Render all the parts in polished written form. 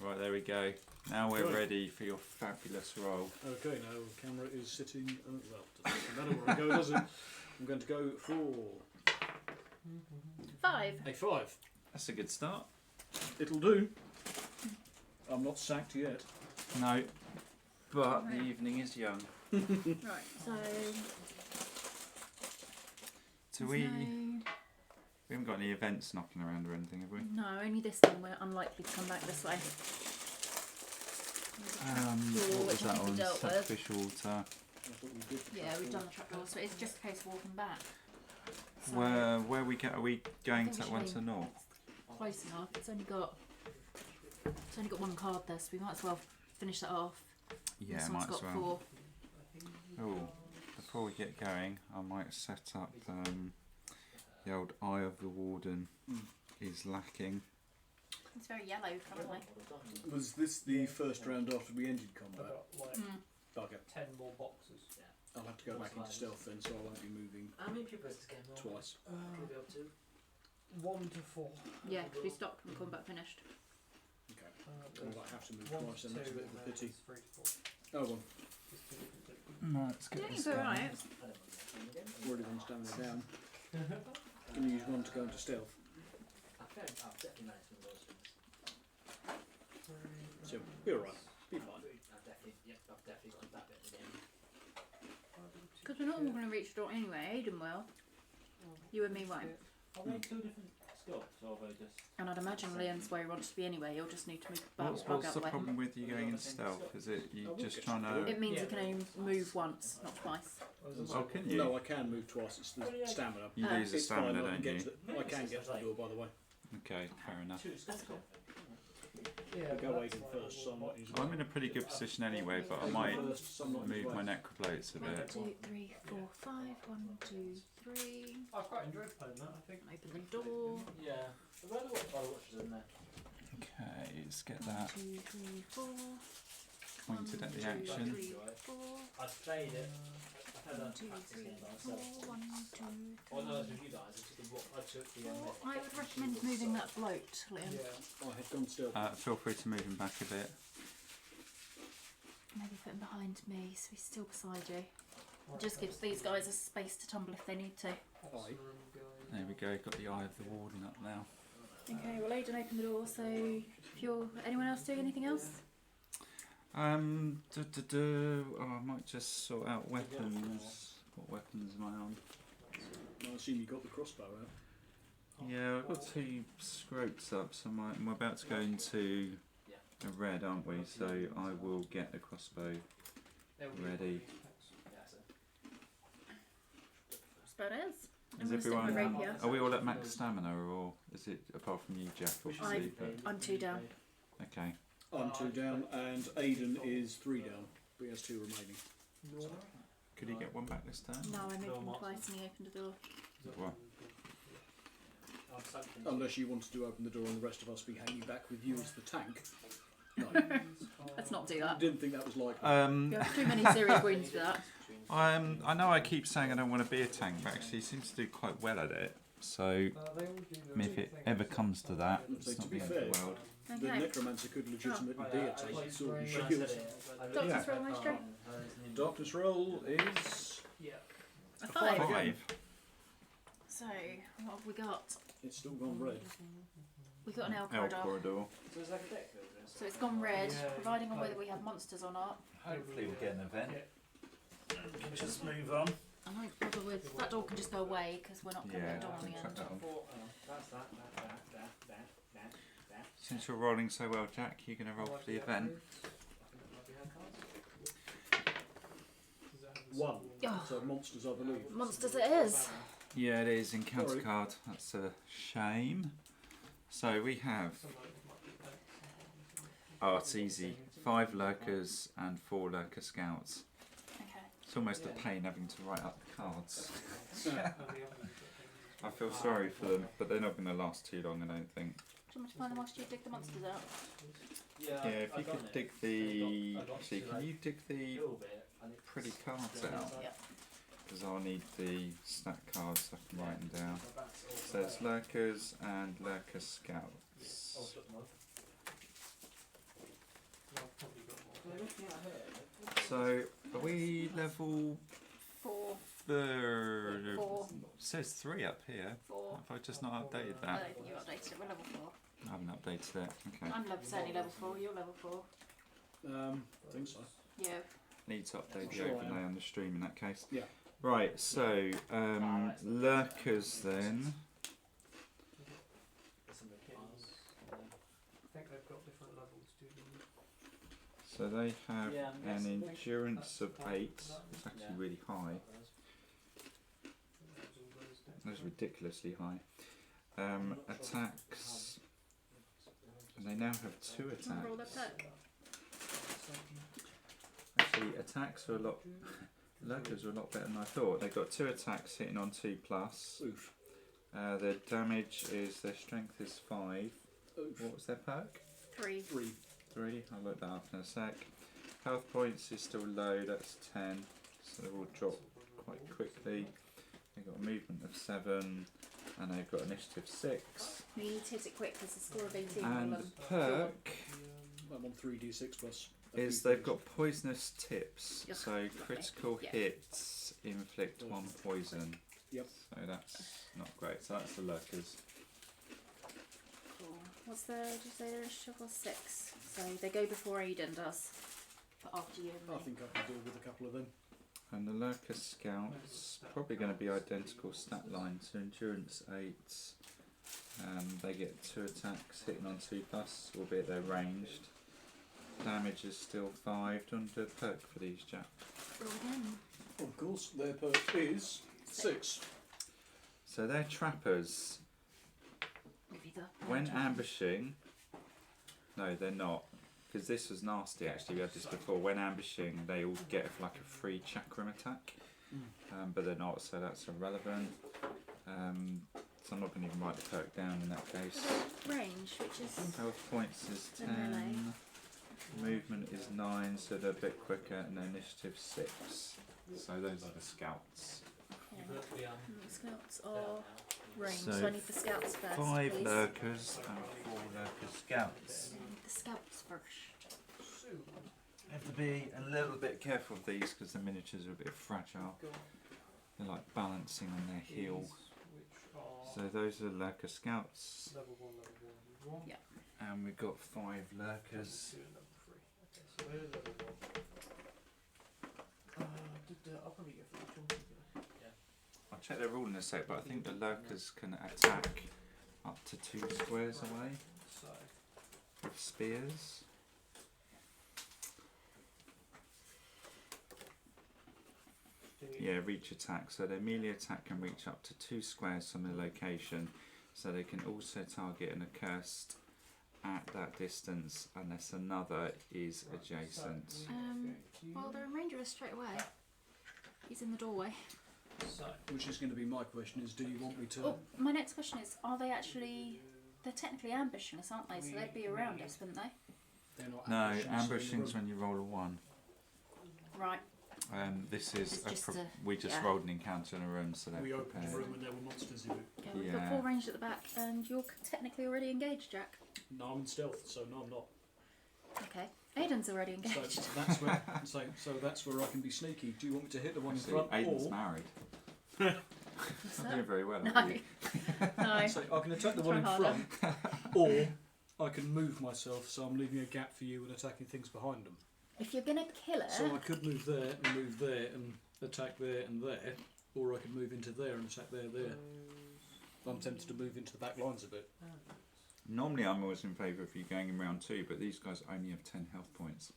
Right, there we go. Now we're ready for your fabulous roll. Okay, now the camera is sitting. Well, doesn't matter where I go, does it? I'm going to go for 5. a 5. That's a good start. It'll do. I'm not sacked yet. No, but the evening is young. Right, so. Do we haven't got any events knocking around or anything, have we? No, only this one. We're unlikely to come back this way. What was that on? Dealt with. Sacrificial altar. Yeah, we've done the trapdoor, so it's just a case of walking back. So Where are we going to think that we one should to north? close enough. It's only got one card there, so we might as well finish that off. Yeah, this might one's as got well. 4. Oh, before we get going, I might set up the old Eye of the Warden is lacking. It's very yellow currently. Was this the first round after we ended combat? Okay. 10 more boxes. I'll have to go back into stealth then, so I won't be moving How many people is this game on? twice. Could be up to 1 to 4. Yeah, because we stopped when combat finished. Okay. I might have to move twice then, that's a bit of a pity. 3 to 4. Oh well. No, let's get Yeah, this it's going. alright. Already one stamina down. Can you use one to go into stealth? I've definitely managed to those things. So, be alright. Be fine. I've definitely got that bit again. Because we're not all going to reach the door anyway. Aiden will. You and me won't. Are they 2 different scopes, or are they just... And I'd imagine Liam's where he wants to be anyway. He'll just need to move What's bug the out the way. problem with you going into stealth? Is it you just trying to... It means you can only move once, not twice. Oh, can you? No, I can move twice. It's the stamina. You lose the It's fine, stamina, I can don't get you? to I can get to the door, by the way. Okay, fair enough. 2 scopes. We'll go Aiden first, so I'm not using I'm in a pretty good position anyway, but I might first, so I'm not move using my twice. necroplates a 1, bit. 2, 3, 4, 5. 1, 2, 3. I quite enjoyed playing that, I think. Open the door. Yeah. The weather watch is in there. Okay, let's get 1, that 2, 3, 4. pointed at the 1, 2, action. 3, 4. I've played it. I've had 1, a 2, practice 3, game by 4. myself. 1, 2, 3. Oh no, it's with you guys. I took the... I would recommend moving that float, Liam. Yeah. I have gone stealth. Feel free to move him back a bit. Maybe put him behind me so he's still beside you. It just gives these guys a space to tumble if they need to. There we go, got the Eye of the Warden up now. Okay, well Aiden opened the door, so if you're... Anyone else doing anything else? Oh, I might just sort out weapons. What weapons am I on? I assume you got the crossbow out. Yeah, I've got 2 scropes up, so we're about to go into a red, aren't we? So I will get the crossbow ready. About it is. Is everyone? Are we all at max stamina, or is it apart from you, Jeff? Obviously, I'm 2 down. okay. I'm 2 down, and Aiden is 3 down, but he has 2 remaining. Could he get one back this time? No, I moved him twice and he opened the door. What? Unless you wanted to open the door and the rest of us be hanging back with you as the tank. No, Let's not do that. didn't think that was likely. You have too many serious wounds for that. I know I keep saying I don't want to be a tank, but actually he seems to do quite well at it. So, I mean, if it ever comes to that, So it's to not be the end fair, of the world. the Okay. necromancer could legitimately be a tank with sword and shield. Doctor's roll my straight. Doctor's roll is A 5. 5. So, what have we got? it's still gone red. We've got an L L corridor. corridor. So it's like a deck builder. So it's gone red, providing on whether we have monsters or not. Hopefully we'll get an event. Just move on. I might bother with... That door can just go away because we're not coming Yeah, the door on the chuck end. that on. That's that. Since you're rolling so well, Jack, you're going to roll for the event. 1. Oh. So monsters, I believe. Monsters it is. Yeah, it is. Encounter Sorry. card. That's a shame. So we have... Oh, it's easy. 5 lurkers and 4 lurker scouts. Okay. It's almost a pain having to write up the cards. I feel sorry for them, but they're not going to last too long, I don't think. Do you want me to find them whilst you dig the monsters out? Yeah, if you could dig the... Actually, can you dig the pretty cards out? Yeah. Because I'll need the stat cards so I can write them down. So there's lurkers and lurker scouts. So, are we level 4. 4? Four. Says 3 up here. 4. Have I just not updated I that? don't think you updated it. We're level 4. I haven't updated it. Okay. I'm certainly level 4. You're level 4. I think so. Yeah. Need to update the Sure I am. overlay on the stream in that case. Yeah. Right, so lurkers then. I think they've got different levels to them. So they have Yeah, I'm an guessing they- endurance of 8. It's actually really high. That's ridiculously high. Attacks. And they now have 2 Remember all that attacks. perk? Actually, attacks are a lot. Lurkers are a lot better than I thought. They've got 2 attacks hitting on 2+. Oof. Their damage is, their strength is 5. Oof. What was their perk? 3. 3. 3. I'll look that up in a sec. Health points is still low, that's 10. So they will drop quite quickly. They've got a movement of 7. And they've got initiative 6. You need to hit it quick because the score of 18 And will the perk I'm on 3d6 plus. a is few they've things. got poisonous tips. Yep. So critical Yeah. hits inflict 1 poison. Yep. So that's not great. So that's the lurkers. Cool. What's the, did you say their initiative was 6? So they go before Aiden does. But after you and I me. think I can deal with a couple of them. And the lurker scouts, probably going to be identical stat line to endurance 8. They get 2 attacks hitting on 2+, albeit they're ranged. Damage is still 5. Do you want to do a perk for these, Jack? Roll again. Of course, their perk is 6. So they're trappers. Maybe the When ambushing, no, they're not, because this was nasty actually. We had this before. When ambushing, they all get like a free chakram attack, but they're not, so that's irrelevant. So I'm not going to even write the perk down in that case. range, which is Health points is The melee. 10. Movement is 9, so they're a bit quicker, and their initiative 6. So those are the scouts. Scouts are range, So so I need the scouts first. 5 please. lurkers and 4 lurker scouts. I need the scouts first. Have to be a little bit careful of these because the miniatures are a bit fragile. They're like balancing on their heel. So those are lurker scouts, Level 1, level 1. Yeah. and we've got 5 lurkers. 2 and level 3. Okay, so we're level 1. I'll probably go for the jump. Yeah. I'll check their rule in a sec, but I think the lurkers can attack up to 2 squares away So, with spears. Yeah, reach attack. So their melee attack can reach up to 2 squares from the location. So they can also target an accursed at that distance unless another is adjacent. Well, the ranger is straight away. He's in the doorway. so Which is going to be my question: is do you want me to? Oh, my next question is: are they actually? They're technically ambushing us, aren't they? So they'd be around us, wouldn't they? They're not No, ambushing, so ambushing's they're- when you roll a 1. Right. This is It's just a- we just yeah. rolled an encounter in a room, so they're We opened the prepared. room and there were monsters in it. Okay, we've Yeah. got 4 ranged at the back, and you're technically already engaged, Jack. No, I'm in stealth, so no, I'm not. Okay. Aiden's already So engaged. that's where. So that's where I can be sneaky. Do you want me to hit the one in See, front, Aiden's or married. What's I'm that? doing very well. No. aren't you? No. so I can attack the one in Try front, or I can move myself, so I'm leaving a gap for you and attacking things behind them. If you're gonna kill her, So I could move there and attack there and there, or I could move into there and attack there. I'm tempted to move into the back lines a bit. Normally, I'm always in favour of you going in round 2, but these guys only have 10 health points.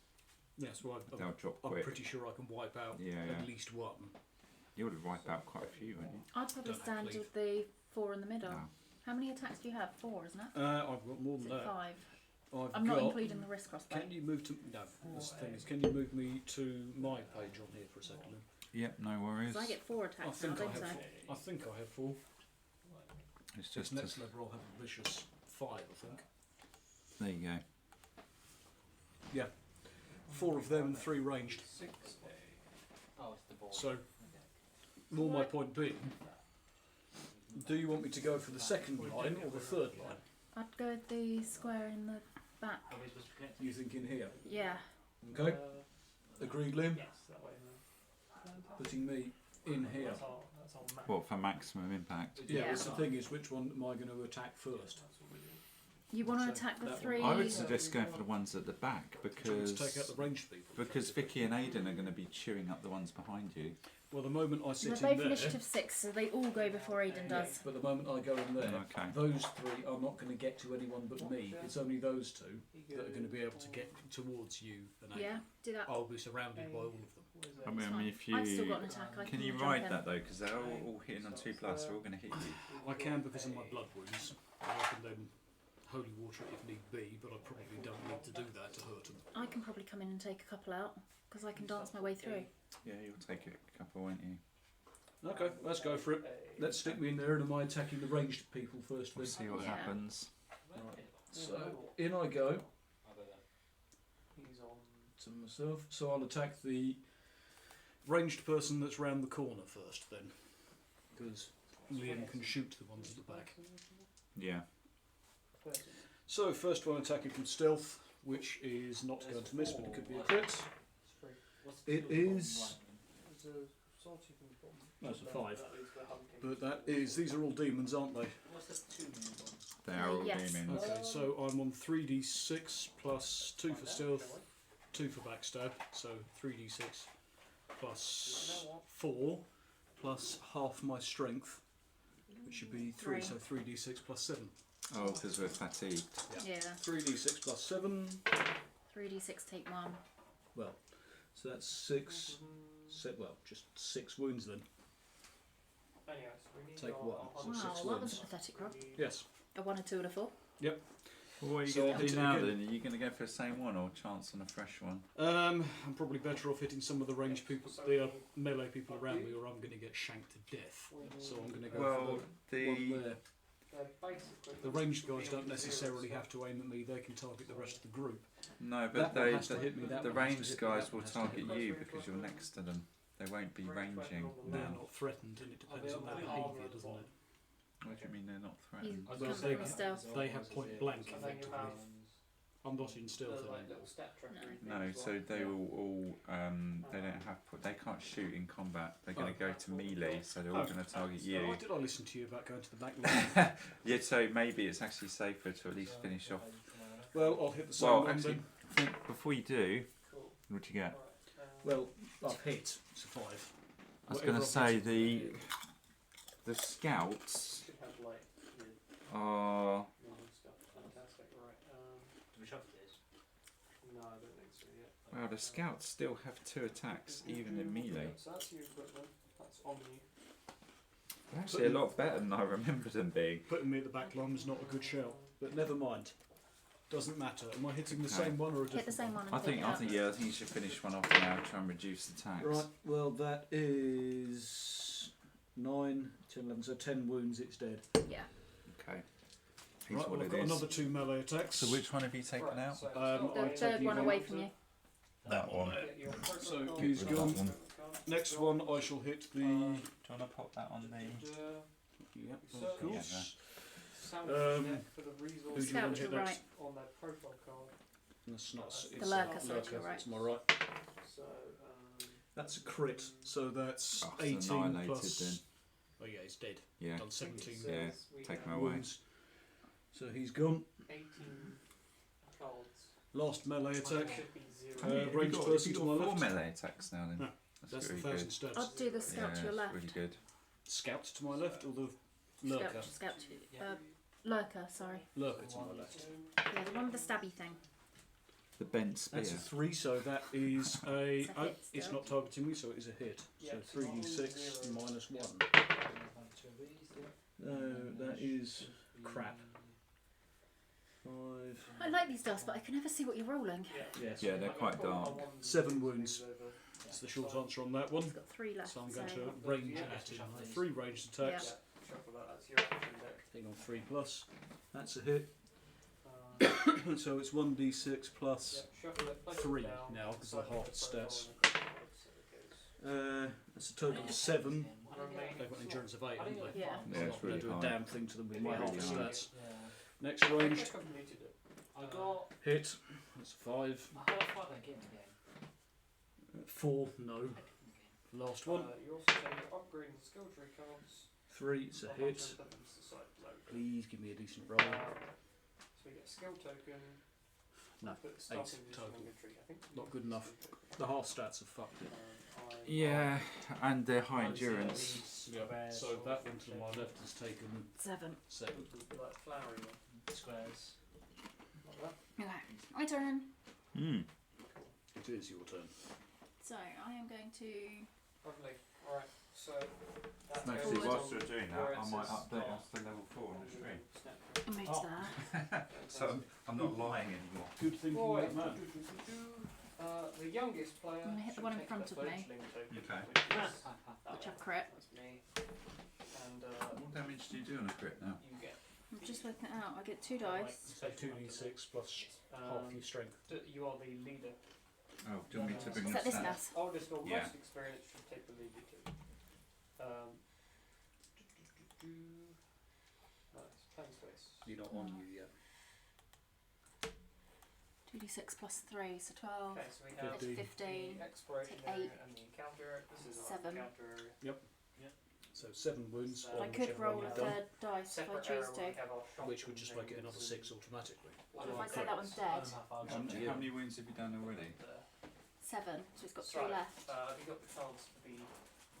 Yes, well, They'll drop I'm quick. pretty sure I can wipe out Yeah, yeah. at least one. You would have wiped out quite a few, wouldn't you? I'd probably Don't stand actually. with the 4 in the middle. No. How many attacks do you have? 4, isn't it? I've got more Is than it that. 5? I've I'm not got. including the wrist crossbow. Can you move to? No, that's the thing is, can you move me to my page on here for a second? Lou? Yep, no worries. Because I get 4 I attacks now, think I don't have. I? I think I have 4. It's Just just next level I'll have a vicious 5, I think. there you go. Yeah, 4 of them and 3 ranged. 6. Oh, it's the ball. So, more my point being, do you want me to go for the second line or the third line? I'd go with the square in the back. Are we supposed to connect? You think in here? Yeah. Okay. Agreed, Liam. Yes, that way. Putting me in here. That's our map. What, for maximum impact? Yeah, Yeah. that's the thing is, which one am I going to attack first? You want to So attack the that one. three? I would suggest going for the ones at the back Do you want because to take out the ranged people? because Vicky and Aidan are going to be chewing up the ones behind you. Well, the moment I sit They're in both there, initiative 6, so they all go before Aidan does. but the moment I go in there, Okay. those three are not going to get to anyone but me. It's only those two that are going to be able to get towards you and Aidan. Yeah, do that. I'll be surrounded by all of them. I mean, if I've still you got an attack. I can you jump ride in. that though? Because they're all hitting on 2+. They're all going to hit you. I can because of my blood wounds. I can then holy water it if need be, but I probably don't need to do that to hurt them. I can probably come in and take a couple out because I can dance my way through. Yeah, you'll take a couple, won't you? Okay, let's go for it. Let's stick me in there, and am I attacking the ranged people first? We'll Then? see what Yeah. happens. So in I go He's on. to myself. So I'll attack the ranged person that's round the corner first, then, because Liam can shoot the ones at the back. Yeah. So first one attacking from stealth, which is not going to miss, but it could be a crit. It is. No, it's a 5. But that is. These are all demons, aren't they? They are all Yes. demons. Okay, so I'm on 3d6 plus 2 for stealth, 2 for backstab, so 3d6 plus 4 plus half my strength, which should be 3, so 3d6 plus 7. Oh, because we're fatigued. Yeah. 3d6 plus 7, 3d6 take 1. well, so that's 6, well, just 6 wounds then. Take 1, so 6 Wow, that was a wounds. pathetic roll. Yes. A 1 or 2 would have thought. Well, what are you So going I'll to hit do it now again. then? Are you going to go for the same one or chance on a fresh one? I'm probably better off hitting some of the ranged people, the melee people around me, or I'm going to get shanked to death. So I'm going to go Well, for the one there. The The ranged guys don't necessarily have to aim at me, they can target the rest of the group. No, That but one they, has to hit me, that the one has to ranged hit me, guys that will one has to hit target me. you because you're next to them. They won't be ranging They're now. not threatened, and it depends on their behaviour, doesn't it? What do you mean they're not He's threatened? Well, comes they- from stealth. They have point blank, effectively. I'm not in stealth anymore. No, so they will all. They don't have. They can't shoot in combat. They're going to go to melee, so they're all going to target Why you. did I listen to you about going to the back line? Yeah, so maybe it's actually safer to at least finish off. Well, I'll hit the same Well, one actually, then. I think before you do, what do you get? Well, I've hit. It's a 5. I was Whatever going to I've say hit. the scouts are. Well, the scouts still have 2 attacks, even in melee. So that's your equipment. That's on you. They're actually a lot better than I remember them being. Putting me at the back line was not a good shout, but never mind. Doesn't matter. Am I hitting the Okay. same one or a different Hit the same one and I take think, it I out. think, yeah, I think you should finish one off now. Try and reduce attacks. Right, well that is 9, 10, 11, so 10 wounds, it's dead. Yeah. Okay. Here's Right, what well I've it got is. another 2 melee attacks. So which one have you taken out? The I'm third taking one away from you. That one. So Get he's rid of gone. that one. Next one I shall hit the... Do you want to pop that on the? Yep, So- of course. Sound Um, for the resource Who do you Scout want to to hit the next? right. on their profile card. That's not... The It's lurker, sorry, to lurker, your right. it's my right. So That's a crit, so that's Oh, it's 18 annihilated plus... then. Oh yeah, he's dead. Yeah. Done 17 Yeah, take him away. wounds. So he's gone. 18 cards. Last melee attack. Should be 0. Have you- have you ranged got- person have to you my got 4 left. melee attacks now then. No, That's That's the very 1,000 good. steps. I'll do the scout to your Yeah, left. it's really good. Scout to my left or the lurker? Scout to lurker, sorry. Lurker to my left. Yeah, the one with the stabby thing. The bent spear. That's a 3, so that is a... It's a oh, hit it's still. not targeting me, so it is a hit. So 3d6 minus 1. No, that is crap. 5... I like these dice, but I can never see what you're rolling. Yes. Yeah, they're quite dark. 7 wounds. That's the short answer on that one. He's got 3 left. So I'm going to range at him. 3 ranged attacks. Shuffle that, that's your action deck. Hang on, 3 plus. That's a hit. Uh, So it's 1d6 plus... yeah, shuffle it, place it 3 down, now, because slide of half the its profile stats. on the card, so it goes. That's a total of 7. Remaining They've got an endurance of 8, haven't they? Yeah. Yeah, I'm it's not going really to do a high. damn thing to them with my Yeah, half really high. stats. Next I think ranged. I muted it. I got. Hit. That's a 5. How far did I get in the game? 4, no. Last one. You're also taking upgrading the skill tree cards. 3, it's a hit. Please give me a decent roll. So we get a skill token. No, Put the 8 starting position total. on your tree, I think. Not good enough. The half stats have fucked it. Yeah, and they're high endurance. Yeah. So that one to my left has taken 7. 7. Like flowery one. Squares. Like that. Okay, my turn. Hmm. It is your turn. So I am going to. Lovely. Alright, so. that Actually, goes whilst on you're doing where that, it I might says update start. us to level 4 on the screen. I moved Oh. there. So I'm not lying anymore. Good thinking, Right. that man. The youngest player. I'm gonna hit the should one in take front the of me. fledgling token, Okay. which Which I've crit. That's me. And What damage do you do on a crit now? you get. I'm just working it out. I get 2 dice. So 2d6 plus half your strength. You are the leader. Oh, do you want me to bring Is the that this stats? mess? Oldest or Yeah. most experienced should take the lead, you two. Nice. Plan space. You're not on you yet. 2d6 plus 3, so 12. Okay, so we have 15. the exploration Take 8. area and the encounter area. This is our 7. encounter area. So 7 wounds. But But I on could whichever roll one a you've done, third dice if I Separate choose area where we to. have our shops which would and just make it things another 6 and- automatically. If I say that one's dead, How many wounds have you done already? 7, so it's got 3 So, left. have you got the cards for the?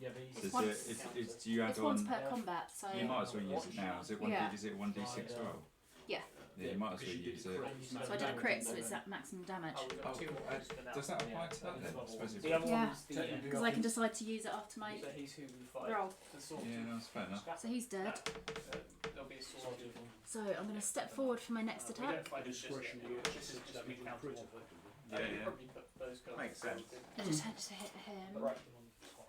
Yeah, but It's Is once- it, do you add It's once on? per combat, so. You might as well use it now. Is it one? Yeah. Is it 1d6 roll? Yeah. Yeah, you might as well use it. So I did a crit, so it's at maximum damage. Oh, we've got Oh, 2 more for now. Does that apply to that then? I suppose it The other would. Yeah. one's the. Because I can decide to use it after my So he's who we fight. roll. The sword. Yeah, that's fair enough. So he's dead. There'll be a sword. So I'm going to step forward for my next We don't attack. fight this just Discretion yet. This is just that the means encounter crit one. effectively. Yeah, You yeah. probably put those cards. Makes sense. I just had to hit him. Right.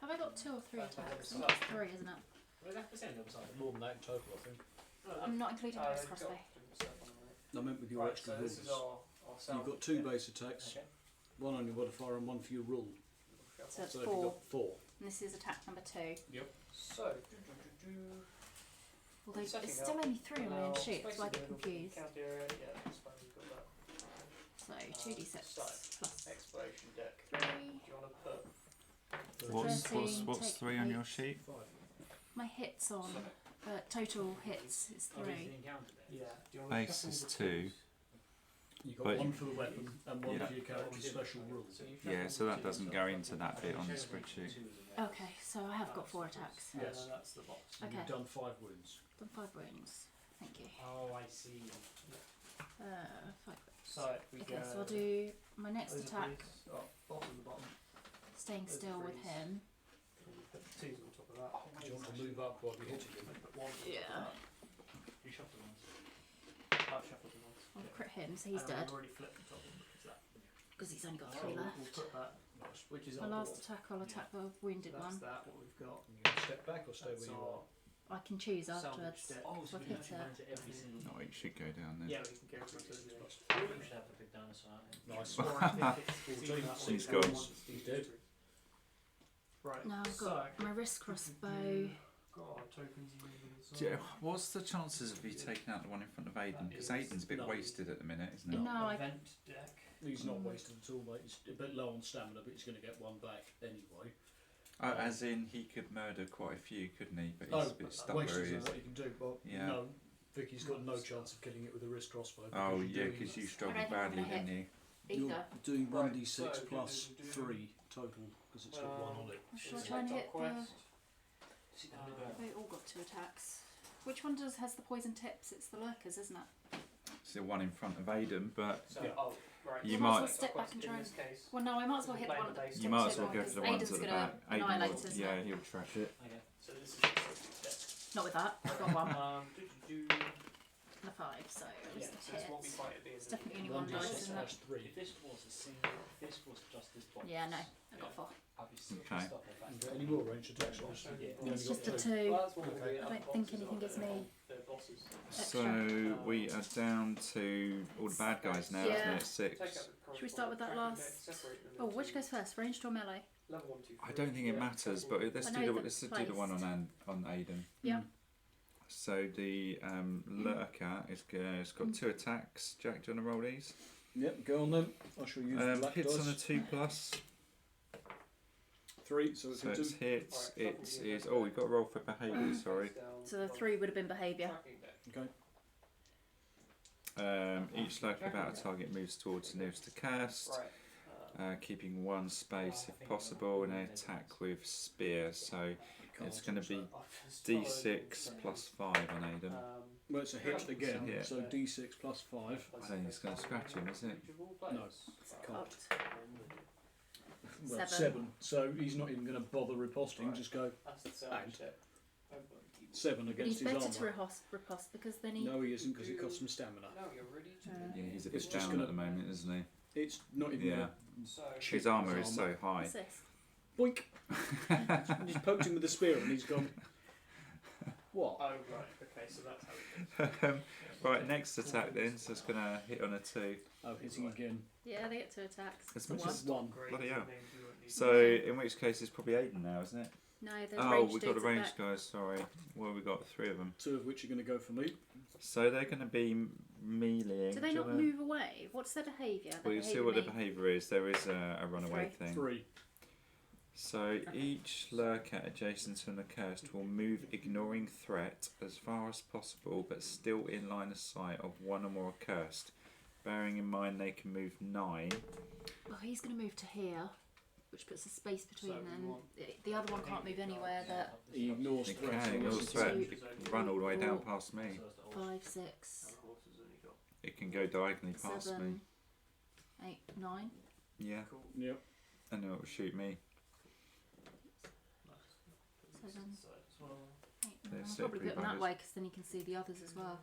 Have I got 2 or 3 attacks? I think it's 3, isn't it? More than that in total, I think. I'm not including the wrist they've got crossbow. different stuff on them, right? I meant with your Right, extra so this rules. is our You've self. got 2 base attacks, Okay. 1 on your modifier and 1 for your rule. So it's So if 4. you've got 4. And this is attack number 2. So, Although Setting it's still up. only 3 on my own allow sheet, space so I in the get middle, confused. encounter area, yeah, that's fine, we've got that. So 2d6 plus Exploration deck. 3. Do you want to put? What's 13, take 3 on your 8. sheet? 5. My hits on total hits is 3. Yeah. Do you want Base is 2. You've got But- 1 for the weapon and 1 Yeah. for your character's special rule. Yeah, so that doesn't go into that bit on the spreadsheet. Okay, so I have got 4 attacks. Yes. That's the box. And Okay. you've done 5 wounds. Done 5 wounds. Thank you. Oh, I see. 5 So we Okay, go. so I'll do my next those are attack, these. Oh, bottom to bottom. staying those are still with threes. him. Put the 2s on top of that. Do you want to move up while you're hitting him? Put 1 on top Yeah. of that. You shuffle ones. I've shuffled them once. I'll crit him, so he's And dead. I've already flipped the top one because that. Because he's only got So 3 we'll left. put that, Nice. which is My our last board. attack, I'll attack the wounded That's one. that, what we've got. You can step back or stay That's where you our are. I can choose salvage afterwards. deck. Oh, so I've we hit actually it. run into every single. No, it should go down there. Yeah, we can go through those anyway. We should have the big dinosaur out here. Nice. Or I think it's 14. that He's one. gone. He's dead. Right. Now I've so, got my wrist crossbow. got our tokens and everything. Do you- What's the chances of you taking out the one in front of Aiden? Because Aiden's a bit No. wasted at the minute, isn't he? No, I Event deck. He's not Mm. wasted at all, mate. He's a bit low on stamina, but he's going to get 1 back anyway. Oh, as in he could murder quite a few, couldn't he? But he's Oh, a bit stuck where wasted he on is. what you can do, but Yeah. no, Vicky's got no chance of killing it with a wrist crossbow. Oh because yeah, you're because you I struggled don't think I'm badly, gonna didn't you? You're Either. doing Right, 1d6 so plus do- 3 total, because it's got 1 on it. Shall I try and hit the... Quest. They all got 2 attacks. Which one has the poison tips? It's the lurkers, isn't it? It's the one in front of Aiden, but So, Yeah. oh, right. You I might as might- well step back and In try this and... case, Well, no, I might as well hit Playing one of the the base. top you might as 2 well go for because the ones Aiden's at the going back. to annihilate us, will, isn't yeah, it? he'll trash it. Okay. so this is the subject Not with that. I've got 1 deck. and a 5, so at Yeah, least so a it's what we hit. fight at the end It's of the definitely game. only 1 dice, 1d6 isn't plus it? 3. If this was a single, if this was just this box. Yeah, no. I got 4. I'd be still Okay. pissed off if I- You got any more ranged attacks? Ross? Yeah. You only It's got just a 2. 2. Well, that's what we'll Okay. be I at don't the think boxes anything of gives the- me... the bosses. So we are down to all the bad guys now, isn't Yeah. it? 6. Take out the Should we start with that corresponding last- deck, separate them Oh, into which goes first? Ranged or melee? level 1, 2, 3. I don't think it Yeah, matters, couple- but let's I do know the that let's do it's the one placed. on Aiden. Yeah. So the lurker is it's got 2 attacks. Jack, do you want to roll these? Yep, go on then. I shall use black Hits dice. on a 2+. 3, so it's So hit it's him. hits. It is. Oh, we've got to roll for behaviour. Sorry. So the 3 would have been behaviour. Okay. Each lurker without a target moves towards the nearest accursed, keeping one space if possible, and they attack with spear. So it's going to be D6 plus 5 on Aidan. Well, it's a hit again, Yeah. so D6 plus 5. I don't think it's going to scratch him, is it? No, can't. Fucked. Well, 7. 7. So he's not even going to bother riposting, just go out. 7 But against he's his better armour. to riposte because then he. No, he isn't, because it costs him stamina. Yeah, he's a It's bit just down gonna- at the moment, isn't he? It's not even Yeah. gonna chip His armour is so high. What's this? Boink! And he's poked him with the spear and he's gone. What? Oh, right, okay, so that's how it goes. Right, next attack then. So it's going to hit on a 2. Oh, hitting again. Yeah, they get 2 attacks. As The much one. as- 1. Bloody hell. So in which case it's probably Aidan now, isn't it? No, the Oh, ranged we've got the dudes are ranged back. guys. Sorry. Well, we've got 3 of them. 2 of which are going to go for me. So they're going to be meleeing. Do they not move away? What's their behaviour? Well, you see what the behaviour is. There is a runaway 3. thing. 3. So each lurker adjacent to an accursed will move, ignoring threat as far as possible, but still in line of sight of one or more accursed. Bearing in mind they can move 9. Well, he's going to move to here, which puts a space between So we them. want- The other one can't move anywhere. That He ignores They threats. can and ignore listens to threat. me. It can run all the way down past me. 5, 6, It can go diagonally past me. 7, 8, 9. Yeah, Yep. and it will shoot me. 7, 8, 9. They're I'll so probably put them that pre-bonus. way because then you can see the others as well.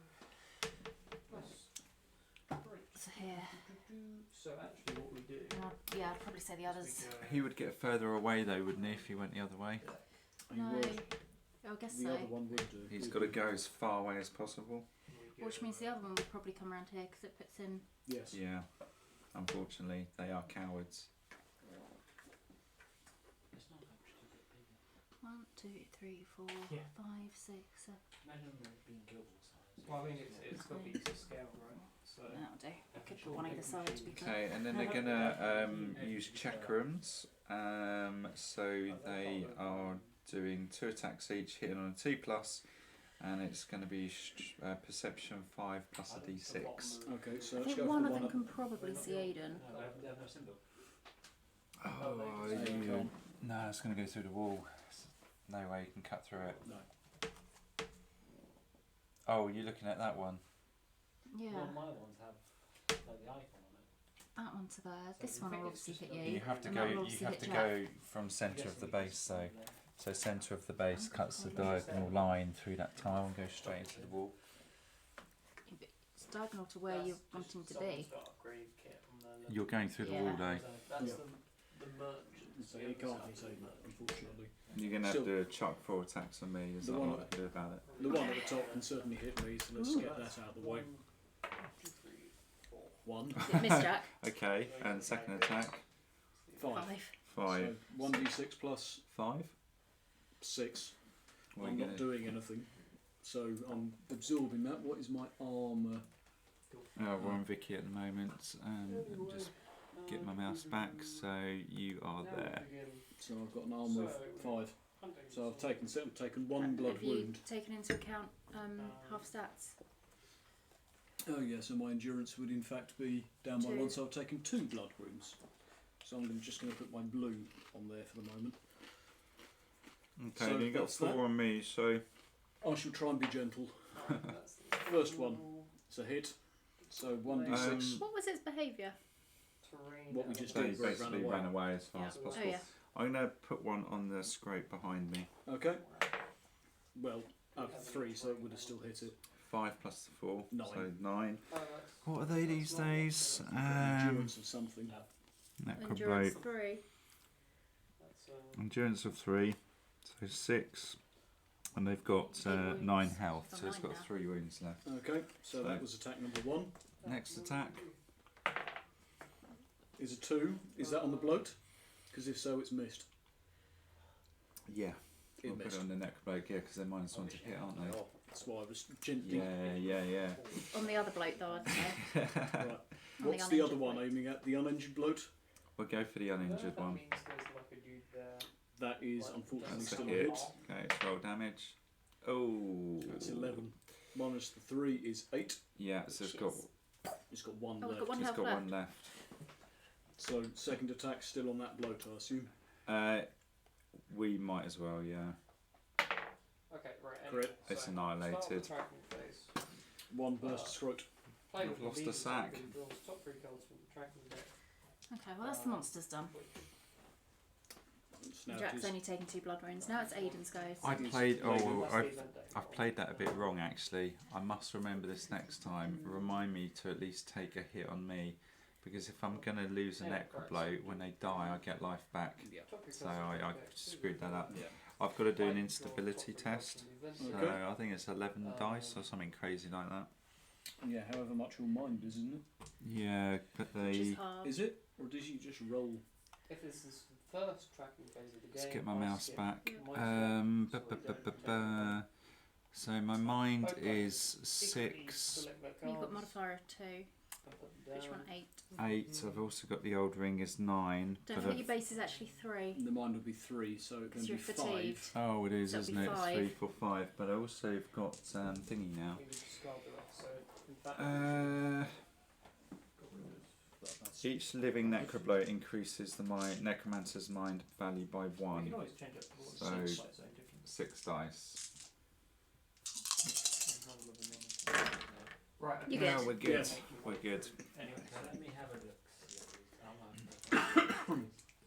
So here. So actually what we do Yeah, I'd probably say the others. is we go- He would get further away though, wouldn't he, if he went the other way? He No, would. I guess The so. other one would do. He's got to go as far away as possible. we Which go- means the other one would probably come around here because it puts in. Yes. Yeah, unfortunately, they are cowards. It's not actually a bit bigger. 1, 2, 3, 4, Yeah. 5, 6, 7. Imagine it being Guildhall size. Well, I mean, it's got to be to scale, right? So That'll do. I could put one either side to be fair. Okay, and then they're gonna use chakrams. So they are doing 2 attacks each, hitting on a 2+, and it's going to be perception 5 plus a d6. Okay, so I let's think go one for of the them one. can probably see Aiden. No, they have no symbol. Oh, So you can't. no, it's going to go through the wall. No way you can cut through it. No. Oh, you're looking at that one. Yeah, Well, my ones have like the icon on it. that one to there. This So one you will think it's obviously just hit a- you. You have to and go. that will You obviously have hit to Jack. go from centre of the base. So centre of the base cuts the diagonal line through that tile and goes straight into the wall. It's diagonal to where you're wanting to be. You're going through the wall, Yeah. though. That's Yeah. the merchant. So he can't hit that, unfortunately. You're going to have Still- to chuck 4 attacks on me. There's The not a one lot I can do about it. The one at the top can certainly hit me, so let's get that out of the way. 1. It missed Jack. Okay, and second attack 5. 5. 5. So 1d6 plus 5. 6. What are I'm you not gonna? doing anything. So I'm absorbing that. What is my armour? We're on Vicky at the moment. Let me just get my mouse back. So you are there. So I've got an armour of 5. So I've taken 1 blood Have you wound. taken into account half stats? Oh yeah, so my endurance would in fact be down by 2. 1, so I've taken 2 blood wounds. So I'm just going to put my blue on there for the moment. Okay, So then you got that's 4 that. on me. So I shall try and be gentle. First one, it's a hit. So 1d6. What was its behaviour? What we just they did, where it ran basically away. ran away as far Yeah. as Oh, possible. yeah. I'm going to put one on the scrape behind me. Okay. Well, 3, so it would have still hit it. 5 plus the 4, 9. so 9. What are they these days? Endurance of something. Endurance Necroblade. 3. Endurance of 3, so 6. And they've got 8 9 wounds. health, Oh, so it's 9 got now. 3 wounds left. Okay, so that was attack number 1. Next attack. Is a 2. Is that on the bloat? Because if so, it's missed. Yeah, It we'll put missed. it on the necroblade, yeah, because they're -1 to hit, aren't they? Oh, that's why I was gently. Yeah. On the other bloke though, I'd say. Right. On What's the other uninjured one bloke. aiming at? The uninjured bloat? We'll go for the uninjured one. That means there's like a dude there. That is unfortunately That's a still a hit. hit. Okay, let's roll damage. Oh. That's 11. Minus the 3 is 8. Yeah, so it's got, It's got 1 Oh, we've left. got one it's health got left. one left. So second attack still on that bloat, I assume. We might as well, yeah. Okay, right. Crit. It's so annihilated. start with the tracking phase. 1 burst scrot. Player We've lost a leads sack. and draws top 3 cards from the tracking deck. Okay, well that's the monsters done. Now Jack's it is only taken 2 blood wounds. Now it's Aiden's go. I It is played. Oh, later. well, That's the I've event deck. I've played that a bit wrong actually. I must remember this next time. Remind me to at least take a hit on me, because if I'm gonna lose a necrobloat when they die, I get life back. Yeah. Top 3 So cards from the I deck. screwed that up. Yeah. I've got to do an Player instability draws top 3 cards test. from the event So deck. Okay. I think it's 11 dice or something crazy like that. Yeah, however much your mind is, isn't it? Yeah, but Which is they. hard. Is it? Or does you just roll? If this is the first tracking phase of the game, Let's get my mouse back. minus Bu- one, bu- so bu- we bu- don't bu- So my mind Okay. is Secretly 6, select their You've got cards modifier of 2. and put them Which down. one? 8. 8. I've also got the old ring is 9. Don't but forget I've- your base is actually 3. The mind would be 3, so it can Because be you're 5. fatigued. Oh, it is, So it'll isn't be it? 5. 3, 4, 5. But I also have got thingy now. You discard the rest. So in fact, That's Each living necrobloat increases the necromancer's mind value by you 1. can always change it to So- one, so it's different. 6 dice. Right. You okay. good? No, we're good. Yes. We're good. Anyway, so Let me have a look.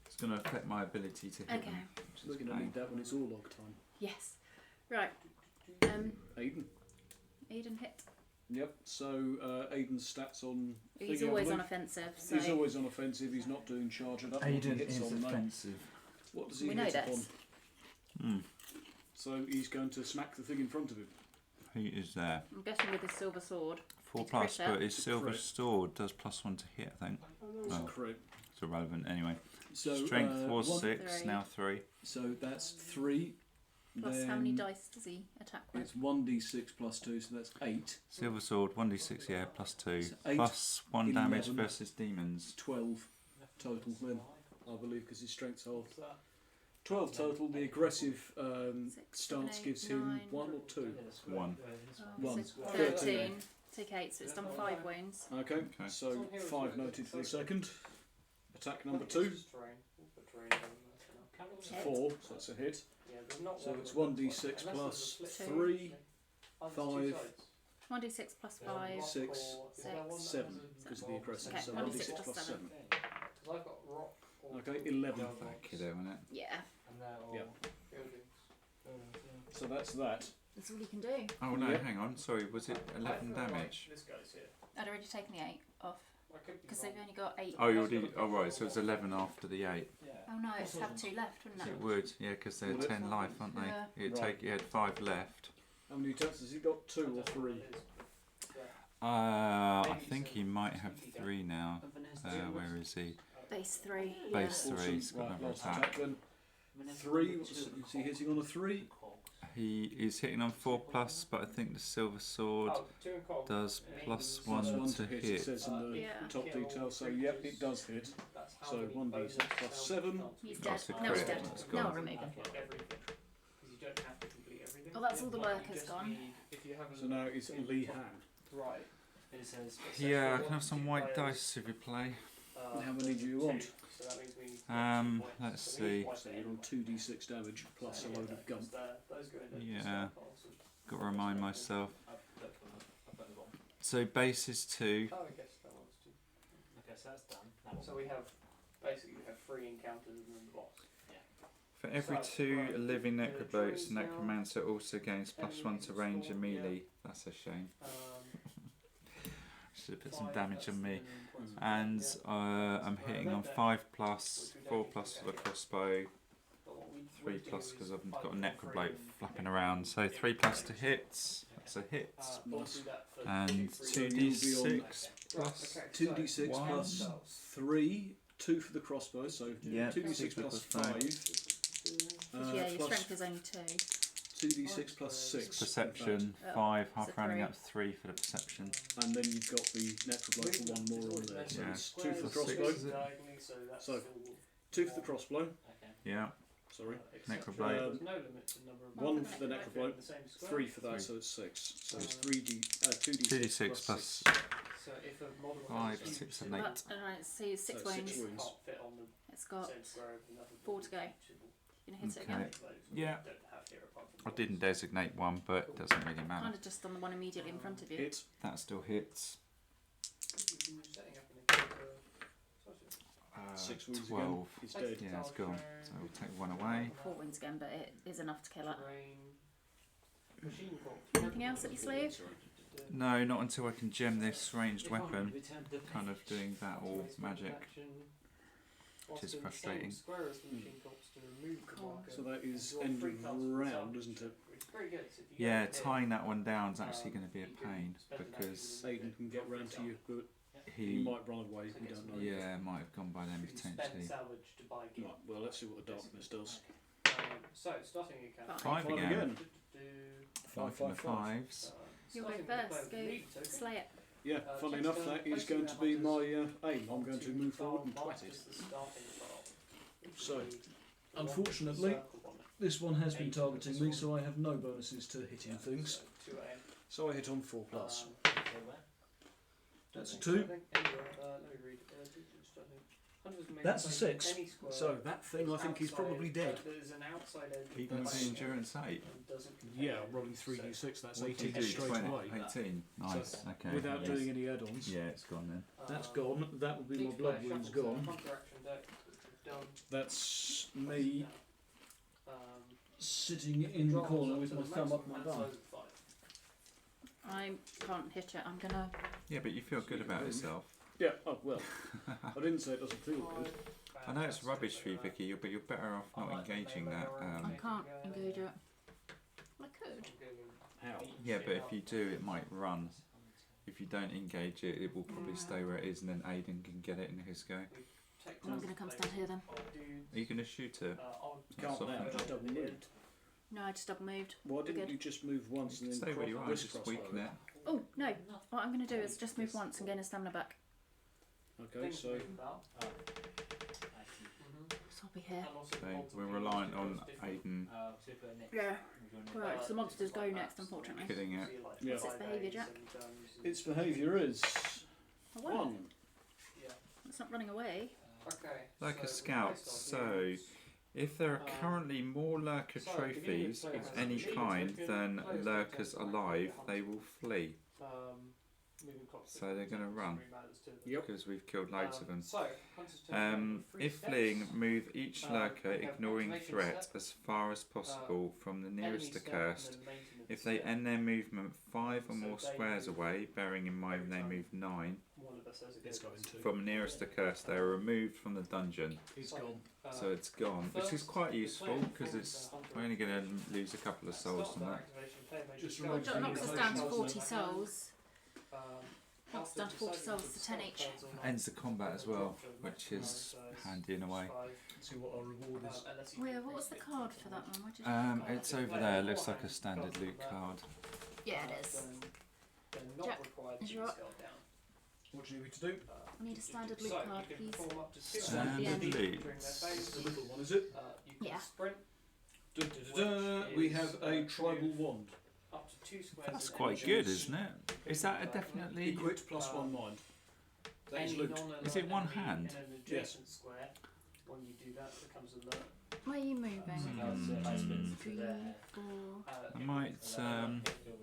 It's going to affect my ability to hit Okay. them. We're going to need that when it's all log time. Yes. Right. Aiden. Aiden hit. Yep. So Aiden's stats on. He's thingy, I always believe. on offensive. So He's always on offensive. He's not doing charge it up. What he hits on, no. What does he We know hit this. upon? Hmm. So he's going to smack the thing in front of him. He is there. I'm guessing with his silver sword. 4 It's plus, crit but up. his It's a silver crit. sword does +1 to hit, I think. It's a Oh. crit. It's irrelevant anyway. So Strength was 1, 6, 3. now 3. So that's 3. Plus then how many dice does he attack with? It's 1d6 plus 2, so that's 8. Silver sword, 1d6, yeah, +2. So 8, Plus 1 damage 11. versus demons. 12 total then, I believe, because his strength's half. 12 total. The aggressive 6, stance 8, gives him 9. 1 or 2. 1. One. So 13. Take 8, so it's done 5 wounds. Okay, Okay. so 5 noted for the second. Attack number 2. It's a Hit. 4, so that's a hit. So it's 1d6 plus 3, 5, 1d6 plus 5. 6, 6. 7, because of the aggressive. Okay, So 1d6 1d6 plus 7. Okay, 11. That kiddo, isn't it? Yeah, Yeah. So that's that. that's all you can do. Oh no, Yep. hang on, sorry, was it 11 damage? This guy's here. I'd already taken the 8 off I could be because wrong. they've only got 8. Oh, you already. Oh, right, so it's 11 after the 8. Oh no, it's had 2 left, wouldn't It it? would, yeah, because they're Would it? 10 life, aren't they? Yeah. It'd Right. take, you had 5 left. How many attacks has he got? 2 or 3? I think he might have 3 now. Where is he? Base 3. Base Yeah. 3, he's got Right, another last attack. attack then. 3, is he hitting on a 3? He is hitting on 4 plus, but I think the silver sword does +1 Plus 1 to It hit. says in the Yeah. top detail, so yep, it does hit. So 1d6 plus 7. He's That's dead. a No, he's crit, dead. that's No, I'll gone. remove him. Oh, Oh, that's all the lurkers gone. So now it's Lee Han. Right. It says Yeah, I can have some white dice if you play. How many do you want? So that means we need to get 2 points. Let's So we need see. white So you're on 2d6 damage plus a load of gump. Those go in the Yeah. discard piles. Got to remind myself. So base is 2. Oh, I guess that one's 2. Okay, so that's done. So we have 3 encounters and then the boss. For every 2 living necrobots, necromancer also gains +1 to range and melee. That's a shame. Should have put some damage on me. And I'm hitting on 5 plus, 4 plus for the crossbow, 3 plus because I've got a necrobloat flapping around. So 3 plus to hits. That's a hit. Nice. And 2d6 plus. 2d6 1. plus 3, 2 for the crossbow, so Yeah, 2d6 plus 5. Yeah, your Plus strength is only 2. 2d6 plus 6. Perception Oh, 5, half so rounding 3. up 3 for the perception. And then you've got the necrobloat for 1 more on there. So Yeah. it's 2 for the So 6 crossbow, is it? So, 2 for the crossbow, Yeah. so Sorry. Necroblade. There's no limit to the number of 1 for for the the necroblade, in the same square. 3 for that, so it's 6. So it's 2d6 2d6 plus So if a model 5, has 6 a and 8. Alright, so 6 So wounds. 6 wounds. can't fit on the It's got same square of another 4 to go. building. You gonna hit it Okay. again? Yeah. Don't have here apart from I didn't designate one, but it doesn't really matter. Kind of just on the one immediately in front of you. Hit. That still hits. Setting up an encounter. 6 wounds 12. again. He's dead. Yeah, it's gone. So we'll take 1 away. 4 wounds again, but it is enough to kill it. Machine Anything else up your sleeve? No, not until I can gem this ranged weapon. Kind of doing that all magic. Which is frustrating. Cool. So that is end of round, isn't it? Yeah, tying that one down is actually going to be a pain because Aiden can get round to you, but he he, might run away. We don't know. yeah, might have gone by then potentially. Right, well, let's see what the darkness does. So, starting your account. 5 again. 5 from the 5, 5. 5s. You'll go first. Go slay it. Yeah, funnily enough, that is going to be my aim. I'm going to move forward and twat it. So, unfortunately, this one has been targeting me, so I have no bonuses to hitting things. So I hit on 4 plus. That's a 2. That's a 6. So that thing I think is probably dead. Even with the endurance 8. Yeah, rolling 3d6, that's What did you 18 do? straight 20? away. 18. Nice. So, Okay. without yes. doing any add-ons. Yeah, it's gone then. That's gone. That would be my blood wounds gone. That's me sitting in the corner with my thumb up my bum. I can't hit it. I'm gonna. Yeah, but you feel good about yourself. Yeah, oh well. I didn't say it doesn't feel good. I know it's rubbish for you, Vicky, but you're better off not engaging that. I can't engage it. I could. How? Yeah, but if you do, it might run. If you don't engage it, it will probably stay where it is, and then Aiden can get it in his go. Well, I'm gonna come stand here then. Are you going to shoot it? Can't now, just double moved. No, I just double moved. Why didn't Good. you just move once and then Stay where you are, this just crossbow? weaken it. Oh no! What I'm gonna do is just move once and gain a stamina back. Okay, so So I'll be here. So we're reliant on Aiden Yeah. Right. So the monsters go next, unfortunately. killing it. Yeah. What's its behaviour, Jack? its behaviour is A 1. 1. It's not running away. Like a scout, so if there are currently more lurker trophies of any kind than lurkers alive, they will flee. So they're going to run Yep. because we've killed loads of them. If fleeing, move each lurker, ignoring threat, as far as possible from the nearest accursed. If they end their movement 5 or more squares away, bearing in mind they move 9, It's going to. from nearest accursed, they are removed from the dungeon. It's gone. So it's gone, which is quite useful because it's we're only going to lose a couple of souls from that. Just Well, remove it knocks us down to 40 souls. souls. Knocks us down to 40 souls to 10 each. Ends the combat as well, which is handy in a way. See what our reward is. Where? What was the card for that one? Where did you put it? It's over there. Looks like a standard loot card. Yeah, it is. Jack, is your up? What do you need me to do? I need a standard loot card, please. Standard loot. It's the little one, is it? Yeah. Da, da, da, da. We have a tribal wand. That's quite good, isn't it? Is that a definitely? Equipped plus 1 mind. That is loot. Is it one hand? Yes. When you do that, it becomes alert. Where are you moving? 3, 4. I might.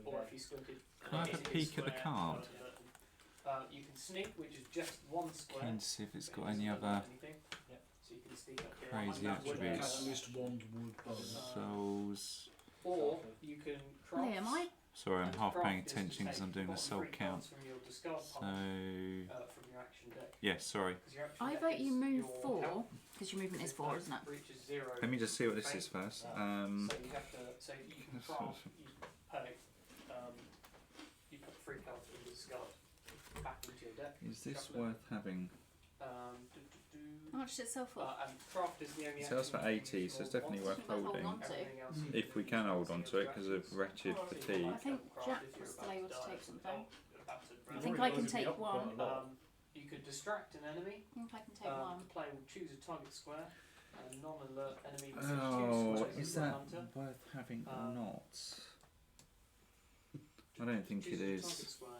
Or if you squinted, Can I have a peek at the card? you can sneak, which is just 1 square. Keen to see if it's got any other So you can sneak up here. crazy attributes. Catalyst wand wood bow. Souls. Or you can craft. Where am I? Sorry, I'm half paying attention because I'm doing a soul count. From your discard So pile, from your action deck. yeah, sorry. 'Cause your action I deck vote you is move your 4, health. because your movement is 4, isn't it? Reaches 0. Let me just see what this is first. So you have to. So you can craft. You pay. You put 3 cards from the discard back into your deck. Is this shuffle it. worth having? How much does it sell for? And craft is the only. It sells for action you 80, use so it's or definitely want. worth Worth holding holding. on to. Everything else you If we can hold on to it because of wretched fatigue. I think Jack was still able to take something. I You've think already I can loaded me take up quite 1. a lot. You could distract an enemy. I think I can take The 1. player will choose a target square. A non-alert enemy with Oh, 2 is squares that hunter. worth having or Um, not? I don't think Choose it a is. target square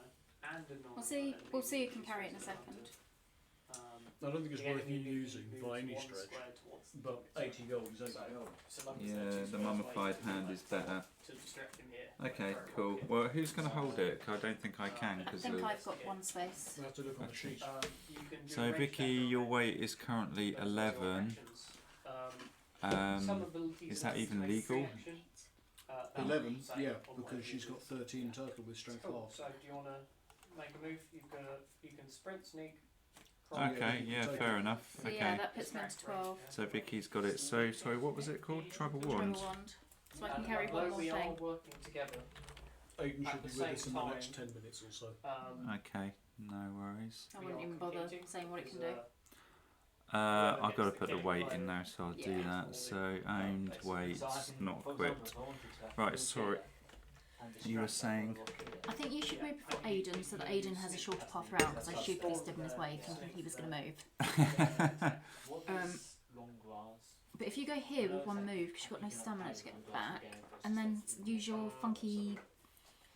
and a non-alert We'll see. enemy We'll see. You with can 2 carry it in a squares second. hunter. I don't think it's The worth enemy you immediately using moves by any 1 stretch. square towards the But target 80 gold is 80 So- gold. So long as they're 2 Yeah, the squares mummified away, hand is better. to distract him here. Okay, Very cool. well. Well, who's going to hold it? 'Cause I don't think I can I because think of. I've got 1 space. We'll have to look on the Okay. sheet. You can do So a range Vicky, attack your on weight is currently those are your 11. actions. Some abilities is that are even free legal? action. 11, so yeah, on one because of she's these. got 13 total with strength Cool. half. So do you want to make a move? You can sprint, sneak. Okay, yeah, fair enough. So yeah, Okay. that puts me into 12. So Vicky's got it. So sorry, what was it called? Tribal Wand. Tribal wand. So I can carry one Although more we are thing. working together. Aiden At should the be with us same in the next time- 10 minutes or so. Okay, no worries. I we wouldn't are even bother competing saying what it can because, do. I've got to put the weight in now, so I'll do Yeah. that. So owned weight, not equipped. Right, sorry. You were saying. I think you should move before Aiden so that Aiden has a shorter path around because I stupidly stood in his way thinking he was going to move. But if you go here with 1 move because you've got no stamina to get back, and then use your funky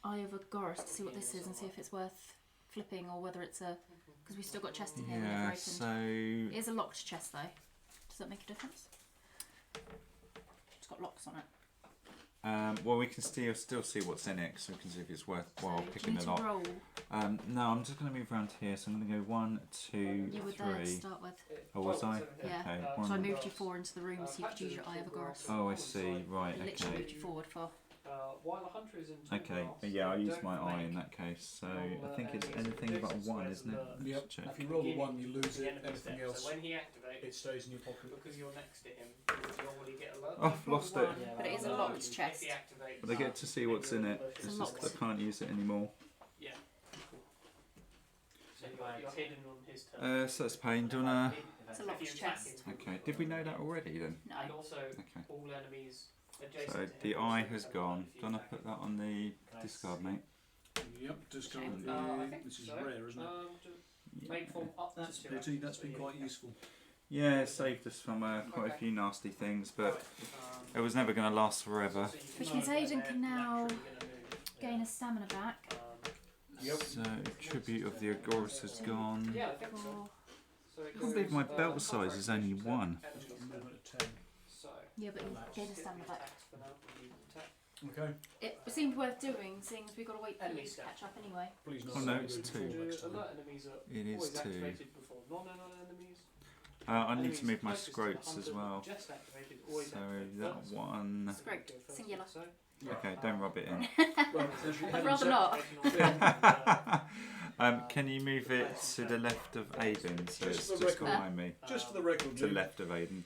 Eye of Accursed to see what this is and see if it's worth flipping or whether it's a. Because we've still got chest in here we never Yeah. opened. So It is a locked chest though. Does that make a difference? It's got locks on it. well, we can still see what's in it, so we can see if it's worthwhile So do you picking need the to lock. roll? No, I'm just going to move around here. So I'm going to go 1, 2, You were there to 3. start with. Oh, was I? Yeah. Okay. So I One. moved you 4 into the room so you could use your Eye of Accursed. Oh, I see. Right. I literally Okay. moved you forward for. While a hunter is in tall Okay. grass, Yeah, I'll use don't my eye make in that case. So roll, I think it's enemies anything with but a adjacent 1, squares isn't it? alert. Yep. Check. If you roll a 1, you lose The it. enemy Anything step. else, So when he activates, it stays in your pocket. because you're next to him, you normally get alert. Oh, I've lost it. But it is a locked chest. But they get to see what's in it. It's It's a just locked. I can't use it anymore. Yeah. So you're hidden on his turn. So that's pain. Do you wanna? It's a If locked you attack chest. him, Okay. Did we know that already then? No. And also, Okay. all enemies adjacent So to him the also eye has have gone. one if Do you you wanna attack put him. that on the discard, mate? Yep, discard Okay. I the. think This is so. rare, isn't it? Made from up That's to 2 pity, actions, that's but been yeah, quite okay. useful. Yeah, it saved us from quite a Okay. few nasty things, but Right, it was never going to last forever. so you can Which means know Aiden when can they're now naturally gonna move. Gain a stamina back. Yep. So tribute of the Agorist has gone. Yeah, I think so. For... So it I can't believe my goes, belt size is only 1. It's got a movement of 10. So Yeah, but you gain a skip stamina the back. attacks for now, we'll leave the attack. Okay, It seemed worth doing, seeing as we've got to wait for you Enemy to step. catch up anyway. please not. Oh, no, say it's good 2. before next time. Alert enemies are It is always 2. activated before non-alert enemies. I need to Enemies move my closest to the scrotes as hunter well. Just activated, always So activate that first. 1. Scrote, Go first, singular. so. Okay, don't rub it in. Well, essentially, I'd Adam rather said- not. Can you move it to the left of Aiden so it's Just for the just record. behind me? Just for the record, To the Liam, left of Aiden.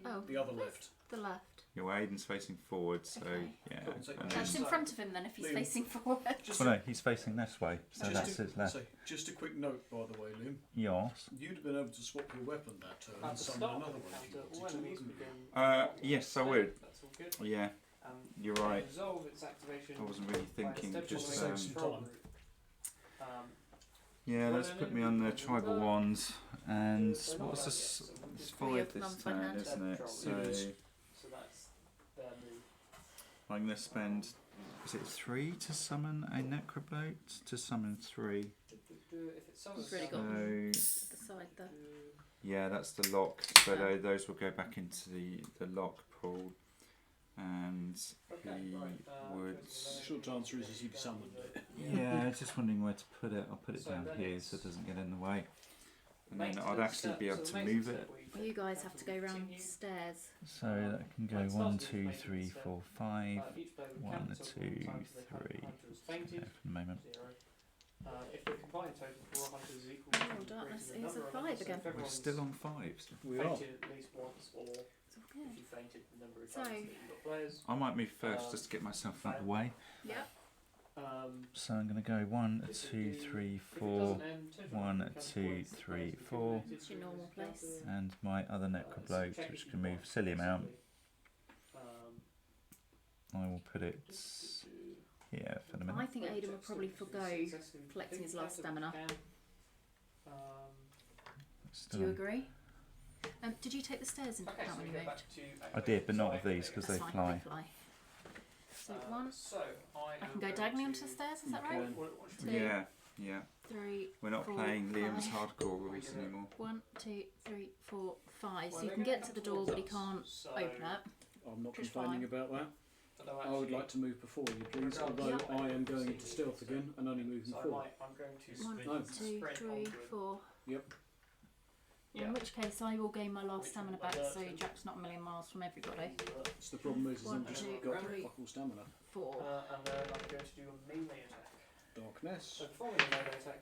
Oh, the other left. the left. Your Aiden's facing forward, so Okay. yeah. So- And That's then, in front of him then if he's Liam. facing forward. Just, well, no, he's facing this way, so Just that's to- his left. so, just a quick note, by the way, Liam. Yours. You'd have been able to swap your weapon that turn At and the summon start another of one the if you counter, all wanted to, enemies wouldn't you? begin. Yes, I would. That's all good. Yeah, you're right. Resolve its activation. I wasn't really thinking. by a step Just to away save from some the time. route. yeah, let's put me on the tribal wands. And what's this? It's 5 this mum's by turn, hand. isn't it? So It is. So that's their move. I'm going to spend. Is it 3 to summon a necrobloat? To summon 3. If it's summons He's really got someone, So The side there. yeah, that's the lock. So those will go back into the lock pool, and he would. Short answer is you've summoned it. Yeah, just wondering where to put it. I'll put it down here so it doesn't get in the way. And then I'd actually be able to move it. You guys have to go round the stairs. So that can go 1, 2, 3, 4, 5. 1, 2, 3. Okay, for the moment. If the combined total for a hunter is equal Oh, to darkness greater than is a number of 5 hunters, again. if We're everyone's still on 5s. We are. fainted at least once, or It's all if good. you fainted the number of So- times that you've got players. I might move first just to get myself out of the way. Yep. So I'm going to go 1, 2, 3, 4, 1, 2, 3, 4, It's your normal place. and my other necrobloat, which can move a silly amount. I will put it here for the I minute. think Aiden would probably forgo collecting his last stamina. Do Still you on. agree? Did you take the stairs into Okay, account so when we you go moved? back to. I did, but not with Sorry, these because That's they fine, fly. So one, So I can go diagonally onto the stairs, is that You right? can. What should we Two. Yeah, yeah. 3, We're not 4, playing Liam's 5. hardcore rules anymore. 1, 2, 3, 4, 5. So Well, you they're can gonna get to come the door, but he towards us, can't so open it. I'm not Which is complaining fine. about that. although I would actually- like to move before you, please, Regardless although of I am the going into proceedings, stealth so- again and only moving So forward. I'm going to 1, No. 2, sprint 3, onward. 4. Yep. Yeah. In which case, I will gain my last Which stamina one back, was so that? Jack's not a million miles from everybody. It's the problem is One, I've just two, got three. fuck all stamina. 4. And then I'm going to do a melee attack. Darkness. So performing a melee attack.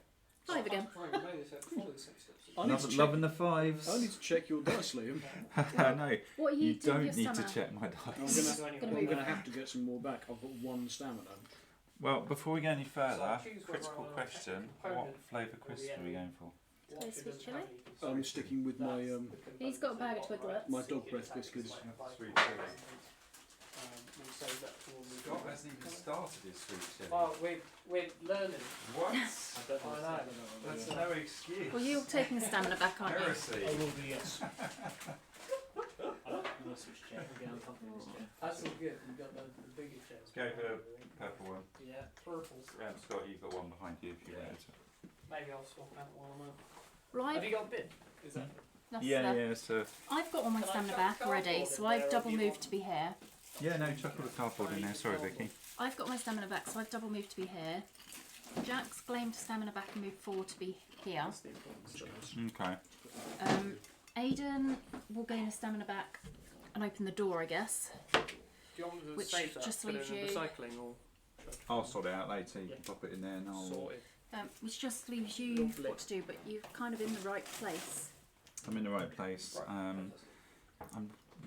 5 again. Performing a melee attack, follow the same steps. I need to check- Loving the fives. I need to check your dice, Liam. No, What are you you doing don't with need your to stamina? check my I'm dice. going to have to get some more back. I've got 1 stamina. Well, before we go any further, So choose whether critical I want question: a what component flavour or the crisps are we going for? What Sweet it doesn't chili? have any I'm consideration. sticking with my He's got a bag of Twiglets. my dog breath biscuits. Sweet chili. We'll save that for when we God hasn't even started his sweet chili. Oh, we're learning. What? I know. That's no excuse. Well, you're taking the stamina back, aren't you? Heresy. I will be, yes. I'm gonna switch chair. I'm going to this chair. That's all good. You've got the bigger chairs. Go for purple one. Yeah, purple. Scott, you've got one behind you if you wanted to. Maybe I'll swap out while I'm out. Well, Have you got a bin? Is that? that's Yeah, there. yeah, so. I've got all my Can I stamina chuck back cardboard already, in so there, I've or double do you moved want- to be here. Yeah, no, chuck all the cardboard in there. Sorry, Vicky. I've got my stamina back, so I've double moved to be here. Jack's claimed stamina back and moved 4 to be here. Okay. Aidan will gain a stamina back and open the door, I guess. Do you want me to Which save that? just put it leaves in you- recycling or I'll sort it out later. You can pop it in there and I'll. sorted? Which just leaves you Lovely. what to do, but you're kind of in the right place. I'm in the right place. I'm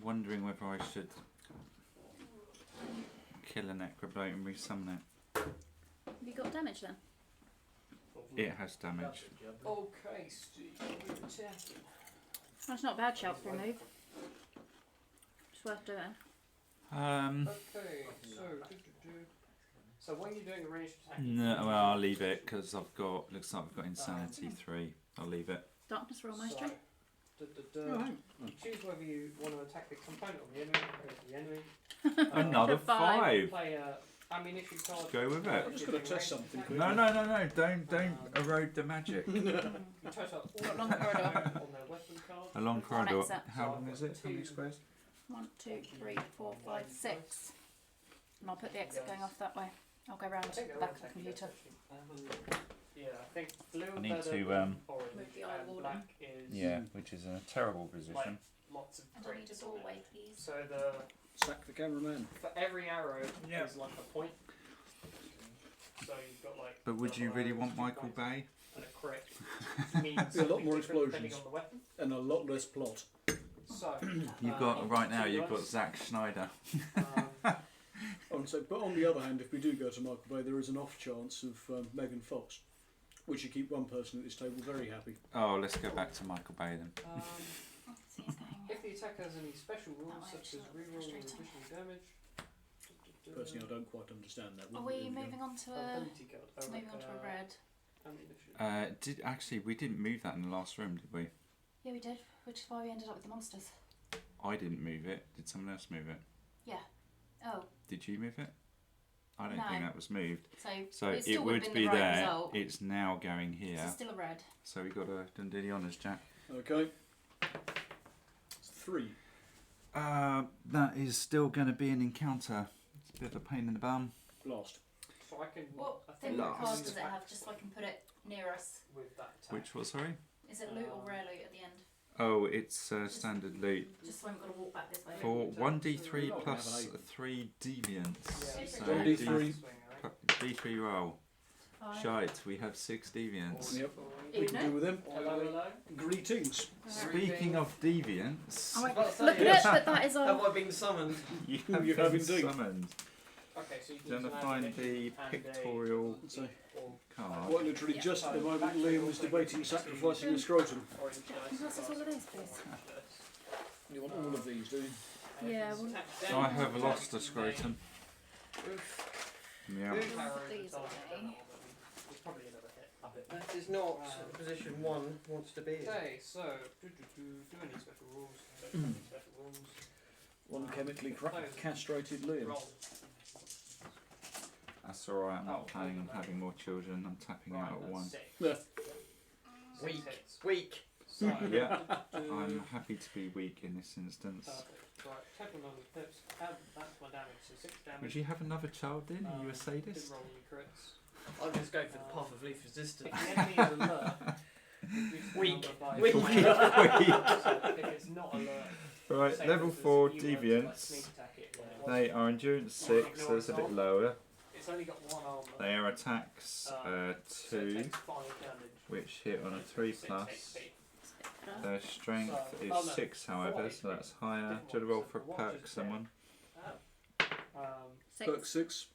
wondering whether I should kill a necrobloat and resummon it. Have you got damage then? It has damage. Okay, Steve, you're attacking. That's not a bad shout for a move. It's worth doing. Okay, so when you're doing a ranged attack, No, well, I'll leave it because I've got. Looks like I've got insanity 3. I'll leave it. Darkness roll maestro. Oh, hang on. choose whether you want to attack the component of the enemy or the enemy. Another Five. 5. Play a ammunition card. Go with I'm it. just going to test something quick. No, don't erode the magic. You total all Long corridor. on their weapon card. A long One corridor. exit. How long is it? How many squares? 1, 2, 3, 4, 5, 6. And I'll put the exit going off that way. I'll go round I think the they're back all of the attacking computer. actually. Yeah, I think blue I and need better to, than orange, Move the eye and wall black is Yeah, which is in a terrible position. lots of And I need a bricks on it. doorway, please. So the Sack the cameraman. for every arrow Yeah. is like a point. So you've got like. But would you double really arrows, want 2 Michael points, Bay? and a crit means Be a lot something more different depending explosions. on the weapon. And a lot less plot. So You've got right now. 2 You've got dice. Zack Schneider. So, but on the other hand, if we do go to Michael Bay, there is an off chance of Um, Megan Fox, which would keep one person at this table very happy. Oh, let's go back to Michael Bay then. Oh, see, it's going. if the attacker has any special rules way, such which as is rerolling or frustrating. additional damage. Personally, I don't quite understand that. Are Wouldn't we really go. moving on to a Ability card. Oh, moving like, on to a red? ammunition. We didn't move that in the last room, did we? Yeah, we did, which is why we ended up with the monsters. I didn't move it. Did someone else move it? Oh, Did you move it? I don't No. think that was moved. so So it it still would been be the right there. result. It's now going So here. still a red. So we got to do the honours, Jack. Okay. 3. That is still going to be an encounter. It's a bit of a pain in the bum. Blast. So I can. What I thing think of Last. cards does it have, just so I can put it near us? with that attack. Which was, sorry? Is it loot or rare loot at the end? Oh, it's standard loot. Just so I'm going to walk back this way. For 1d3 Oh, plus have an 3 deviants. Yeah, So so 1d3. swing, right? D3 roll. 5. Shite, we have 6 deviants. Yep. Evening. We can do with them. Hello, hello. Greetings. Speaking of deviants, Oh, wait, Well, so look at yeah. it, but that is Have our. I been summoned? you You have have been indeed. summoned. Okay, so you Do you can want to find the pictorial So, card? quite literally, Yeah. just at the moment, Liam is debating sacrificing a scrotum. Can you pass us all of these, please? You want all of these, do you? Yeah, well, I have lost a scrotum. Yeah. These are they. It's probably another hit. Up it there. That is not the position one wants to be in. Okay, so do any special rules? Any special rules? One chemically castrated Liam. Roll. That's alright, I'm not Oh, planning on okay. having more children. I'm tapping out at Right, 1. that's 6. Yeah. 6 Weak. hits. Weak. So, Yeah, I'm happy to be weak in this instance. perfect. Right, total number of pips. That's my damage. So 6 damage. Would you have another child then? Are you a Didn't sadist? roll any crits. I'll just go for the path of least resistance. If the enemy is alert, reduce the Weak. number by Weak. 5. So if it's not alert, Right, say level for 4 instance, if you were to, like, deviants. sneak attack it, They are endurance 6, so it's a bit lower. it's only got 1 armor. They are attacks So it 2, takes 5 damage. which hit on a 3 6 plus. HP. Their strength So- is oh, no, 6, however, so that's higher. Do you want to roll for a perk, someone? Um, 6. Perk 6.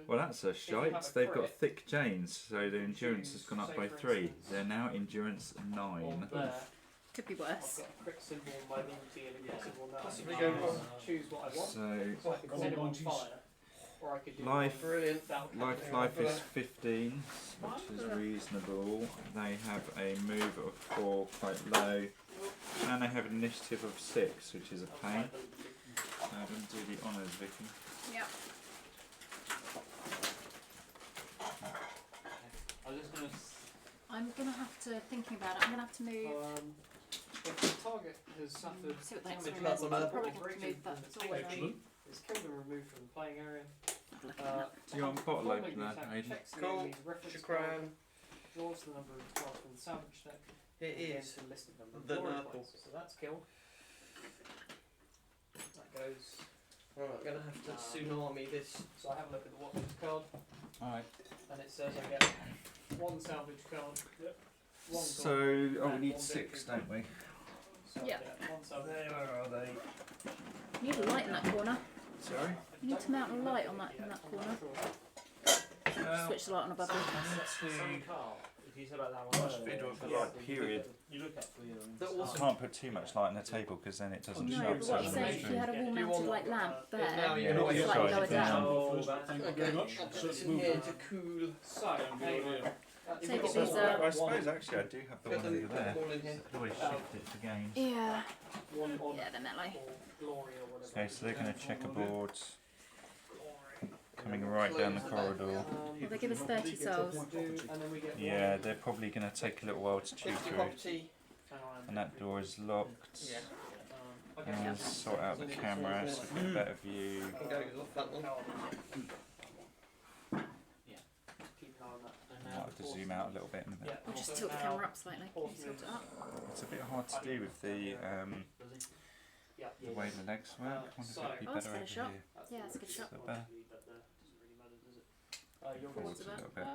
Well, that's a you have shite. a They've got crit, thick chains, so their endurance has choose, gone up say by for 3. instance, They're now endurance 9. on there, Could be I've worse. got a crit symbol on my immunity and a crit symbol on that. Possibly I go can wrong. choose what I want. So, So I can set it on 90s. fire, or I could do Life- Brilliant. life is 15, which is reasonable. They have a move of 4, quite low. And they have an initiative of 6, which is a pain. I'm going to do the honours, Vicky. Yeah. I was just going to. I'm gonna have to thinking about it. I'm gonna have to move. If the target has suffered See what the next damage one is. level I'll that probably is have to greater move than that the doorway. HP, is killed and removed from the playing area. Have a look at that. Do you want a bottle performing opener, the attack Aidan? checks the Cool. enemy's reference card, Shukran. draws the number of cards from the salvage deck. It against is. the listed number of the glory purple. points. So that's killed. That goes. Alright, I'm going to have to tsunami this. So I have a look at the watcher's card, Alright. and it says I get 1 salvage card. One So, gold, oh, we and need 1 6, victory don't we? So I Yeah. get 1 salvage. Where are they? You need a light in that corner. Sorry? You need to mount a light on that in that corner. Switch the light on above you. Some car, if you said about that one. Must be earlier, doing for yeah, like period. You look at for your. That I wasn't- can't put too much light on the table because then it doesn't No, show but what you itself said on the is if you screen. had a wall Do you mounted want- like lamp now there, you're Yeah, not it's slightly right lower down. down. Thank you Okay, very much. I'll put So this in move here on. to cool. So, Yeah. Take it got these one- are- I suppose actually I do have the Put one them over there. all in here. I could always shift it for games. Yeah. 1 on Yeah, they're melee. or glory or whatever. Okay, so they're going to check a board Glory. coming right down the corridor. Well, they give us 30 souls. And then we get Yeah, one, they're probably going to take a little while to chew 50 through. property. And that door is locked. Yeah. okay. And we'll sort out the camera so we get a better view. I can go off that one. Keep an eye on that. I might have to zoom out a little bit in a Yeah. minute. We'll just so tilt the now- camera up slightly. Can you tilt it up? It's a bit hard to do with the Yeah. way the legs work. I wonder if it'd be Oh, that's better a over shot. here. Yeah, that's a good shot. So better. Doesn't really matter, does it? Your Forwards voice a little bit.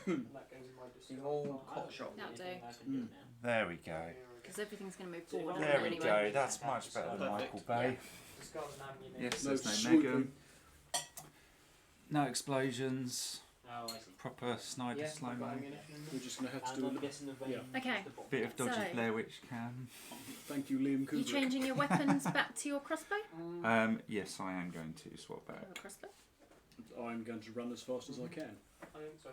and that goes in my The discard. old cock shop. That'll do. I can do now. There we go. Because everything's going to move forward. There There isn't we it, anyway? go. That's much better than Michael Bay. Discard an ammunition. Yes, No there's no swooping. Megan. No explosions. Oh, I see. Proper Snyder Yeah, I've got slow-mo. ammunition. We're just going to have to And do I'm it. guessing the vein. Yeah. Okay. Bit of dodgy So- Blair Witch cam. Thank you, Liam You Kubrick. changing your weapons back to your crossbow? Yes, I am going to swap You back. have a crossbow? I'm going to run as fast as I can. I think so.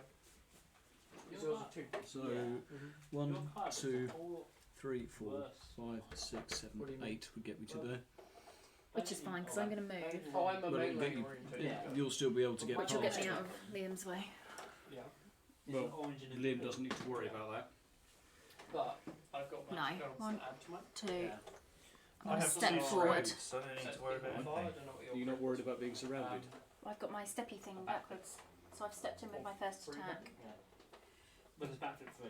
Yours are 2. So, Yeah. 1, 2, Or 3, 4, worse. 5, 6, 7, What do you mean? 8 would get me to there. Which is fine, because I'm going to move. Oh, I'm a But it'll melee get you- oriented. Yeah. You'll still be able to get Which will get past. me out of Liam's way. Yeah. Well, orange and Liam doesn't need to worry about that. But I've got No, magic cards one, to add to mine. 2. Yeah. I'm going to have step two forward. So I don't So need to worry about I anything. don't know what You're not worried about being surrounded. I've got my steppy thing backwards. So I've stepped in with my first attack. Yeah. But it's back to 3.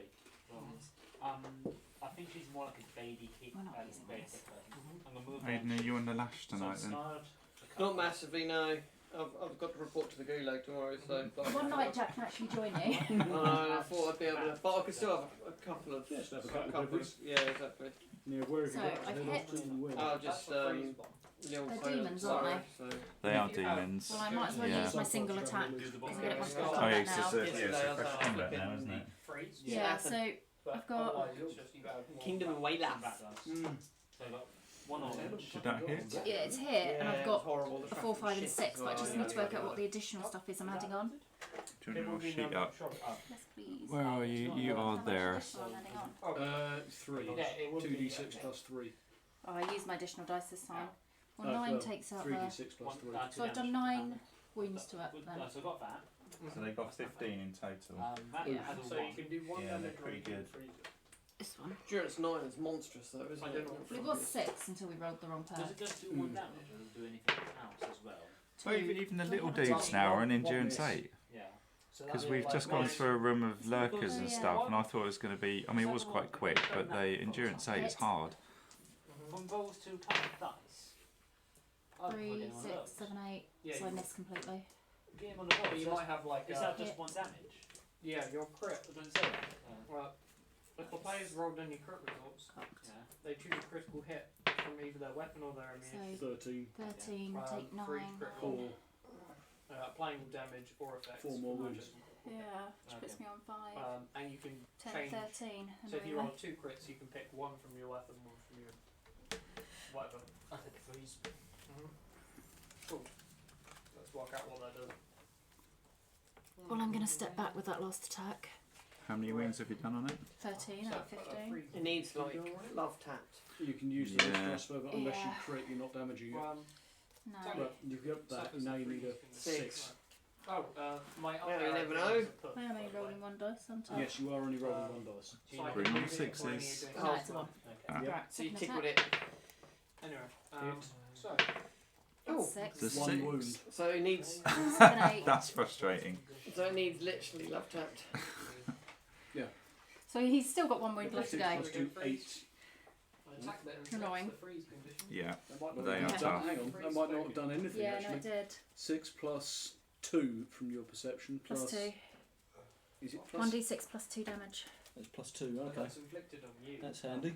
I think she's more like a baby kick. We're not using baby this. kick person. I'm gonna move Aiden, are you on the lash tonight then? Not massively, no. I've got to report to the gulag tomorrow, so. But One night Jack can actually join you. I thought I'd be able to, but I could still have a couple of. Yeah, still have a couple of beverages. Yeah, exactly. Yeah, where have So, you got I've to head off hit- to and where? I'll just the old They're silent demons, aren't sorrow, they? So. They are demons. Well, I might as well Yeah. use my single attack. Because I get it much better Oh, yeah, combat it's now. just a, Yes, yeah, it's they a are fresh so combat now, isn't it? Freeze. Yeah, so But I've got- otherwise it's just you add one Kingdom of back. Wayland. So I got 1 orange. Did that hit? Yeah, it's here, and I've it's got horrible. The a 4, 5, and shit 6, as but I well, just need to work out what the additional stuff is I'm adding on. Do you want to sheet up? Yes, please. Where are you? You are How much there. additional I'm adding on? 3. Yeah, it would be 2d6 plus 3. Oh, I used my additional dice this time. Well, Oh, 9 well, takes out the... 3d6 plus 3. So I've done 9 wounds to it then. So I got that. So they got 15 in total. That Yeah. has a So 1. you can do 1 Yeah, damage they're or pretty you can good. freeze it. This one. Endurance 9 is monstrous though, isn't I it? don't know. Well, it was 6 until we rolled the wrong Does it perk. just do 1 damage or does it do anything else as well? So even the Don't little have a dudes top. now are in endurance 8. Yeah. So Because that'd we've be just like gone through a room of lurkers and Yeah. stuff, and I thought it was going to be. I mean, it was quite quick, but the endurance 8 is hard. From those 2 kind of dice. I'd put 3, in one of 6, those. 7, 8. Yeah, So I you- missed completely. Game on the But you road. might have like Is that just 1 damage? yeah, your crit. I don't say that. Well, if the players rolled any crit results, Cocked. Yeah. they choose a critical hit from either their weapon or their ammunition. So 13. 13, take 9. 3 critical 4. Playing damage or effects. 4 more from wounds. Yeah, which puts Okay. me on 5. And you can 10, change. 13. So if you roll annoyingly. 2 crits, you can pick 1 from your weapon, 1 from your whatever. I think freeze. Cool. Let's work out what that does. Well, I'm going to step back with that last attack. How many wounds have you done on it? 13 out of 15. It needs like love tapped. You can use the Yeah. crossbow, but unless you Yeah. crit, you're not damaging it. No. But you've got that, and now you need a 6. Oh, my Well, other you never idea know. is to put- I am only rolling 1 dice sometimes. Yes, you are only rolling 1 dice. So I Bring can on use it sixes. when you're doing No, it's a 1. Okay. Ah. Right, So you second tickled attack. it. Anyway, Hit. so Oh. That's 6. The 1 6. wound. So it needs 7, 8. That's frustrating. literally love tapped. So he's still got 1 wound left to 6 go. plus 2, 8. attack that Annoying. the freeze condition. Yeah. That might not They have are done, tough. hang on, that might not have done anything Yeah, no, actually. it did. 6 plus 2 from your perception. Plus 2. Is it plus? 1d6 plus 2 damage. It's plus 2, okay. That's inflicted on you. That's handy.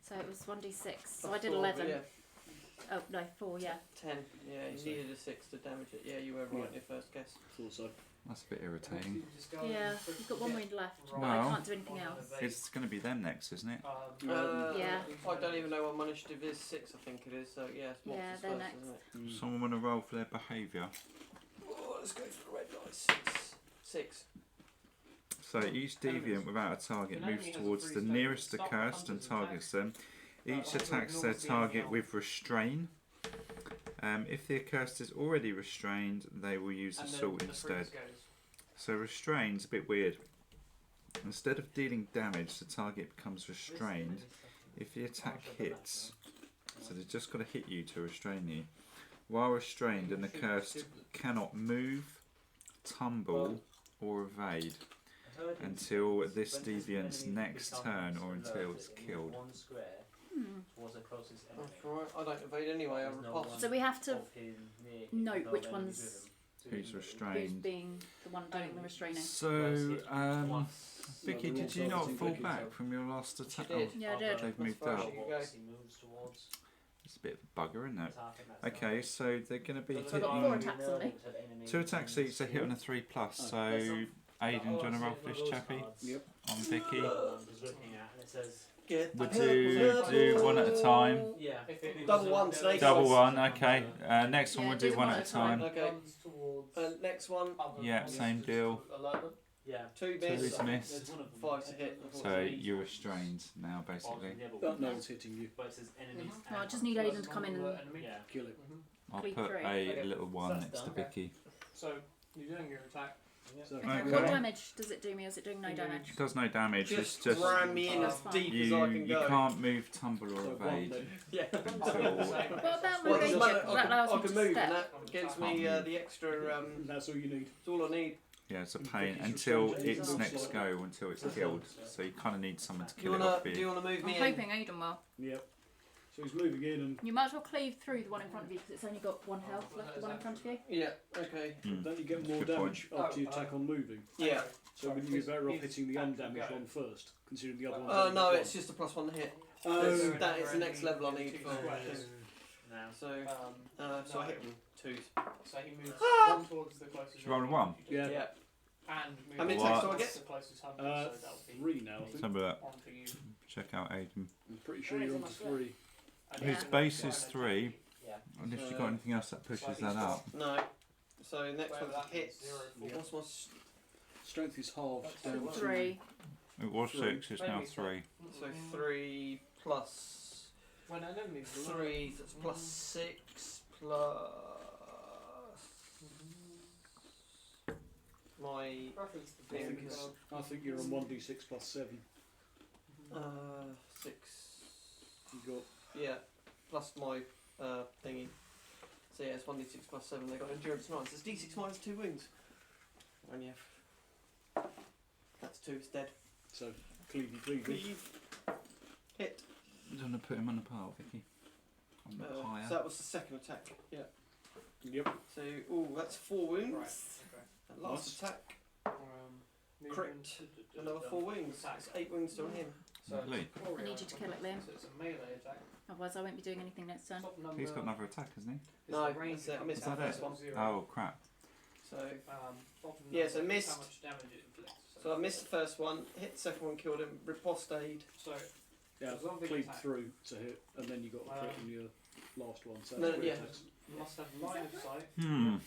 So it was 1d6. So I Plus did 4, 11. Yeah, Oh, no, 4, yeah. 10. Yeah, you needed a 6 to damage it. Yeah, you were right in your first guess. Thought so. That's a bit irritating. Yeah, you've got 1 wound left. I Well, can't do anything else. It's going to be them next, isn't it? Yeah. I don't even know what my initiative is. 6, I think it is. So yeah, it's Yeah, monsters they're first, next. isn't it? Someone want to roll for their behaviour. Oh, let's go for the red dice. 6. So each deviant without a target moves towards the nearest accursed and targets them. Each attacks their target with restrain. If the accursed is already restrained, they will use assault instead. So restrained's a bit weird. Instead of dealing damage, the target becomes restrained if the attack hits. So they've just got to hit you to restrain you. While restrained, an accursed cannot move, tumble, or evade until this deviant's next turn or until it's killed. One square Hmm. towards the closest enemy. That's alright. I don't evade anyway. I There's no repulse. one So we have to of him near him, note no which enemy one's with him. Who's who's restrained? being the one doing the restraining. So, Once. Vicky, No, did you not Vicky fall did. back from your last attack? did. Yeah, I did. They've moved far as up. you can go. He moves towards. It's a bit of a bugger, isn't it? Target, that's Okay, not- so they're going to be So they've got 4 hitting attacks on me. 2 attacks each. They hit on a 3+. So, Aiden, do you want to roll for this chappy? Yep. On Vicky. I'm just looking at, and it says, Get We'll the do 1 at a time. yeah. If it Double was one, a- snake. Double 1, okay. Next one Yeah, we'll do do them 1 at a time. Okay. Runs towards Next one. other Yeah, monsters same deal. to alert them. Yeah. 2 Two miss. is missed. There's one of them. 5 to hit. So you're restrained now, basically. Yeah, But no one's hitting you. But it says enemies. Well, I and just need hunters. Aiden to come in and Yeah. Kill it. I'll Clean put through. a little 1 next to Vicky. So you're doing your attack. So Okay, Okay. what damage does it do me? Or is it doing no damage? It does no damage. It's Just just ram me in as Fine. deep as you I can go. can't move, tumble, or So evade one Yeah. until. What about my Well, range? doesn't matter, That allows I me can to move, step. and that gives me the extra. That's all you need. That's all I need. Yeah, it's a And pain Vicky's until restrained, its looks next like- go, until it's killed. So you kind of need someone to Do kill you it off wanna? for Do you you. wanna move I'm me in? hoping Aiden will. Yep. So he's moving in and You might as well cleave through the one in front of you because it's only got 1 health left, the one in front of you. Yeah. Okay. Hmm. don't you get more Good point. damage after you attack on moving? Yeah. So wouldn't you be better off hitting the undamaged one first, considering the other one? Oh no, it's just a +1 hit. Oh, That is the next level I need for. Now. So, so I hit them 2s. So he moves one towards the closest. Should we roll a 1? yeah. Yeah. And moves How many attacks do I towards get? the closest hunter, Uh, so that'll be 3 now. I think. Some of that. onto you. Check out Aiden. I'm pretty sure you're on to 3. And His you can base try is and 3. Yeah. And if you've got anything else that pushes that up. No. So next Whatever one's that hits. means, 0, 4. What's my Strength is halved That's down to 3. It was Three. 6, it's now 3. so 3 plus When an enemy's 3, so it's plus 6 plus my reference the I think, game. I think you're on 1d6 plus 7. 6. You got Yeah, plus my thingy. So yeah, it's 1d6 plus 7. They got endurance 9. So it's d6 minus 2 wounds. And yeah, that's 2. It's dead. so cleavy. Cleave. Hit. Do you want to put him on the pile, Vicky? On the higher. So that was the second attack. Yeah. Yep. So that's 4 wounds. Right. Okay. And last Nice. attack, Crit. another 4 wounds. It's 8 wounds to him. So Lovely. I need you to kill it, Liam. So it's a melee attack. Otherwise, I won't be doing anything next turn. Top number He's got another attack, hasn't he? is No, the range that's it. I missed Is that the first it? one. 0. Oh, crap. So Bottom Yeah, number so is missed. How much damage it inflicts. so I missed the first one, hit the second one, killed him, riposted. So Yeah, There's one big cleaved attack. through to hit, and then you got a crit in your last one. So No, that's three yeah. attacks. you must have line of sight.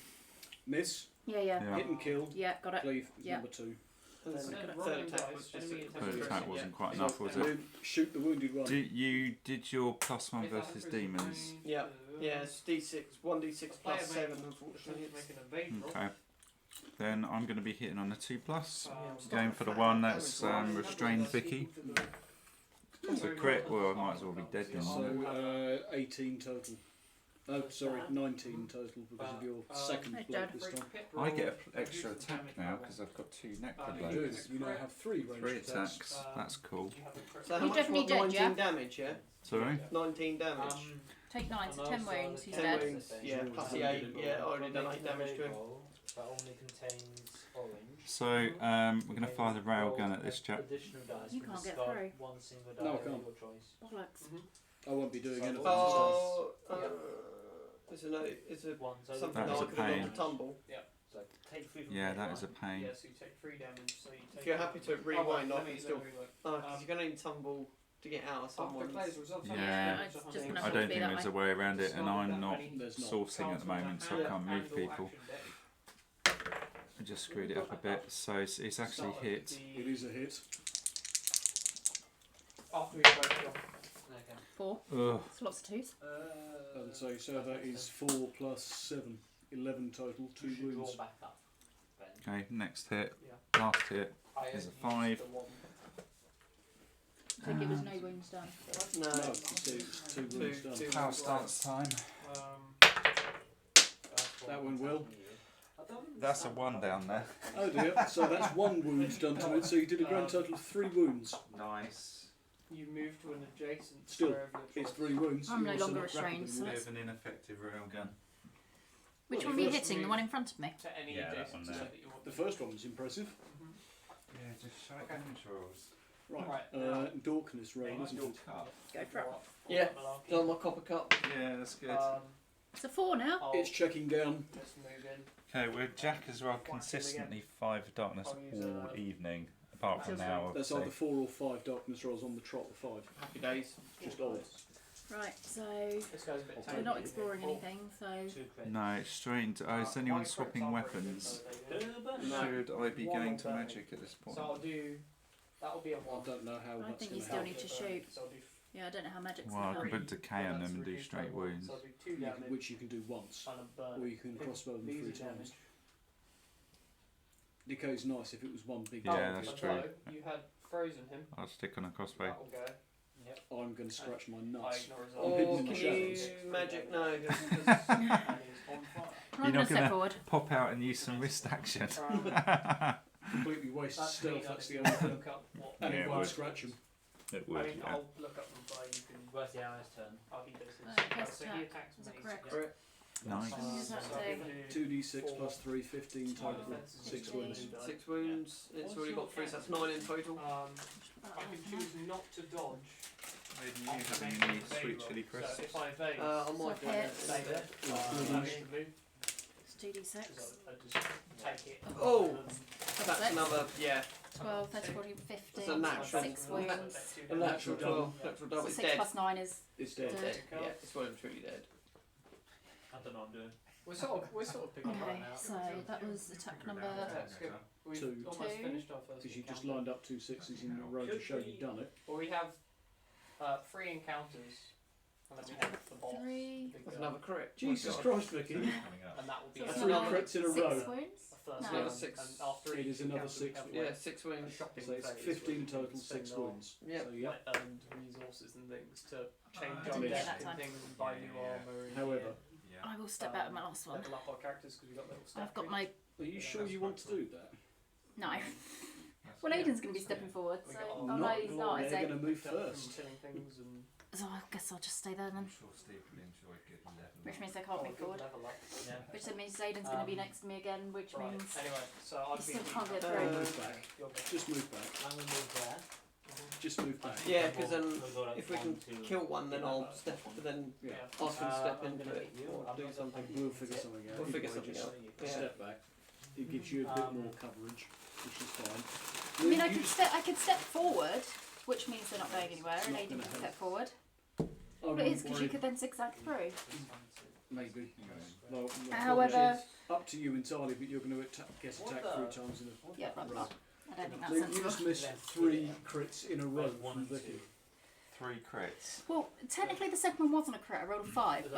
Miss, Yeah. Yeah. hit and kill, Yeah, got it. cleave is Yeah. number 2. And then Instead the of third rolling attack dice, was just enemy a attack Third is attack crit. wasn't quite So, enough, was it? shoot the wounded one. You did your +1 If that versus increases demons. range, Yeah. Yeah, it's d6, 1d6 the player plus may 7, choose unfortunately. to make an evade roll. Okay. Then I'm going to be hitting on the 2+. Um, Going for the one that's restrained Vicky. It's a crit, well I might as well be dead then. So 18 total. Oh, sorry, 19 total because of your second Hey, blow Dad. this time. I get an extra attack now because I've got 2 necro You blades. do. You now have 3 ranged 3 attacks. attacks, that's cool. So how He's much? definitely What, dead, 19 yeah? damage, yeah? Sorry? 19 damage. Take 9, so 10 wounds. He's 10 dead. wounds, yeah, plus the 8, yeah, I already done 8 damage to him. That only contains orange. So we're going to fire the railgun at this chap. Additional dice You from can't get discard through. One single No, I die of can't. your choice. Bollocks. I won't be doing So anything. Oh, Yeah. it's a no, it's a One. So something That that is I a could have done pain. to tumble. So take 3 from Yeah, that everyone. is a pain. Yeah, so you take 3 damage. So you take. If you're happy to rewind, I can still. Let me look. Because you're going to need tumble to get out of After someone's. players' results, Yeah. It's just gonna I I have don't to be think that there's way. a way around it, and I'm not There's not. sourcing at the moment, so I Yeah. can't move people. I just screwed it up a bit, so it's actually hit. It is a hit. After we both go. Okay. 4. Ugh. It's lots of 2s. And so that is 4 plus 7. 11 total, 2 You should draw wounds. back up. Ben. Okay, next hit, Yeah. last hit. I Is a used 5. the one. I think it was no wounds done. No, No, it's 2 wounds done. two. Power stance time. That one will. That's a 1 down there. Oh dear, so that's 1 wound done to it, so you did a grand total of 3 wounds. Nice. You move to an adjacent Still, square of your It's choice. 3 wounds. I'm You're no also longer not grappled restrained, so anymore. Bit of an ineffective railgun. Which Well, one the were you first hitting? The one in front of me? To any Yeah, that adjacent one square there. that you want. The first one was impressive. Mhm. Yeah, just show Okay. damage rolls. Right, Right, Darkness roll, isn't it? Go for it. Yeah, Malarkey. done my copper cup. Yeah, that's good. It's a 4 now. I'll It's checking down. just move in. Okay, we're Jack as well consistently 5 darkness I'll use, all evening, apart from now. That's obviously. either 4 or 5 Darkness rolls on the trot of 5. Happy days. Just odd. Right, so This guy's a bit We're we're not tanky. exploring anything, so 2 crits. No, it's straight into. Oh, is anyone swapping weapons? Should I be going to magic at this point? So I'll do. That'll be a I 1. don't know how I that's think going you to still help. need to shoot. So I'll do yeah, I don't know how magic's Well, I gonna can help. put decay on them and do straight wounds. So I'll do 2 You damage. can, which you can do once, And a burn. or you can crossbow them 3 Easy times. damage. Decay's nice if it was one big. Yeah, Oh, that's but true. no, you had frozen him. I'll stick on a crossbow. That'll go. Yep. I'm going to scratch my I nuts. ignore his I'm hidden Or in can the you shadows. magic? No. And he's on fire. I'm You're going not to step gonna- forward. Pop out and use some wrist action. Completely waste That's me stealth, done. that's the only thing. Look up what. And Yeah, it it won't would. scratch them. It I would, mean, yeah. I'll look up and by you can. Where's the arrow's turn? Oh, he does his. First So he attack attacks was me. a crit. so- Crit. Nice. How many does that so do? I'll do 2d6 plus 3, 15 total. defense is 6 16. wounds. 6 wounds. It's already got 3, so that's 9 in total. I can choose not to dodge. Maybe you after having making any an evade sweet roll. chili So crisps? if I evade, I might So do hits. stay there. Mhm. I can move. It's 2d6. Because I just take it. Oh! And That's six. another, yeah. 12, 13, 14, 15. It's a natural. 6 wounds. A natural 12. Natural double. So It's 6 dead. plus 9 is It's dead. dead. Yeah, it's well and truly dead. I don't know what I'm doing. We're sort of picking up Okay, right now. so that was attack number. We've Two. almost Two. finished our first Because you just encounter. lined up 2 6s in a row to show you've done it. Well, we have 3 encounters, and then we have the boss. 3. big That's guy, another crit. Jesus Oh, Christ, Vicky. and that will be So a it's That's three another crits in a 6 row. wounds? first No. one, Another 6. and after It each is another encounter, 6 we have, Yeah, like, 6 a wings. shocking So it's phase 15 where we total, can 6 spend our, wounds. Yep. So, yeah. like, earned resources and things to change I our didn't get deck that time. and things and buy new armour and However, I will step out of my last one. level up our characters because we've got little stuff. I've got my. are you sure you want to do that? No. Well, Aiden's going to be stepping forward, so. Oh no, he's not, is They're he? going to move first. Killing things and So I guess I'll just stay there then. sure Steve would enjoy good level. Which means I can't move good forward. level up. Yeah. Which then means Aiden's going to be next to me again, which Right. means. Anyway, so I'd You be still can't get Uh, through. move back. You'll go. Just move back. I'm gonna move there. Just move back. Yeah, because then We'll go like if we 1, can 2. kill one, then I'll step. Then Yeah. ask him to step I'm into gonna it hit you. or I'm do not something. gonna We'll figure something out. We'll figure Either way, something just out. Yeah. Step back. It gives you a bit more coverage, which is fine. I mean, You just- I could step forward, which means they're not going anywhere, It's and not Aiden gonna can help. step forward. I But it wouldn't is because worry. you could then zigzag through. Maybe. Well, However, up to you entirely, but you're going to get attacked 3 times in a yeah, blah, row. blah. I don't think that's You sensible. just missed 3 crits in a row One from and Vicky. 2. 3 crits. Well, technically the second one wasn't a crit. I rolled a 5,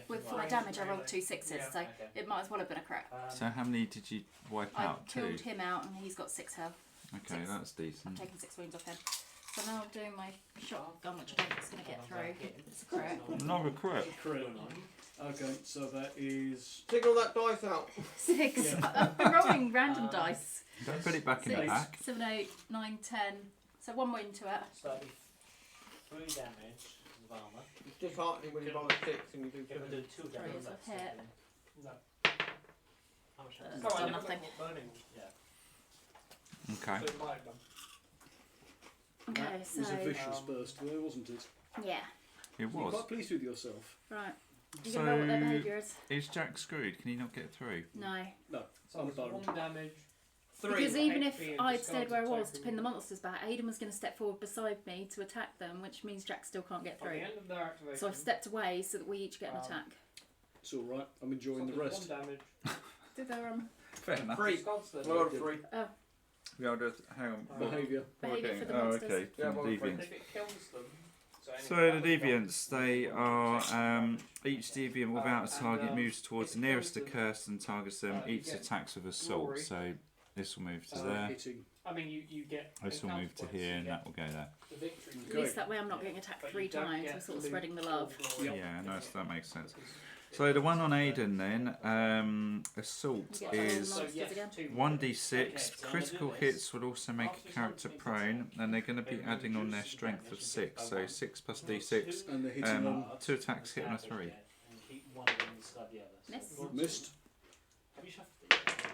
but for my damage I rolled 2 6s, so Okay. it might as well have been a crit. So how many did you wipe I out? killed 2? him out, and he's got 6 health. Okay, 6. that's I've decent. taken 6 wounds off him. So now I'm doing my shotgun, which I don't think is going to get through. It's a crit. Another crit. Crit. Okay, so that is... Take all that dice out. 6. Yeah. I've been rolling random dice. Don't put it back in the 6, pack. 7, 8, 9, 10. So 1 wound to it. So that'd be 3 damage of armour. It's disheartening when you roll a 6 and you do If I 7. do 2 damage, Threes of that's hit. something. No. How much? Uh, It's alright, done never nothing. got burning. Yeah. Okay. So it might have done. Okay, That was a so. vicious burst there, wasn't it? Yeah. It You're was. quite pleased with yourself. Right. You gonna know what their So behaviour is? is Jack screwed? Can he not get through? No. So it's Unburned. 1 damage. 3. Because even if HP and I'd discards stayed where I was to attack pin the and- monsters back, Aiden was going to step forward beside me to attack them, which means Jack still can't get At the through. end of their activation. So I've stepped away so that we each get an attack. It's alright, I'm enjoying the suffers rest. 1 damage. Did there Fair enough. 3. Discards them. Roll a 3. We are just hang on. Behaviour. Behaviour for the Oh, monsters. okay. Yeah, From well, deviants. If it kills them. So the deviants, they are each deviant without a target moves towards the nearest accursed and targets them. Each attacks with assault. So this will move to there. Hitting. I mean, you get. This will move to here, and that will go there. The victory. At least that way I'm not getting attacked 3 times. I'm sort of spreading the love. Yeah, no, so that makes sense. So the one on Aiden then, assault You get to roll is monsters again. 1d6. Critical hits will also make a character prone, and they're going to be adding on their strength of 6. So 6 plus d6. And they're hitting on... 2 attacks hit on a 3. And keep one of them and discard the other. Miss. Missed. Have you shuffled it?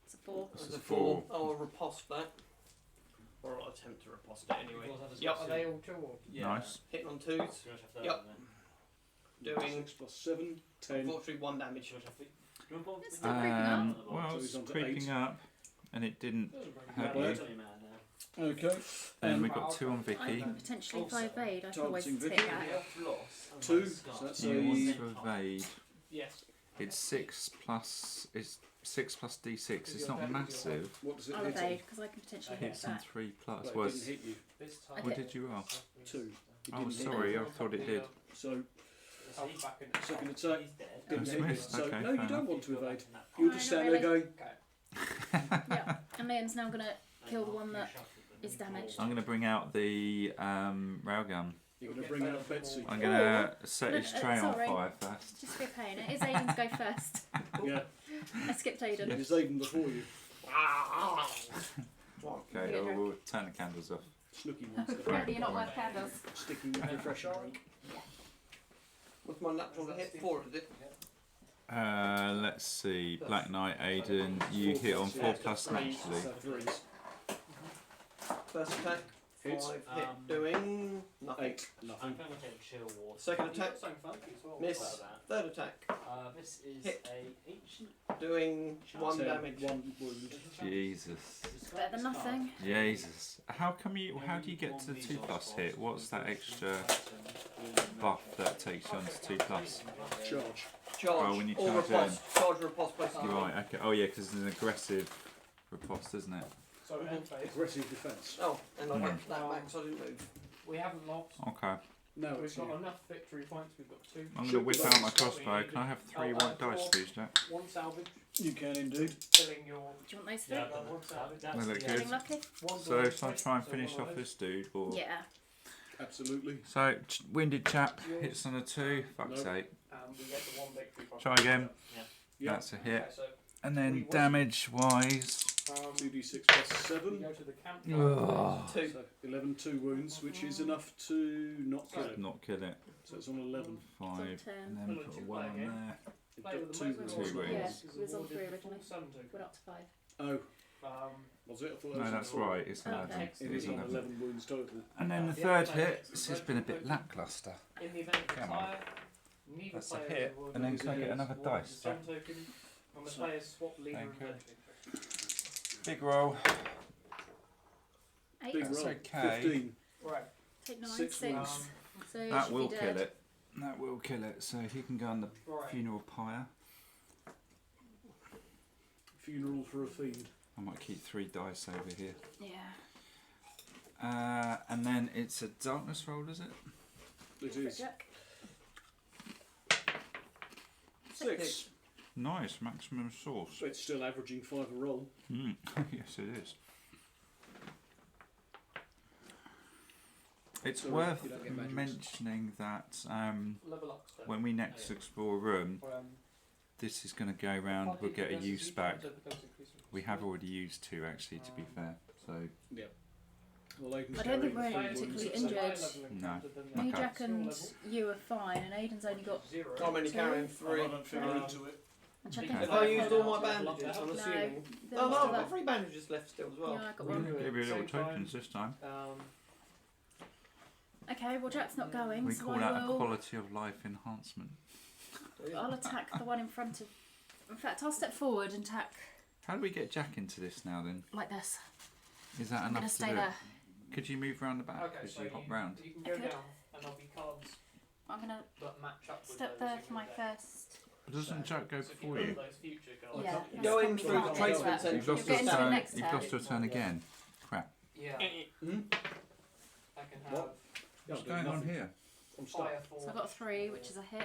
It's a 4. This There's is a 4. 4. I'll riposte that. Or I'll attempt to riposte it anyway. Yep. Are they all 2 or? Nice. Hitting on 2s. Do you want to shuffle that Yep. one then? Doing 6 plus 7, 10. unfortunately 1 damage. Do you want to shuffle it? Do you want to It's still creeping up. Well, So it's he's on to creeping 8. up, and it didn't hurt Yeah. you. Okay. And we've got 2 on I Vicky. can potentially, if I evade, I can always Targeting hit Vicky. that. 2, so that's You want a... to evade. Yes. It's 6 plus d6. It's not massive. What does it I'll hit on? evade because I can potentially hit Hits on that. 3 plus. Well, Well, it didn't hit you. This time. I what hit. did you roll? 2. It Oh, didn't hit sorry, you. I thought it did. So, I'll be back in the second top. attack. He's dead. Didn't It's hit you. missed, So, okay, no, you fair don't enough. want to evade. Oh, You'll just not stand there really. going... Okay. Yeah, and Liam's now going to kill the one that is damaged. I'm going to bring out the railgun. You're going to bring out Betsy. I'm going to set No, his tray on sorry. fire first. Just be a pain. It is Aiden's go first. Yeah, I skipped Aiden. it is Aiden before you. Okay, Get a we'll turn the candles off. Snooky monster. Apparently you're not worth candles. Sticking with refreshing drink. What's my natural to hit? 4, is it? Let's see. Black Knight, Aiden, you hit on 4 plus naturally. So 3s. First attack, Hits. 5 hit, doing nothing. 8. I'm Nothing. going to take chill water. Second You've attack, got something funky as well. miss. What about Third attack, This is Hit. a ancient. doing 1 10, damage. 1 wound. Jesus. Better than nothing. Jesus. How do you get to 2+ hit? What's that extra buff that takes you on to 2+? Charge. Charge Oh, when you or charge riposte. Charge or riposte basically. You're right, okay. Oh yeah, because it's an aggressive riposte, isn't it? So end phase. Aggressive defence. Oh, and I Mm. whacked that back so I didn't move. We haven't lost. Okay. No, We've it's got you. enough victory points. We've got 2. I'm going to whip out my crossbow. Can I have 3 white dice, please, Jack? 1 salvage. You can indeed. Filling your. Do you want those three? Yeah, one salvage. They look Feeling good. lucky? One So door if I space, try and so finish one off of this dude, or... Yeah. Absolutely. So, winded chap, hits on a 2, fuck's No. sake. we get the 1 victory point. Try again. Yeah. That's a hit. Okay, so And then damage-wise... 2d6 plus we 7. go to the camp. Ugh. 2. So 11 2 wounds, which is enough to not kill it. Not kill it. So it's on 11. 5. It's on 10. And then put a 1 on there. You've Play got with 2 the wounds. Two wounds. Yeah, Is it was on awarded 3 full originally. sun token. We're up to 5. Oh, Um, was it? I thought that No, was that's on 4. right, it's Okay. 11. It It is is on 11. 11 wounds total. And then the third hit, this has been a bit lacklustre. in the event of Come on. fire, neither That's a player hit, is awarded and then can I get Yes. another awarded dice, the sun Jack? token, and the players swap leader Thank and you. inventory. Big roll. 8. Big That's roll. okay. 15. Right. Take 9, 6 6. wounds. So you That should will be kill dead. it. That will kill it. So he can go on the Right. funeral pyre. Funeral for a feed. I might keep 3 dice over here. Yeah. And then it's a darkness roll, is it? It is. Jack. 6. Nice, maximum source. So it's still averaging 5 a roll. Mm. Yes, it is. It's Sorry, worth you don't get badges. mentioning that Level up. So. when we next explore a room, this is going to go round, we'll get a use back. We have already used 2 actually, to be fair. So, Well, Aiden's I don't think carrying we're 3 wounds. particularly injured. No. Me, Okay. Jack, and you are fine, and Aiden's only got. I'm only carrying I 3. don't figure into it. And Jack Okay. and Have I used all my No. bandages? I'm No. assuming. There Oh was no, I've still got that. 3 bandages left still as well. Yeah, I got We one. do it Give you at the little same tokens this time. Okay, well Jack's not going, We so call I that a will. quality of life enhancement. I'll attack the one in front of. In fact, I'll step forward and attack How do we get Jack into this now then? like this. Is that I'm gonna enough to stay do there. it? Could you move round the back? Okay, Could so you hop round? You can I go could. down, and there'll be cards I'm gonna that match up with step those there in for your my deck. first. Doesn't Jack go So if before you you? put those future cards. Yeah. you Going that's through probably the not tradesman that. centre. You've lost You're your getting to the turn. next You've turn. lost your turn again. Crap. Yeah. Hmm? I can have What? What's Yeah, going on nothing. here? I'm stuck. fire So I for got 3, which is a hit.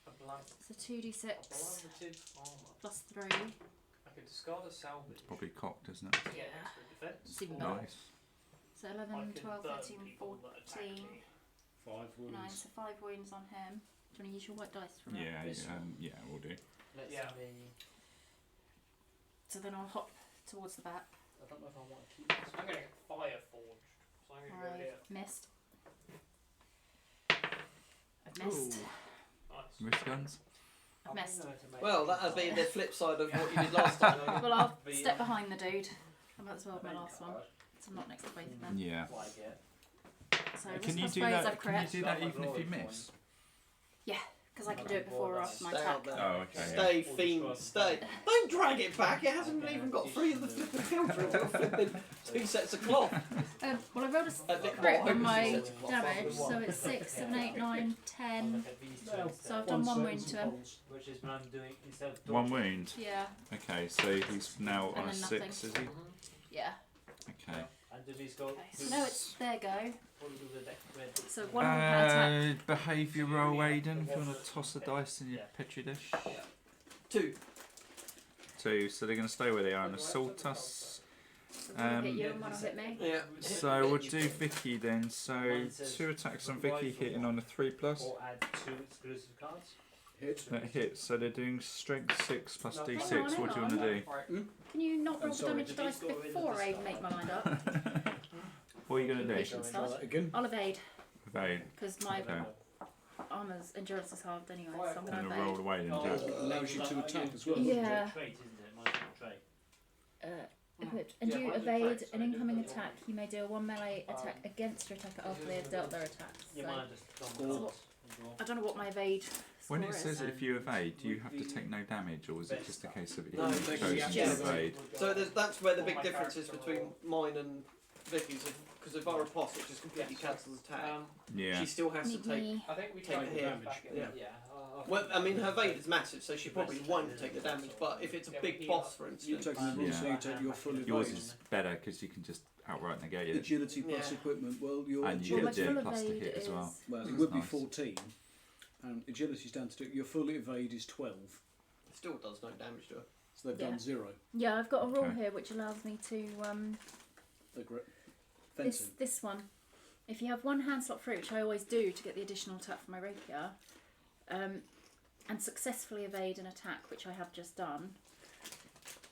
a blank. So 2d6 Blunted armor. plus 3. I could discard a salvage. It's probably cocked, isn't it? To get extra defense. It's even better. Nice. So I 11, can 12, burn 13, people that attack 14, me. 5 9. wounds. So 5 wounds on him. Do you want to use your white dice for that? Yeah, This yeah, we'll do. Let's Yeah. me. So then I'll hop towards the back. I don't know if I want to keep this. I'm going to get fire forged. So I'm going to go I've here. missed. I've missed. Nice. Wrist guns? I've missed. Well, that'd be the flip side of what you did last time. Well, I'll step behind the dude. I might as well have my last one. So I'm not next to both of them. Yeah. What I get. So Can you I do suppose that? I've Can you crit. do that even if you miss? Because I can do it before or after my Stay out attack. there. Oh, okay. Stay, fiend, stay. Don't drag it back, it hasn't even got 3 of the flipping counter, it's got flipping 2 sets of cloth. Well, I rolled At the a crit on bottom, my 2 sets of cloth. damage, so it's 6, 7, 8, 9, 10. Look at these two Well, instead, So I've done one wound to him. which is what I'm doing instead of One wound. Yeah, Okay, so he's now And on a then 6, is he? yeah. Okay. And do these go? Okay. So now it's their go. What do the deck red? So one of them can attack. Behaviour roll, Aiden. If you want to toss a dice in your Yeah. petri dish. 2. 2, so they're going to stay where they are and assault us. So one will hit you and one will hit me. Yeah. So we'll do Vicky then. So 2 attacks on Vicky, hitting on a 3+. Or add 2 exclusive cards. Hit. That hits. So they're doing strength 6 plus No. d6. Hang on, What do you want to do? Right. Can you not roll the sorry, damage did dice these go rid of before the I stuff? make my mind up? What are you going to do? Patience Try start. that again. I'll evade Evade. because my Okay. armor's endurance is halved anyway, so I'm I'm going going to to roll evade. away then, Oh. Jack. Allows you to attack as well. Yeah. Trait, isn't it? Mine's not a trait. equipped. And Yeah, you mine's evade equipped, so an it incoming doesn't attack. You may do a 1 melee attack against your attacker after they have dealt their attack. Yeah, So mine just Or- gone nuts as well. I don't know what my evade score When it is. says if you evade, do you have to take no damage, or is it just a case of if No, you it's chosen actually to just- evade? So that's where the big difference is between mine and Vicky's, because if I repulse, it just completely cancels attack. Yeah. She still has to Need take. me. I think we Take tried the to damage, back in. yeah. Yeah. Well, I mean, her evade is massive, so she probably won't take the damage. But if it's a big boss, for You're instance, taking the rules, so you take your full Yours evade. is better because you can just outright negate it. Agility plus Yeah. equipment. Well, your And you Well, my get agility. the full plus to evade hit as well. is- Well, it That's would be nice. 14, and agility's down to 2. Your full evade is 12, it still does no damage to her. so they've Yeah. done 0. Yeah, I've got a rule Okay. here which allows me to Fencing. this one. If you have 1 hand slot free, which I always do to get the additional attack from my rapier, and successfully evade an attack, which I have just done,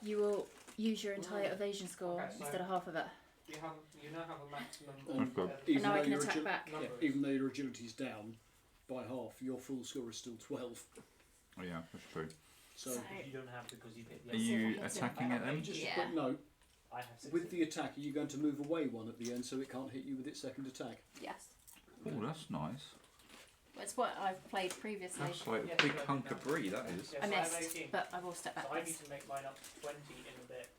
you will use your entire evasion score Okay, so- instead of half of it. You now have a maximum. And got- And now I though can your attack agil- back. yeah, even though your agility's down by half, your full score is still 12. Oh yeah, that's true. So, You don't have because you picked the Are you Yeah. attacking at them? just Yeah. but no, I have 6. with the attack, are you going to move away 1 at the end so it can't hit you with its second attack? Yes. Oh, that's nice. It's what I've played previously. That's like Yeah, a big so hunk of brie, that is. Yeah, I so have missed, 18. but I will step So I need backwards. to make mine up to 20 in a bit,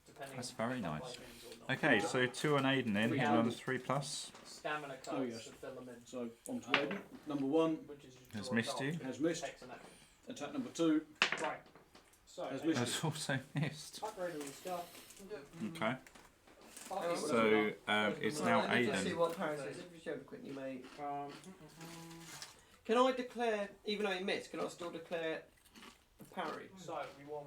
depending That's on very if I nice. like wins or not. Okay, so 2 on Aiden then, We hitting have- on 3+. Stamina cards Oh, yes. to fill them in, So, on to Aiden. Number 1 which is Has draw a missed card, you. which has missed. takes an action. Attack number 2 Right. So, Has Aiden, missed. Has also missed. upgraded the stuff. Okay. Party So it's now I need to see Aiden. what Paris says. If you show quick, you may. Um, Can I declare, even though he missed, can I still declare a parry? so we want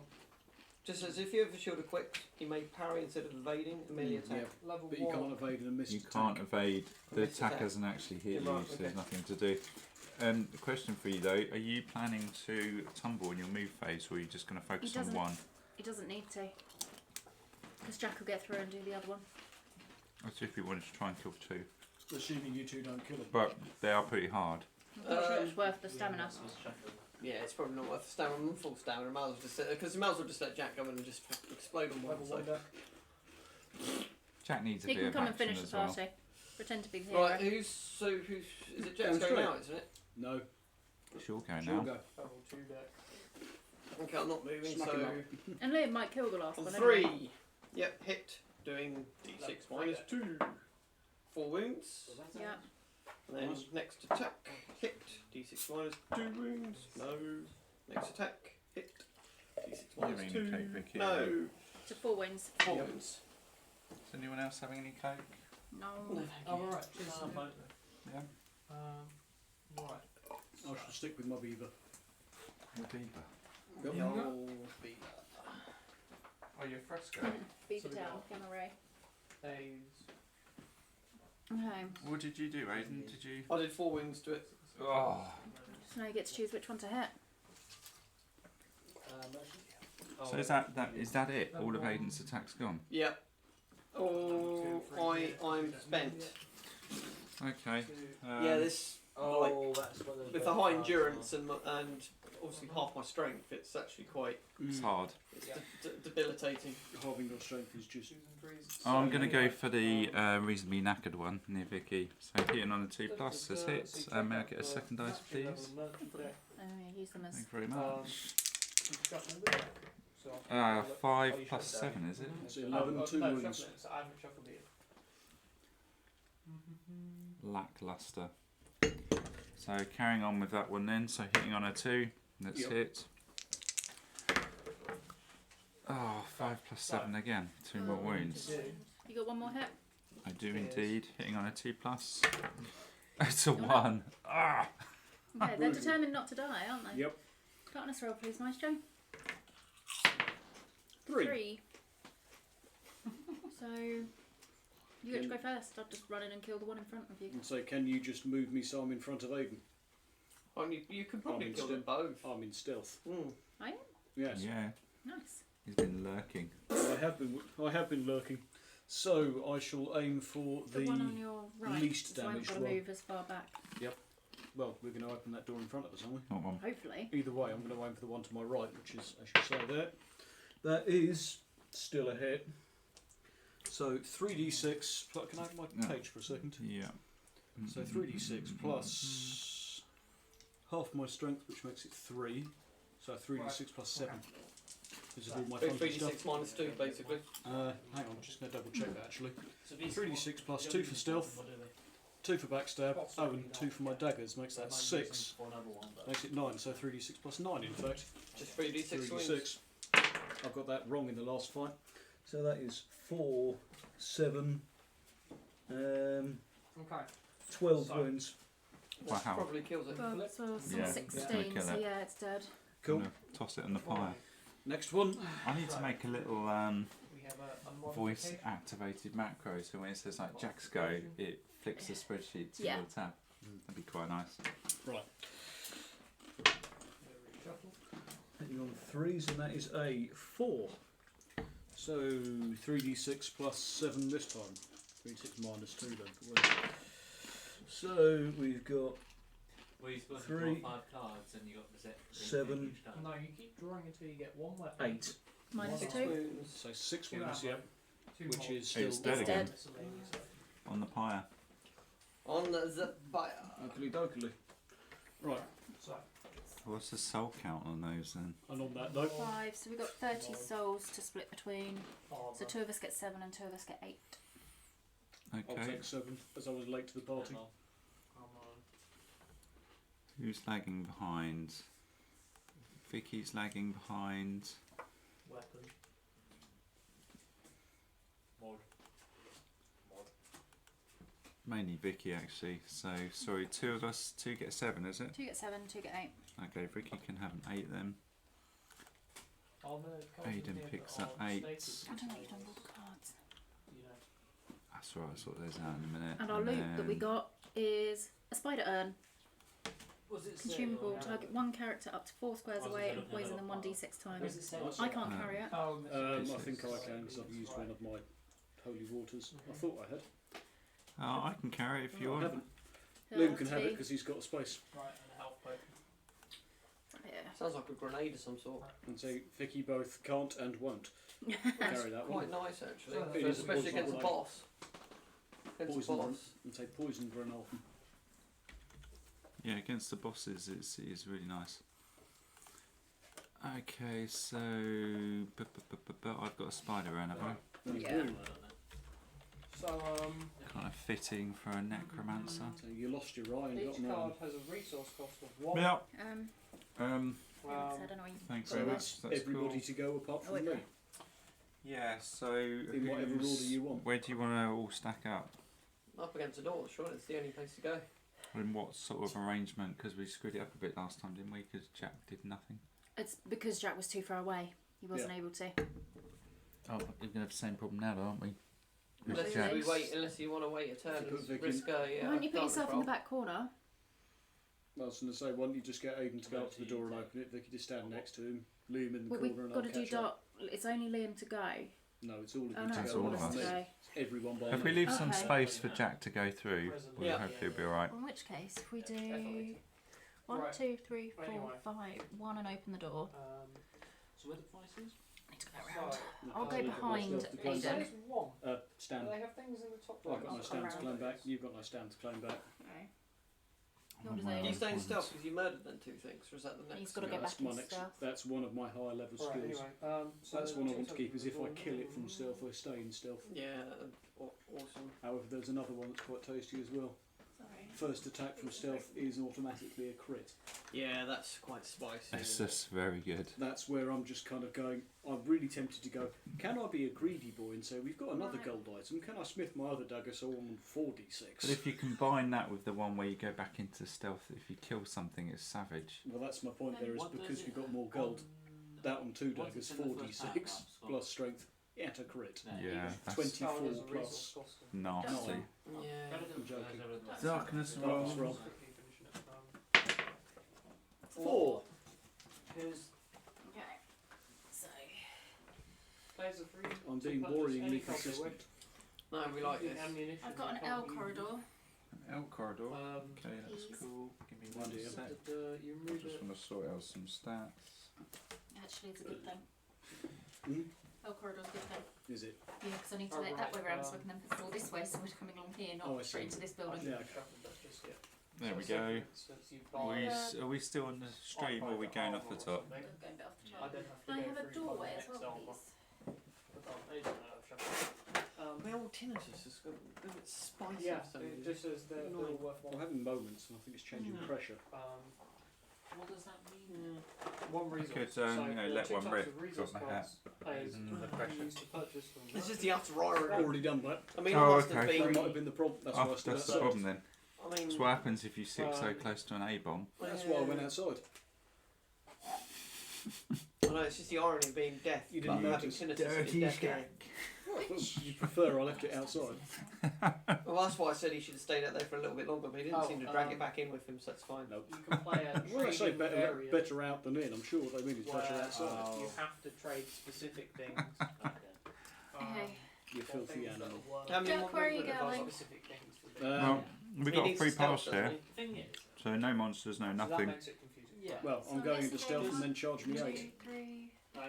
Just as if you have a shield equipped, you may parry instead of evading a melee attack. Yeah, level but you 1. can't evade a missed You attack. can't evade. The Missed attack attack. hasn't actually hit Yeah, you, right, so there's okay. nothing to do. The question for you though, are you planning to tumble in your move phase, or are you just going to focus on doesn't. one? He doesn't need to. Because Jack will get through and do the other one. That's if you wanted to try and kill 2. Assuming you 2 don't kill him. But they are pretty hard. I'm not sure it's worth the stamina. Yeah, it's probably not worth the stamina. I'm full stamina. Might as well just because you might as well just let Jack come in and just explode on one. Level So. 1 deck. Jack needs a He bit can of come and action finish as the well. party. Pretend to be the hero. Right, who's is it Jack's going Demonstrate. now, isn't it? No, She'll go she'll now. go. Level 2 deck. Okay, I'm not moving. Smack him So And Liam might kill the last on one. 3. Anyway. Yep, hit. Doing d6 Level minus 3 2. 4 wounds. Yeah. And then Nice. next attack, hit. D6 minus 2 wounds. No. Next attack, hit. D6 minus Having 2. cake, Vicky, No. To 4 wins. 4 Yep. wounds. Is anyone else having any coke? No. No, thank Oh, you. right. Cheers. Yeah. Right. I shall stick with my beaver. Your beaver. Yep. The old beaver. Oh, your fresco. Beaver So we down, got- gamma ray. A's. Okay. What did you do, Aiden? Did you? I did 4 wounds to it. Oh. So now you get to choose which one to hit. So is that it? All of Aiden's attacks gone? Yep. Oh, I'm spent. Okay. Yeah, this Oh, that's what those with red the high cards endurance are. and obviously half my strength, it's actually quite It's hard. it's debilitating. Halving your strength is just. 2s and 3s. Oh, I'm going to go for the reasonably knackered one near Vicky. So hitting on a 2+ says hit. May I get a second dice, please? Oh, yeah, use them as. Thank you very much. Discussion with it. So I'll- 5 oh, you plus should 7, is it? It's 11, oh, 2 no, wounds. shuffle it, so I haven't shuffled it. Lackluster. So carrying on with that one then. So hitting on a 2. Let's Yep. hit. Oh, 5 plus 7 again. 2 more wounds. You got one more hit? I do indeed. Hitting on a 2+. It's a 1. Ah! Okay, they're determined not to die, aren't they? Yep. Darkness roll, please, Maestro. 3. So, you get to go first. I'll just run in and kill the one in front of you. And so, can you just move me so I'm in front of Aiden? You could probably I'm kill still- them both. I'm in stealth. Mm. Yes. Yeah, Nice. he's been lurking. I have been lurking. So I shall aim for The one on your right. least so I've damaged got to one. move as far back. Well, we're going to open that door in front of us, aren't we? Not one. Hopefully. Either way, I'm going to aim for the one to my right, which is, as you say there. That is still a hit. So 3d6. Can I have my page for a second? Yeah. So 3d6 plus half my strength, which makes it 3. So 3d6 plus 7. This is all my funky 3d6 stuff. minus 2, basically. Hang on, I'm just going to double check that actually. So these 3d6 plus 2 for stealth, 2 for backstab, and 2 for my daggers makes that 6. Makes it 9, so 3d6 plus 9 in fact. Just 3d6 wings. 3d6. I've got that wrong in the last fight. So that is 4, 7, Okay. 12 So- wounds. That Wow. probably kills it. 12, so Yeah. 16, Kill so it. yeah, it's dead. Cool. I'm gonna toss it in the fire. Next one. I need to make a little We have a voice modification. activated macro, so when it says like Jack's go, it flicks the spreadsheet to Yeah. your tab. That'd be quite nice. Right. Shuffle. Hitting on 3s, and that is a 4. So 3d6 plus 7 this time. 3d6 minus 2 then. So we've got Well, you're supposed 3, to draw 5 cards and you got the set. 7, No, you keep drawing until you get one weapon. 8. Minus 6 2. wounds. So 6 Two wounds, ammo. yeah. Two Which more. is still It's dead It's again. dead. Miscellaneous. On the pyre. On the fire. Oakley dokily. Right, So, What's the soul count on those then? and on that note, 5, so we've got 30 souls to split between. armor. So 2 of us get 7 and 2 of us get 8. I'll Okay. take 7 as I was late to the party. Armor. Who's lagging behind? Vicky's lagging behind. Weapon. Mod. Mainly Vicky actually. So sorry, 2 of us, 2 get 7, is it? 2 get 7, 2 get 8. Okay, Vicky can have an 8 then. Armor. Aidan picks up 8. I don't know you've done all the cards. You know. That's right, I'll sort those out in a minute. And our loot that we then- got is a spider urn. Was it Consumable. Target one character up to 4 squares away and poison them 1d6 Was times. it say? I can't carry it. Oh, I think I can because I've used one of my holy waters. I thought I had. Oh, I can carry it if you I want. haven't. So Liam that's can have it three. because he's got a space. right, and a health potion. Yeah. Sounds like a grenade of some sort. And so Vicky both can't and won't carry that one. Quite nice actually. So it is Especially also against the like boss. Against the Poison boss. and say poison Grenalfen. Yeah, against the bosses, it's really nice. Okay, so I've got a spider around, have I? Yeah. So, Kind of fitting for a necromancer. So you lost your eye and got each none. card has a resource cost of 1. Yeah. So Um. I don't know. Thanks So very much. it's That's everybody cool. to go apart from Oh, me. okay. Yeah. So In whatever order you want. where do you want to all stack up? Up against the door, sure, it's the only place to go. In what sort of arrangement? Because we screwed it up a bit last time, didn't we? Because Jack did nothing. It's because Jack was too far away. He wasn't able to. Oh, we're gonna have the same problem now, though, aren't we? With Unless Jack. you wait, unless you want to wait a turn Put and Vic risk in. a Why don't you put dark yourself in roll. the back corner? I was going to say, why don't you just get Aidan to go up to the door and open it, Vicky to stand next to him, Liam in the Well, corner we've and got I'll to do catch up. dark. It's only Liam to go. No, it's all of you Oh no, to That's go. all all of of us us. to go. It's everyone by If we me. leave some Okay. space for Jack to go through, we'll Yeah. hopefully it'll be alright. Well, in which case, if we Yeah, do definitely. 1, Right. 2, 3, 4, Anyway. 5, 1 and open the door. So where the price is? I need to go around. So, I'll go Look at behind myself to climb it Aidan. back. says 1. Stand. They have things in the top Well, I've got no right. stand to around climb back. those. You've got no stand to climb back. Okay. I'm Yours on my is Do you own stay in points. stealth because you murdered them 2 things, or is that the next? He's got to Yeah, get that's back my into next. stealth. That's one of my higher level Right, skills. anyway, so That's one I want to two keep. Is if I tokens kill it of from all- stealth, I stay in stealth. Yeah, awesome. However, there's another one that's quite tasty as well. Sorry. First attack from stealth is automatically a crit. Yeah, that's quite spicy. It's isn't it? just very good. That's where I'm just kind of going. I'm really tempted to go. Can I be a greedy boy and say we've got another gold item? Can I smith my other dagger so I'm on 4d6? But if you combine that with the one where you go back into stealth, if you kill something, it's savage. Well, that's my point there. Is What does because it you've got more gold. That on 2 What's daggers, it in the first 4d6 paragraph? plus strength. At a crit. Yeah, that's 20. Oh, there's a 4 resource plus. cost of- nasty. Nine. Yeah. I'm joking. Darkness Darkness roll. Quickly finishing it. 4. Here's Okay. So, players are free. I'm to being purchase boringly any card they consistent. wish, No, we like including this. ammunition I've got an and L can't corridor. L corridor. Okay, that's Please. cool. Give me One one dear. sec. you remove Just it. want to sort out some stats. Actually, it's a good thing. Hmm? L corridor's a good thing. Is it? Yeah, because I need to make that way round so I can then put it all this way, so we're coming along here, not Oh, I see. straight into this building. Yeah. There we go. Are we still on the stream or are we going off the top? Going a bit off the I top. don't have to Can I go have a through doorway my as well, next please? My old tinnitus has got a bit spicy Yeah, for some it reason. just says they're Annoying. worth I'm one. having moments, and I think it's changing Mm. pressure. What does that mean? One resource. could, so you know, there are let two one types rip. of resource Got my hat. cards. Players Mm, the can pressure. use to purchase from This is them. the utter irony. Already done that. I mean, Oh, I must have okay. That been. might have been the problem. That's why I Oh, stood that's the outside. problem then. I mean, That's what happens if you sit so close to an A-bomb. That's why I went outside. I know, it's just the irony of being deaf. You but didn't having notice. tinnitus and deaf hearing. You prefer I left it outside. Well, that's why I said he should have stayed out there for a little bit longer, but he didn't Oh, seem to drag it back in with him, so that's fine. Nope. You can play a When I say trading better, area better out than in, I'm sure what they mean is better where outside. you have to trade specific things. Okay. You or filthy things that animal. work How many Jack, more where are you movement have I got? going? specific things for things. Well, we've He got needs free to stealth, pass doesn't here, he? The thing is, so no monsters, no So that nothing. makes it confusing. yeah. Well, So I'm I'm going into guessing stealth there's and then charge me 2, 8. 3, No.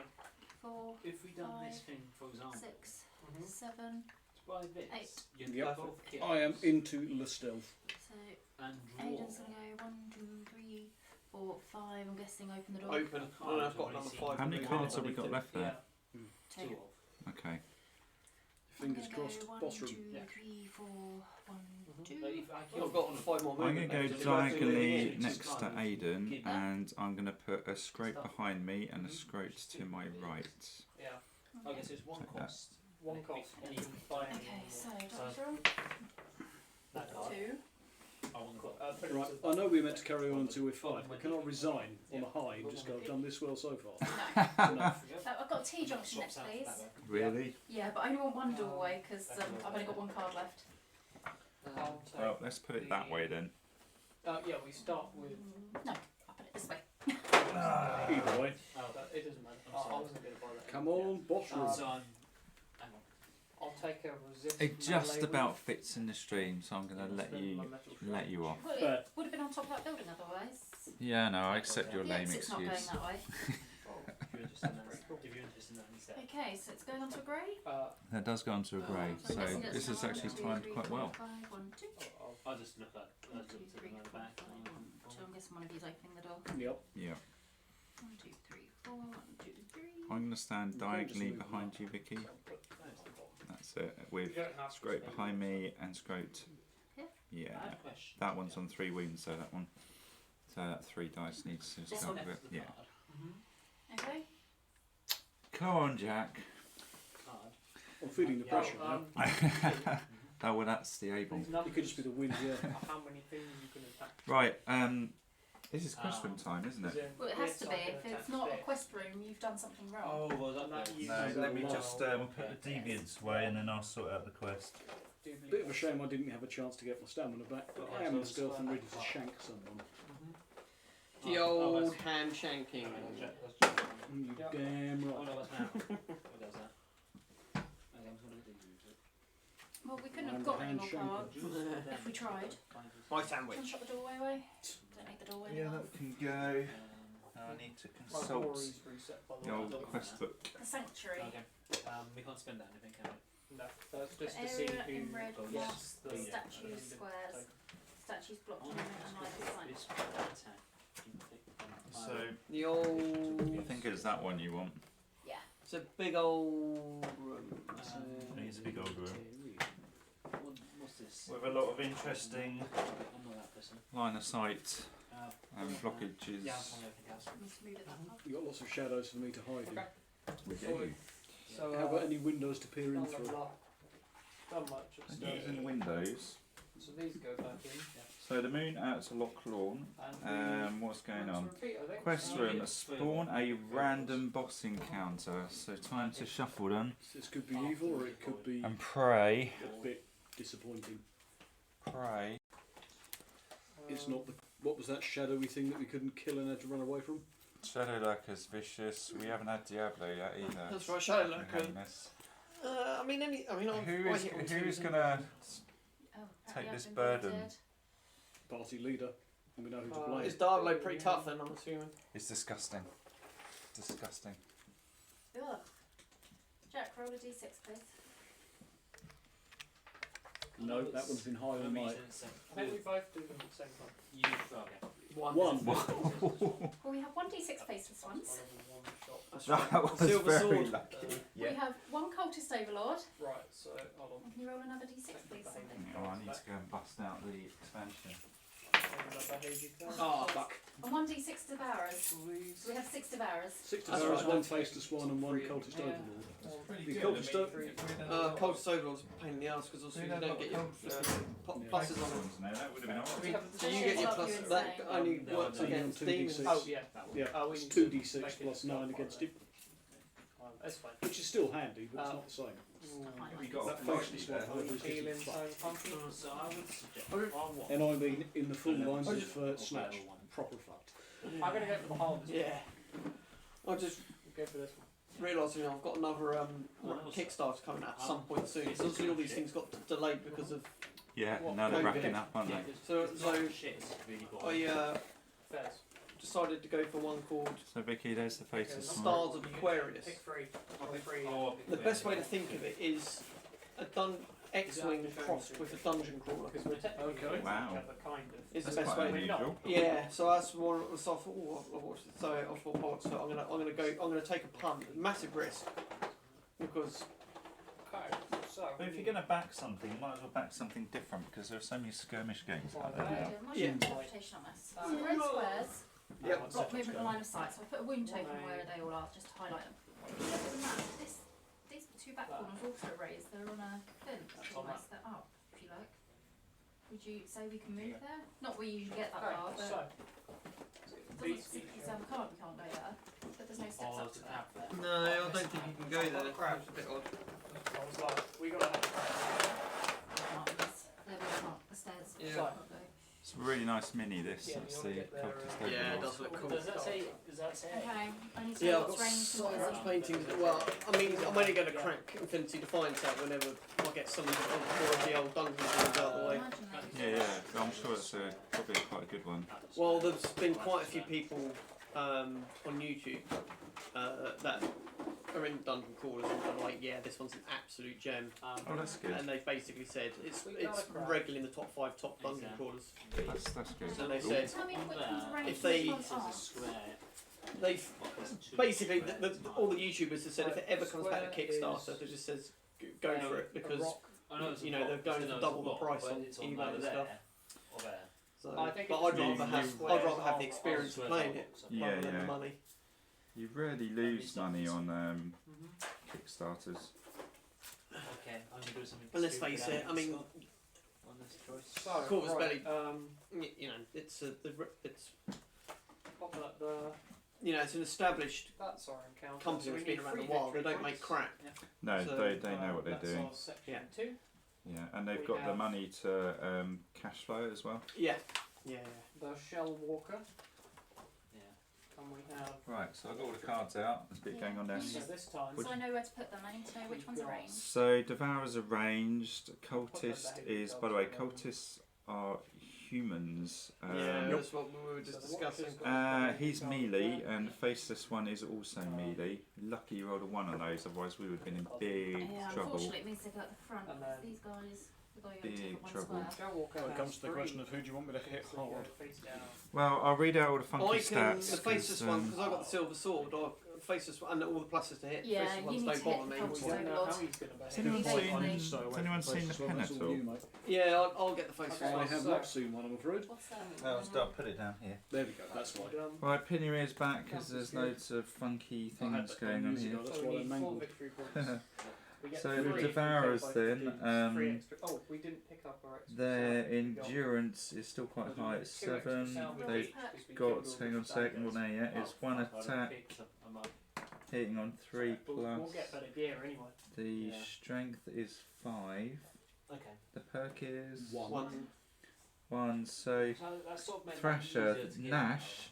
4, If we done this 5, thing, for example, 6, Mhm. 7. to buy this, 8. you'd Yep. both kits I am into the stealth. So and draw. Aiden's gonna go 1, 2, 3, 4, 5. I'm guessing open the door. Open. Oh, no, I've got another 5. How many movement cards if I have we need got to. left there? Yeah. 2. Two of. Okay. Fingers I'm gonna crossed. go 1, Boss 2, room. Yeah. 3, 4, 1, Mhm. 2. But if I I've killed got one 5 more I'm going movement. to go left, so if I have to move diagonally in, next to Aiden, and I'm going to put a scrope Stuff. behind me and a Mhm. scrope to my right. Yeah. I guess it's one Like that. cost. One and cost. and You you can buy any Okay, more. so So- dice roll. That card. 2. I want the Put it Right, to the I know we're meant to carry on until we're 5, but can I resign on a high and just go, I've done this well so far? No. No. I've got a T-junction next, please. Really? Yeah, but I only want one doorway because I've only got one card left. I'll take- Well, let's put it that way then. yeah, we start with. No, I'll put it this way. Either way. It doesn't matter. I'm I sorry. wasn't going to buy that. Come on, boss room. So I'm. Hang on. I'll take a resist. It just melee about with- fits in the stream, so I'm going to and let spend you my metal let you off. Well, Fair. it would have been on top of that building otherwise. Yeah, no, I accept your The lame exit's not going excuse. that way. If you're interested in that, if you're interested in that instead. Okay, so it's going on to a grey. That does go onto a grey, So I'm so guessing it's this is 1, actually 2, timed 3, quite 4, well. 5, 1, 2. I'll just look at 1, 2, to 3, the 4, 5, back. 1, 2. I'm guessing one of you's opening the door. Yep. Yeah. 1, 2, 3, 4. 1, 2, 3. I'm going to stand You can't just diagonally move behind them you, Vicky. That's it. You With don't have to scrope spend behind it. me and scrope. Here? Yeah. I have a question. That one's on 3 wounds, so that one. So that 3 dice needs to This start one? with it. Yeah. Okay. Come on, Jack. Card. I'm feeling the pressure now. Oh well, that's the able. It could just be the wind, yeah. How many things you can attack? Right. This is quest room time, isn't Is it? it- Well, it has it's to be. like an If it's attack not a stick. quest room, you've done something wrong. Oh, well, And that that uses No, let me just, put the deviants away and then I'll sort out the quest. Doobly Bit of a shame I didn't have a chance to get my stamina back, but I am in stealth and ready to shank someone. The old hand shanking. You damn Oh, right. no, that's now. What does that? Okay, I'm just going to do it. Well, we couldn't I'm have got the any more hand cards if we tried. My Can sandwich. I shut the doorway away? Don't need the doorway anymore. can go. I need to consult the old quest book. The sanctuary. Okay. We can't spend that anything, can we? No, that's The just to see area who in red gets marks the the statue squares. Statues blocked in and like the This sign. attack. So The old. I think it's that one you want. Yeah. It's a big old room. It's a big old room. What's this? With a lot of interesting I'm not that person. line of sight and Yeah, blockages. I'm on everything else. Let's move it that far. You've got lots of shadows for me to hide in. Okay. We do. So, How about any windows to peer in done a through? lot. Done much upstairs. Using windows. So these go back in. So the Moon At Lochlorn. And we What's going want on? to repeat, I think. Quest room. Spawn a random boss encounter. So time to shuffle them This could be evil or it could be and pray. a bit disappointing. Pray. It's not the. What was that shadowy thing that we couldn't kill and had to run away from? Shadow Lurker's vicious. We haven't had Diablo yet either. That's right, Shadow We Lurker. haven't this. I mean, Who's gonna Oh, Take apparently this I've been burden. voted. Party leader. And we know who to blame. Is Darklight pretty tough then, I'm assuming? It's disgusting. Disgusting. Ugh. Jack, roll a d6, please. No, that would have been higher than my. I think we both do them at the same time. You okay. One. Well, we have 1d6 faceless ones. That's right. That was Silver very sword. lucky. We have one cultist overlord. Right, so hold on. Can you roll another d6, please? Oh, I need to go and bust out the expansion. Oh, fuck. And one d6 devourers. So we have 6 devourers. 6 That's devourers, right. one faceless one, and one cultist Yeah. overlord. Pretty The good. cultist Cultist Overlord's a pain in the ass because also you don't get your pluses on it. No, that would have been Do we alright. have the So you get your Not plus. you That insane. only No, works no, against no, demons. 2d6. Oh, yeah. Yeah, Oh, we it's need to 2d6 make it plus 9 against it, That's fine. which is still handy, but it's not the same. We got That a faceless there. one is Healing, just so funky. So I would suggest Okay. on what? and I mean in the full lines I of Snatch, proper fucked. I'm going to go for the hardest. Yeah. I just Go for this one. realised, I've got another Kickstarter coming out at some point soon. So obviously all these things got delayed because of. Yeah, What? now they're COVID. racking up, aren't they? So shit is really boring. I Fairs. decided to go for one called So Vicky, there's the faces. Okay. Stars of Aquarius. Pick 3. The best way to think of it is a X-wing crossed with a dungeon crawler. Because we're technically Okay. Wow. together, kind of. Is the That's best quite way. unusual. Yeah, so that's one. So I thought, I'll watch it. So I thought, so I'm gonna take a punt, massive risk, because Okay, so. But if you're going to back something, you might as well back something different because there are so many skirmish games out there now. What's Yeah. your interpretation on this? So you're in squares, Yep. block movement and line of sight. So I put a wound token where they all are, just to highlight them. Other than that, these 2 back corners also raised. They're on a plinth. That's So on nice they're up, if you like. Would you say we can move there? Not we usually get that Okay, far, but so. doesn't particularly sound the card we can't go there. But there's no steps up to that. no, I don't think you can go there. It's a bit odd. I was like, we got to have They're really not the stairs. Yeah. Can't go. It's a really nice mini, this. Yeah, It's you the wanna get there, cultist Yeah, it overlord. does look cool. Does that say? Okay, I need to Yeah, know I've what's got range so and much paintings. Well, I mean, I'm only going to crank Infinity Defiance out whenever I get some more of the old dungeon things out of the way. Imagine that. Yeah, I'm sure it's probably quite a good one. Well, there's been quite a few people on YouTube that are in dungeon crawlers and are like, yeah, this one's an absolute gem. Oh, that's good. And they've basically said it's regularly in the top 5 top dungeon crawlers. That's good. So they Cool. said Tell me which one's range If they- and which ones aren't. Square. they've basically all the YouTubers have said if it ever comes back to Kickstarter, it just says go for it because I know it's a you know block, they're going so for it's a double the block, price but on it's eBay either and there stuff. Or there. So, I think but it's I'd rather really have squares I'd rather have the are- experience of playing it Yeah, rather than yeah. the money. You rarely lose money on Kickstarters. Okay, I'm gonna do something. And let's stupid face it, I mean, on this choice. So, Corvus right, Belly. You know, it's pop that there. you know it's an established That's our encounter. company So we that's been need around a 3 while. They victory don't make points. crap. No, So, they know what they're That's doing. our section Yeah. 2. Yeah, and they've We got the have- money to cash flow as well. Yeah. Yeah. The Shell Walker. Yeah. And we have. Right, so I've got all the cards out. There's a bit going on there. So this time. So I know where to put them. I need to know which ones are ranged. So Devourer's arranged. Cultist is, by the way, cultists are humans. Yeah, that's what we were just discussing. He's melee, and the faceless one is also melee. Lucky you rolled a 1 on those, otherwise we would have been in big Yeah, trouble. unfortunately it means to go at the front And because then- these guys are going Big to take one trouble. square. Shell Walker Well, it has comes to the 3. question of who do you want me to hit So you go hard. face down. Well, I'll read out all the funky I can stats. the faceless 'cause, one because I got the silver sword. Or faceless one and all the pluses to hit. Yeah, faceless you ones need don't to bother hit me. the We So don't know Lord. how he's going to behave. Has anyone He's seen? only- Has anyone seen the pen at all? Yeah, I'll get the faceless Okay. I one. have not seen one, I'm afraid. What's that? I'll put it down here. There we go, that's why. Right, pin your ears back because there's loads of funky I had things that going on years here. ago, that's So why we they need 4 mangled. victory points. We get So the 3 Devourers if we take both then, of these, 3 extra. Oh, we didn't pick up our extra. Their salvage. We got endurance is still quite high at 2 extra 7. salvage They've because we got, killed all hang the on a sec, daggers. well no yet, it's 1 attack, hitting on 3 We'll get plus. better gear anyway. The Yeah. strength is 5. Okay. The perk is One. 1. So So that sort of made Thrasher, it easier to get Nash,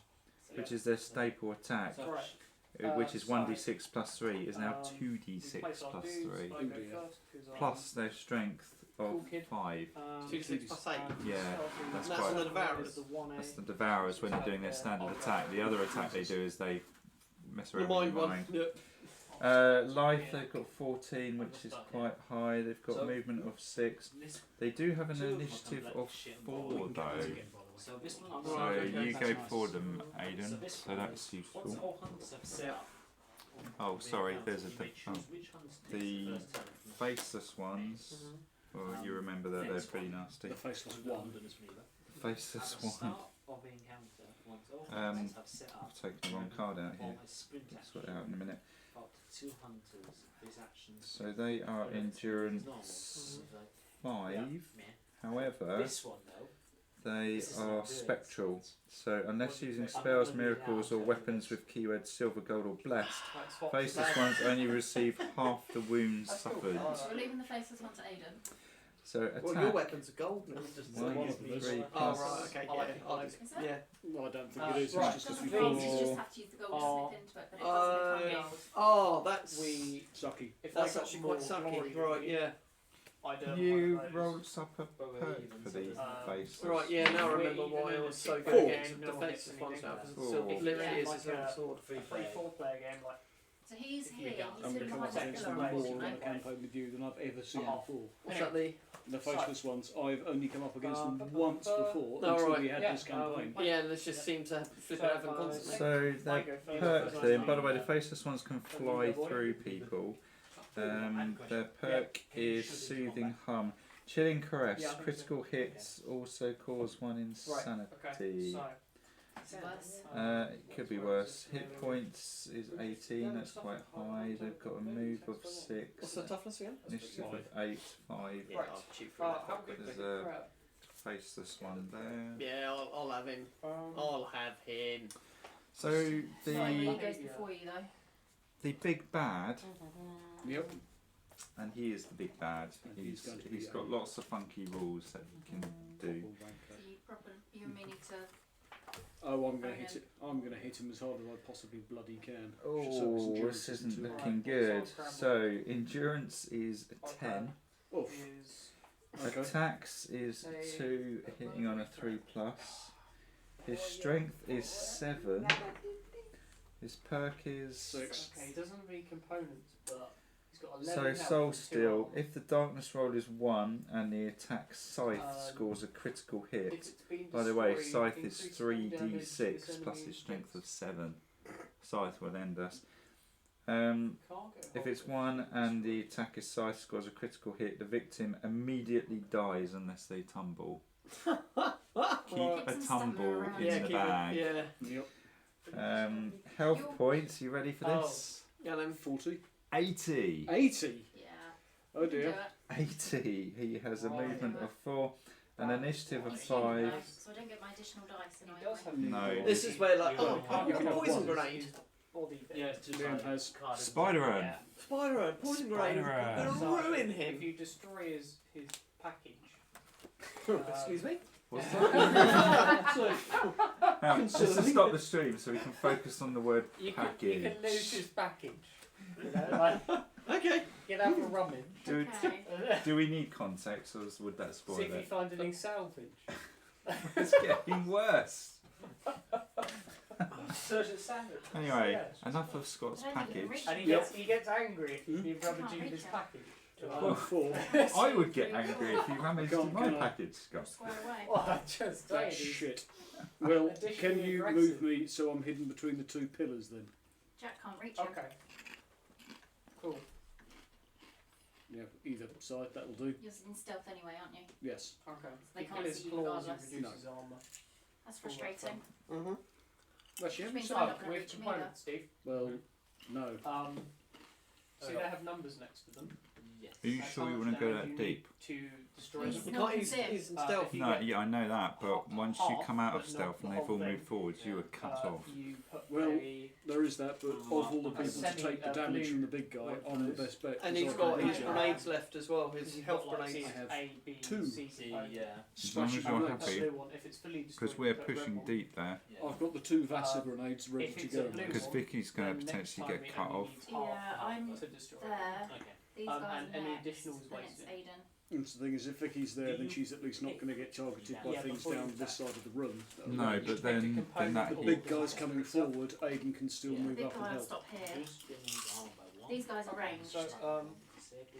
out. which is their staple attack, So- Correct. which is so, 1d6 plus 3, is now um, 2d6 plus 3. I go dear. first 'cause I'm Plus their strength Cool of kid. 5. 2d6 plus 8. Yeah, that's That's quite- on the Devourers. That's the Devourers when they're doing their standard attack. The other attack they do is they mess around with Remind your one. mind. Yeah. Life, they've got 14, which is quite high. They've got So- movement of 6. This, They do have an two of them initiative come of back shit, 4 We can get though. this again, by the way. so this one I'm So Right, okay, you that's go nice. for them, So Aiden. this So one that's is, useful. once all hunters have set up, Oh, they sorry, count, there's a you may diff- choose oh. which hunter takes The first turn from the faceless ones. Well, you remember that they're pretty nasty. The faceless from the one. wilderness reaver. Faceless At the one. start of the encounter, once all Um, hunters have set up, I've taken the wrong card out here. almost sprint I'll action, sort it out in a minute. up to 2 hunters, these actions. So they are endurance So, 5. yeah. However, This one though, they this is are not good. spectral. So unless What do you using think? I'm spells, not gonna read it miracles, out, or so weapons it's- with keyword silver, gold, or blessed, Like swap faceless back. ones only receive half the wounds That's cool. suffered. Oh, So we're leaving the faceless one to Aiden. So Well, your attack. weapons are gold now. Just One, one of them is. 3 Oh, plus. right, okay, I like yeah. it. I'll Is it? yeah. Well, I don't think Uh, it is. right. It's just because we Doesn't mean four you just have to use the gold to Oh. slip into it, but it doesn't become gold. Oh, that's. We, sucky. if That's they got actually more quite sucky. glory, Right, yeah. I'd earn You one of those. rolled us up a But we're perk even, for so the there's face. Right, yeah, now I We- remember why I even was in so a good four. against Game, no one defensive gets ones now anything. because Four. it's literally Yeah. is Like his own a- sword. A 3-4 player game, like So he's If you here, get- he's I'm going sitting to come behind up that against pillar them right, more isn't in a he? campaign with you than I've ever seen Oh. before. What's that, the? The faceless ones, I've only come up against them Uh, once before Oh, until right. we had Yeah, this campaign. Yeah, this just seemed to flip So, it over uh, constantly. So I they go first. perk First them. By the one. way, the faceless ones can fly through people. Their perk is Soothing Hum. Chilling Caress. Yeah, I think so. Critical hits also cause 1 insanity. Okay, so Worse. It could be worse. Hit points is 18, that's quite high. They've got a move of 6. What's the toughness again? Initiative of 8, 5. Yeah, Right. I'll cheat for that how quite quickly. There's a crap. faceless one there. Yeah, I'll have him. I'll have him. So Sorry, he the goes before you though. big bad, Yep. and he is the big bad. And he's going to be He's got lots of funky rules that he can do. So you and me need to. Oh, I'm going Oh, to hit yeah. it. I'm going to hit him as hard as I possibly bloody can. Oh, endurance this isn't too high. looking good. So endurance is a 10. Oof. Is Okay. Attacks is 2, hitting on a 3 plus. His strength is 7. His perk is 6. okay, he doesn't have any components, but he's got 11 so health soul and 2 steel. armor. If the darkness roll is 1 and the attack scythe Um, scores a critical If hit. it's been By the way, destroyed, scythe is increase all damage to 3d6 this plus enemy his strength of gets- 7. Scythe will end us. Can't go If it's hold 1 it. and the attack is scythe scores a critical hit, the victim immediately dies unless they tumble. Keep Keep a some tumble stamina around. in Yeah, the keep bag. it. Yep. Health You're- points, you ready for Oh. this? Yeah, then 40. 80. 80. Yeah. Oh you can do dear. it. 80. He has a Right. movement of 4, an initiative of He's human though, 5. so I don't get my additional dice. He does have No. this is where like, You oh, can't give a him poison one. grenade. Body bit. Yeah, it's just Liam like has card of- Spider-Man. Yeah. Spider-Man, poison grenade. Spider-Man. Gonna So, ruin If him. you destroy his package. Excuse me. What's Yeah. that? So, Let's just stop the stream so we can focus on the word You package. can lose his package. You know, like, okay. you can have a rummage. Do, Okay. do we need context or would that spoil See if you it? find any salvage. It's getting worse. Search at salvage. Anyway, Yes. enough of Scott's I don't think you can package. reach And he Yep. gets angry if you Can't rummaging reach his it. package. Oh, 4. I would get angry if you rummaged Can't- my can I- package, Scott. Square away. Well, I just That's saying. shit. Well, can Additionally you aggressive. move me so I'm hidden between the 2 pillars then? Jack can't reach him. Okay. Cool. Yeah, either side, that'll do. You're in stealth anyway, aren't you? Yes. Okay. They You can't kill his see you claws, regardless. you reduce No. his armour. That's frustrating. Mm-hmm. That's Which yeah. means So, I'm not going to we have reach him either. components, Steve. Well, no. So they have numbers next to them. Yes. Are you That's sure how you much want to go damage that you deep? need to destroy He's them. You not can't use in stealth. in stealth. if you No, get yeah, I know that, but once you half, come out of but not stealth and the they've whole all thing. moved forwards, you were cut off. You put Well, a There is that, but of all the A people to semi- take the a damage blue from the big guy, one I'm the of those. best bet. And 'cause he's I got can his reach it. grenades left as well. His you've health got, like, grenades. I have A, B, 2. C, See, component. yeah. As long as Splashing you're grenades. happy, Blue one, if it's fully destroyed, because we're you put a red pushing one. deep there. Yeah. I've got the 2 Vasa Um, grenades ready if to it's go. a blue Because one, Vicky's going to then next potentially time get it cut only off. needs Yeah, half I'm to destroy. There. Okay. These And guys any next, additionals then it's wasted. Aiden. And the thing is, if Vicky's there, then she's at least not going to get targeted by Yeah, things before you down this attack. side of the room. No, you but take the then component that The all big the guy's way coming through. forward, Aiden can still Yeah. The move big up and guy will help. stop here. Boost your armor by 1. These guys are ranged. So, Disable attack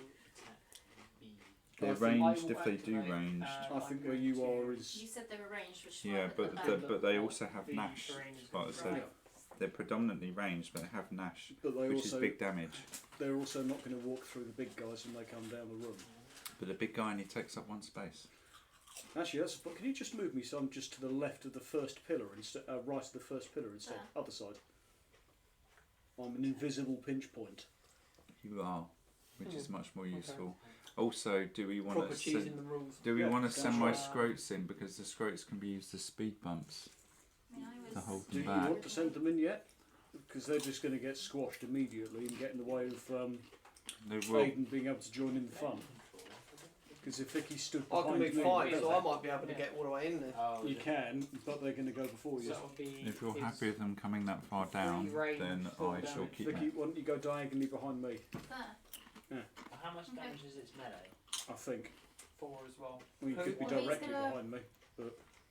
B. They're I think ranged I if will they do activate, ranged. I think where you are is You said they were ranged, which is Yeah, why I put but them back. but they also have The Nash. terrain is Like I said, right. they're predominantly ranged, but they have Nash, but they which is also big damage. they're also not going to walk through the big guys when they come down the room. But the big guy only takes up one space. Actually, that's. But can you just move me so I'm just to the left of the first pillar instead, right of the first pillar instead, other side. I'm an invisible pinch point. You are, which is much more useful. Also, do we want Proper to cheese in the rules. do we Yeah, want to that's send my right. scrotes in because the scrotes can be used as speed bumps I mean, I to was hold Do them you back? want to send them in yet? Because they're just going to get squashed immediately and get in the way of They will. Aiden being able to join in the fun. Because if Vicky stood I behind can move me, 5, so I might be able to get all the way in there. Oh, you can, but they're going to go before So you. that would be. If you're it's happy with them coming that far down, range, then full I shall damage. keep Vicky, them. why don't you go diagonally behind me? there. How much Okay. damage is its melee? I think. 4 as well. Well, you could be Well, he's directly gonna- behind me.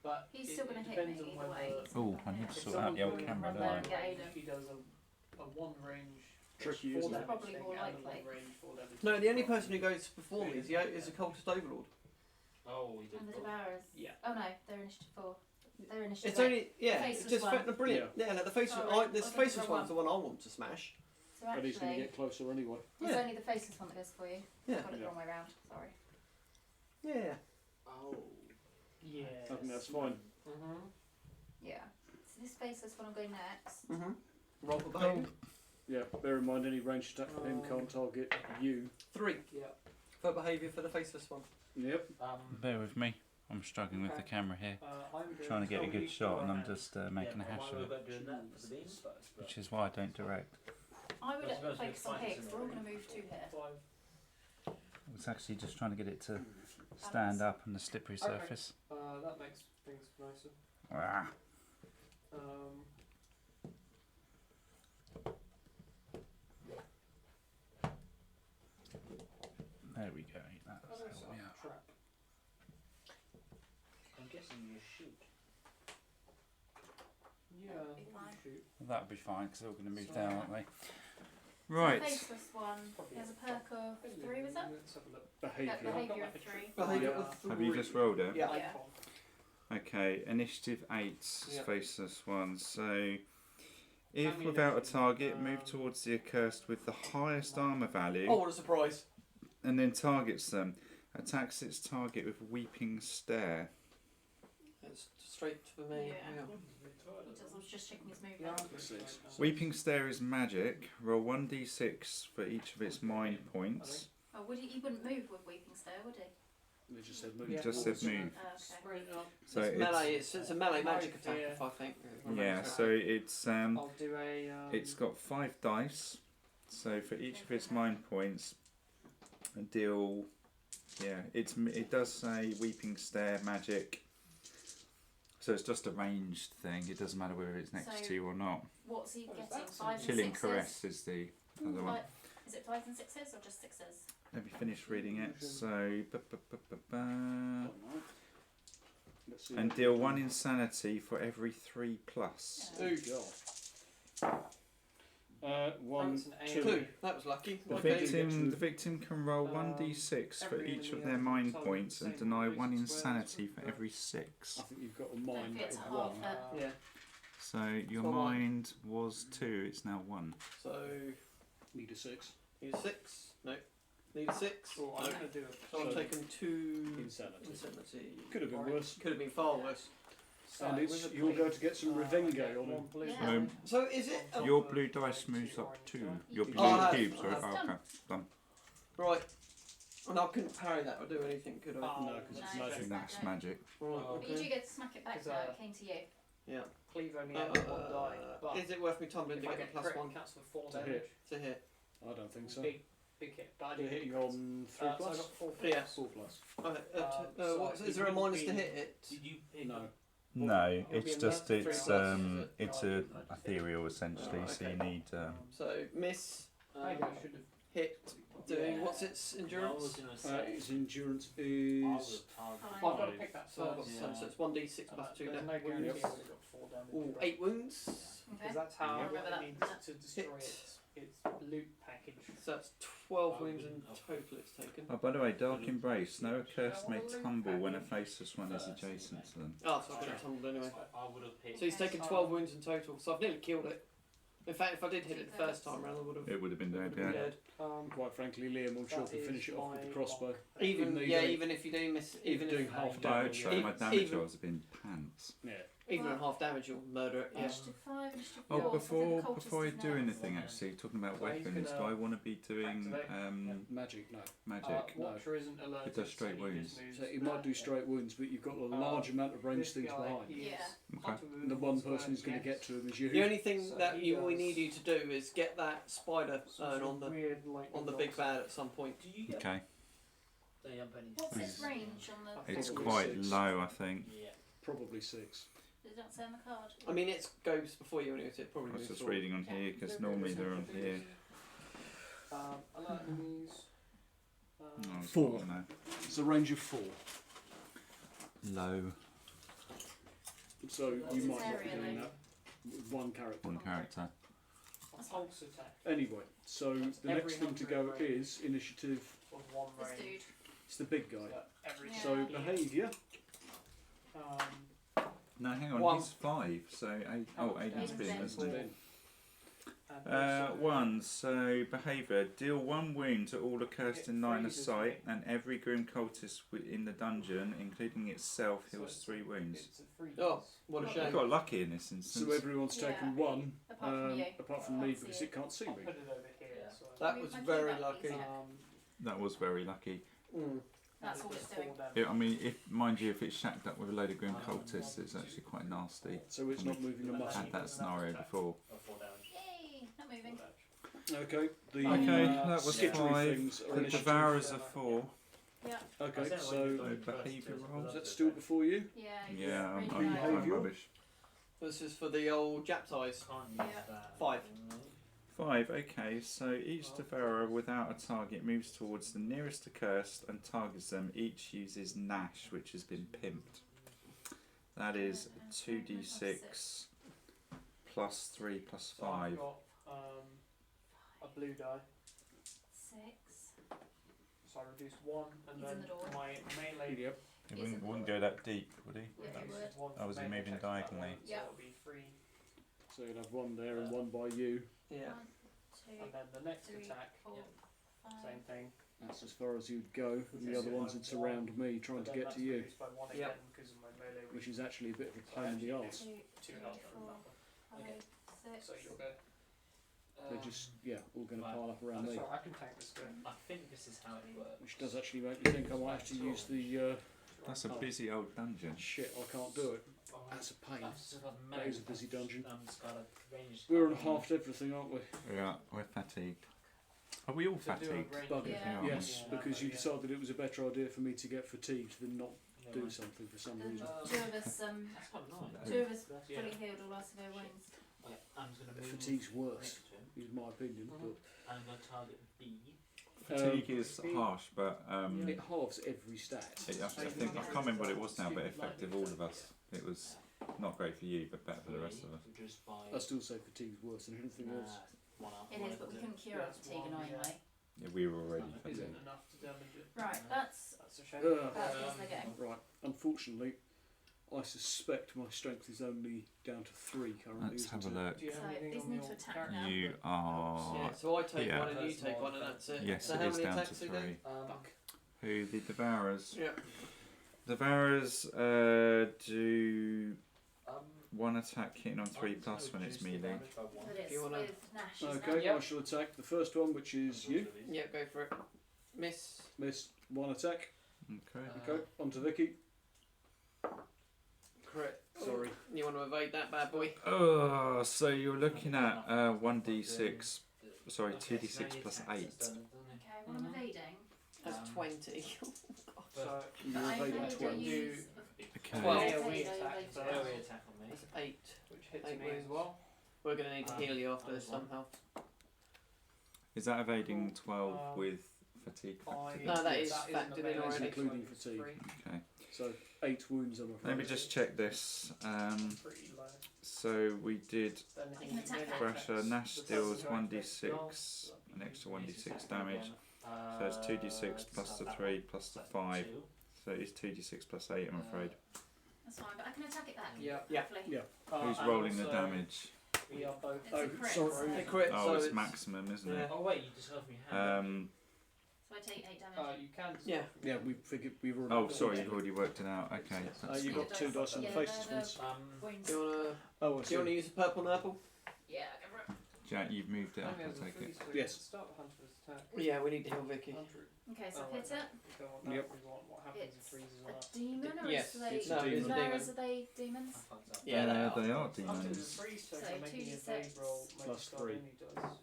But He's it- still it going to hit depends me on either whether- way. Oh, I need to If sort out someone's the old doing camera, a don't I? range, Get Aiden. he does a 1 range. Tricky, four isn't it? damage Probably thing more and a likely. 1 range, 4 damage No, thing. the only person who goes before me is the cultist overlord. Oh, we did. And the Devourers. Yeah. Oh no, they're initiative 4. They're initiative It's 8. only Faceless just one. brilliant. Yeah, no, the faceless. Sorry, This I thought faceless it was the one's the one I want to smash. So But he's going to actually, get closer anyway. it's Yeah. only the faceless one that goes for you. Yeah. I got it the Yeah. wrong way round. Sorry. Yeah. Oh. Yeah. I think that's fine. Mm-hmm. Yeah. So this faceless one will go next. Mhm. Roll for behaviour. Yeah, bear in mind any ranged attack from him can't target you. 3 Yeah. for behaviour for the faceless one. Yep. Bear with me. I'm struggling with the Okay. camera here, I'm trying to get a totally good shot, and I'm beforehand. just making a hash of it, doing that for the beams. which is why I don't direct. I would That's supposed to be focus on fighting here because we're all going to move 2 here. 5. I was actually just trying to get it to stand up on the slippery Okay. surface. That makes things nicer. Ah. There we go. That's helped me out. Trap. I'm guessing you shoot. Yeah. Be fine. Shoot. That'll be fine because they're all going to move So- down, aren't they? The Right. faceless one has a perk of 3, was that? Let's have a look. Behaviour. Behaviour of 3. Behaviour Yeah. with 3. Have you just rolled it? Yeah. Yeah. Okay, initiative 8, Yeah. faceless one. So, if Ammunition, without a target, move um, towards the accursed with the highest armor value, Oh, what a surprise! and then targets them. Attacks its target with weeping stare. It's straight for me. Yeah. Hang on. I was just checking his Yeah, movement. I'm Six. Weeping stare is magic. Roll 1d6 for each of its mind points. Oh, he wouldn't move with Weeping Stare, would he? They just said move. It Yeah. just said move. Okay. Sprint up. So it's melee. It's a melee magic attack, Yeah. if I think. yeah, so it's I'll do a. it's got 5 dice. So for each of its mind points, deal. Yeah, it does say weeping stare magic. So it's just a ranged thing. It doesn't matter whether it's next So- to you or not. What's he What is getting? that? 5 and Killing 6s? caress is the other one. Is it 5s and 6s or just 6s? Let me finish reading it. So, Alright. Let's see and what deal we 1 can- insanity for every 3+. Yeah. Oh god. 1, That's an 2. 2. That was lucky. The Okay. victim can roll 1d6 for every each of enemy their has mind target points the and same deny race 1 as insanity well. for every 6. I think you've got a Don't mind forget to of half 1. it. Yeah. So your Got one. mind was 2, it's now 1. So Need a 6. need a 6. No. Need a 6. Well, I'm No. going to do So I'm So- taking 2 Insanity. insanity. Could have been Alright. worse. Could have been far worse. And it's, you'll go to get some revenge on him. Yeah. So is it? Oh, Your blue dice moves up 2. Your blue Oh, I have, cubes I are have. okay. Done. right. And I couldn't parry that or do anything, could I? No, 'cause it's No, magic. That's magic. Right. Oh. But you do Okay. get to smack it back 'Cause, now, it came to you. Yeah. Cleave only had 1 die. But Is it worth me tumbling if to I get get the plus crit, 1 it counts for 4 To damage. hit. to hit? I don't think so. Big hit. But I They're didn't hitting crit. on 3 So I plus? got 4 Yeah. 4 plus. Okay, So what, it is there a wouldn't minus to be- hit it? Did you pick No. up? No, It'll it's be just another 3 it's plus, is it? it's a ethereal essentially. Oh, So you okay. need So miss, Maybe I should have. hit, doing Yeah. what's its I was endurance? going to say. His endurance I is. was target. Fine. I've got to pick that So I've got first. so it's 1d6 plus 2 There's damage. no guarantee I Yep. would have got 4 damage. Ooh, but- 8 wounds. Okay. Because that's how Remember it that. needs to destroy Hit. its its loot package. So that's 12 wounds in total it's taken. Oh, by the way, Dark Embrace. No accursed may tumble when a faceless one is adjacent to them. Oh, so I've got it tumbled anyway. I would have picked. So he's taken 12 wounds in total. So I've nearly killed it. In fact, if I did hit it the first time round, I would have. It would have been dead, been yeah. dead. Quite frankly, Liam will sure That can finish is it off with the my crossbow. Even though you yeah, don't- even if you do miss, even even do if half I would damage. show my Even- damage even- rolls have been pants. Yeah. even at half damage, you'll murder it. Yeah. Initiative 5, initiative 4. Oh, so I think the cultist before I is do now. anything, actually, talking about So he's weapons, do gonna I want to be doing Magic, no. magic? Watcher isn't alerted. It does straight so he wounds. just moves So you might do straight wounds, but you've got a large amount of ranged this things guy, behind. he is Yeah. Okay. hunter And the one wounds, person who's going to yes. get to him is you. The only thing So that he we does- need you to do is get that spider So urn it's a on the weird lightning big bolt. bad at some point. Do you get Okay, the pennies? What's its range on the... it's Probably quite 6. low, I think. Yeah. Probably 6. Does that say on the card? I mean, it goes before you anyway, so it I probably was moves just forward. reading on here because normally they're on here. Alert enemies. Oh, it's 4. not on there. It's a range of 4. Low, So you What's might its not be area doing then? that with one character. one character. A pulse attack Anyway, so the Every next thing to number go of range. is initiative. of one This range. dude. It's the big guy. So every Yeah. So Yeah. behaviour. No, hang on, One. he's 5, so Aiden's been, Aiden's isn't he? Then. and also 1, so behaviour. Deal 1 wound to all accursed in line of sight, and every grim cultist in the dungeon, including itself, heals 3 wounds. It's a free Oh, what a Well, I shame. got lucky in this instance. So everyone's Yeah. taken 1, Apart from you. apart from me because it can't see I'll me. put it over here. Yeah. So That We was can very keep that lucky. easy. That was very lucky. Mm. That's all it's doing. I mean, mind you, if it's shacked up with a load of grim cultists, it's actually quite nasty. So it's not moving a I've muscle. had that scenario before. Or 4 damage. Yay! Not moving. Okay, the Okay, that was skittery 5. things are The initiative. Devourers are 4. Yeah. Okay, so behaviour rolls. is that still before you? Yeah. he's Yeah, really I'm low. Behaviour. rubbish. This is for the old Jap eyes. Can't use Yeah. that. 5. 5, okay, so each devourer without a target moves towards the nearest accursed and targets them. Each uses Nash, which has been pimped. That is 2d6 plus 3 plus So I've 5. got a blue die, 6. so I reduce 1, and He's in then the door. my melee. Yep. He wouldn't go that deep, would he? Yeah, he reduces would. one Oh, was he melee moving attack for that diagonally? one, so Yeah. it'll be 3. So you'll have 1 there and 1 by you. Yeah. 1, 2, And then the next 3, attack, 4, 5. same thing. That's as far as you'd go. And the other ones would surround me trying But to then get that's to you, reduced by 1 Yep. again because of my melee. which is actually a bit of a pain in the arse. 2, 2 3, health from 4, that 5, 6. So you'll go. They're just, all going to pile up around me. So I can tank this guy. I think this is how it works. Which does actually make me think I might have to use the, That's a busy old dungeon. shit, I can't do it. That's a pain. That is a busy dungeon. We're on half everything, aren't we? Yeah, we're fatigued. Are we all To do a fatigued? range- Bugger. Yeah. Yes, Yeah. because you decided it was a better idea for me to get fatigued than not do something for some reason. 2 of us, That's kind of nice. 2 of us Yeah. fully healed all our severe wounds. Okay, I'm just going to move Fatigue's worse, next to him, is my opinion. and I'm going to target B. Fatigue is harsh, but But it halves every stat. I think I can't remember what it was now, but it affected all of us. It was not great for you, but better for the rest of us. Just by I still say fatigue's worse than anything else. one up. It is, but we couldn't cure our fatigue annoyingly. Yeah, we were already Isn't fatigued. enough to damage it. Right, that's That's a shame. that's what they're getting. Right, unfortunately, I suspect my strength is only down to 3 currently. Let's isn't have a it? look. Do you have So anything these on need your to attack character? now. You are. Yeah, so I take Yeah. 1 and you take 1 and that's it. Yes, so it how is many down to attacks do you do? 3. Fuck. Who? The Devourers. Yeah. Devourers do 1 attack hitting on 3 plus when it's melee. But it's you wanna- with Nash, isn't Okay, it? Yep. I shall attack the first one, which is you. Yeah, go for it. Miss. Miss 1 attack. Okay. Okay, on to Vicky. Crit. Sorry. You want to evade that bad boy? Oh, so you're looking at 1d6. Sorry, 2d6 plus 8. Okay, well I'm evading. That's 20. So You But I evade evade, at I 12. use... Okay. Well, I yeah, we evade, I attack evade first. first. Early attack on me. That's 8. which hits 8 me as wounds. well. We're going to need to heal you after this somehow. Is that evading 12 with fatigue I- factored? No, that is that factored in melee, already. so Including it's fatigue. 3. Okay. So 8 wounds, I'm afraid. Let me just check this. Pretty low. So we did Then I can attack that. Thrasher. Nash deals 1d6, an extra 1d6 damage. So it's 2d6 plus the 3 plus the 5. So it's 2d6 plus 8, I'm afraid. That's fine, but I can attack it back. Yeah. Hopefully. Yeah. Who's and rolling the also damage? We are both. It's a crit, sorry. so- They crit, Oh, so it's maximum, isn't it? Oh wait, you just have me hand. So I take 8 damage. You can. Yeah. Yeah, we figured we've already. Oh, sorry, you've already worked it out. Okay. That's You've got 2 dice on the Yeah, faceless they're ones. Wounds. Do you wanna? Oh, I Do you see. wanna use a purple and purple? Yeah, go for it. Jack, you've moved it up, I'll take it. Yes. Start the hunter's attack. Yeah, we need to heal Vicky. Okay, so Oh, hit it. Go on that. Yep. We want what happens if It's freezes a up. demon, or Yes, is they it's a demon. Bears, are they demons? Yeah, they are After the demons. freeze So token, making a 2d6 evade roll makes plus start 3. only dice.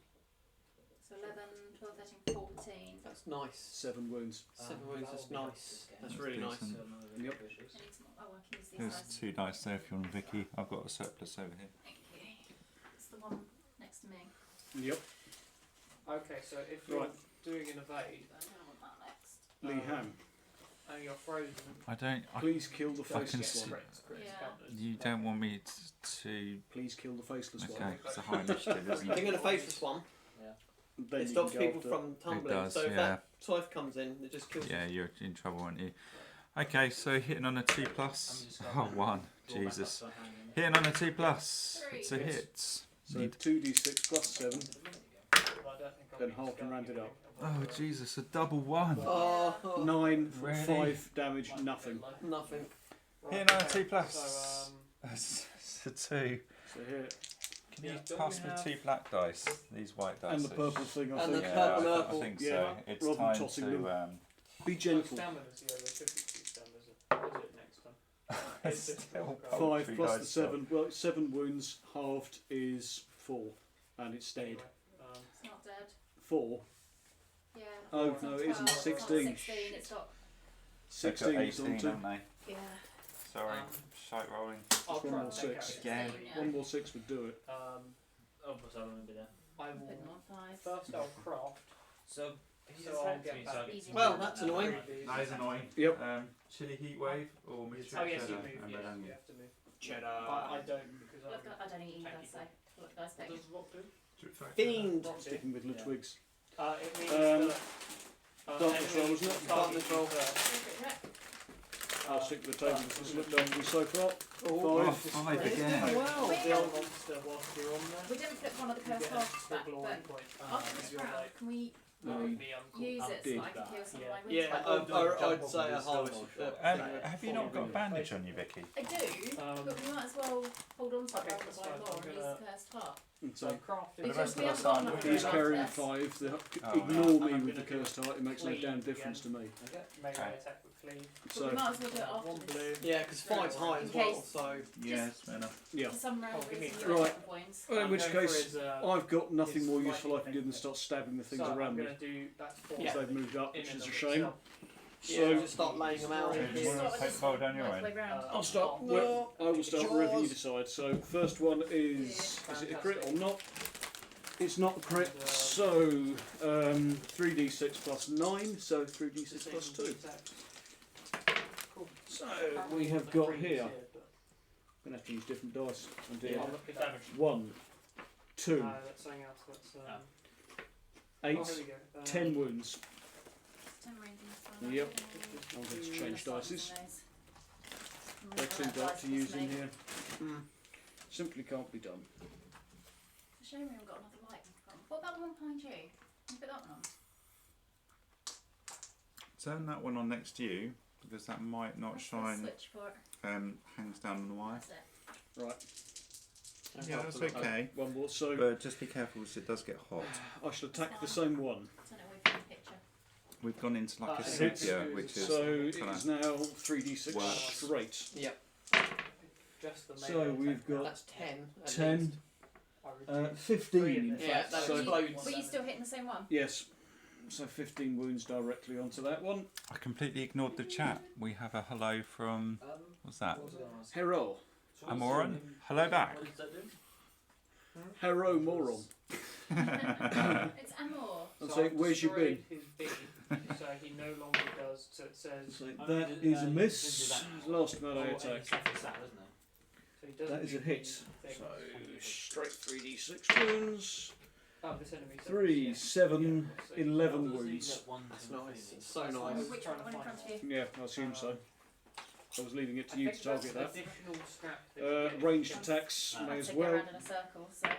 So 11, 12, 13, 14. That's nice. 7 wounds. 7 wounds. That's nice. That's really nice. decent. Yep. I need some more. Oh, I can use these There's dice. 2 dice there if you want Vicky. I've got a surplus over here. Thank you. It's the one next to me. Yep. Okay, so if you're Right. doing an evade I don't want that next. Lee Ham, and you're frozen, I don't. please kill the I can faceless see- one. crits Yeah. counted. You don't want me to. Please kill the faceless Okay, one. it's a high initiative, isn't I think it? on a faceless one, Then it you stops can go people after- from tumbling. does, so if yeah. that scythe comes in, it just kills. Yeah, you're in trouble, aren't you? Okay, so hitting on a 2 plus. Oh, 1. Jesus. Hitting on a 2 plus. It's a hit. So Need- 2d6 plus 7. But I don't think I'll Then be half and round it up. Oh, Jesus, a double 1. Oh, 9, Really? 5 damage, nothing. nothing. Hitting on a 2 So, plus. It's a 2. So here, Can Yeah, you don't pass we me have- 2 black dice? These white dice. and the are purple thing, I And the think. purple I purple. think Yeah, so. It's rather than time tossing to. them. Be Well, gentle. stamina's the other 50 stamina, is it? Is it next time? It's still 5 poultry plus the dice 7. Well, 7 wounds halved is 4. And it's dead. Anyway, It's not dead. 4. Yeah. Oh, it's no, not it isn't. 12, it's not 16. 16, it's got. 16 They've is got on 18, 2. haven't they? Yeah. Sorry, Um, shite rolling. I'll One try more and take 6. out Again. Yeah. 1 more 6 would do it. Oh, but I won't be there. I Putting will on 5. first I'll craft. So, So I'll get back. Easy. Well, that's annoying. That is annoying. Yep. Chili heat wave or Oh mystery yes, you cheddar move. and Yes, red you onion. have to move. Cheddar. I don't because Look, I'm. I don't eat either, technical. so look nice What big. does rock do? Fiend. Rock do? Sticking with the Yeah. twigs. It means Um, that. darkness roll, isn't it? Darkness roll. I'll stick with the table because it's looked over so far. Oh, 5. 5 again. Wow. The old monster whilst you're on there. We didn't flip one of the You cursed get cards a back, glory but point. after this You're round, like, can we No. me, I'm use cool. it so did that I can that. heal some Yeah. of my wounds? Yeah, back? I'd say a harvest. Have you not got a bandage on you, Vicky? I do, but we might as well hold on to it Okay, rather that's than fine, law I'm and use gonna- the cursed heart. And So so crafting. the Because rest we of haven't us got aren't enough doing he's that. room carrying after this. 5. Oh, Ignore me I'm with the gonna cursed heart. It makes no clean damn again. difference to me. Melee Okay. attack with clean. But So we might as well do it One after blue. this. Yeah, because 5's high as In well. case- So Yes, fair enough. yeah. For some round Oh, give me reason, a you Right. have points. Well, in I'm which going for case, his, I've got nothing it's more useful I can do lightning than start stabbing the things so around I'm me. gonna do that's 4. Yeah. They've moved up, In which and is a of shame. itself. yeah, So just start laying them out. Do you Just want start to with take this the bowl one, down your work the end? way round. I'll start. No. I will start wherever you Jaws. decide. So first one is it a crit or not? It's not a crit. So 3d6 plus 9. So 3d6 plus 2. Cool. So we have got here. I'm gonna have to use different dice. Oh dear. Yeah, look at damage. 1, 2, That's something else. That's 8, oh, here we go. 10 wounds. 10 ranging spell. Yep. I'm going to change dices. There are 2 dice to use in here. Simply can't be done. It's a shame we haven't got another light. What about the one behind you? Can you put that one on? Turn that one on next to you because that might not What's the shine. switch for it? Hangs down on the wire. That's it. Right. Yeah, that's okay. One more. So But just be careful because it does get hot. I shall attack the same one. Turn it away from the picture. We've gone into like a It hits. sepia, which is So it kinda- is now 3d6 Wow. straight. Yep. Just the melee So we've attack. got That's 10. at 10, least. I reduced 15 three in of it. Yeah, fact. that So explodes. Were you still hitting the same one? yes. So 15 wounds directly onto that one. I completely ignored the chat. We have a hello from what's that? Hero. Amoron. Hello back. What does that do? Hero moron. It's Amor. And So say, I've where's you been? destroyed his bee. So he no longer does. So it says. So I that mean, is a you miss. can do that. Last melee Oh, attack. it's not isn't it? So he doesn't That is a do hit. the thing. So straight 3d6 wounds. Oh, this enemy. 3, 7, So 11 Others, you wounds. get one That's to the nice. thing. It's so That's nice. fine. Which one in front of you? Yeah, I assume so. I was leaving it to I you think to target that's that. additional scrap that you get Ranged if- attacks may I'd as say go well. around in a circle, so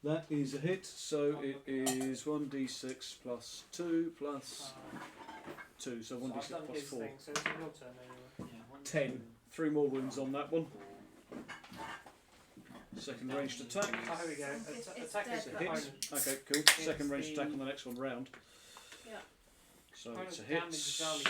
That is a hit, so it is 1d6 plus 2 plus 2, so So I've 1d6 done plus his 4. thing, so it's your turn anyway. Yeah, 1, 10. 2, 3 more wounds on that one. Second ranged attack. Oh, here we go. It's Attack dead, his It's a but- hit. opponent. Okay, cool. Second ranged attack on the next one round. yeah, So Opponent's it's a hit. damage is valued.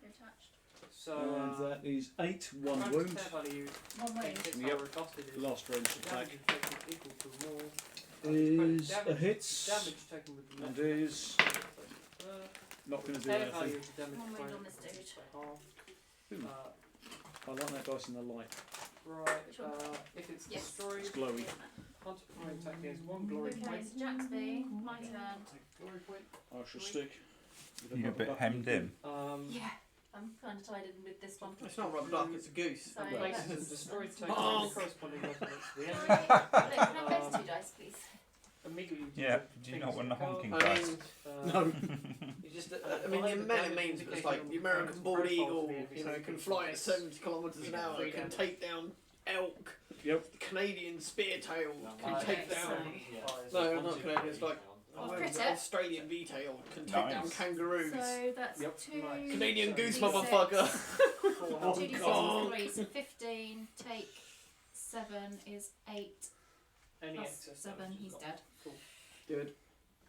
you're attached. So And that is 8, 1 opponent's wound. attack value, One wound. 86 Yep. however costed is. Last ranged The attack damage inflicted equal to more. is a Damage- hit. Damage taken with the And left is not going to do player value anything. of the damage One wound thrown on this dude. is by half. Ooh, I like that dice in the light. Right, Which one? if it's Yes. destroyed, It's glowy. hunter point attack gains 1 glory Okay, point. so Jacksby, my turn. Glory point. I shall stick. with You're a rubber bit duck. hemmed in. Yeah, I'm kind of tied in with this one. It's not a rubber duck, it's a goose. So, Well, Places yes. and destroyed That's taken Oh. the corresponding resonance to the Sorry, enemy. look, can I have those 2 dice, please? Immediately Yeah, the do you not want the card. honking I dice? mean, No. you just, I mean, the amount it means was like the American bald eagle, you know, can fly at 70 kilometres an hour, it can take down elk. Yep. The Canadian speartail can Okay, take down. so- No, not Canadian, it's like Oh, the critter. Australian V-tail can take down Nice. kangaroos. So that's Yep. 2. Right. Canadian goose, D6. motherfucker. 2d6 God. plus 3, so 15. Take 7 is 8. Any Plus excess 7, damage he's is not- dead. Cool. Good.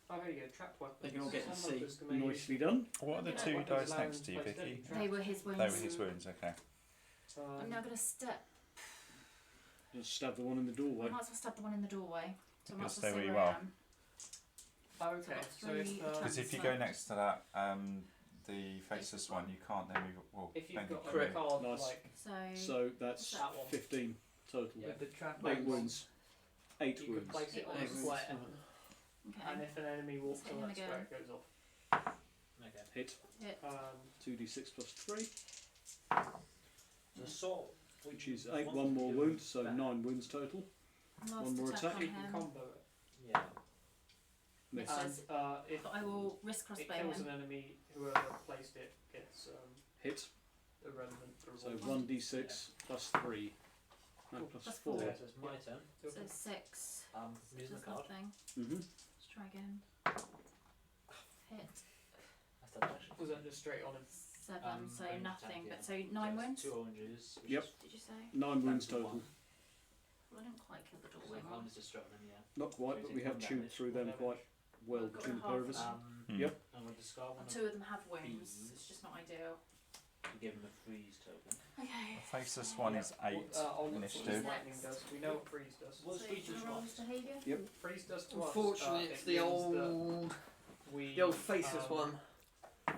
Oh, there you go. Trapped weapons. They can all get to Some see. hunters can make use Nicely done. What are the Yeah. 2 Weapons dice allowed next to you, in place Vicky? deadly They were his wounds. They were his wounds, okay. I'm now going to step. Just stab the one in the I doorway. might as well stab the one in the doorway. So I might You'll as stay well where stay you where I are. am. Okay, So so if, three Because if you go next to that, the faceless one, you can't then move. Well, if you've then you got can a Correct. move. card Nice. like So, So that's that one, 15 total. with the trap 8 weapons, wounds. 8 you can wounds. place it on a Eight wounds. square, and okay. if an enemy walks Let's hit on him that square, again. it goes off. Okay. Hit. Hit. 2d6 plus 3, The sword, which is 8, 1 more wound, so 9 wounds total. Last One more attack attack. on You can him. combo it, Yeah. Miss. Yes. and if But I will risk it crossbow kills him. an enemy, whoever placed it gets Hit. irrelevant So reward. 1d6 plus 3. No, Cool. plus Plus 4. four. Okay, so it's my turn. Your So turn. 6. Using Does the card. nothing. Mm-hmm. Let's try again. Hit. That's that action. Was that just straight on him? 7, so ranged nothing. attack, But yeah. so 9 So wounds? it's 2 oranges. Which Yep. is Did you say? 9 wounds down to total. 1. Well, I didn't quite kill the So doorway one one. is destroyed them, yeah. Not quite, but we have chewed through them quite well Got between the half pair of us. Hmm. Yep. I'm going to discard one. 2 of them have wounds. Bees. It's just not ideal. To give him a freeze token. Okay. The faceless one is 8 I'll look initiative. what lightning does. We know what freeze does. What's So freeze the do? rolls behaviour? Freeze does to us. Unfortunately, it it's the means old, that we, the old faceless one. I've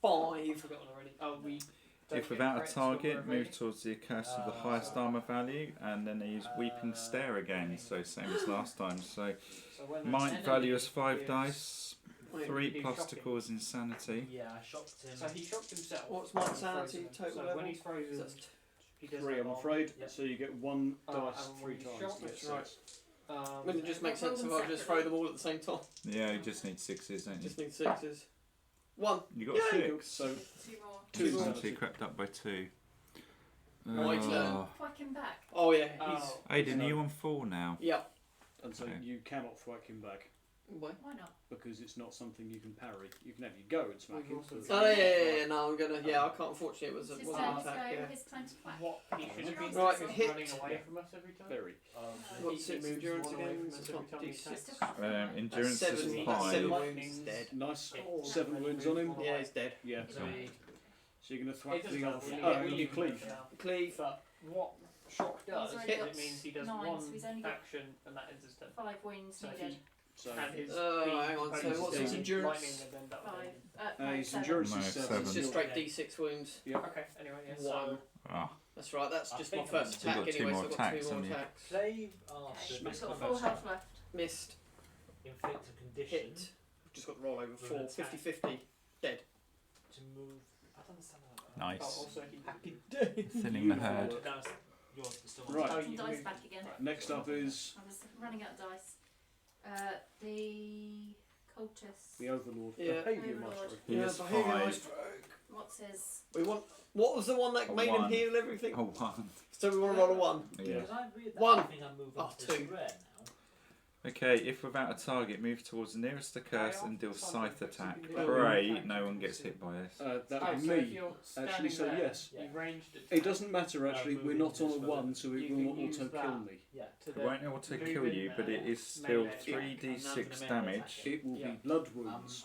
5. forgotten already. Oh, we. don't If get without a credits when we're target, move evading. towards the Accursed with the highest armour value, and then they use Weeping Stare again, so same as last time. So So when might an value is enemy 5 is- dice, Wait, 3 you plus shock to him. cause insanity. Yeah, I shocked him. So he shocked himself. What's my when he's sanity frozen. total So level? when he's frozen, That's he does 3, that I'm long. afraid. Yep. So you get 1 dice and 3 when you times. shot, to get that's right. 6. Would it just make Roll sense if them I just throw them all at the same time? Yeah, you just need 6s, don't you? Just need 6s. 1. You got Yay! 6. So 2 more. 2 Two. Sanity sanity. crept up by 2. My turn. Oh. Whack him back. Oh yeah, he's. Oh. Aidan, are you on 4 now? Yeah. And so Okay. you cannot thwack him back Why? Why not? because it's not something you can parry. You can have your go and smack him. We've also but- Oh yeah, no, I'm gonna. Yeah, I can't. Unfortunately, it was It's a his was turn an to attack. go. Yeah. His time to whack. What he should have been Right, doing is hit. running away from us every time. Oh, So What's he it, keeps endurance running away again? from us It's every not time he D6. attacks. Still got That's Endurance is 7. 5. 7 Lightning. wounds. He's dead. Nice. Hit. 7 wounds on him. Yeah, he's dead. Yeah. So he, So you're going to It thwack doesn't the other. matter, Oh, we you can cleave. for now. Cleave. But what shock does He's is already it got means he does 9, one so he's only got action and that ends his turn. 5 wounds So needed. he So and his Hang on, so what's his endurance? Lightning and then that would 5. end. No, his 7. endurance No, is 7. seven. It's just straight D6 wounds. Okay, anyway, yeah. So 1. Ah, That's right. That's I just my think first you've got attack 2 anyway. more So I've got attacks, 2 more haven't you? attacks. save. Okay, So I've missed got the 4 first health one. left. Missed. Inflict a condition. Hit. just got the roll over With 4, an attack. 50-50, dead. To move. I don't understand how that. Nice. Oh, also he Happy day. Thinning the herd. That was yours, but still Right. Oh, Some you dice moved. back again. Right. Next up is I was running out of dice. The cultist. the Overlord. Yeah. Behaviour Overlord. Mastery. He is behaviour 5. mastery. What's his? We want. What was the one that A made 1. him heal everything? Oh, 1. So we want to roll a 1. Yeah. Because I read that, One. I think I'm moving Oh, to 2. rare now. Okay, if without a target, move towards the nearest Accursed and deal scythe attack. Oh, Pray no one gets hit by this. That Oh, would be so if me. you're Actually, so standing there, yes. you've ranged attack It doesn't matter actually, we're not on a moving 1, so it You will not can use auto kill that. me. Yeah. to It the won't auto kill moving you, but it is still melee attack. 3d6 damage. It will Yeah. be blood wounds.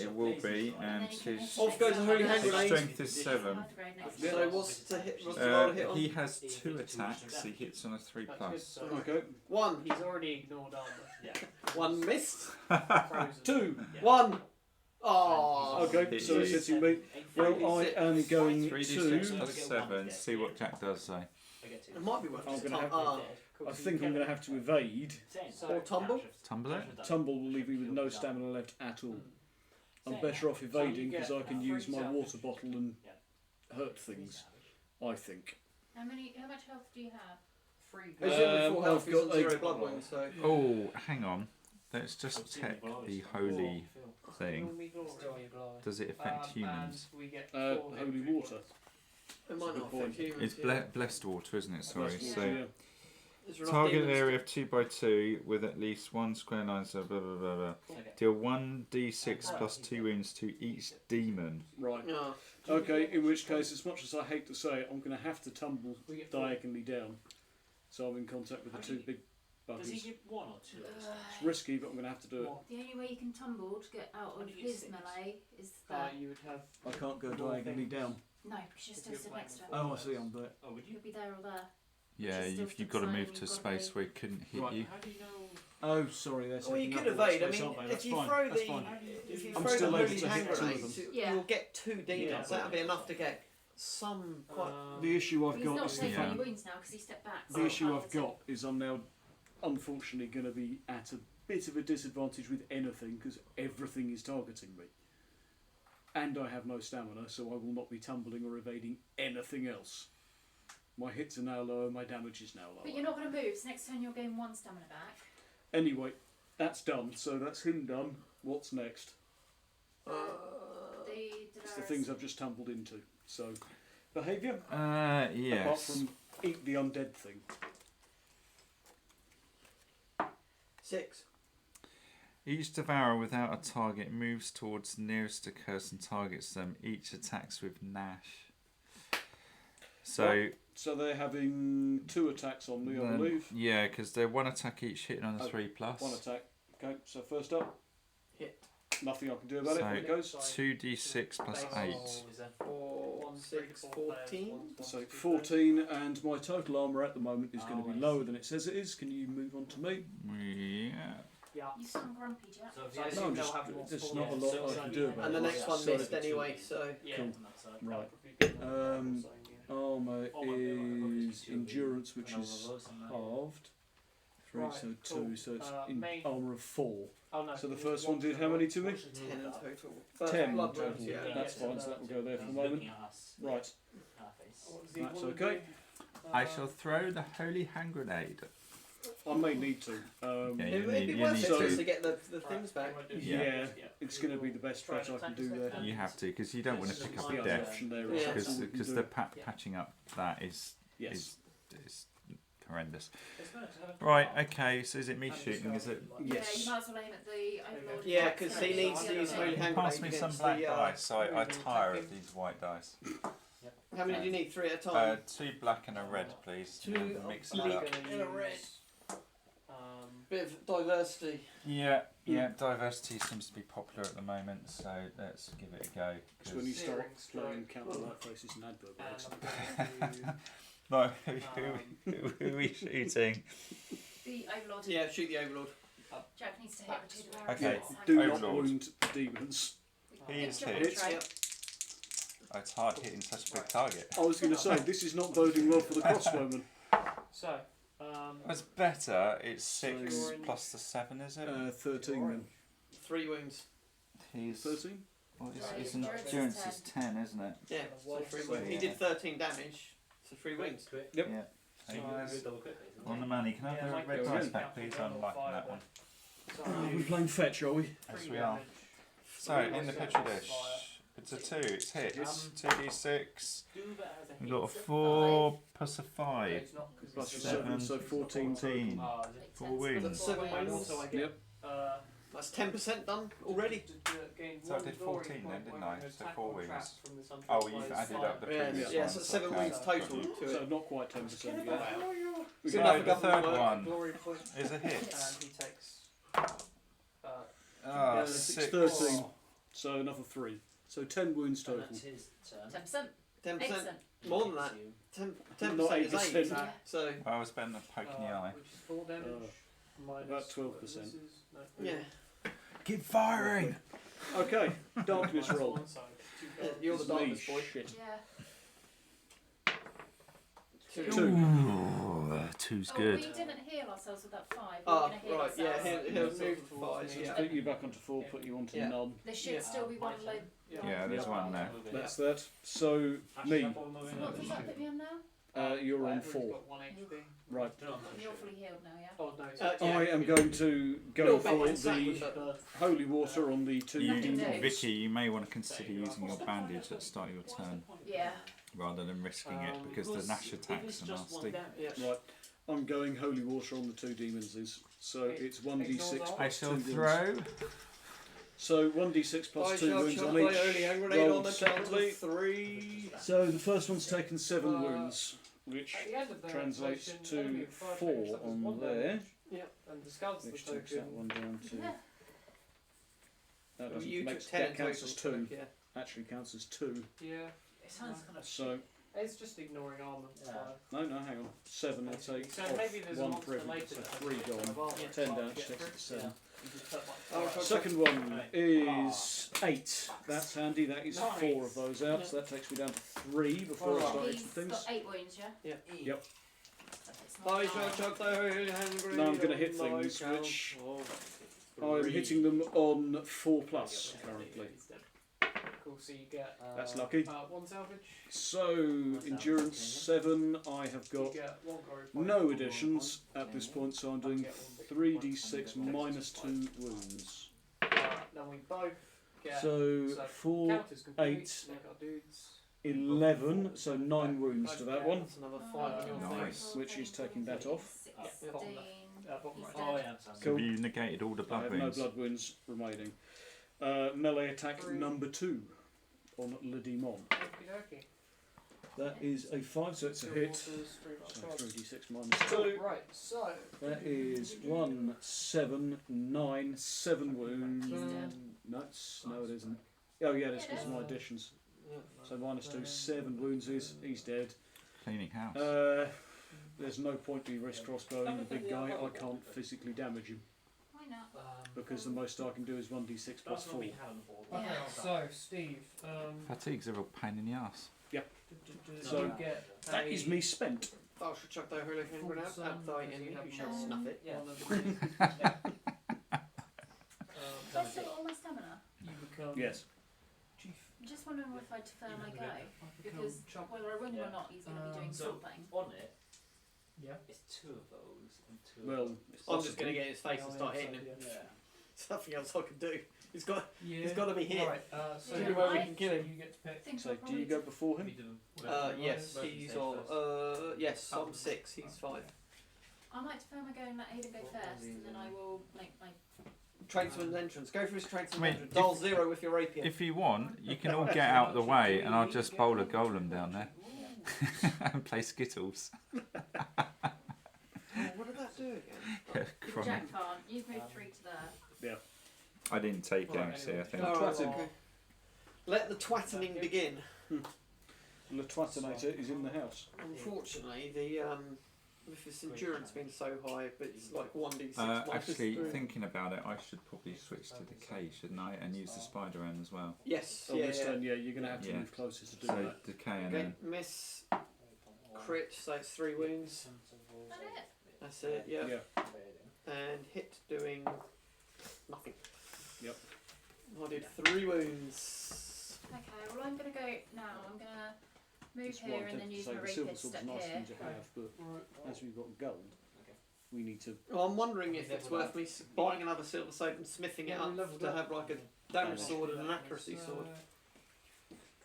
It will be, and his Off goes a holy hand grenade. strength is 7. So what's to hit? What's the roll to hit on? He has 2 attacks. He hits on a 3+. That's good, so Okay. 1. he's already ignored armor. Yeah. 1 missed. Frozen. 2. Yeah. 1. Oh. Okay, It so it's is. hitting me. Well, I am going 3d6 to. plus 7. See what Jack does say. I get It might be worth I'm just gonna have tum- I think I'm going to have to evade. Or tumble? Tumble it? Tumble will leave me with no stamina left at all. I'm better off evading because I can use my water bottle and hurt things. I think. How much health do you have? 3. It's in full health, I've he's got on a- 0 blood wounds, so. Oh, hang on. Let's just check the holy thing. Does it affect humans? And we get Holy water. It might Good not point. affect humans. It's blessed water, isn't it? Sorry. Blessed So water, yeah. Is there enough target demons area of 2x2 with at least 1 square line. So blah blah blah blah. Deal 1d6 plus 2 wounds to each demon. Right. No. Okay, in which case, as much as I hate to say it, I'm going to have to tumble We get 4. diagonally down. So I'm in contact with the 2 big Does he buggies. get 1 or 2? It's risky, but I'm going to have to do it. The only way you can tumble to get out of his melee is that. You would have. I can't go More diagonally things. down. No, because you're still stood next to him. Oh, I see, I'm there. Oh, would you? You'll be there or there. Yeah, Which is you've still got to fine, move you've to a got to space be- where it couldn't hit Right. you. How do you know? Oh, sorry, that's Well, you taking could up all evade. I space, mean, aren't they? if That's you fine. throw That's the fine. if you I'm throw still the able holy to hand hit 2 of grenades, them. Yeah. you'll get 2 demons. Yeah. That'll be enough to get some quite. The issue But I've he's got not is the taking Yeah. any wounds now because he stepped back. The so issue I I've got is I'm now unfortunately going to be at a bit of a disadvantage with anything because everything is targeting me. And I have no stamina, so I will not be tumbling or evading anything else. My hits are now lower, my damage is now But lower. you're not going to move, so next turn you'll gain 1 stamina back. Anyway, that's done, so that's him done. What's next? It's the things I've just tumbled into. So, behaviour? Apart Yes. from eat the undead thing. 6. Each devourer without a target moves towards the nearest Accursed and targets them. Each attacks with Nash. So, So they're having 2 attacks on me, I believe. yeah, because they're 1 attack each, hitting on a Oh, 3+. 1 attack. Okay, so first up. Hit. Nothing I can do about it. So- It goes. 2d6 plus 8. Oh, is that 4, 6, 14. So 14, and my total armour at the moment is going to be lower than it says it is. Can you move on to me? Yeah. Yeah. You sound grumpy, Jack. So if So I you assume No, they'll just have more there's spawns. not a lot I can do about And the it. next one Sorry. missed anyway, so. Yeah. Cool. on that side. Right. That'll probably be good. Armour Oh, my God. is endurance, which And is all of those and that. halved. 3, Right, so 2, cool. so it's Uh, in main- armour of 4. Oh, no, So the there's first one did how many to me? 10 in total. 10 blood total. wounds, yeah. That's fine, so that will go there for the He's moment. looking at us. Right, Our face. What does he That's wanna okay. do? I shall throw the holy hand grenade. I may need to. Yeah, It'd you be need worth it to. just to get the things back. Yeah, it's going to be the best bet I can do there. You have to, because you don't want to pick up The a other death. option there Yeah. is that's all we can Because do. the patching up that is Yes. horrendous. It's better to have a- Right, okay, so is it me shooting? Is it? Yes. Yeah, you might as well aim at the Overlord. Yeah, because he needs to use holy hand Pass grenade me some against black the. dice, so I who's tire of attacking. these white dice. How many do you need? 3 at a time. 2 black and a red, please. 2 and mix it black up. and a red. Um, Bit of diversity. Yeah, diversity seems to be popular at the moment, so let's give it a go. It's when you 'cause- start Searing playing strike. Count the White Faces and advert and words. I'm going to No, who are we shooting? The Overlord. Yeah, shoot the overlord. Jack needs to hit the 2 devourers. Okay. at the same Do time. not Overlord. wound demons. He is Extra hit. retry. Yep. Oh, it's hard hitting such a big target. I was going to say, this is not boding well for the crossbowman. So, It's better, it's 6 So- plus the 7, is it? 13 then. 3 wounds. He's 13. well, Yeah, his endurance endurance is is 10, isn't it? Yeah, so 3 So, wings. He yeah. did 13 damage, so 3 wings. Quick. Yep. Yeah. So He you was do double quick, isn't it? on the money. Can I have Yeah, the like red go dice again. back, please? I'm liking that one. So Are we playing fetch, are we? Yes, we are. So in the petri dish, it's a 2. It's hits. 2d6. We've got a 4 plus a 5. Plus your 7, 7, so 14 14. Ah, Makes 4 sense. wounds. That's 7 And wings. also I get, Yep. That's 10% done already. So I did 14 then, didn't I? So 4 wings. Oh, you've added up the Yeah, previous yeah, one. so 7 okay. wings total to So it. not quite 10% yet. Good So enough for the government third work. one Glory point. is a hit. And he takes. Ah, Yeah, 6. 13. So another 3. So 10 wounds And total. that's his turn. 10%. 10%. 8%. More than that. 10% Not is 8. 8%. So, I was spending a poke in the eye. Which is 4 damage. Minus about 12%. this is, no, yeah. Keep firing! Okay, darkness roll. So, two Yeah, cards. you're the It's me, darkness boy. shit. Yeah. 2. Ooh, 2's Oh, good. we didn't heal ourselves with that 5. We were Ah, going to heal right, yeah, ourselves. he'll So move towards 5, me. So yeah. take you back onto 4, put you onto Yeah. none. There should Yeah. still be one low. Yeah, there's one there. That's that. So, me. What does that put me on now? You're on He's 4. got 1 HP. Right. You're fully healed now, yeah? Oh no, he's Yeah. I am going to go Little for bit inside, the but- holy water on the 2 You, demons. Vicky, you may want to consider using your bandage at the start of your turn Yeah. rather than risking it because the Nash attacks are nasty. Yeah. Right. I'm going holy water on the 2 demons. So it's 1d6 I plus 2 shall wounds. throw. So 1d6 plus I 2 shall wounds chuck on my each. early hand grenade Rolled on the count separately. of 3. So the first one's taken 7 wounds, which At the end of the translates session, to enemy of fire 4 suffers on 1 there, damage and discards the which takes that token. one down to. Yeah. That doesn't You make took 10 that counts total, as 2. Yeah. Actually counts as 2. Yeah, It sounds kind of So it's just ignoring armor. Yeah. no, hang on. 7 I'll take So off maybe there's a 1 monster for every. later So that has 3 a bit of gone. armor. 10 Yeah. down, Yeah. 6 to 7. You just put like Oh, fire. Second one is 8. That's handy. That is 4 of those out. So that takes me down to 3 before I start He's hitting things. got 8 wounds, yeah? Yep. That's not I bad. shall chuck the early hand grenade. Now I'm going to on hit my things count which of I'm 3. hitting them on 4 plus currently. Cool, so you get That's lucky. 1 salvage. So endurance 7. I have You got get 1 glory point. no additions at this point, so I'm doing Get 1 victory 3d6 point. minus 2 wounds. Then we both get So 4, counters complete. 8, We've got dudes. 11, so 9 wounds to that one, That's another 5 on your Nice. face. which is taking that off. 16. Bottom He's right. dead. Oh, yeah. sounds Cool. Have you negated all the I blood have no wounds? blood wounds remaining. Melee attack 3. number 2 on Le Demon. Okey-dokey. That is a 5, so it's a 2 hit. waters, 3 So rock cards. 3d6 minus 2. Right, so That is 1, 7, 9, 7 wounds. He's dead. No, it isn't. Oh yeah, that's because of my Yeah. additions. Yeah. So minus 2, 7 wounds. He's dead. Cleaning house. There's no point me wrist crossbowing the big guy. I can't physically damage him Why not? because the most I can do is 1d6 plus That's what 4. we had on the board. okay, Yeah. so Steve, Fatigue's a real pain in the ass. So, you get That a- is me spent. I shall chuck the early hand grenade Full at sun, thy because enemy. you have You shall no- snuff it. Yeah. one of the- Do I still got all my stamina? you become Yes. chief. I'm just wondering if I defer my go. I become Because chop. whether I win Yeah. or not, he's going to be doing So something. on it, Yeah. it's 2 of those and 2 Well, of those. I'm just going to get in his face and start hitting him. Yeah. There's nothing else I can do. He's got Yeah. to be hit. Right, so Yeah, Only way we I- can kill him. You get to pick. Think so I'll do probably you go before him? We do. yes, Both he's stage on. first. Yes, I'm 6. He's 5. I might defer my go and let Aidan go first, and then I will make my. Tradesman's entrance. Go for his tradesman's I mean, entrance. Dial 0 with your rapier. If you want, you can all get out of the way and I'll just bowl a golem down there and play Skittles. Oh, what did that do again? Jack can't. You've moved 3 to there. I didn't take Right, MC, I anyway. think. Oh, twatting. okay. Let the twattening begin. Le Twatinator is in the house. Unfortunately, the with his endurance being so high, but it's like 1d6 minus Actually, 3. thinking about it, I should probably switch to decay, shouldn't I? And use the spider end as well. Yes, On yeah, this yeah. turn, yeah, you're going to have to Yeah. move closer to do So that. decay and Okay, then miss, crit, so it's 3 wounds. That it? That's it, yeah. Yeah. And hit doing nothing. Yep. I did 3 wounds. Okay, well I'm gonna go now. I'm gonna move That's what here I'm and then tempted use to say. my The silver rapid sword's a step nice here. thing to have, but as we've got gold, we need to. Well, I'm wondering if it's worth me buying another silver sword and smithing it up to have like a damage sword and an accuracy sword.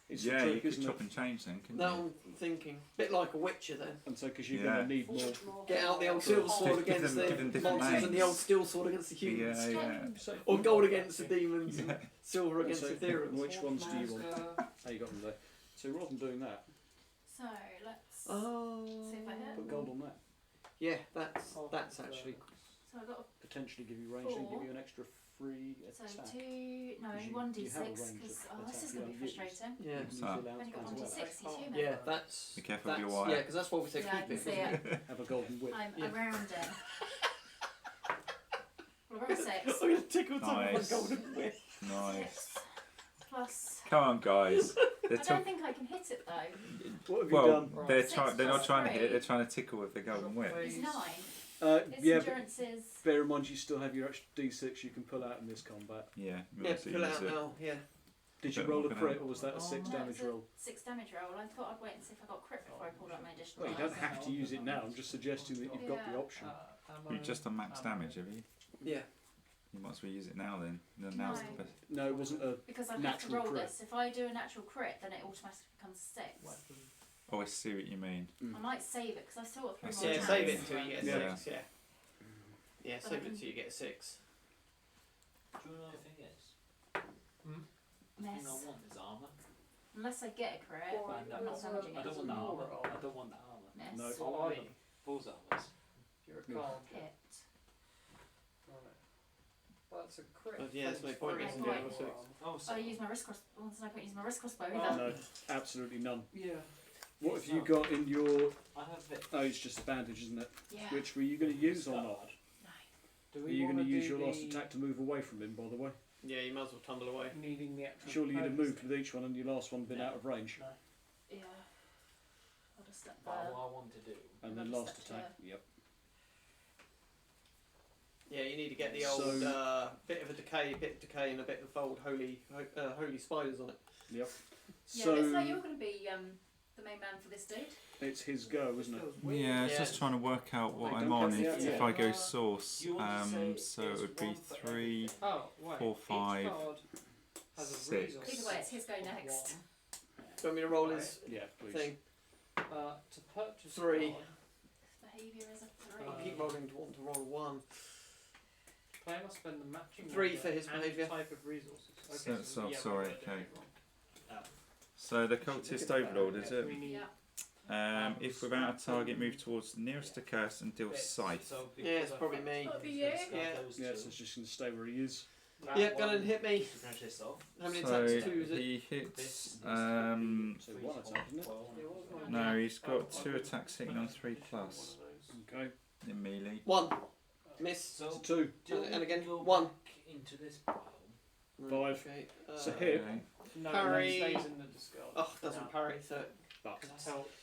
It's Yeah, the you trick, could isn't chop it? and change then, couldn't Now you? I'm thinking, a bit like a Witcher then. And so, because you're Yeah. going to need more. Get out the old silver sword Give against them the different monsters and the names. old steel sword against the humans. Yeah. So, Or gold against the demons Yeah. and silver against so the Ethereals. which ones do you want? How you got them there? So rather than doing that, So let's Oh. see if I hit. put gold on that. Yeah, that's actually. So I got Potentially give you range and give you an extra free so attack. 2, no, 'Cause you- 1d6 you have a range because of this attack is you going to be don't use. frustrating. Yeah. You can use So- the I've allowance only got points of that. 1d6, he's human. Yeah, that's. Be careful that's, with your wire. Yeah, because that's why we say Yeah, I keep can it. see it. Have a golden whip. I'm Yeah. around it. Well, I got a 6. I'm going to tickle some of my Nice. golden whip. Nice. 6 plus. Come on, guys. They're I talk- don't think I can hit it though. What have you well, done? they're Six they're not plus trying to hit it. 3. They're trying to tickle with the golden whip. It's 9. Its Yeah, but endurance is. bear in mind you still have your extra d6 you can pull out in this combat. Yeah. we Yeah, also pull use out it. now. Yeah. Did you But roll a we're gonna- crit or was that a 6 No, damage it's a roll? 6 damage roll. I thought I'd wait and see if I got crit before I pulled out my additional. Well, you don't dice. have to use it now. I'm just suggesting that you've got the Yeah. option. You just on max damage, have you? Yeah. You might as well use it now then. Now's No. the best. No, it wasn't a. Because I'd have to Natural roll crit. this. If I do a natural crit, then it automatically becomes 6. Oh, I see what you mean. I might save it because I've still got 3 I more see. Yeah, rounds. save it until you get a Yeah. 6. Yeah. Yeah, But I save it can- until you get a 6. Do you know what the thing is? Miss. The thing I want is armour. Unless I get a crit, Well, I'm not there's damaging I it. don't want the armour. I don't want the armour. Miss. No. So I are want you? the Fool's armours. You're a Yeah. card. Hit. Right. Well, that's a crit. But yeah, there's no from point three using to the other six. Oh, So I use my wrist crossbow. Well, there's no point using my wrist crossbow Oh, either. No, absolutely none. Yeah. What have you got in your. I have it. Oh, it's just a bandage, isn't it? Yeah. Which were you going to use or not? No. Do Are we you going want to use your do last the attack to move away from him, by the way? Yeah, you might as well tumble away. needing the actual? Surely you'd have pose? moved with each one and your last one been out of range. No. Yeah. I'll just step But there. what I want to do. And then Another last step attack. Yep. Yeah, you need to get the old So- bit of a decay, and a bit of old holy spiders on it. Yep. Yeah, So it looks like you're going to be the main man for this dude. it's his go, isn't it? Yeah, it's Yeah. just trying to work out what Hey, I'm don't on cut me if, out if yet. I go source. You want to say So it it's would be one for 3. everything? Oh, wait. 4, Each 5, card has a 6. resource. Either way, it's his go next. Do you want me to roll his Yeah, please. thing? To purchase 3. a card, Behaviour is a 3. I keep rolling to want to roll 1. player must spend the matching 3 number for his and behaviour. type of resources. So- yeah, sorry, we're doing okay. it wrong. So the cultist overlord, is it? We need Yeah. If without a target, move towards the nearest Accursed and deal bits, scythe. So Yeah, it's because probably I've me. That'd be I've you. got Yeah. those Yeah, two. so it's just going to stay where he is. that Yeah, go one. and hit me. To finish this off. How many So attacks? 2 is it? he This hits. needs to So be one attack, isn't it? 12. No, he's got 2 attacks hitting on 3 plus Okay. in melee. 1. Miss. So So 2. do And again, we go 1. back into this pile. 5. Okay. So hit. Okay. No, Parry. it stays in the discard. Oh, doesn't parry, so. But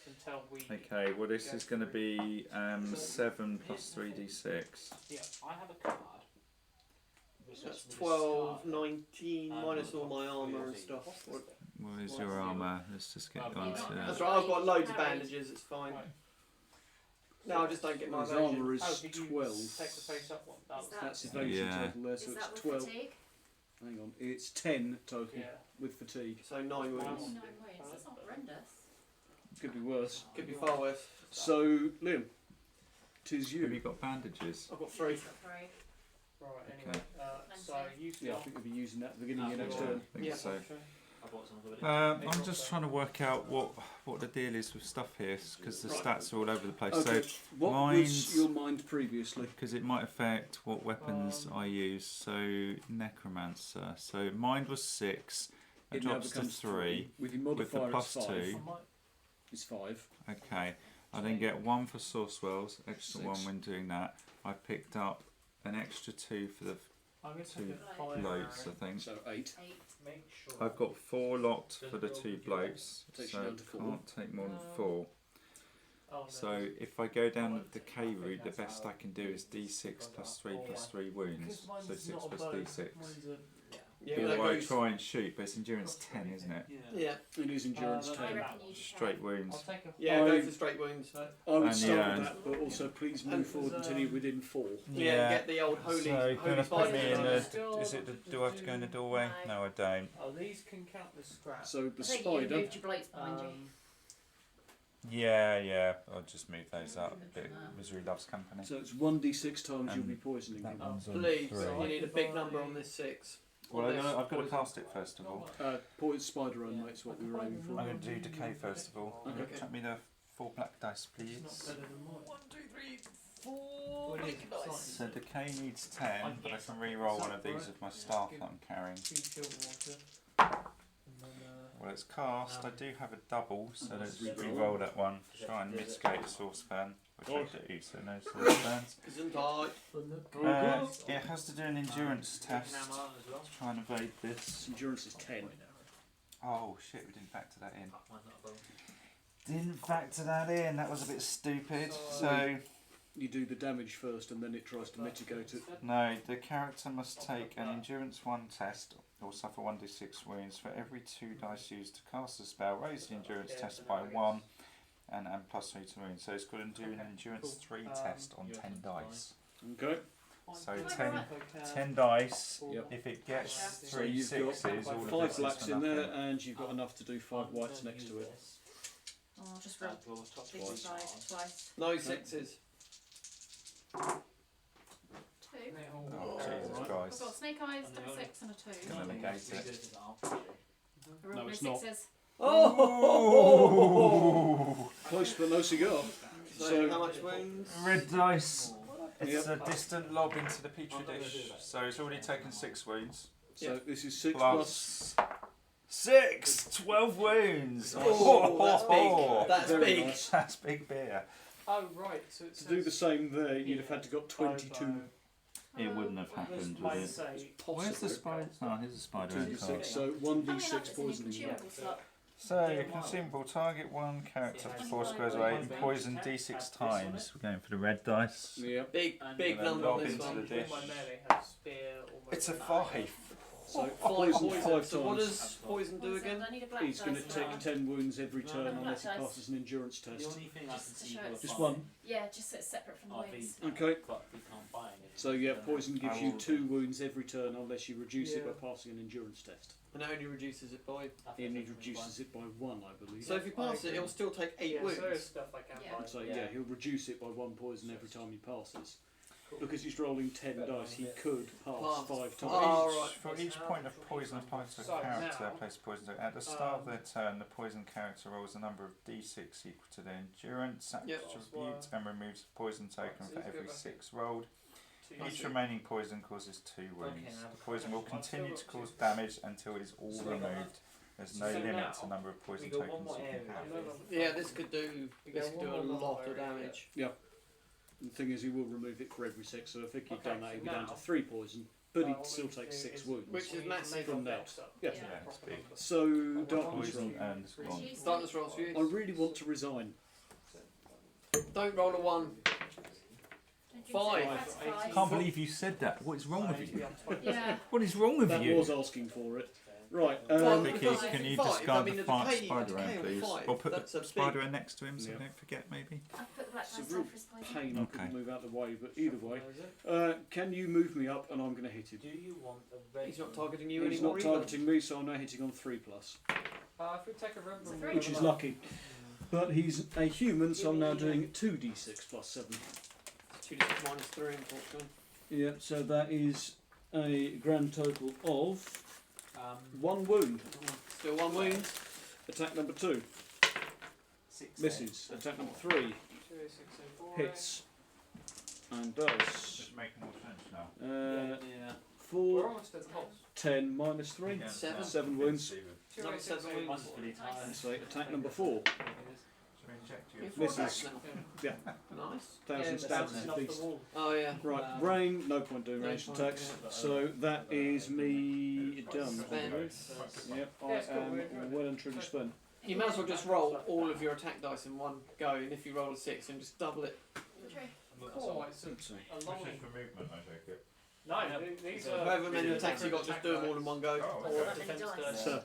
Until we. Okay, well this is going to be 7 plus 3d6. Yeah, I have a card. which That's lets me 12, discard 19, and minus all put my 3 armour of and these. stuff. What- What is your armour? Let's just get Oh, on yeah. to That's it. right, I've got loads of Parry. bandages, it's fine. Right. No, I just don't get my his evasion. armour is Oh, did you 12. take the face up one? That Is was that- That's evasion Yeah. total there, Is so that it's with 12. fatigue? Hang on, it's 10 total yeah. with fatigue. So 9 Wow. wounds. 9 wounds. That's not horrendous. Could be worse. Could be far worse. So, Liam, 'tis Have you you. got bandages? I've got 3. He's got 3. Right. Okay. Anyway, so you Yeah, I start. think you'll be using that at the beginning of your next Yeah. turn. I think Yeah. so. I bought some of it. I'm just trying to work out what the deal is with stuff here because the Right. stats are all over the place. Okay, So what mine's- was your mind previously? because it might affect what weapons I use. So necromancer. So mine was 6. It It now drops to becomes 3. With your With the modifier, plus it's 5. 2. It's 5. Okay. I then get 1 for source wells. Extra 1 6. when doing that. I picked up an extra 2 for the I'm going to take two a fire bloats. I arrow. think. So 8. 8. Make sure. I've got 4 locked for the 2 bloats, Takes you so down to 4. can't take more than 4. Oh, no. So if I go down the decay route, the best I can do is d6 plus 3 plus 3 wounds. So 6 plus d6. Yeah, Or that I goes. try and shoot, but it's endurance 10, isn't it? Yeah, It is endurance I I 10. reckon you should Straight wounds. I'll take a yeah, I- go for straight wounds. I would And start yeah, with that, but also please move and forward until you're within 4. Yeah, get the old holy So you're holy gonna put me in spider. the. Is it the? Do I have to go in the doorway? No, I don't. Oh, these can count as scrap. So the I think you spider. moved your blades behind you. Yeah. I'll just move those up. A bit misery loves company. So it's 1d6 times you'll be And poisoning That him. one's on Please, 3. you need a big number on this 6. Well, On this I've got to poison. cast it first of all. Spider own, mate's what we were aiming for. I'm going to do decay first of all. Okay. Chuck me the 4 black dice, It's please. not better than mine. 1, 2, 3, 4. Well, it is So slightly. decay needs 10, but I can re-roll one of these with my staff that I'm carrying. 2 chill water. And then, Well, it's cast. I do have a double, so let's Re-roll. re-roll that one. Try and mitigate saucepan, which I do, so no saucepans. Gesundheit. It has to do an endurance test to try and evade this. Its endurance is 10. Oh shit, we didn't factor that in. Didn't factor that in, that was a bit stupid. So, You do the damage first and then it tries to mitigate it. no, the character must take an endurance 1 test or suffer 1d6 wounds for every 2 dice used to cast a spell. Raise the endurance test by 1 and plus 3 to wounds. So it's got to do an endurance 3 test on 10 dice. Okay. So Am I 10, right? 10 dice, Yep. if it gets So 3 you've got sixes, all of 5 this is blacks for in there nothing. and you've got enough to do 5 whites next to it. Oh, I'll just roll 65 twice. No 6s. 2. Oh, Jesus I've Christ. got snake eyes, double 6 and a 2. Gonna negate it. I rolled No, no it's not. 6s. Oh! Close but no cigar. So, how much wounds? Red dice. It's Yep. a distant lob into the petri dish, so it's already taken 6 wounds. So this is 6 plus. Plus 6! 12 wounds! Oh, that's big. That's Very big. nice. That's big beer. Oh, right. So it To do the same there, you'd have had to got 22. It wouldn't have happened, would might it? say Where's the Possibly. spider? Oh, here's a spider. 2d6, so Funny enough, 1d6 it's in your poisoning. consumable slot. So, consumable, target 1 character for 4 squares away and poison d6 times. We're going for the red dice. Yeah. Big And number then on lob this into one. the dish. my melee has spear almost. It's a 5. So Five poison poison. 5 So what times. does poison do again? I need a black He's going to dice take now. 10 wounds every turn No, unless he black dice. passes an endurance test. The only thing I can Just to see show was it's Just fine. one. Yeah, just so it's separate from the RV, wounds. Okay. But we can't buy anything. So yeah, poison gives I you will- 2 wounds every turn unless you reduce it Yeah. by passing an endurance test. And it only reduces it by. He only reduces it by 1, I believe. So if you pass it, it will still take 8 yeah, so there's wounds. stuff I can Yeah. buy. So yeah, he'll reduce it by 1 poison every time he passes. Because he's rolling 10 dice, he could pass Pass. 5 times. Oh, right. For each point of poison applied to a So character, now, place poison to at the start of their turn, the poison character rolls a number of d6 equal to their endurance Yep. attribute and removes a poison token so for let's go every back 6 rolled. Two Each six. remaining poison causes 2 wounds. Okay, now The poison will I've continue to still got cause 2. damage until it is all So now- removed. There's no so limit now to the number of poison we got one tokens more you can area. have. Yeah, this could do. We This go could do a one more lot of area, damage. The thing is, he will remove it for every 6, so if he'd Okay, done that, he'd be so down to now- 3 poison, but he'd what still we take do 6 is wounds. Which is massive from now. Yeah. Yeah. it's big. So, darkness Poison roll. and gone. Reduce Darkness it. rolls for you. I really want to resign. Don't roll a 1. Don't you 5. say that's five? Can't believe you said that. What is wrong with you? Yeah. What is wrong with That you? was asking for it. Right, Well, Vicky, because can you 5, discard I mean, the the decay- spider decay end, on please? 5, Or put that's the a spider big- end next to him so Yeah. don't forget, maybe? I put the black It's a dice real down for his poison. pain I Okay. couldn't move out of the way, but either way. Where is it? Can you move me up and I'm going to hit him? Do you want a red? He's not targeting you He's anymore. not either. targeting me, so I'm now hitting on 3+, If we take a red It's a one, three. which is lucky. But he's a human, so I'm now doing 2d6 plus 7. 2d6 minus 3, unfortunately. Yeah, so that is a grand total of 1 wound. Still 1 wound. Attack number 2 misses. Attack number 3 2, 6, 4, hits and does Just making more sense now. Yeah. 4, We're almost at the pulse. 10 minus 3. Again, 7. 7 wounds. 2, Another 8, 6, 7 8, wounds. four. Really tired. And so attack number 4. So inject you. You're 4 Misses. attacks now. Yeah. Nice. 1,000 Yeah, stabs that's at off the least. wall. Oh yeah. Right, rain, no point doing No ranged point, attacks. yeah. So that is me done. Spend. Yep, Yeah, it's cool, I we're am enjoying well it. and truly spent. You might as well just roll all of your attack dice in one go, and if you roll a 6, then just double it. True. That's alright, so Let's see. along Which is for movement, I take it. No, Yeah. these So are. However many attacks you got, just do them all in one go. Oh, Or okay. defense That many dice. dice. So,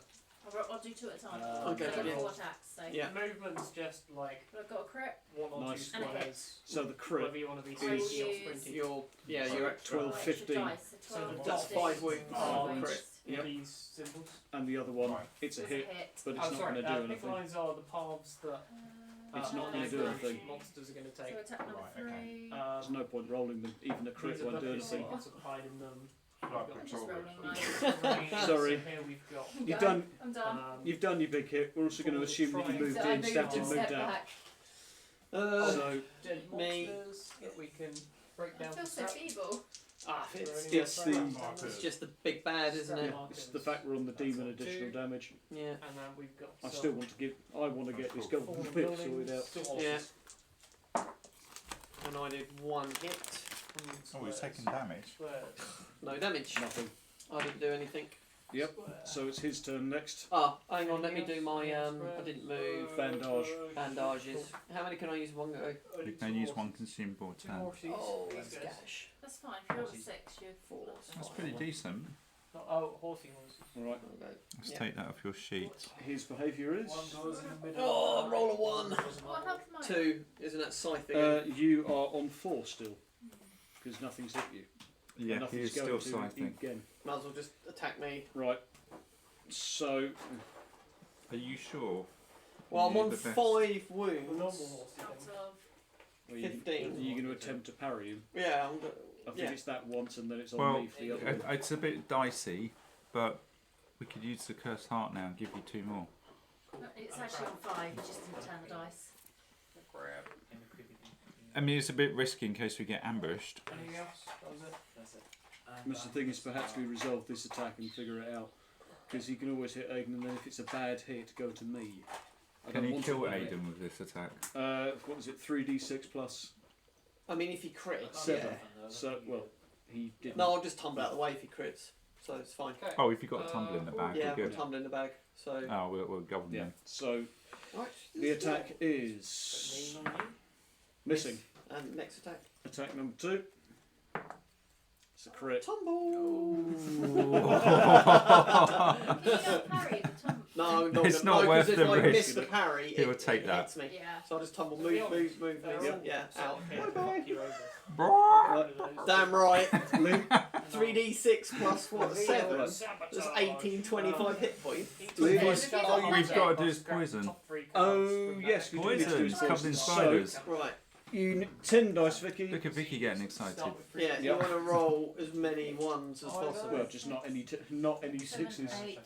I'll do 2 at a time. Okay, so I've got yeah. 4 attacks. So Yeah. Movement's just like I've got a crit. 1 or Nice. 2 And a hit. squares. so the crit Whether you want to be I sneaky will or use- sprinty. You're at 12, Extra 15, dice, so So 12, that's 15. 5 wounds. Oh, on wounds. crit. Yep. These symbols. and the other one, Right. it's a It's hit, but it's Oh, not sorry. going to do Pick anything. lines are the paths that It's not gonna do anything. monsters are going to take. So attack number Right, okay. 3. There's no point rolling them, even a crit These are won't do buckets, so you anything. can sort of hide in them. Like I'm just Victoria. rolling mine. Sorry. So here we've got. You've Go. done, I'm done. you've done your big hit. We're also going to assume that you moved So I in, stabbed him, a moved step out. back. So Dead Me. monsters that we can break I down. feel so for feeble. It's just the big bad, isn't it? it's the fact we're on the demon additional damage. Yeah. And then we've got. I still want to get. I want to get this gold fallen bit buildings, sorted out. Yeah. And I did 1 hit. Oh, he's taking damage. No damage. Nothing. I didn't do anything. Yep. So it's his turn next. Oh, hang on, let me do my I didn't move Bandage. bandages. How many can I use in one go? You can use one consumable 10. Oh, that's gash. That's fine. If you're over 6, you're 4. That's pretty decent. Oh, horsey horses. Alright. Okay. Let's Yeah. take that off your sheet. His behaviour is. One goes in the middle. Oh, roll a 1. What health am I? 2. Isn't that scythe again? You are on 4 still, because nothing's hit you. Yeah, he Nothing's is still going to scything. again. Might as well just attack me. Right. So Are you sure? Well, I'm You on the best. 5 The wounds. normal horse. Out of. are you, 15. are you going to attempt to parry him? Yeah, I think Yeah. it's that once, and then it's on Well, me for the other one. It's a bit dicey, but we could use the cursed heart now and give you 2 more. It's actually on 5. You just didn't turn the dice. Grab. I mean, it's a bit risky in case we get ambushed. Anything else? That was it. That's it. That's the thing is, perhaps we resolve this attack and figure it out, because he can always hit Aiden, and then if it's a bad hit, go to me. I Can don't he want kill to- Aiden with this attack? What was it? 3d6 plus I mean, if he crits, 7. yeah. So he didn't. No, I'll just tumble out of the way if he crits. So it's fine. Okay. Oh, if you got a tumble in the bag, Yeah, we're I'll good. tumble in the bag. So. Oh, we'll go on Yeah. then. So Right. the attack is Lean on you. missing. And next attack. Attack number 2. It's a crit. Tumble! Can you not parry the tumble? No, not It's gonna, not no, worth 'cause the if I risk. miss the parry, He'll it take that. hits me. Yeah. So I'll just tumble, move, Yep. yeah, out. Bye Bye-bye. You over. Damn right. Lim- 3d6 plus what? 7. That's Sabotage. 18, 25 hit points. Ladies- All we've got to do is poison. Oh, yes, we do need to do Poison, is covered in poison. spiders. Right. You 10 dice, Vicky. Look at Vicky getting excited. Yeah, you Yep. want to roll as many 1s as possible. Well, just not any not any 7, 6s. 8.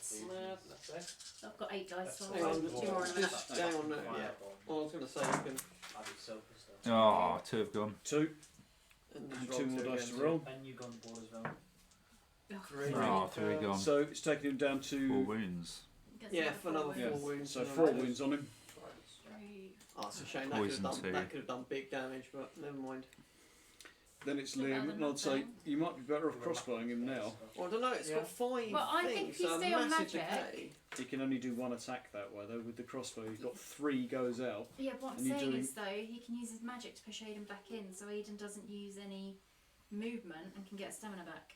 I've got 8 dice, so Hang I'll on, do 2 more in a minute. just hang on. Yeah. Well, I was going to say you can. Oh, 2 have gone. 2. And And just 2 roll more two dice to again. roll. And you gone board as well. Three. Oh, 3 gone. So it's taken him down 4 to. wounds. Gets Yeah, another for another 4 Yeah. wounds. So and then 4 that goes- wounds on him. 3. Oh, it's a shame. That could, Poison have done, two. that could have done big damage, but never mind. Then it's Not bad Liam, than and I'd say nothing. you might be better off crossbowing him now. Well, I don't know. It's got 5 Well, I think things, if you so stay on massive magic- decay. He can only do 1 attack that way though. With the crossbow, he's got 3 goes out. Yeah, but what I'm And you're saying doing- is though, he can use his magic to push Aiden back in, so Aiden doesn't use any movement and can get stamina back.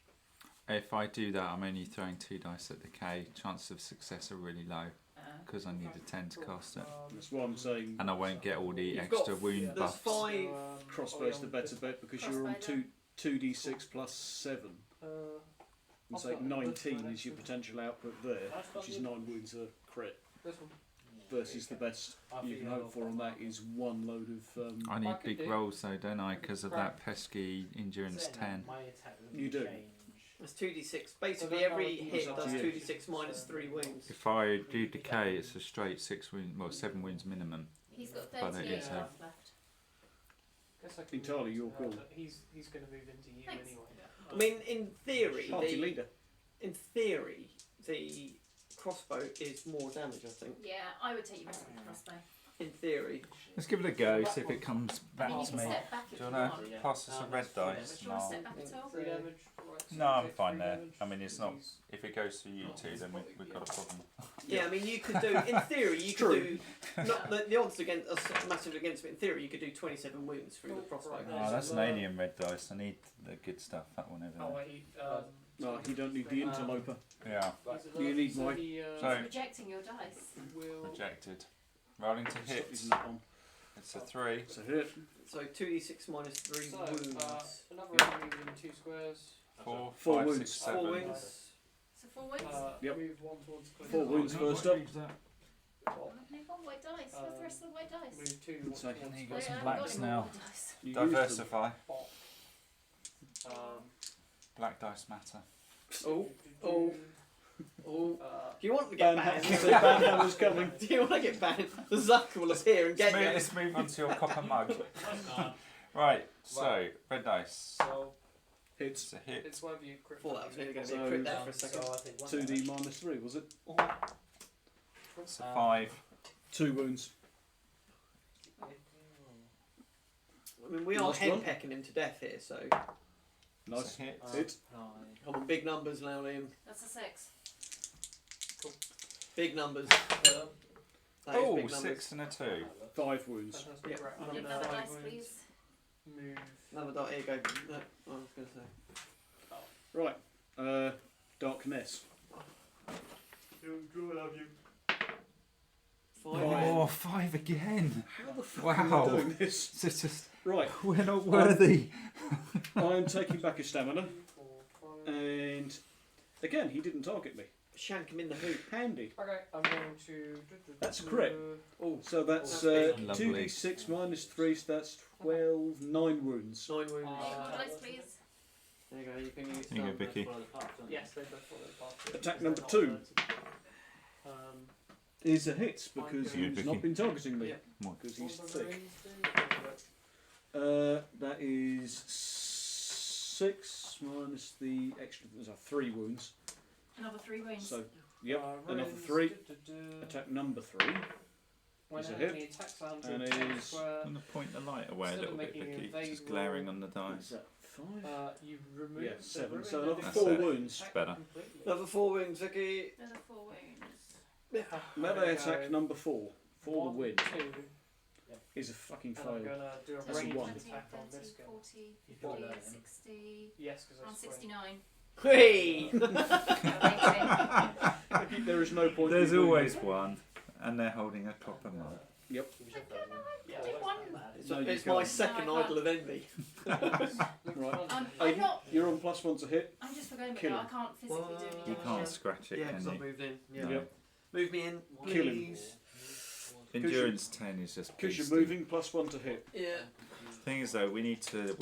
If I do that, I'm only throwing 2 dice at decay. Chances of success are really low because I need a 10 to cast it. That's why I'm saying And I won't get all the You've extra got- wound There's buffs. 5. crossbow's the better bet because you're on Crossbow 2d6 plus 7. And say 19 is your potential output there, which is 9 wounds a crit. This one. Versus the best you can hope for on that is 1 load of. I I need could big do- rolls though, don't I? Because of that pesky endurance 10. My attack doesn't You do. change. It's 2d6. Basically, Well, every that hit was does up to you. 2d6 minus 3 wounds. If I do decay, it's a straight 6 wound, well 7 wounds minimum. He's got But that 38 is, health left. Guess I can Entirely move your to call. her, but he's going to move into you Thanks. anyway. I mean, in theory, Party leader. the crossbow is more damage, I think. Yeah, I would take you back with the crossbow. in theory. Let's give it a go, see if it comes I back mean, you to can me. step back if Do you you want want. to pass us a red dice? Do you want to No. step back at all? 3 damage. Right, so No, I'm take fine 3 there. damage. I mean, it's not. He's- If it goes through you two, then we've got a problem. Yeah, I mean, you could do, in theory, you could do, not the odds against, are massively against, but in theory, you could do 27 wounds through the crossbow. Oh, that's an alien red dice. I need the good stuff. That one over Oh, there. wait. No, you don't need the interloper. Yeah, You need my- So- It's rejecting your dice. will rejected. Rolling to hit. Isn't that one? It's a 3. It's a hit. So 2d6 minus 3 So, wounds. another enemy within 2 squares. 4, Four 5, wounds. 6, 4 7. wounds. So 4 wounds. Yep. Move 1 towards the 4 wounds first up. Oh, move on white dice. Where's the rest of the white dice? Move 2 Good save. towards You the got I some haven't blacks any more now. white dice. You use them. Diversify. Um, Black dice matter. Oh, oh, oh. uh, Do you want to get Banhammer. banned? Say Banhammer's coming. Do you want to get banned? The Zuck will appear and get you. Let's move on to your copper mug. Right, so, red dice. so Hits. It's a hit. it's whether you crit. Thought that was nearly going to be So- a crit there for a second. 2d minus 3, was it? It's a 5. 2 wounds. I mean, we are Nice one. henpecking him to death here, so Nice. It's a hit. Hit. come on, big numbers now, Liam. That's a 6. Big numbers. That is Oh, big numbers. 6 and a 2. 5 wounds. Fantastic. Yeah. Right, Give another another 5 dice, wounds. please. Move. Another dot. Here you go. No, I was going to say. Right. Darkness. Oh, 5 again. How the fuck Wow. am I doing this? It's just, Right. we're not worthy. I'm taking back a stamina. 4, 5. And again, he didn't target me. Shank him in the hoop. Handy. Okay, I'm going to. That's a crit. Oh, So that's Lovely. 2d6 minus 3, so that's 12, 9 wounds. 9 wounds. More dice, please. There you go. You can use Here you go, some. Vicky. Yes, they both follow the path. Attack number 2 Um, is a hit because Here you go, he's Vicky. not been targeting me. Yeah. Come on. Because he's what the thick. marines do? That is 6 minus the extra. There's 3 wounds. Another 3 wounds. So, yep, another Marines, 3. du-du-du. Attack number 3 When is a enemy hit. attacks land And to attack is- square, I'm going to point the light away a Instead little of bit, making an Vicky. invade Just glaring on the Is dice. that 5? you remove Yeah, the 7. ruin So of another the- That's 4 it. wounds. Attack better. completely. Another 4 wounds, Vicky. Another 4 wounds. Melee There you attack go. number 4 for the 1, win 2, is a fucking and I'm fail. gonna do a That's a ranged 1. 20, attack on 30, this guy. 40, If you're 50, learning. 60. Yes, because I'm 69. Hey! Amazing. There is no point. There's in doing always it. one, and they're holding a copper mug. Yep. Yeah, I did one. So No, you it's my can't. second No, I idol of envy. Right. I'm Aidan, not. you're on +1 to hit. I'm just forgoing Kill about him. I can't physically do any You damage. can't scratch it, Yeah, can because I you? moved in. Yeah. No. Yep. Move me in, Kill him. please. Endurance 10 is just Because you're beastie. moving, +1 to hit. Yeah. Thing is though, we need to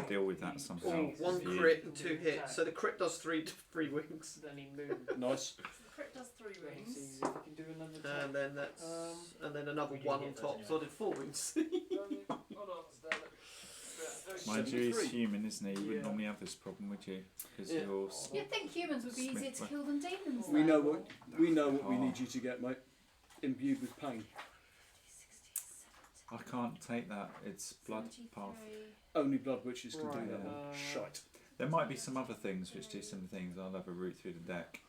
deal with that somehow. Oh, 1 If you- crit and 2 hits. So the crit does 3 wings. Then he moves. Nice. The crit does 3 Let's wounds. see if we can do another attack. And then that's and then another We didn't 1 on get those top. anyway. So I did 4 wounds. Hold on, stand up. Mind you, he's 73. human, isn't he? You wouldn't Yeah. normally have this problem, would you? Because Yeah. you're You'd think humans would be easier to Smith- kill than demons. We though. know what we Oh. need you to get, mate. Imbued with pain. 60, I can't take that. It's blood 70, path. 73. Only blood witches can Right, do that. uh, Shite. There might be some other things which do some things. I'll have a route through the deck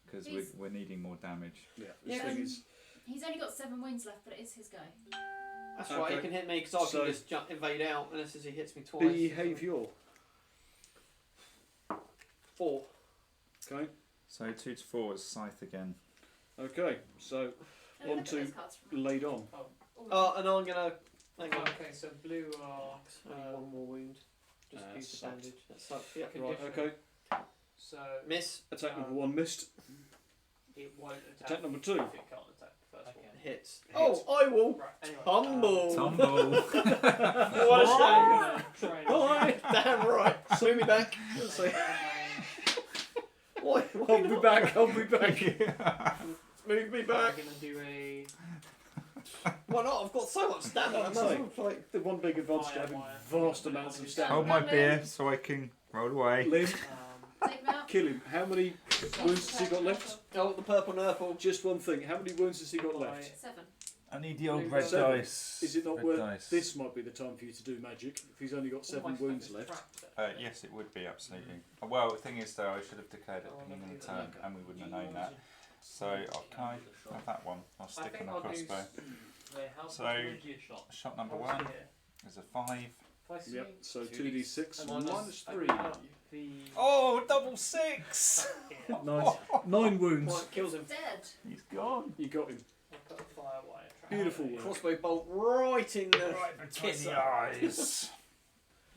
because He's- we're needing more damage. Yeah. This Yeah. thing is. He's only got 7 wounds left, but it is his go. That's right, he Okay. can hit me because I So- can just invade out unless he hits me twice. Behaviour. 4. Okay. So 2 to 4 is scythe again. Okay. So Oh, On look at to- those cards from- laid on. Oh, Oh, and I'm gonna. Hang on. Okay, so blue are. Only 1 more wound. Just a piece of sucked. bandage. That sucks. Yeah. Okay. Right. Okay. So Miss. Attack number 1 missed. it won't attack. Attack number 2. If it can't attack the first Okay. Hits. Hit. Oh, I will. one. Right, anyway. Tumble. Tumble. What a shame. Try and Hi. Damn right. Swing me back. So, why? I'll be back. I'll be back. Move me I'm back. gonna do a. Why not? I've got so much stamina. I might as well, like, The one big advantage to having vast amounts of stamina. Hold my beer so I can roll away. Lim, Take him out. kill him. How many wounds has he got left? Oh, the purple nurple. Just one thing. How many wounds has he got left? 7. I need the old Red red seven. dice. Is it not red worth? dice. This might be the time for you to do magic if he's only got 7 wounds left. Yes, it would be absolutely. Well, the thing is though, I should have declared at the beginning of the turn, and we wouldn't have known that. So can I have that one? I'll stick on the crossbow. So shot number 1 is a 5. Yep. So 2d6 minus -3. Oh, double 6! Nice. 9 wounds. Right, kills him. Dead. He's gone. You got him. Put a firewire trap. Beautiful work. Crossbow bolt right in the Between the eyes.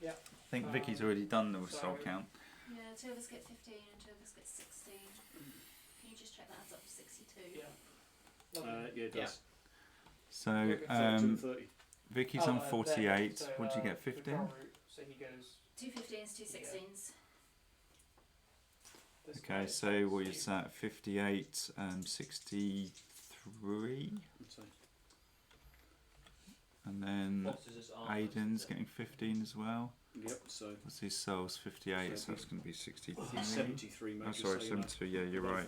Yep. I think Vicky's already done the soul count. Yeah, 2 of us get 15 and 2 of us get 16. Can you just check that adds up to 62? Yeah. Yeah, it does. So, So 30. Vicky's on 48. What did you get? 15? So he goes. 2 15s, 2 16s. This Okay, way. so what is that? 58, 63, So and then Aiden's getting 15 as well. Yep. So What's his souls? 58, so it's going to be 63. 73. Oh, sorry, 72. Yeah, you're right.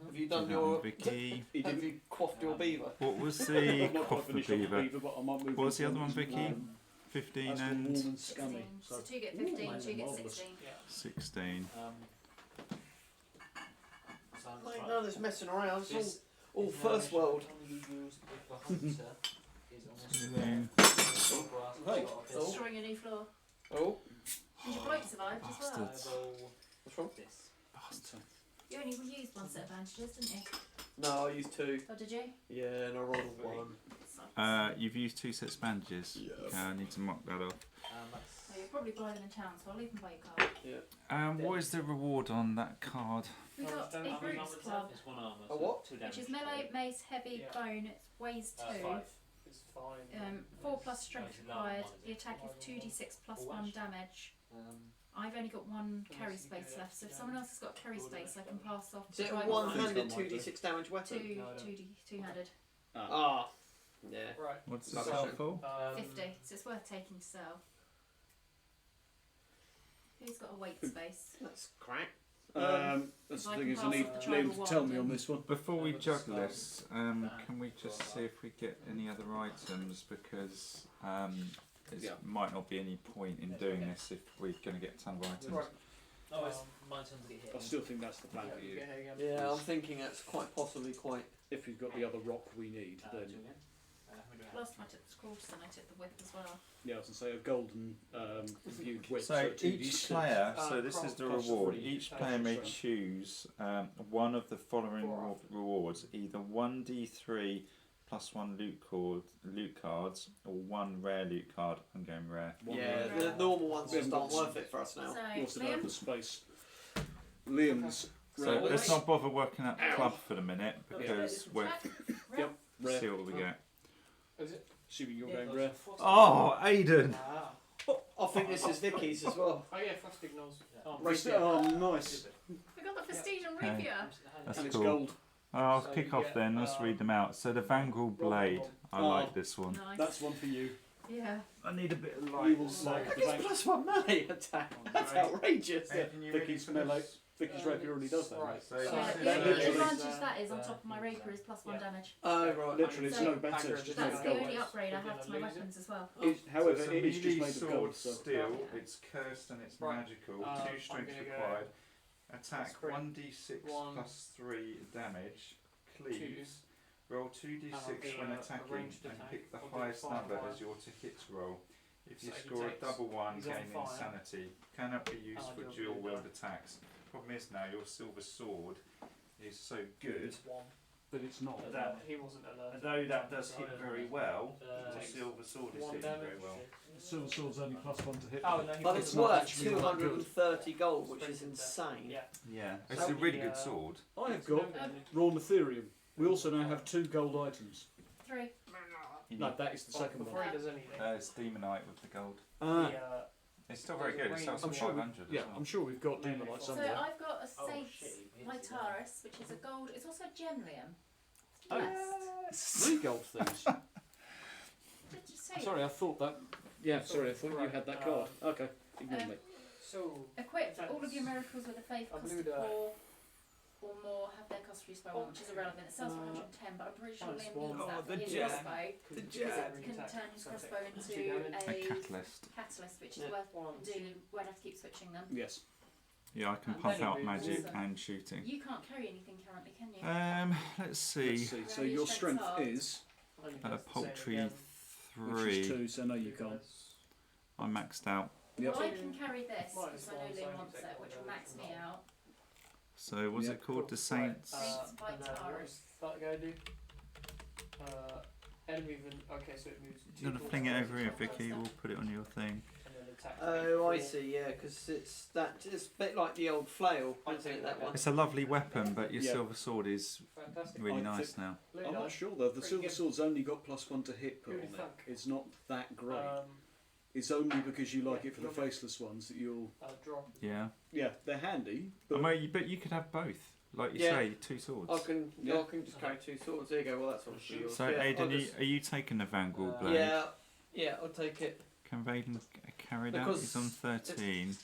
Have you done Put that your? on Vicky. He Have didn't. you quaffed your beaver? What was the I've not quite cough for finished on the beaver? beaver, but I might move What was the into other one, Vicky? 15 That's the and warm and scummy. 16. So So 2 get 15, 2 get marvellous. 16. Yeah. 16. Like, none of this messing around. It's all first world. Hey. Destroying a new floor. Oh, And your bloke survived as well. Bastards. what's wrong? You only used 1 set of bandages, didn't you? No, I used 2. Oh, did you? Yeah, and I rolled a 1. Sucks. You've used 2 sets of bandages. Yeah. Okay, I need to mock that off. Oh, you're probably blind in town, so I'll leave them by your card. What is the reward on that card? We got a Brute's Club, A what? which is melee, mace, heavy, Yeah. bone. It weighs 2. It's fine. 4 plus strength required. The attack is 2d6 plus 1 damage. I've only got 1 carry space left, so if someone else has got carry space, I can pass off. Is it a drive one-handed Think I might 2d6 damage weapon? 2-handed. Ah, yeah. Right. What's this this helpful? 50, so it's worth taking to sell. Who's got a weight space? That's crack. That's the I thing can is, I pass need off the Liam tribal to tell wand me on and- this one. Before we juggle this, can we just see if we get any other items? Because there Yeah. might not be any point in doing this if we're going to get a ton of items. Right. Oh, it's my turn to get hit. I still think that's the plan for you. Yeah, I'm thinking that's quite possibly quite. If you've got the other rock we need, then Last time I took the scrolls and I took the whip as well. yeah, I was gonna say a golden imbued whip. So 2d6. each player, so this is the plus reward, 3 each player may strength. choose one of the following rewards, either 1d3 plus 1 loot cards, or 1 rare loot card. I'm going rare. One Yeah, rare. the normal ones We just haven't aren't got worth it for us now. What's So, about the Liam, space? Liam's So rare. let's not bother working out the club for the minute, because we'll Yep, rare. see what we get. Is it? Assuming you're going rare. Oh, Aiden! Ah. I think this is Vicky's as well. Oh yeah, frost signals. Oh, nice. we got the prestige and Okay. rapier. That's And it's cool. gold. I'll So kick you off get, then, let's read them out. So the Vanguard Blade, I Oh. like this one. Nice. That's one for you. Yeah. I need a bit of You will like the It's bank. +1 melee attack. That's outrageous. Yeah, Vicky's melee. Vicky's rapier already does that. Right. Right. So Yeah, this the is, only literally- advantage that is on top of my rapier is plus 1 Yeah. damage. Oh right. Literally, it's So no better. It's just made That's of the gold. only upgrade I have to my weapons as well. However, so it is just melee made of sword, gold. So. steel, it's cursed and it's Right. magical. I'm 2 strength gonna go required. Attack sprint. 1d6 1, plus 3 damage. 2. Cleaves. Roll And 2d6 I'll when do a attacking ranged and attack. pick the I'll do highest fire number fire. as your to hit roll. If you So he score a takes- double 1, he's on gain fire. insanity. Cannot be used I'll for do a dual blue wield die. attacks. Problem is now your silver sword is so good. It's 1. But it's not. That- He wasn't alert. Although that does hit very well, the takes silver sword is 1 hitting damage. very well. Silver sword's only +1 to hit. Oh no, he But puts it's it worth actually not good. 230 gold, which is Strength insane. Yeah. Yeah, So it's a really he, good sword. I have got raw Ethereum. We also now have 2 gold items. 3. No, that is the second Before one. he does anything, It's Demonite with the gold. Ah, It's still very good. It sells for I'm sure. 500 Yeah, as well. I'm sure we've got Demon Light So somewhere. I've got a Oh, Saints shit, Litaris, which is a gold. It's also a Gemlium. Oh. Blessed. 3 gold things. Did you say? Sorry, I thought that. Yeah, sorry, I thought you had that card. Okay, ignore me. So Equip all of your miracles with a faith I cost blew of the- 4. or more have their cost reduced by 1, which is irrelevant. It sells for 110, but I'm pretty sure minus Liam one. needs that Oh, for the his jab. crossbow. The Because jab. it can turn his crossbow into A a catalyst. catalyst, which is Yeah. worth One, doing. two. You won't have to keep switching them. Yes. Yeah, I can And pump then out it magic moves. and shooting. You can't carry anything currently, can you? Let's see. Let's see. So Where your your strengths strength are. is, Only A does the same paltry again. which is 3. 2, so no you can't. I'm maxed out. Yep. Well, I can carry this Minus because I know one, so Liam I wants can it, take which one will of max those me from out. So what's Yeah. it called? The Saints. Saints by and then what Tars. was that going to do? Enemy movement. Okay, so it moves. Do you want to fling it over here, Vicky? We'll put it on your thing. And then attack. Oh, I see. Yeah, because it's a bit like the old flail, isn't it? That one. It's a lovely weapon, but your Yeah. silver sword is Fantastic. really I nice think- now. I'm not sure though. The Pretty silver good. sword's only got +1 to hit put Who on do you it. think? It's not that great. Um, It's only because you like yeah, it for the you're- faceless ones that you'll. draw. Yeah. Yeah, they're handy. I But mean, but you could have both, like you Yeah. say, 2 swords. I can just carry 2 swords. There you go. Well, that's obviously yours. So yeah, Aidan, I'll just- are you taking the Vanguard blade? yeah, I'll take it. Can Aidan carry that? Because He's on 13.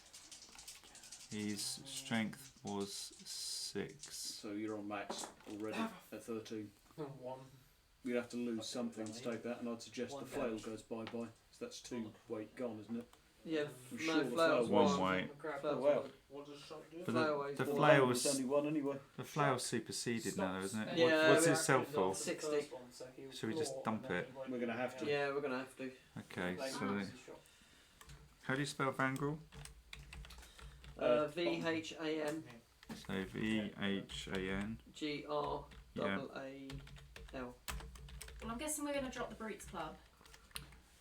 His strength was 6. so you're on max already at 13. 1. You'd have to lose something to take that, and I'd suggest the One flail damage. goes bye bye. So that's 2 weight gone, isn't it? Yeah, I'm no sure the flails. flail's One weight. Flail's wow. one. What does shot do? But Flail the weighs Well, flail's it's only 1 anyway. the flail's superseded now, though, isn't it? Yeah, What's we're his self for? 60. Should we just dump it? We're gonna have to. Yeah, we're gonna have to. Okay, so how do you spell Vanguard? VHAN So VHAN. GRAAL. Yeah. Well, I'm guessing we're going to drop the Brutes Club.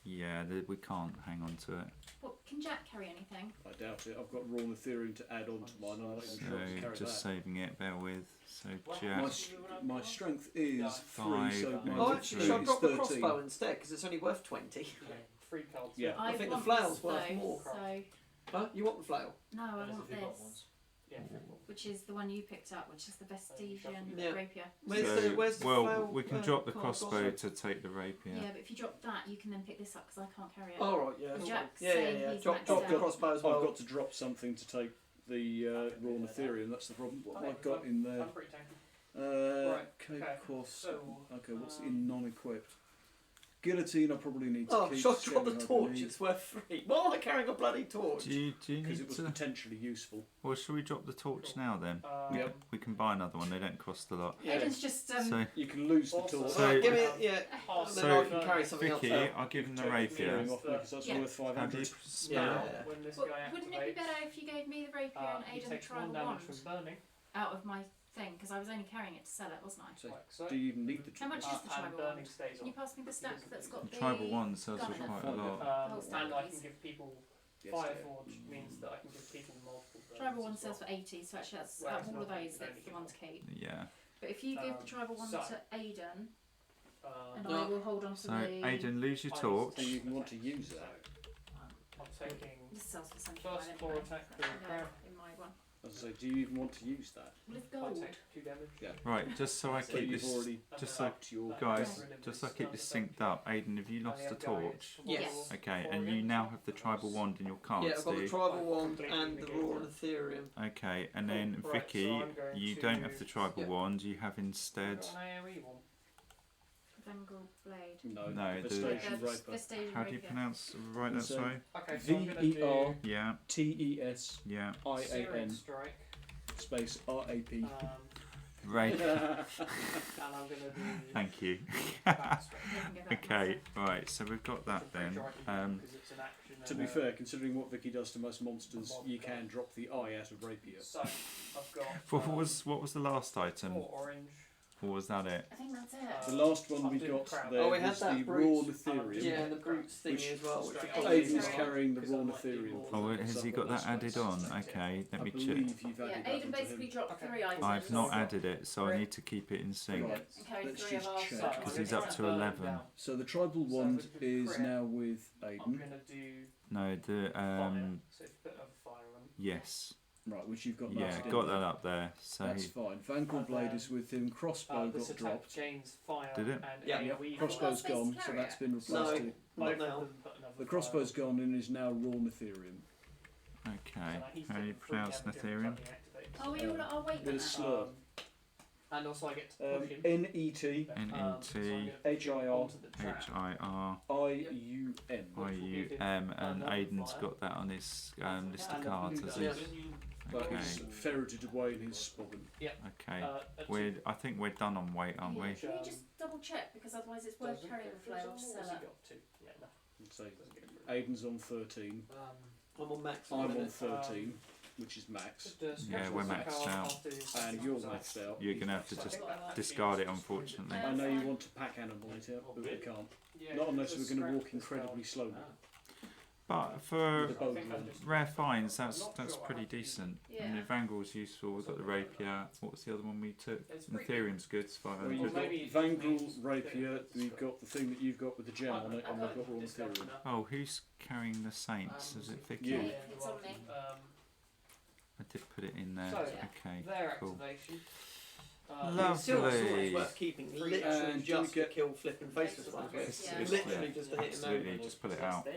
Yeah, we can't hang on to it. What, can Jack carry anything? I doubt it. I've got raw Ethereum to add on to mine. I'm not even sure I can So carry just that. saving it. Bear with. So My, Jack. my strength is 3, so Five, mine Oh, Minus actually, three. should I is drop the 13. crossbow instead? Because it's only worth 20. 3 cards. Yeah. I think the want flail's this, worth though, more. So, Huh? You want the flail? no, I want this, Yeah. which is the one you picked up, which is the Vestigian Yeah. rapier. Where's the well, flail? we can drop the Cool, crossbow to take the rapier. Yeah, but if you drop that, you can then pick this up because I can't carry it. Oh, right, yeah. Well, that's Jack's fine. Yeah, saying yeah. he's Drop maxed the out. crossbow as I've well. got to drop something to take the raw Ethereum. That's the problem. What have I got in there? I'm pretty tanky. Right, Cape okay, Course. so, Okay, what's in non-equipped? Guillotine. I probably need to Oh, keep. shall I drop the Scabbard I torch? need, It's worth 3. Why am I carrying a bloody torch? Do you because need it was to? potentially useful. Well, shall we drop the torch now then? Yep. We can buy another one. They don't cost a lot. Yeah. Aiden's just So You can lose the Also- torch. So- Right, give me it, yeah. Oh, And then so, I can carry something Vicky, else out. I'll give him the Check rapier. Clearing off because that's Yeah. worth How do 500. you spell? Yeah. When this Well, guy wouldn't it be activates, better if you gave me the rapier and he Aiden the takes 1 tribal damage wand from burning. out of my thing? Because I was only carrying it to sell it, wasn't I? So, Like so. do you even need the How much torch? is the And tribal burning wand? stays Can you on. pass me the stack that's got The the tribal one sells gun for in it? quite a lot. Oh, And I can please. give people Yes, Fireforge means that I can give people multiple burns Tribal one as well. sells for 80, so actually that's Whereas out of all of not, those, you can that's the only one get to keep. Yeah. But if you give the tribal one so- to Aiden, and No. I will hold on to So the. Aiden, lose your torch. So you can want to use So, that. I'm taking This sells for 75 first anyway. floor attack so for that can crowd. go in my one. As I say, do you even want to use that? Well, it's I gold. take 2 damage. Yeah. Right, just so I So keep you've this, already just so upped your guys, Rid of just so I this keep this other synced up. Aiden, have you lost And the the other guy torch? is Yes. Okay, and you now have the tribal wand in your Yeah, cards, I've got do the you? tribal wand Completely and the negated. raw Ethereum. Okay, and then Cool. Right, Vicky, so I'm going you to- don't have the tribal Yeah. wand. You have I've instead. got an AoE one. Vanguard blade. No, No, the the- station The raper. Vestigian How do you rapier. pronounce right that? So- Sorry. Okay, so I'm gonna do Yeah, VESTESIAN yeah. Searing Strike. space RAP. Right. And I'm gonna do Thank you. back strike. You can go back Okay, right. So we've got that I'm pretty then. sure I can do it because it's an action To and be a- fair, considering what Vicky does to most monsters, you can drop the eye out of rapier. So I've got What was the last item? 4 orange. Or was that it? I think that's Uh, it. The last one I'll we do got crowd. there Oh, we had was that the raw brute. Ethereum. Yeah, and the brutes thingy Which- as well, which we Aiden's can't Aiden's use Aiden's now. carrying the Because I raw like the Ethereum. raw- Oh, So has he I've got that this added space. on? Okay, let I me check. believe you've Yeah, added that Aiden onto basically him. dropped Okay. 3 items. I've not added it, so I Right. need to keep it in sync. Right. And carried Let's 3 of just ours. check. so I'm Because gonna he's up burn to them 11. down. So the tribal So wand with the is crit, now with I'm Aiden. gonna do No, the fire. So it's a bit of fire on. yes, Right, which you've got yeah, last in got there. that up there. So That's fine. Vanguard blade is with him. Crossbow This got attack dropped. gains fire Did it? and Yeah. AoE Crossbow's Space to gone, so carry that's it. been replaced. No, too. not now. The crossbow's gone and is now raw Ethereum. okay, how do you pronounce Ethereum? Oh, we all are waiting With a that. slur. And also I get to push him. N-E-T H-I-R onto the trap. I-U-M. and Aiden's got that on his list of cards, has he? Yes. But Okay. it's ferreted away in his spobbin. Okay. A I think we're done on weight, aren't we? Can you just double check because otherwise it's worth carrying the flail to sell it. Yeah, no. So Aiden's on 13. I'm on max. I'm on 13, which is max. Yeah, we're maxed out. And you're maxed out. You're going to have to just discard it, unfortunately. I know you want to pack animalite out, but we can't. Not unless we're going to walk incredibly slowly. But for With the bow gun. rare finds, that's pretty decent. I Yeah. mean, Vangel's useful. We've got the rapier. What was the other one we took? Ethereum's good. It's Well, 500. you've got Vangal, Rapier, we've got the thing that you've got with the gem on it, and we've got Raw Material. Oh, who's carrying the Saints? Is it Vicky? You. It's on me. I did put it in there. So, Okay, Their cool. activation. Lovely. Still, it's worth keeping. Literally And just do you to kill flipping faces. Yeah. Literally just to hit him Absolutely, over. just pull it out.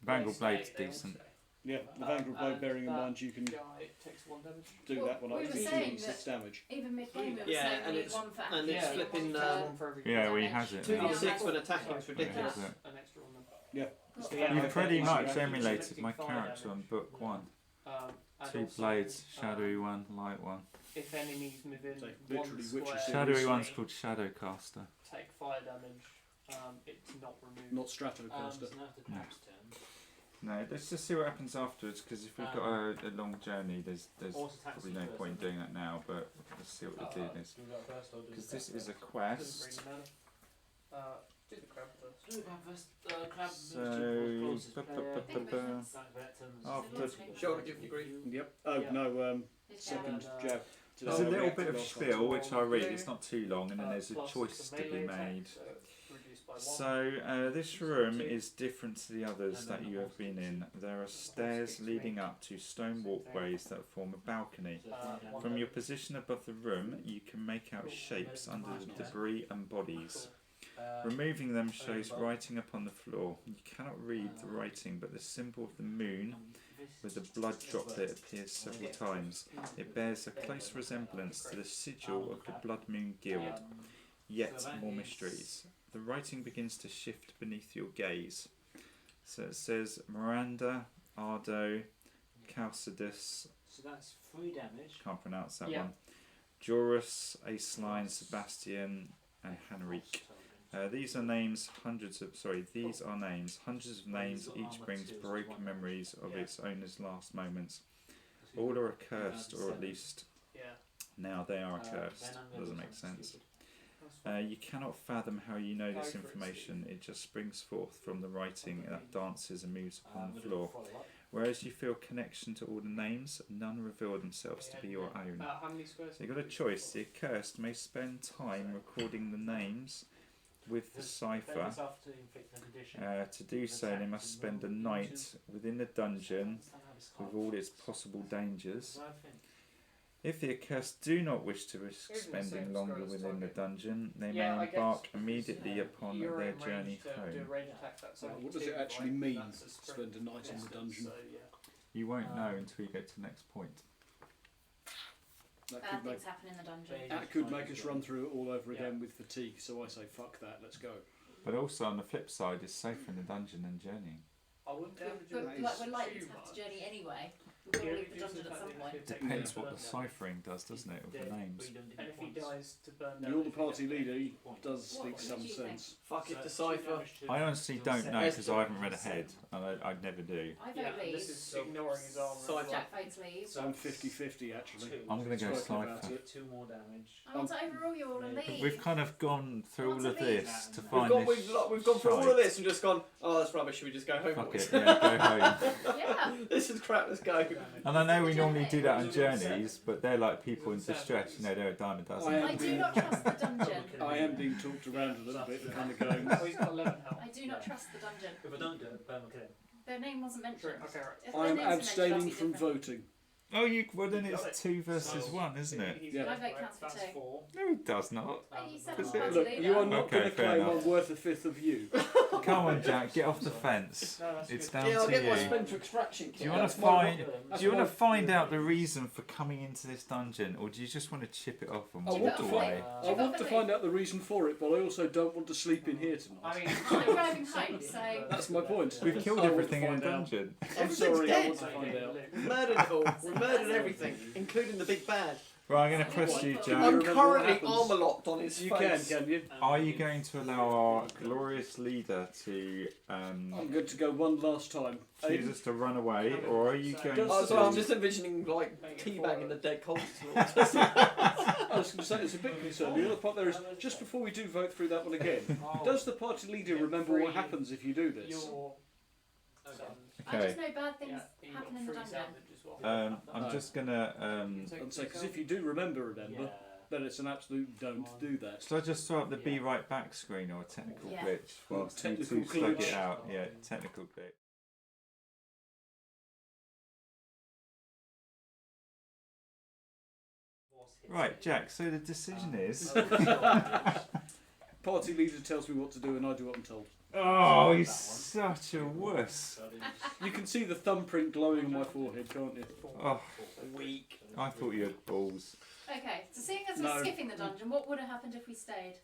Vangal Blade's decent. Yeah, the Vangal Blade, bearing in mind you can Guy takes 1 damage. do Well, that one up we to were saying 2d6 damage. Even mid-game, we were Yeah, saying and we need it's- one for and it's accuracy, flipping, one for One for every Yeah, well, he damage. has it. 2d6 when attacking is ridiculous. Yeah. An extra on them. Yeah. Got Yeah, You've okay. pretty Yeah. much Yeah. emulated my character on book 1. And 2 also, blades, shadowy one, light one. If enemies within So one literally square witches in. Shadowy Seriously? one's called Shadowcaster. take fire damage, it's not removed. Not Stratocaster. No, let's just see what happens afterwards, because if we've got a long journey, there's probably no point in doing that now, but let's see what the deal is. Because this is a Doesn't quest. really matter. Do the crab first. So, after Shoulder give degree. Yep. Oh, Yeah. no, It's second down. jab. there's a Oh, little yeah, bit of last spiel one. which I'll read, it's not too long, and then there's a Plus choice the to be melee attack, made. so reduced by 1. So, this room is different to the others that you have been in. There are stairs leading up to stone walkways that form a balcony. From your position above the room, you can make out shapes under the debris and bodies. Removing them shows writing upon the floor. You cannot read the writing, but the symbol of the moon with a blood droplet appears several times. It bears a close resemblance to the sigil of the Blood Moon Guild. Yet more mysteries. The writing begins to shift beneath your gaze. So it says Miranda, Ardo, Chalcidius, So that's 3 damage. can't pronounce that Yeah. one, Joris, Aceline, Sebastian, and Henrique. These are names, hundreds of names, each brings broken memories of its owner's last moments. All are accursed, or at least Yeah. now they are accursed. Doesn't make sense. You cannot fathom how you know this information, it just springs forth from the writing that dances and moves upon the floor. Whereas you feel connection to all the names, none reveal themselves to be your own. How many squares? So you've got a choice. The accursed may spend time recording the names with the cipher. To do so, they must spend a night within the dungeon with all its possible dangers. If the accursed do not wish to risk spending longer within the dungeon, they may embark immediately upon their journey home. What does it actually mean, spend a night in the dungeon? You won't know until you get to the next point. That Bad could make, things happen in the dungeon. that could make us run through it all over again with fatigue, so I say fuck that, let's go. But also on the flip side, it's safer in the dungeon than journeying. I wouldn't be able to do But like, we're likely to have to journey anyway. We've got to leave the dungeon at some point. Depends what the ciphering does, doesn't it, with the names. And if he dies to burn down, You're the party leader, he does speak some sense. Fuck it, decipher. I honestly don't know because I haven't read ahead, and I'd never do. I Yeah, vote leave. this is ignoring his armor. Cypher. Jack votes leave. So I'm 50-50 actually. I'm going to go Spoken about cipher. it. 2 more damage. I want to overrule you all and leave. We've kind of gone through all of this to We've find gone, this. we've gone through all of shite. this and just gone, oh, that's rubbish, should we just go home? Fuck boys? it, yeah, go home. Yeah. This is crap, let's go. And I know we normally do that on journeys, but they're like people in distress, you know, they're a dime a dozen. I do not trust the dungeon. I am being talked around a little bit and kind of going, Oh, he's got 11 health. I do not trust the dungeon. If I don't do it, Ben will kill him. Their name wasn't mentioned. Okay, right. If their I'm names are mentioned, I'll abstaining be from different. voting. Oh, well then it's 2 versus 1, isn't it? He's Yeah. got I vote right, counts for that's 2. 4. No, It does not. But you said Does I'm it? party Look, leader. you are not Okay, going to fair claim enough. I'm worth a fifth of you. Come on, Jack, get off the fence. No, that's It's good. down Yeah, I'll to get my you. Splinter Extraction kit. Do you want That's to my find? problem. That's Do you want my- to find out the reason for coming into this dungeon, or do you just want to chip it off and I walk want to away? I want to find out the reason for it, but I also don't want to sleep in here tonight. I mean, I'm driving home, so That's my point. We've killed I want everything to in the find out. dungeon. I'm sorry, I want to Like, find out. We murdered it all. We murdered everything, including the big bad. Right, I'm going to press you, Do you Jack. I'm remember what currently happens? armour locked on his You face. can you? Are you going to allow our glorious leader to I'm going to go one last time. choose us to run away, or are you going Does- So I'm to? just envisioning like teabagging the dead corpses. I was going to say it's a bit concerning. The other part there is just before we do vote through that one again. Does the party leader remember what happens if you do this? your I Okay. just know bad things you happen got in the free dungeon. salvage as well. I'm just gonna. I'd say because if you do remember, then it's an absolute don't do that. Should I just throw up the be right back screen or a technical Yeah. glitch whilst you Technical two slug glitch. it out? Yeah, technical glitch. Right, Jack. So the decision is. Party leader tells me what to do, and I do what I'm told. Oh, he's such a wuss. You can see the thumbprint glowing on my forehead, can't you? Oh, Weak. I thought you had balls. Okay, so seeing as we're No. skipping the dungeon, what would have happened if we stayed?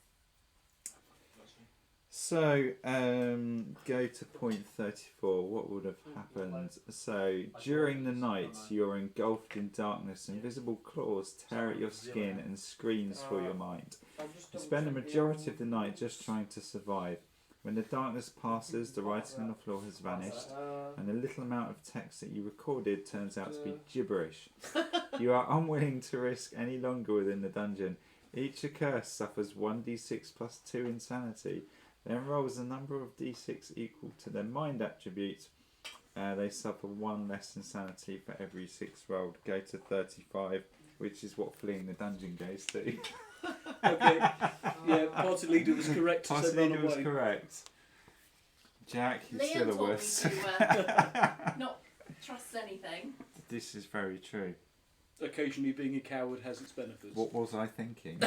So, go to point 34. What would have happened? So, during the night, you're engulfed in darkness. Invisible claws tear at your skin and screams for your mind. You spend the majority of the night just trying to survive. When the darkness passes, the writing on the floor has vanished, and the little amount of text that you recorded turns out to be gibberish. You are unwilling to risk any longer within the dungeon. Each accursed suffers 1d6 plus 2 insanity, then rolls a number of d6 equal to their mind attribute. They suffer 1 less insanity for every 6 rolled. Go to 35, which is what fleeing the dungeon goes to. Okay. Yeah, party leader was correct to Party say run leader was away. correct. Jack, he's Liam still a told me wuss. to not trust anything. This is very true. Occasionally being a coward has its benefits. What was I thinking?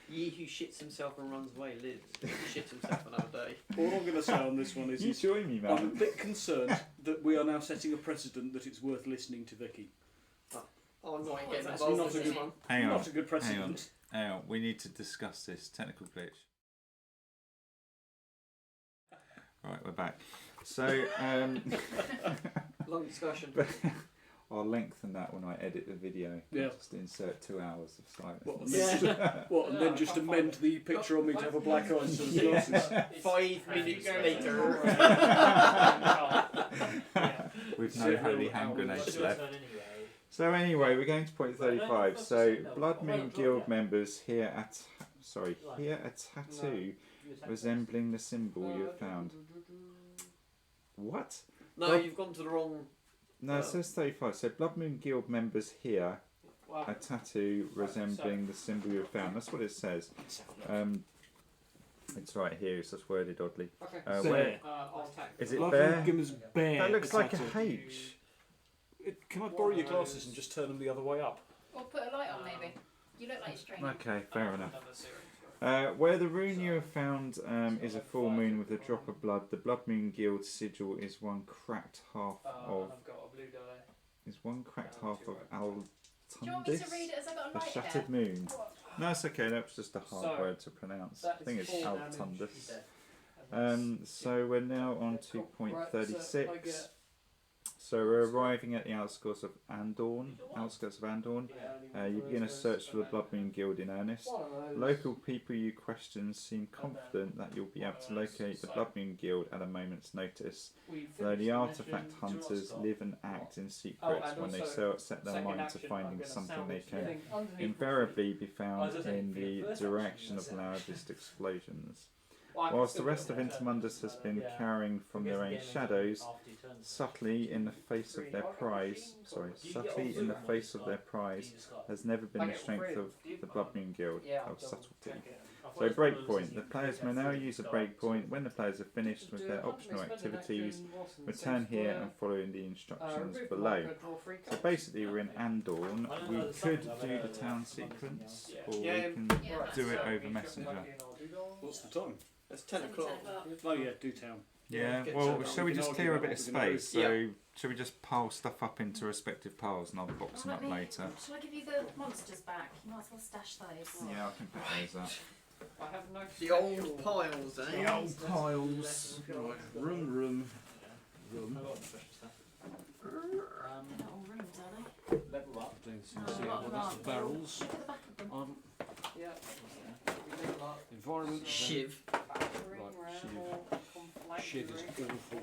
Ye who shits himself and runs away lives. Shits himself another day. All I'm going to say on this one is You join me, I'm a man. bit concerned that we are now setting a precedent that it's worth listening to Vicky. Oh, I'm not getting That's involved not in a this good one. Hang on. Not a good precedent. Hang on. We need to discuss this technical glitch. Right, we're back. So, Long discussion. I'll lengthen that when I edit the video. Yeah. I'll just insert 2 hours of silence. What, and then, what, and then just amend the picture on me to have a black eye instead of glasses. 5 minutes later. With no Several holy hand hours. grenades left. So anyway, we're going to point 35. So Blood Moon Guild members here at here a tattoo resembling the symbol you have found. What? No, you've gone to the wrong. No, it says 35. So Blood Moon Guild members here a tattoo resembling the symbol you have found. That's what it says. It's right here. It's just worded oddly. Okay. Where I'll attack. is it? Love Bear? Gimmer's bear. That looks like a tattoo. H. Can I borrow your glasses and just turn them the other way up? Or put a light on, maybe. You look like you're straining. Okay, fair enough. Where the rune you have found is a full moon with a drop of blood, the Blood Moon Guild sigil is one cracked half of I've got a blue die. Do you want me to Altundis, read it as I got a the light shattered here? moon. No, it's okay. That's just a hard So, word to pronounce. I That think is it's 4 damage. Altundis. So we're now on to point Right, so I 36. get- So we're arriving at the outskirts of Andorn. You begin a search for the Blood Moon Guild in earnest. Local people you question seem confident that you'll be able to locate the Blood Moon Guild at a moment's notice. Though the artefact hunters live and act in secret when they set their mind to finding something they can invariably be found in the direction of loudest explosions. Whilst the rest of Intermundus has been cowering from their own shadows, subtly in the face of their prize, has never been the strength of the Blood Moon Guild, of subtlety. So breakpoint. The players may now use a breakpoint when the players are finished with their optional activities. Return here and follow the instructions below. So basically we're in Andorn. We could do the town sequence, or we can do it over Messenger. What's the time? It's 10 o'clock. Oh yeah, do town. Yeah, get well, to- shall we we can just argue clear a about bit of what we're gonna space? do. So, shall we just pile stuff up into respective piles and I'll box them Let up me- later? Shall I give you the monsters back? You might as well stash those. Yeah, I can put those up. I have no The old piles, eh? The old piles. Right, room. I've got special stuff. They're not all rooms, are they? Level up. That's the barrels. Look at the back of them. Yeah. We level up. Environment. Shiv. Factoring, Right, RAM, or Shit is conflictory. awful.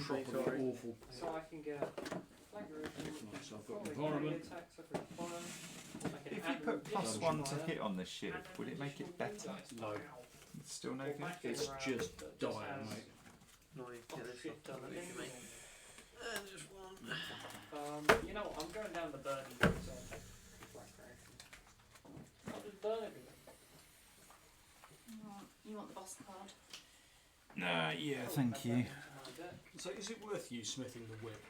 Sorry. Awful. So I can get flagrant. So I've got environment. If you put +1 to hit on the shiv, would it make it better? No, It's still no good. it's just dire, mate. No, yeah, this Shit not done done it for me. anyway. Just one. You know what? I'm going down the burning route, so I'll take flag creation. I'll just burn everything. You want the boss card? Yeah, thank you. So is it worth you smithing the whip?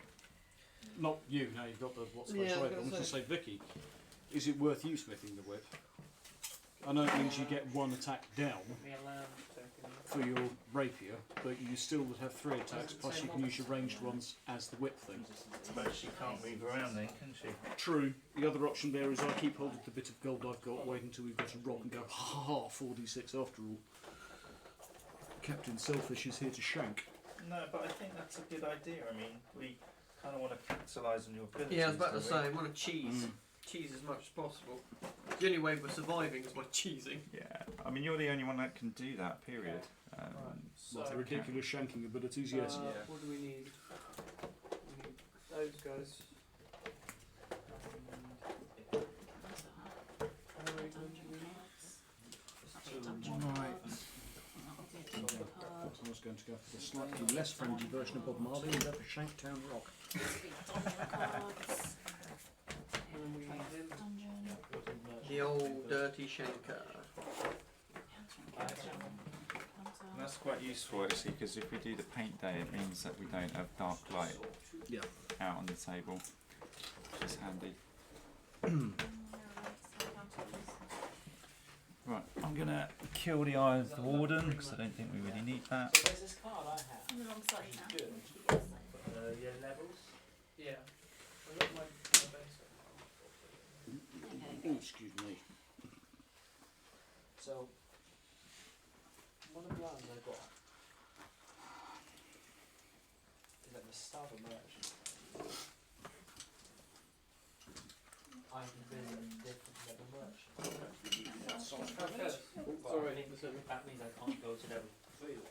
Not you, now you've got the what's Yeah, I was red. I gonna was going to say. say Vicky. Is it worth you smithing the whip? I know it means you get one attack down Me a land token. for your rapier, but you still would have 3 attacks, plus you can use your ranged ones as the whip thing. But she can't move around then, can she? True. The other option there is I keep hold of the bit of gold I've got, wait until we've got a rock and go, ha, 4d6 after all. Captain Selfish is here to shank. No, but I think that's a good idea. I mean, we kind of want to capitalise on your abilities. Yeah, I was about to don't say, I want to cheese. Mm. Cheese as much as possible. The only way we're surviving is by cheesing. we? Yeah, I mean, you're the only one that can do that, period. So, What, the ridiculous shanking abilities, yes. Yeah. what do we need? We need those guys. I was going to go for the slightly less friendly version of Bob Marley and go for Shanktown Rock. Dungeon. The old dirty shanker. And that's quite useful actually, because if we do the paint day, it means that we don't have Darklight Yeah. out on the table, which is handy. Right, I'm gonna kill the Eye of the Warden because I don't think we really need that. Where's this card I have? On the wrong side now. Good. Yeah, levels. Yeah. I got my base. Oh, excuse me. So, one of the lands I got is at the start of merge. I can visit different level merch. Sorry, That means I can't go to level 3 one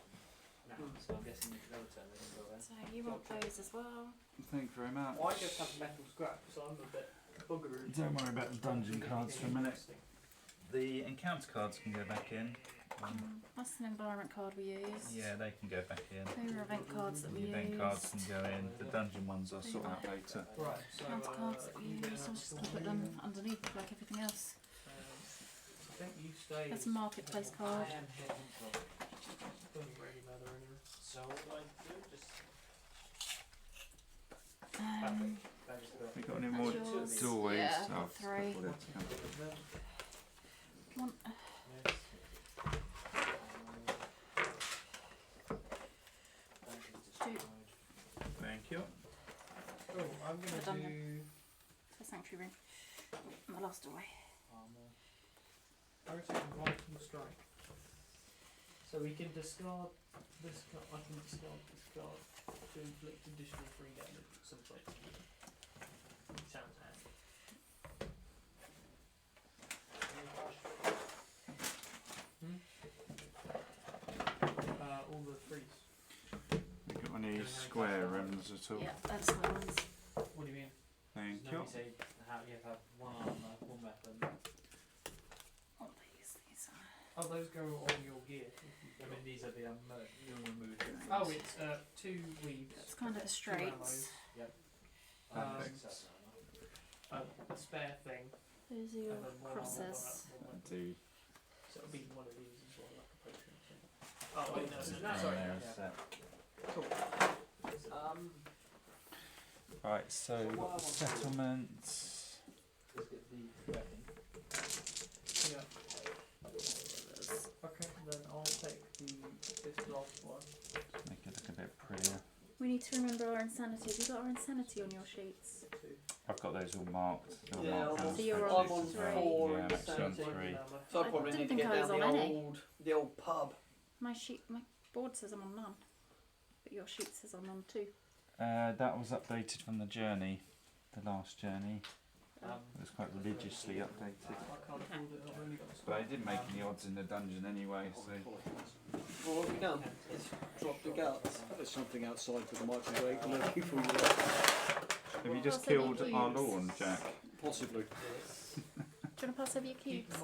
now, so I'm guessing level 10 I can go there. So you want those as well? Thank you very much. I just have metal scrap, so I'm a bit buggeroo. Don't worry about the dungeon cards for a minute. The encounter cards can go back in. That's an environment card we use. Yeah, they can go back in. They were event cards that we The event use. cards can go in. The dungeon ones I'll sort out later. Right, so Counter cards that we use. I'm just going to put them underneath like everything else. I think you stay. That's a marketplace card. I am heading for. Doesn't really matter anyway. So what do I do? Just Um, I just go. We got any more That's yours. doorways? Yeah, Oh, got 3. couple there to come. One, Yes. Two. Thank you. Oh, I'm The gonna dungeon. do. the sanctuary room. And the last doorway. I'm gonna take Viking Strike. So we can discard this card. I can discard this card to inflict additional 3 damage at some point. Sounds handy. All the 3s. We got any square rooms at all? Yeah, that's the ones. What do you mean? Thank No, you. we say how you have one armor, one weapon. What these are. Oh, those go on your gear. I mean, these are the you'll remove it. Oh, it's 2 weaves. It's kind of the straights. Perfect. A spare thing. Those are your and then one armor, crosses. one weapon. Do So it'll be one of these as well, like a potion. Oh wait, no, sorry. Cool. Right, so settlements. Yeah. Okay, then I'll take this last one. Make it look a bit prettier. We need to remember our insanity. Have you got our insanity on your sheets? I've got those all marked. They're all Yeah, marked I'm down So you're spreadsheets on I'm on as well. 4 Yeah, in I'm actually on sanity. 3. So I I probably didn't need to think get I was down on any. the old pub. My board says I'm on none, but your sheet says I'm on 2. That was updated from the journey, the last journey. Um, It was quite religiously updated. I can't afford it, I've only got the But I didn't make any odds in the dungeon anyway, so. Well, what have we done? It's dropped the guts. There's something outside that might be lurking for you. Have you just Pass over killed your our cubes. lawn, Jack? Possibly. Do you want to pass over your keep cubes? in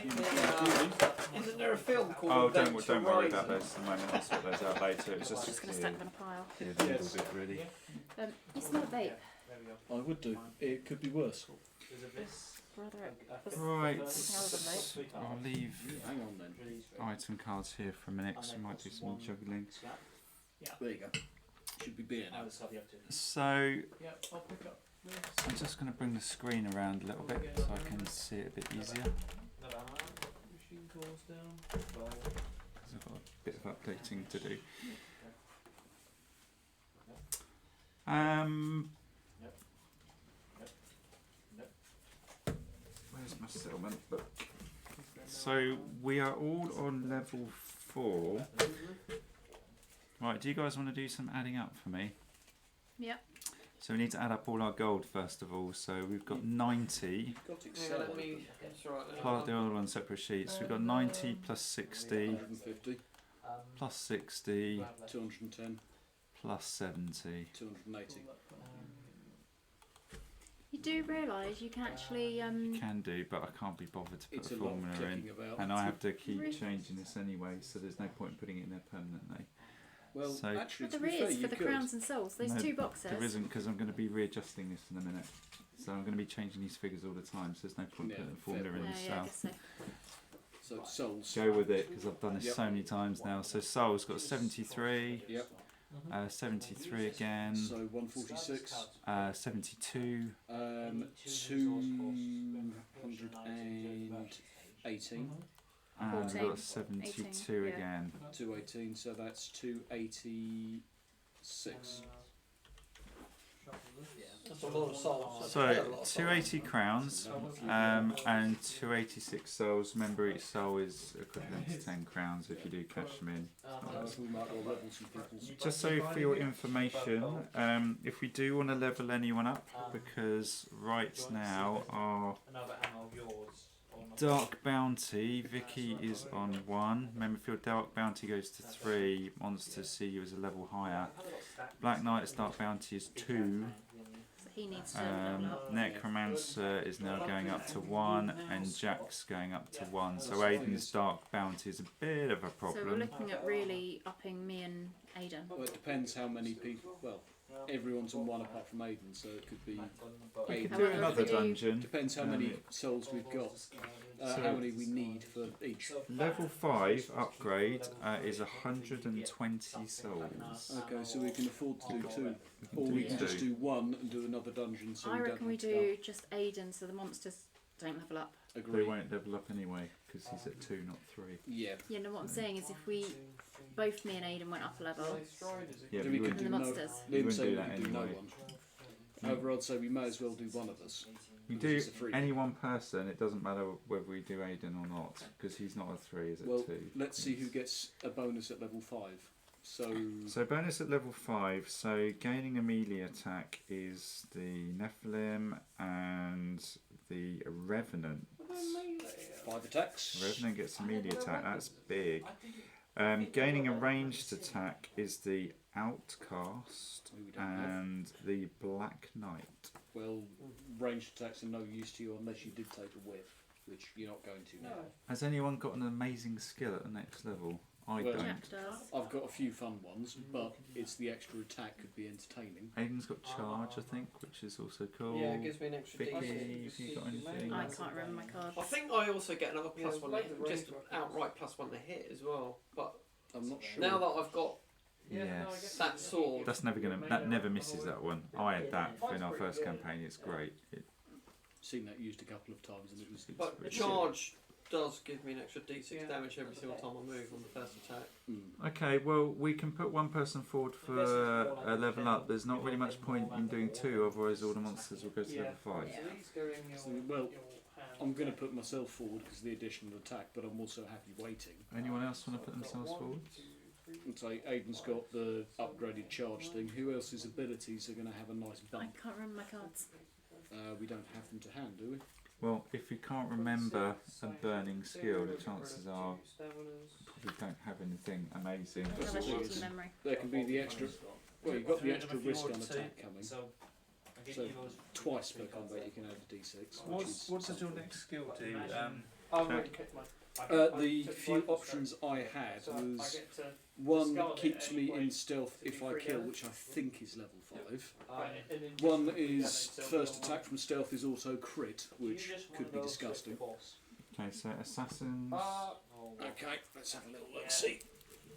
mind. Isn't there a film called Oh, Event don't worry Horizon? about those at the moment. I'll sort those out later. It's I'm just just going to stack them in a pile. yeah, a little bit really. You smell a vape. There we go. I would do. It could be worse. There's a vis. Rather it. Right, Something I'll leave Hang on then. item cards here for a minute because we might do some juggling. There you go. Should be beer now. So Yeah, I'll pick up this. I'm just going to bring the screen around a little bit so I can see it a bit easier. Machine cores down. Because I've got a bit of updating to do. Where's my settlement book? So we are all on level 4. Right, do you guys want to do some adding up for me? Yep. So we need to add up all our gold first of all. So we've got 90. Got it. Hang on, let me. That's right. Plus they're all on separate sheets. We've got 90 plus 60 150, plus 60 210, plus 70. 280. You do realise you can actually. Can do, but I can't be bothered to put It's a a lot of formula in. clicking about. And I have to keep Really? changing this anyway, so there's no point in putting it in there permanently. Well, So- actually, But to there be fair, is you for the could. crowns and souls. There's No, 2 boxes. There isn't, because I'm going to be readjusting this in a minute. So I'm going to be changing these figures all the time, so there's no point Yeah, putting a fair formula in Yeah, the yeah, I cell. guess so. So souls. Go with it, because I've done this Yep. so many times now. So Soul's got 73, Yep. 73 again, So 146. 72, 218. and we've 14, got 72 18, yeah. again. 218. So that's 286. That's a lot of souls. So 280 crowns and 286 souls. Remember, each soul is equivalent to 10 crowns if you do cash them in. We might well level some people's. Just so for your information, if we do want to level anyone up, because right now our Another ammo of yours. Dark Bounty, Vicky is on 1. Remember, if your Dark Bounty goes to 3, Monsters see you as a level higher. Black Knight's Dark Bounty is 2. So he needs to level up. Necromancer is now going up to 1, and Jack's going up to 1. So Aiden's Dark Bounty is a bit of a So we're problem. looking at really upping me and Aidan. Well, it depends how many people. Well, everyone's on 1 apart from Aiden, so it could be. We Aiden. could do However, if another we do- dungeon. Depends how many souls we've got. How many we need for each. Level 5 upgrade is 120 souls. Okay, so we can afford to do 2, We or can we do can just 2. do 1 and do another dungeon. So I we don't reckon we have to do just Aidan so the monsters don't level up. go. They Agree. won't level up anyway, because he's at 2, not 3. Yeah. Yeah, no, what I'm saying is if we, both me and Aidan went up a level, Yeah, Do but we you could and wouldn't the do no. monsters. You Liam wouldn't said do we that could do no anyway. one. However, I'd say we may as well do one of us. You because do it's a free. any one person, it doesn't matter whether we do Aiden or not, because he's not a 3, he's at Well, 2. let's see who gets a bonus at level 5. So, So bonus at level 5, so gaining a melee attack is the Nephilim and the Revenant. 5 attacks. Revenant gets a melee attack, that's big. Gaining a ranged attack is the Outcast Who we don't have. and the Black Knight. Well, ranged attacks are no use to you unless you did take a whiff, which you're not going to now. Has anyone got an amazing skill at the next level? I Well, don't. Jack does. I've got a few fun ones, but it's the extra attack could be entertaining. Aiden's got charge, I think, which is also cool. Yeah, it gives me an extra Vicky, D6. have you got anything? I can't remember my cards. I think I also get another Yeah, +1, like the range just weapons. outright +1 to hit as well. But I'm not sure. now that I've got Yes. that sword, That's never gonna. That never misses that one. I had that in our first campaign. It's great. Seen that used a couple of times, and it was. but really charge does give me an extra D6 damage every single time I move on the first attack. Okay, well, we can put one person forward for a level up. There's not really much point in doing two, otherwise all the monsters will go to level 5. Yeah. So these go in your, So, well, your hand. I'm going to put myself forward because of the additional attack, but I'm also happy waiting. Anyone else want to put themselves forward? And say Aiden's got the upgraded charge thing. Who else's abilities are going to have a nice I bump? can't remember my cards. We don't have them to hand, do we? Well, if you can't remember a burning skill, the chances are probably don't have anything amazing. I have a shitty memory. There can be the extra. Well, you've got the extra If you risk on want to, attack coming. So, So twice per combat you can add a D6. What does your next skill do? I've already picked mine. The few options I had So I was get to one discard it keeps at me any in point stealth to if do I free kill, damage. which I think is level 5. and then One just free is damage, so first we'll- attack from stealth is also crit, You which just could be wanna go disgusting. with the boss. Okay, so assassins, Okay, let's have a little look. See,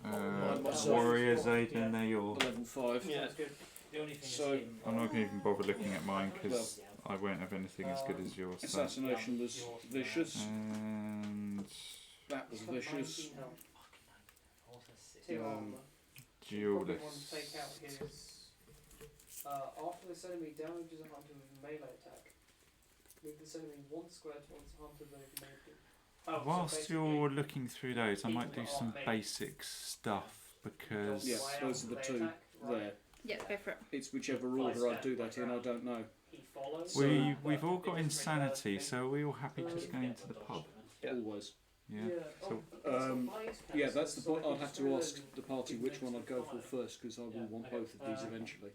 uh, warriors, Aiden, they're your. level 5. Yeah. That's good. the only thing So- is him, I'm not going to even bother looking at mine because I won't have anything as good as yours. So. Assassination was vicious. And That was He's got vicious. 19 health, Um, 2 armor. You probably want to take out duelist. his. After this enemy damages a hunter with a melee attack, move this enemy 1 square towards the hunter they've made. Oh, so Whilst basically, you're looking through those, I he might can do put some on basic stuff because Yeah, those are the two there. Yeah, go for it. It's whichever order I do that in, I don't know. he follows. we've all got insanity, so are we all happy just going to the pub? Always. Yeah. So Yeah, that's the point. I'd have to ask the party which one I'd go for first because I will want both of these eventually.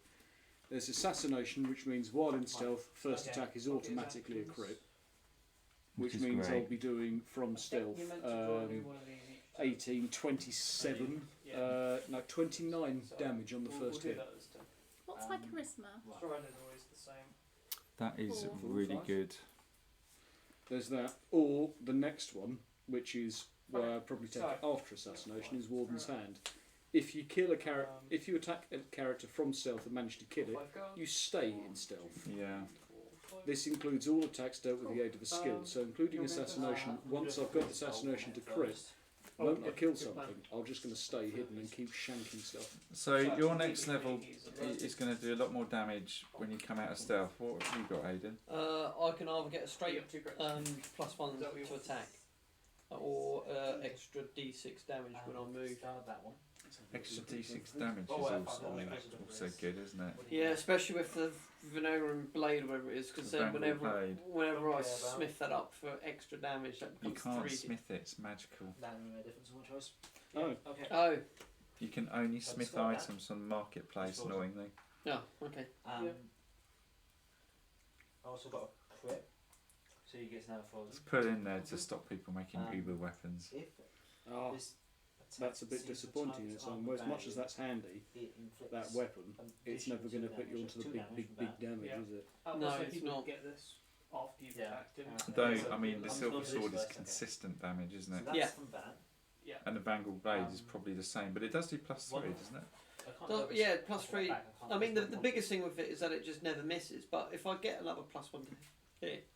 There's assassination, which means while in stealth, first attack is automatically a crit, which is means great. I'll be doing from stealth 18, 27, no 29 damage on the first hit. What's my charisma? That is Four. really good. There's that, or the next one, which is where I'd probably take it after assassination, is Warden's Hand. If you kill a character, if you attack a character from stealth and manage to kill it, you stay in stealth. Yeah. This includes all attacks dealt with the aid of a skill, so including assassination. Once I've got assassination to crit, won't I kill something? I'm just going to stay hidden and keep shanking stuff. So your next level is going to do a lot more damage when you come out of stealth. What have you got, Aiden? I can either get a straight +1 to attack, or extra D6 damage when I move. that one. Extra D6 damage is also good, isn't it? Yeah, especially with the Venerum blade or whatever it is, because The then Vanguard blade. whenever I smith that up for extra damage, that You becomes can't 3. smith it, it's magical. That made a difference in my choice. Oh, Okay. Oh, You can only smith score that. items on the marketplace, annoyingly. no, okay. Yeah. I also got a crit, so he gets now for It's put in there to stop people making uber weapons. if ah, this that's a bit disappointing in its own way. As much as that's handy, that weapon, it's never going to put you onto the big damage, Yeah. is it? No, it's not. Get this after you've attacked him. Though, I mean, the silver sword is consistent damage, isn't it? Yeah. Yeah. And the Vanguard blade is probably the same, but it does do +3, doesn't it? Yeah, +3. I mean, the biggest thing with it is that it just never misses. But if I get another +1 to hit,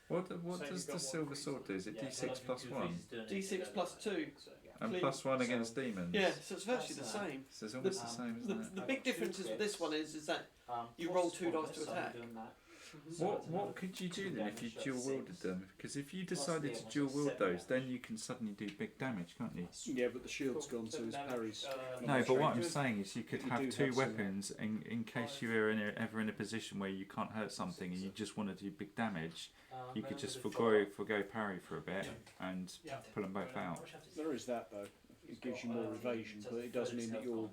What So does you've the got silver one sword do? Is it D6 +1? D6 +2, And Clean. +1 against demons? yeah, so it's virtually the same. So it's almost the same, isn't it? The big difference is with this one is that you roll 2 dice to attack. What could you do then if you dual wielded them? Because if you decided to dual wield those, then you can suddenly do big damage, can't you? Yeah, but the shield's gone, so his parry's. No, but what I'm saying is you could You have do 2 have some- weapons in case you are ever in a position where you can't hurt something and you just want to do big damage. You could just forgo parry for a bit and pull them both out. There is that though. It gives you more evasion, but it does mean that your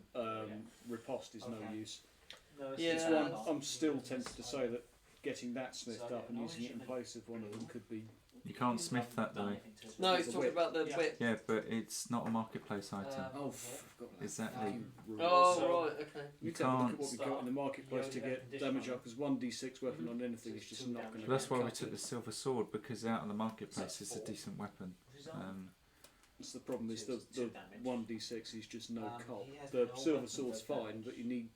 riposte is no use. Yeah. It's one I'm still tempted to say that getting that smithed up and using it in place of one of them could be. You can't smith that though. No, he's The talking whip. about the whip. Yeah, but it's not a marketplace item. Oh, forgot that. Exactly. Oh, right, okay. You You take a look can't. at what we got in the marketplace to get damage up, because 1d6 weapon on anything is just not going to. But that's why we took the silver sword, because out in the marketplace it's a decent weapon. That's the problem, is the 1d6 is just no cop. The silver sword's fine, but you need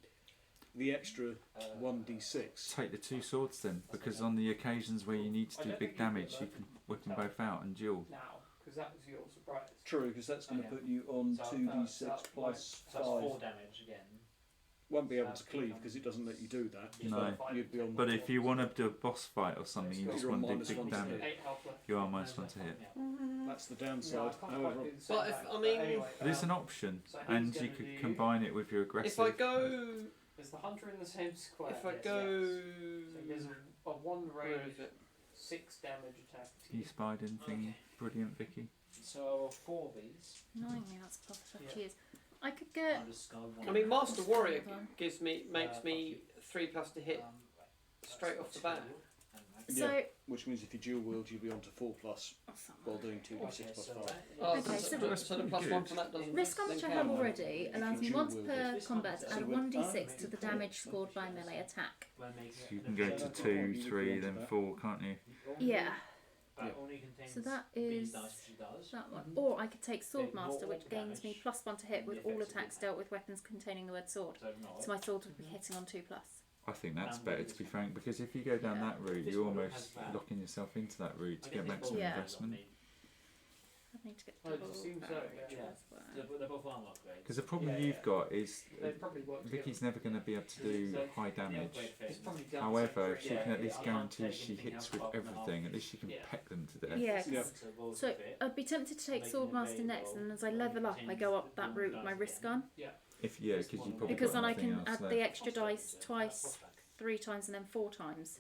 the extra 1d6. Take the two swords then, because on the occasions where you need to do big damage, you can whip them both out and duel. Now, because that was your surprise. True, because that's going to put you on 2d6 plus 5. 4 damage again. Won't be able to cleave because it doesn't let you do that. No. You'd be on. But if you want to do a boss fight or something, you just You're on want to do -1 big to damage, hit. you are -1 to hit. That's the downside. However, But if, I mean, There's an option, and you could combine it with your aggressive. if I go, There's the hunter in the same square. if I yes, go, So there's a one where range is it? 6 damage attack. You spied anything brilliant, Vicky? So 4 of these. Annoyingly, that's plus 50 years. I could get. I mean, Master Warrior Hold on. makes me 3+ to hit straight off the bat. So. which means if you dual wield, you'll be on to 4+ What's that while one? doing 2d6 plus 5. Oh, Okay, so so- the +1 from that doesn't. Risk on which I then have count. already allows me Dual once wield per it. combat to So add with- 1d6 to the damage scored by melee attack. So you can go to 2, 3, then 4, can't you? Yeah. That only contains So that these is dice, which it does. that one. Or I could take Swordmaster, which gains me +1 to hit with all attacks dealt with weapons containing the word sword. So not. So my sword would be hitting on 2+. I think that's better, to be frank, because if you go down that route, you're almost locking yourself into that route to get maximum Yeah. investment. I need to get Oh, it double seems so, barrel yeah. as well. They're both armor upgrades. Because the problem Yeah, you've yeah. got is They probably work Vicky's never going to be able to do So, high the damage. upgrade phase. It's probably done However, if she Yeah, can at yeah, least I can't guarantee take she anything hits else with apart from everything, half. at least she can Yeah. peck them to death. Yeah, Yeah. 'cause- both so of it. I'd be tempted to take Making Swordmaster them next, and available as I level up, I go up that route with my wrist gun. If because you probably Because got then I nothing can else add left. the extra dice twice, 3 times, and then 4 times,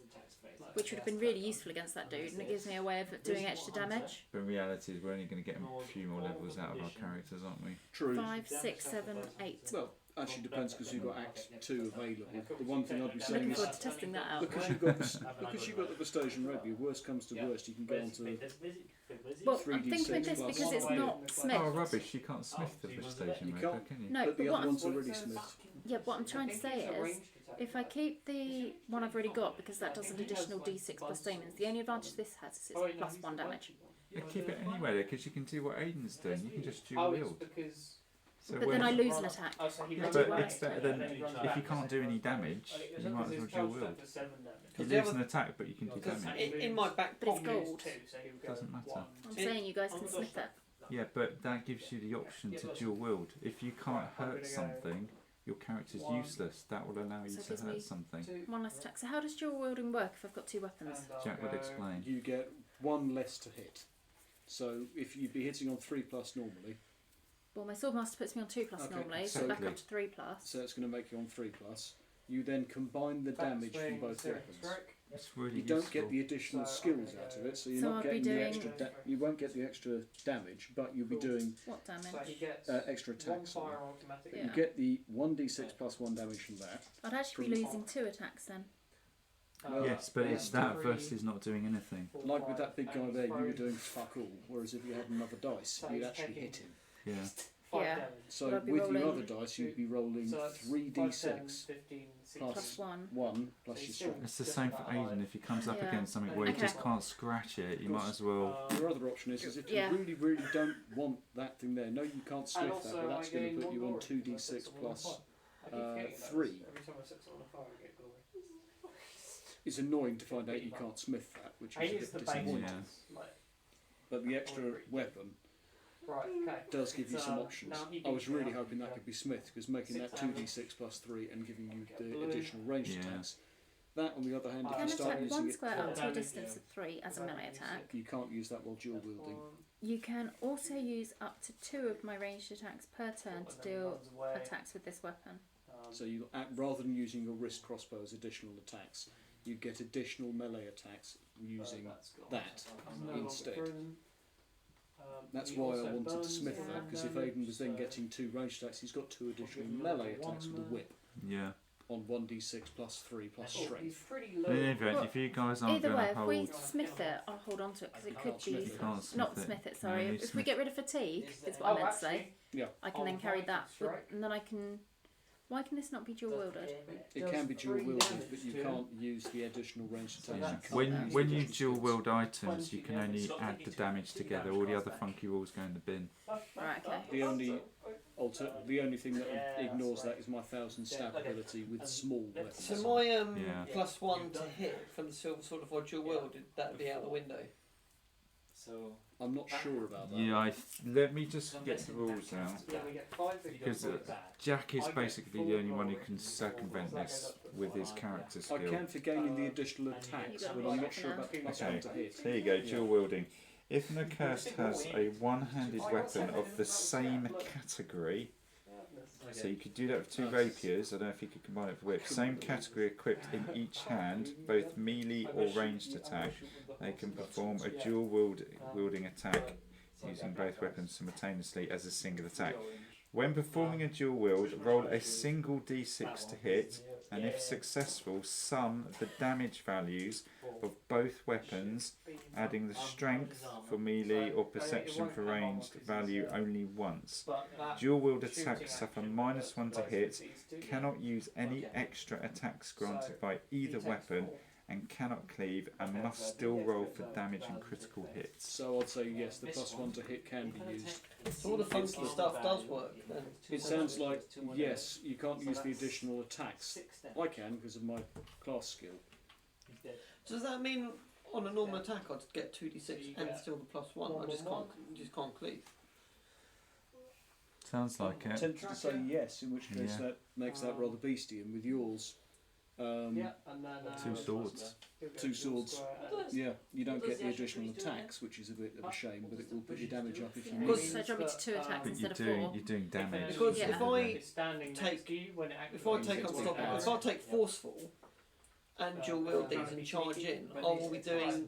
which would have been really useful against that dude, and it gives me a way of doing extra damage. But in reality, we're only going to get a few more levels out of our characters, aren't we? True. 5, 6, 7, 8. Well, actually depends because you've got Act 2 available. The one thing I'd be I'm saying looking is forward to testing that out. because you've got the Vestosian Review, worst comes to worst, you can go on to Well, I'm 3d6 thinking with this plus because it's not Smith. Oh, rubbish! You can't smith the Vestosian You Reaper, can't. can you? No, but but the what other I'm, one's already smithed. yeah, what I'm trying to say is, if I keep the one I've already got, because that does an additional d6 plus demons, the only advantage this has is it's +1 damage. Yeah, keep it anyway, there, because you can do what Aiden's doing. You can just dual Oh, it's wield. because. So But then I lose an attack. Oh, so he Yeah, runs but away. it's better than if you can't do any damage, you might as well dual wield. You the lose other- an attack, but you can do Because damage. in my back But it's pocket, gold. Doesn't matter. I'm saying you guys can smith it. Yeah, but that gives you the option to dual wield. If you can't hurt something, your character's useless. That will allow you So it to gives me hurt something. 1 less attack. So how does dual wielding work if I've got 2 weapons? Jack would explain. You get 1 less to hit. So if you'd be hitting on 3+ normally, Well, my Swordmaster puts me on 2+ Okay, normally, so so back up Exactly. to 3+. so it's going to make you on 3+. You then combine the damage from both weapons. It's really You don't useful. get the additional skills out of it, so you're So not I'll be getting the doing- extra. You won't get the extra damage, but you'll be doing What damage? So he gets extra one attacks. fire automatic. Yeah. You get the 1d6 plus 1 damage from that. I'd actually be losing 2 attacks then. Yes, but it's that versus not doing anything. Like with that big guy there, you were doing fuck all. Whereas if you had another dice, you'd actually hit him. Yeah. Yeah. So But I'd be with your rolling- other dice, you'd be rolling So that's 3d6 Plus plus 1. 1 plus your strength. It's the same for Aiden. If he comes up Yeah. against something where he Okay. just can't scratch it, you might as well. Your other option is if Yeah. you really, really don't want that thing there, no, you can't And smith that, also but that's I going gain to put one you on glory 2d6 when I set plus. someone on fire. I keep getting 3. those. Every time I set someone on fire, I get glory. It's annoying to find out you can't smith that, which I is a use bit the disappointing. Yeah. base. Like, But the extra weapon right, okay. does give you some So, options. now he I was beats really me up. hoping that could be smith, because making that 2d6 plus 3 and giving you the additional ranged Yeah. attacks. That, on the other hand, You if can you start attack using 1 it, square up to a Damage, distance yeah. of 3 as a melee attack. you can't use that while dual wielding. You can also use up to 2 of my ranged attacks per turn to deal attacks with this weapon. So you rather than using your wrist crossbow as additional attacks, you get additional melee attacks using that instead. That's why I wanted to smith that, because if Aiden was then getting 2 ranged attacks, he's got 2 additional melee attacks with a whip. Yeah. on 1d6 plus 3 plus He's strength. pretty In low. any event, if you guys aren't Either going way, to if hold, we smith it, I'll hold on to it because it You could can't be. smith it. You can't smith Not it. smith it, No, sorry. you If we smith get rid of fatigue, is Oh, what I meant to say. Yeah. I can then carry that, and then I can. Why can this not be dual wielded? It can be dual wielded, but you can't use the additional ranged attacks. Yeah. You can't When use when the you additional dual skills. wield items, you can only add the damage together. All the other funky rules go in the bin. Right, okay. The only thing that ignores that is my 1000 stab ability with small weapons. So my Yeah. +1 to hit from the Silver Sword of dual wielded, that'd be out the window. So I'm not sure about that. Yeah, let me just get the rules out. Because Jack is basically the only one who can circumvent this with his character I skill. can for gaining the additional attacks, but I'm not sure about the +1 Okay, to hit. there you go, dual wielding. If an accursed has a one-handed weapon of the same category, so you could do that with 2 rapiers, I don't know if you could combine it with whip, same category equipped in each hand, both melee or ranged attack, they can perform a dual wielding attack using both weapons simultaneously as a single attack. When performing a dual wield, roll a single d6 to hit, and if successful, sum the damage values of both weapons, adding the strength for melee or perception for ranged value only once. Dual wield attacks suffer -1 to hit, cannot use any extra attacks granted by either weapon, and cannot cleave, and must still roll for damage and critical hits. So I'd say yes, the +1 to hit can be used. So all the funky stuff does work then. It sounds like yes, you can't use the additional attacks. I can because of my class skill. So does that mean on a normal attack I'd get 2d6 and still the +1? I just can't cleave. Sounds like I'm it. tempted to say yes, in which case Yeah. that makes that rather beastie, and with yours, 2 swords. 2 swords. Yeah, you don't get the additional attacks, which is a bit of a shame, but it will put your damage up if you need Because- So drop me to 2 attacks But instead of 4. you're doing damage. Because Yeah. if I Take if I take unstoppable, if I take forceful and dual wield these and charge in, I will be doing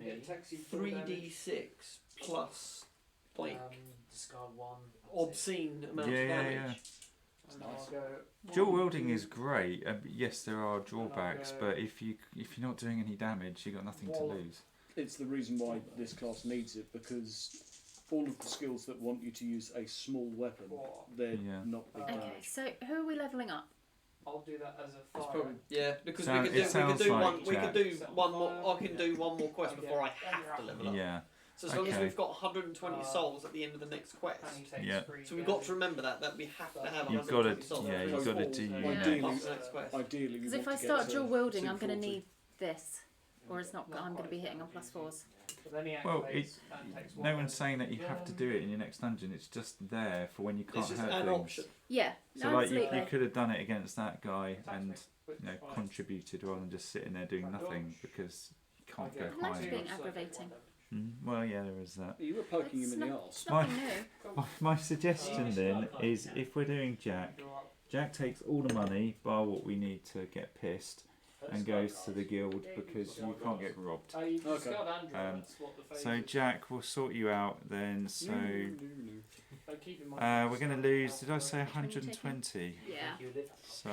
3d6 plus like discard 1. obscene amount Yeah, of yeah, damage. Dual wielding is great. Yes, there are drawbacks, but if you're not doing any damage, you've got nothing to lose. It's the reason why this class needs it, because all of the skills that want you to use a small weapon, they're Yeah. not big Okay, damage. so who are we levelling up? I'll do that as a That's fire. probably because Sound- we it could do sounds like we could Jack. do one more. I can do one more quest before I have to level up. Yeah. So as long as Okay. we've got 120 souls at the end of the next quest, Yeah. so we've got to remember that we have to have You've 120 got to, souls. yeah, you've got to do Ideally- After the next quest. Ideally, Because we if want I to start get dual to wielding, I'm going to 240. need this. Or it's not, I'm going to be hitting on +4s. Well, no one's saying that you have to do it in your next dungeon. It's just there for when you can't It's just hurt an things. option. Yeah, So no, like you absolutely. could have done it against that guy and contributed rather than just sitting there doing nothing because you can't go It might high be being enough. aggravating. Well, yeah, there is that. You were poking It's him in the not- arse. It's nothing new. My suggestion then is if we're doing Jack takes all the money, bar what we need to get pissed, and goes to the guild because you can't get robbed. So Jack, we'll sort you out then. So we're going to lose. Did I say 120? Yeah. So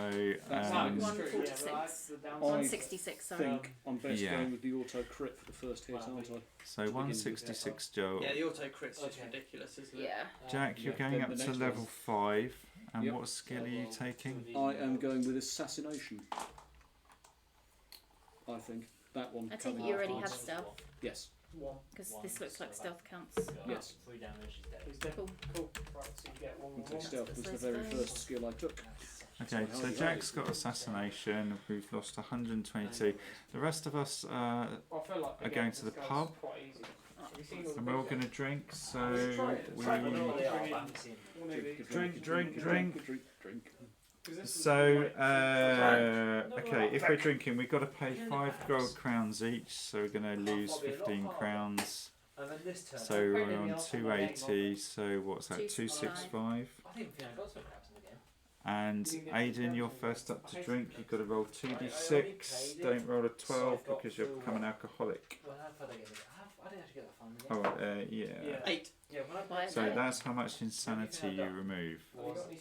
That's 146. 166, I sorry. think I'm best Yeah. going with the auto crit for the first hit, aren't I? so 166 Joel. Yeah, the auto crit's just ridiculous, isn't it? Yeah. Jack, you're Yeah, going then up the to next level 5. And Yep. what skill are you taking? I am going with assassination. I think that one. I take it coming you already afterwards. have stealth. Yes. Because this looks like stealth counts. Yes. 3 damage is dead. Cool. Right, so you get one more. Okay, stealth was the That's very those. first skill I took. Okay, so Jack's got assassination. We've lost 122. The rest of us I feel like are going to the pub. And we're all going to drink. So we drink. So okay, if we're drinking, we've got to pay 5 gold crowns each. So we're going to lose 15 crowns. And then this turn. So we're on 280. So what's that? 265. I think I got some crabs in the game. And Aidan, you're first up to drink. You've got to roll 2d6. Don't roll a 12 because you'll become an alcoholic. Well, how far did I get it? I didn't actually get that far. Oh, yeah. 8. Yeah, when I So that's how much insanity you remove.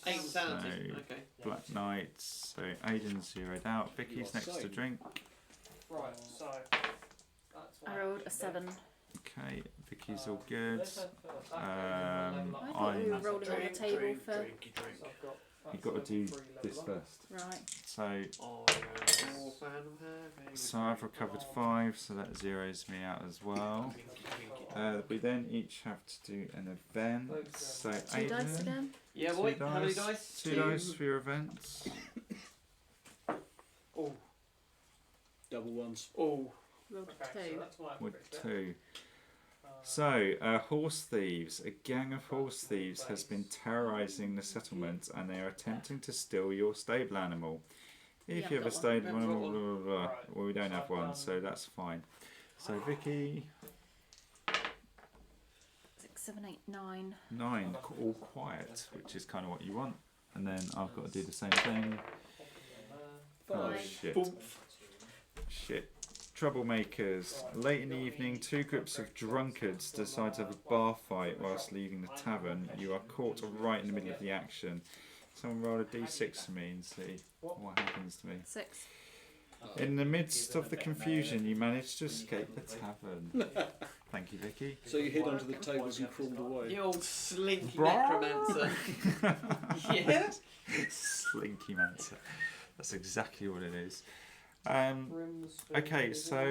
8 insanity. So, Okay. Black Knights. So Aidan's zeroed out. Vicky's next to drink. Right, so that's what I rolled a 7. Okay, Vicky's all good. let's have first. I thought we were I'm. rolling on the table for. So I've got, You've got to do three this level up. first. Right. So, Fan so I've recovered 5, so that zeroes me out as well. We then each have to do an event. So 2 Aidan, dice again. Yeah, two boy. How many dice? 2 dice for your events. Oh. Double ones. Oh. Rolled Okay, 2. so that's my With fixed 2. Uh, So, horse thieves. A gang of horse thieves has been terrorising the settlement and they are attempting to steal your stable animal. If Yeah, you have a got stable one. animal, blah, blah, blah. Right. Well, we don't have So I've one, done- so that's fine. So, Vicky, 6, 7, 8, 9. 9, all quiet, which is kind of what you want. And then I've got to do the same thing. Oh, Five. shit. Shit. Troublemakers. Late in the evening, 2 groups of drunkards decide to have a bar fight whilst leaving the tavern. You are caught right in the middle of the action. Someone roll a d6 for me and see what happens to me. 6. In the midst of the confusion, you manage to escape the tavern. Thank you, Vicky. So you hid under the tables and crawled away. The old slinky Bra- necromancer. Yeah. Slinky Mancer. That's exactly what it is. Okay, so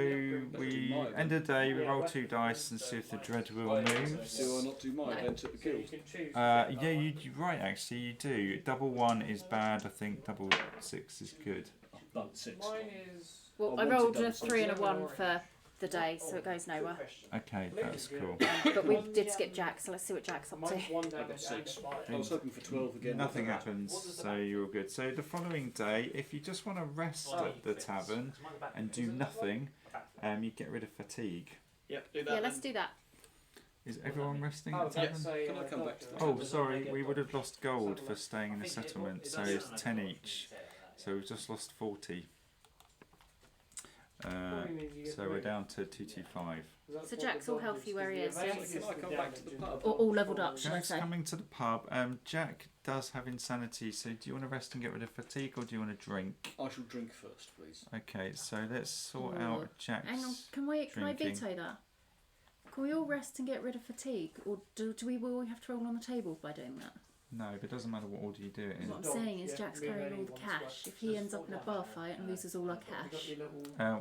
we end of the day, we roll 2 dice and see if the dread wheel moves. Do I not do my event at the So you guild? can choose. Yeah, you're right, actually, you do. Double 1 is bad, I think double 6 is good. But 6. Mine is. Well, I I wanted rolled double a six. 3 and a 1 for the day, so it goes Good nowhere. question. Okay, that's cool. But we did skip Jack, so let's see what Jack's up to. Mine's 1 damage got 6. and 5. I was hoping for 12 again. Nothing happens, so you're all good. So the following day, if you just want to rest at the tavern and do nothing, you get rid of fatigue. Yep, do that. Yeah, let's do that. Is everyone resting Oh, at the tavern? that's a, Can I come back to that? Oh, sorry, we would have lost gold for staying in the settlement, so it's 10 each. So we've just lost 40. So we're down to 225. So Jack's all healthy where he is, yes? Can I come back to the pub? Or all levelled up, should I Jack's say? coming to the pub. Jack does have insanity, so do you want to rest and get rid of fatigue, or do you want to drink? I shall drink first, please. Okay, so let's sort Ooh. out Jack's. Hang on, can I drinking. veto that? Can we all rest and get rid of fatigue? Or will we have to roll on the table by doing that? No, but it doesn't matter what order you do it in. What I'm saying is Jack's carrying all the cash. If he ends up in a bar fight and loses all our cash,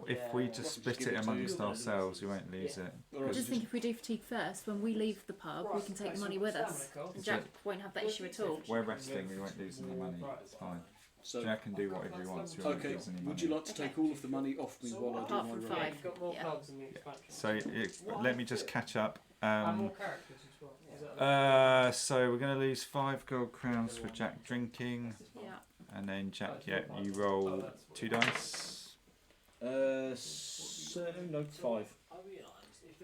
If we just split it amongst ourselves, we won't lose it. Or I is just it think if we do fatigue first, when we leave the pub, we can take the money with us. And Jack won't have that issue at all. We're resting, we won't lose any money. It's fine. so, Jack can do whatever he wants. We won't okay, lose any would you money. like to take all of the money off me while I do Apart my from roll? 5. You've got more Yeah. cards in the expansion. So let me just catch up. And more characters as well. Is that So we're going to lose 5 gold crowns for Jack drinking, Yeah. and then Jack, you roll 2 dice. No, 5.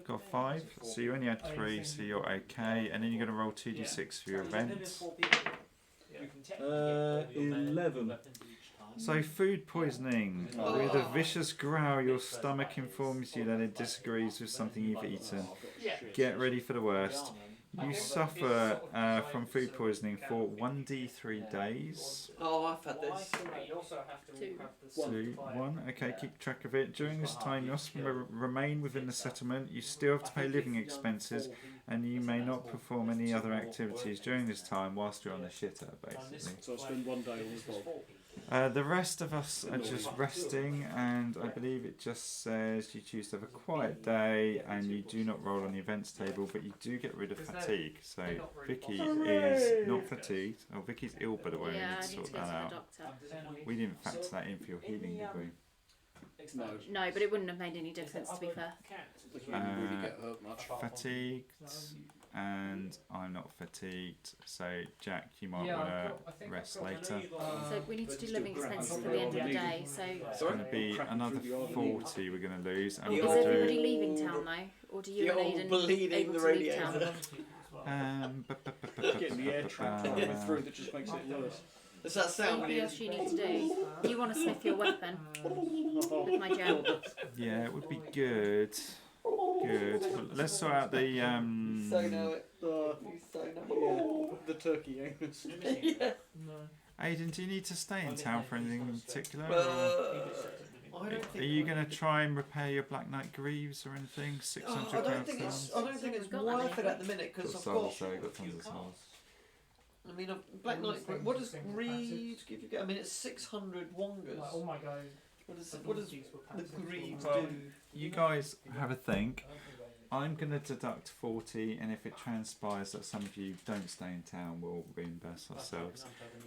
Got 5, so you only had 3, so you're okay. And then you're going to roll 2d6 for your event. 11. So food poisoning. With a vicious growl, your stomach informs you that it disagrees with something you've eaten. Get ready for the worst. You suffer from food poisoning for 1d3 days. Oh, I've had this. You also have to 2. have the 2, 1. Okay, keep track of it. During this time, you must remain within the settlement. You still have to pay living expenses, and you may not perform any other activities during this time whilst you're on the shitter, basically. So I spend 1 day on the pub. The rest of us are just resting, and I believe it just says you choose to have a quiet day, and you do not roll on the events table, but you do get rid of fatigue. So Vicky is not fatigued. Oh, Vicky's ill, by the way. Yeah, we I need to need sort to go that to the out. doctor. We didn't factor that in for your healing, did we? No. No, but it wouldn't have made any difference, to be fair. You didn't really get hurt much. Fatigued, and I'm not fatigued. So Jack, you might want to rest later. So we need to do living expenses for the end of the day. So It's going to be another 40 we're going to lose, and Is we'll is do. everybody leaving town though, or do you The and old Aidan bleeding able the to leave radiator. town? Getting the air trap through that just makes it worse. Does that sound Anything weird? else you need to do? You want to smith your weapon with my gem? Yeah, it would be good. Good. Well, let's sort out the So know it. You so know it. The turkey anus. Yeah. No. Aidan, do you need to stay in town for anything in particular? Or I don't think. are you going to try and repair your Black Knight greaves or anything? 600 I don't think it's. I don't think it's worth it at the minute because I've got. got tons of souls. I mean, Black Knight. What does greaves give you? I mean, it's 600 wongers. Like, all my guys. What does the greaves Well, do? You guys have a think. I'm going to deduct 40, and if it transpires that some of you don't stay in town, we'll reimburse ourselves,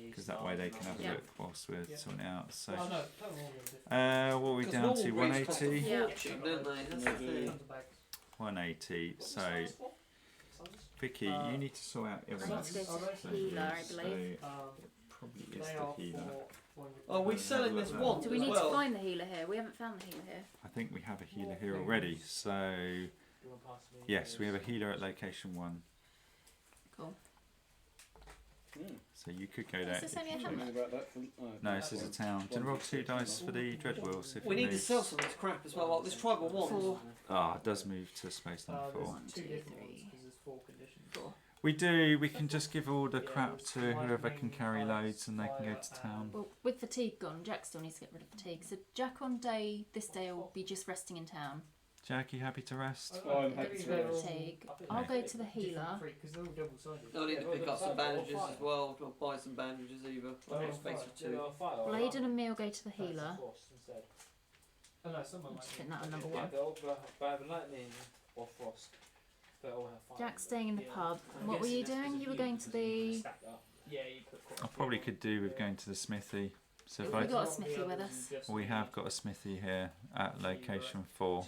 because that way they can have a look whilst we're sorting it out. So, what are we down to? 180? Yeah. Fortune, don't they? That's the thing. 180. So, Vicky, you need to sort out I need illness. to go to healer, I believe. So, probably is the healer. Are we selling this one Do we as need well? to find the healer here? We haven't found the healer here. I think we have a healer here already. So, yes, we have a healer at location 1. Cool. So you could go there. Is this only a if you hamlet? choose. No, this is a town. Do you want to roll 2 dice for the dread wheels? We need to sell some of this crap as well, like this tribal one. 4. Ah, it does move to space number 4. 1, 2, 3, 4. We do. We can just give all the crap to whoever can carry loads, and they can go to town. Well, with fatigue gone, Jack still needs to get rid of fatigue. So Jack on this day will be just resting in town. Jack, you happy to rest? I'm Get happy rid to of fatigue. I'll go to the healer. I need to pick up some bandages as well. I'll buy some bandages either. I've got space for 2. Well, Aidan and me will go to the healer. Oh, no, some of I'll my- just put that on number 1. lightning or frost. Jack's staying in the pub. What were you doing? You were going to the... Yeah, you put quite I probably could do with going to the smithy. So if We've got a smithy with us. we have got a smithy here at location 4.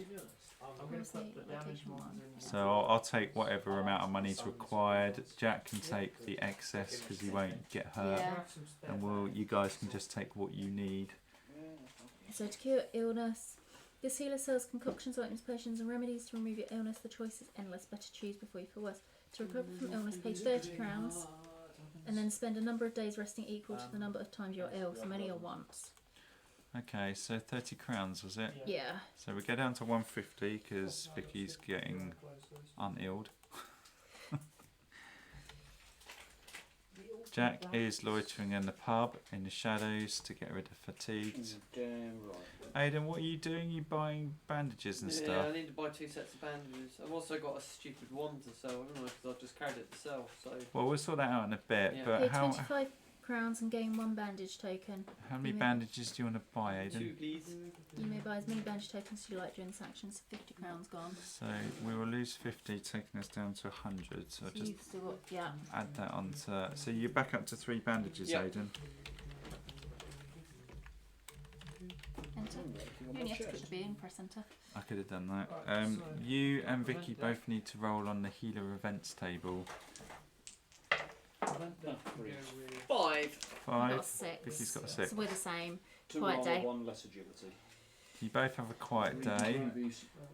Where's the location 1? So I'll take whatever amount of money is required. Jack can take the excess because he won't get hurt, Yeah. and you guys can just take what you need. So to cure illness, this healer sells concoctions, items, potions and remedies to remove your illness. The choice is endless. Better choose before you feel worse. To recover from illness, pay 30 crowns and then spend a number of days resting equal to the number of times you're ill, so many or once. Okay, so 30 crowns was it? Yeah. So we go down to 150 because Vicky's getting unilled. Jack is loitering in the pub in the shadows to get rid of fatigue. Damn right. Aidan, what are you doing? You buying bandages and Yeah, stuff? I need to buy 2 sets of bandages. I've also got a stupid one to sell, haven't I? Because I've just carried it to sell. So Well, we'll sort that out in a bit. Yeah. But Pay how 25 crowns and gain 1 bandage token. many Mhm. bandages do you want to buy, Aidan? 2 please. You may buy as many bandage tokens as you like during this action, so 50 crowns gone. So we will lose 50, taking us down to 100. So I'll just You've still got, yeah. add that on to. So you're back up to 3 bandages, Yeah. Aidan. Enter. You only have to put the B in, press enter. I could have done that. Right, so- You and Vicky both need to roll on the healer events table. 5. I've got a 5. 6. Vicky's got a 6. So we're the same. 2 Quiet armor, day. 1 less agility. You both have a quiet day.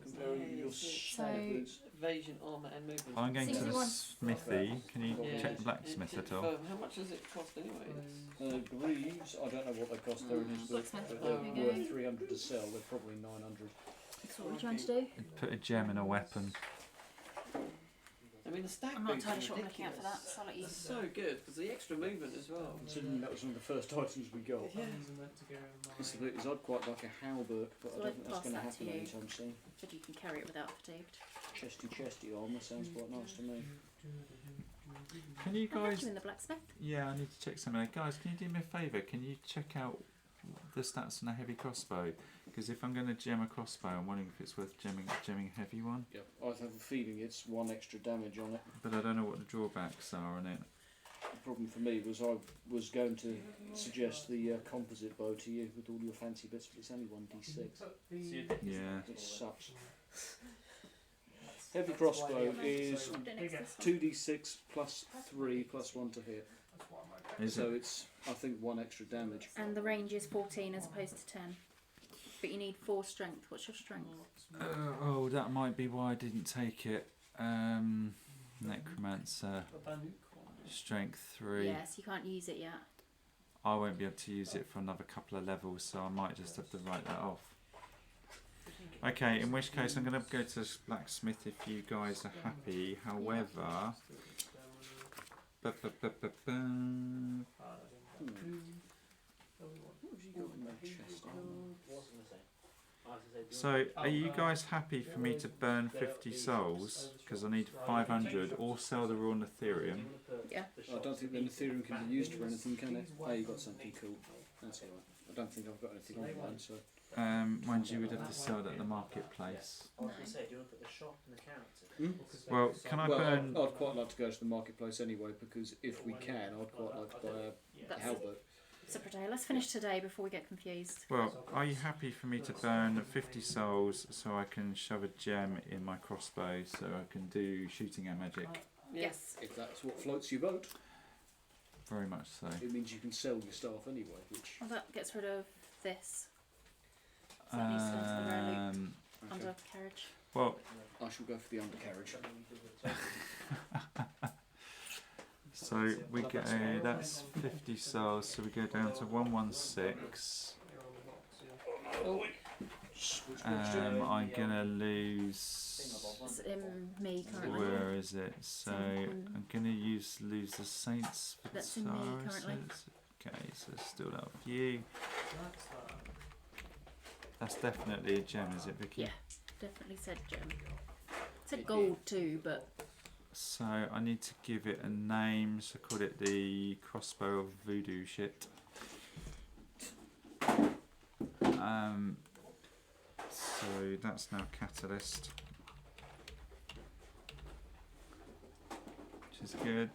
Comparing your standards. Evasion, armour and movement. I'm going to the 61. smithy. Can you Yeah. check the blacksmith at all? How much does it cost anyway? Greaves, I don't know what they cost. They're in his book, Blacksmith, but there they're we go. worth 300 to sell. They're probably 900. That's what we're trying to do. Put a gem in a weapon. I mean, the stack I'm not boots entirely are sure I'm looking out for that, ridiculous. so I'll let you. They're so good because the extra movement as well. Considering that was one of the first items we got. Yeah. That's the bit is I'd quite like a halberd, but So I I'd don't think that's pass going to that to happen you. anytime soon. But you can carry it without fatigued. Chesty armour sounds quite nice to me. Can you How much guys? you in the blacksmith? Yeah, I need to check something. Guys, can you do me a favour? Can you check out the stats on a heavy crossbow? Because if I'm going to gem a crossbow, I'm wondering if it's worth gemming a heavy one. Yep, I have a feeling it's 1 extra damage on it. But I don't know what the drawbacks are on it. The problem for me was I was going to suggest the composite bow to you with all your fancy bits, but it's only 1d6. Yeah. It sucks. Heavy crossbow is Don't next this one. 2d6 plus 3 plus 1 to hit. Is So it? it's, I think, 1 extra damage. And the range is 14 as opposed to 10. But you need 4 strength. What's your strength? Oh, that might be why I didn't take it. Necromancer, strength 3. Yes, you can't use it yet. I won't be able to use it for another couple of levels, so I might just have to write that off. Okay, in which case I'm going to go to the blacksmith if you guys are happy. However, What have you got in that chest? so are you guys happy for me to burn 50 souls because I need 500, or sell the raw Ethereum? Yeah. I don't think the Ethereum can be used for anything, can it? Oh, you got something cool. That's alright. I don't think I've got anything on mine, so. Mind you, we'd have to sell that at the marketplace. I was going to say, do you want to put the shop and the character? Well, can I burn? I'd quite like to go to the marketplace anyway, because if we can, I'd quite like to buy a That's halberd. separate day. Let's finish today before we get confused. Well, are you happy for me to burn 50 souls so I can shove a gem in my crossbow so I can do shooting and magic? Yes. If that's what floats your boat, Very much so. it means you can sell your staff anyway, which. Well, that gets rid of this. So that needs to go into the rare loop under carriage. Well, I shall go for the undercarriage. so we go, that's 50 souls, so we go down to 116. I'm gonna lose. It's in me currently. Where is it? So I'm gonna lose the saints for That's in me currently. Okay, so still out for you. That's definitely a gem, is it, Vicky? Yeah, definitely said gem. It said gold too, but So I need to give it a name, so call it the crossbow of voodoo shit. So that's now catalyst, which is good.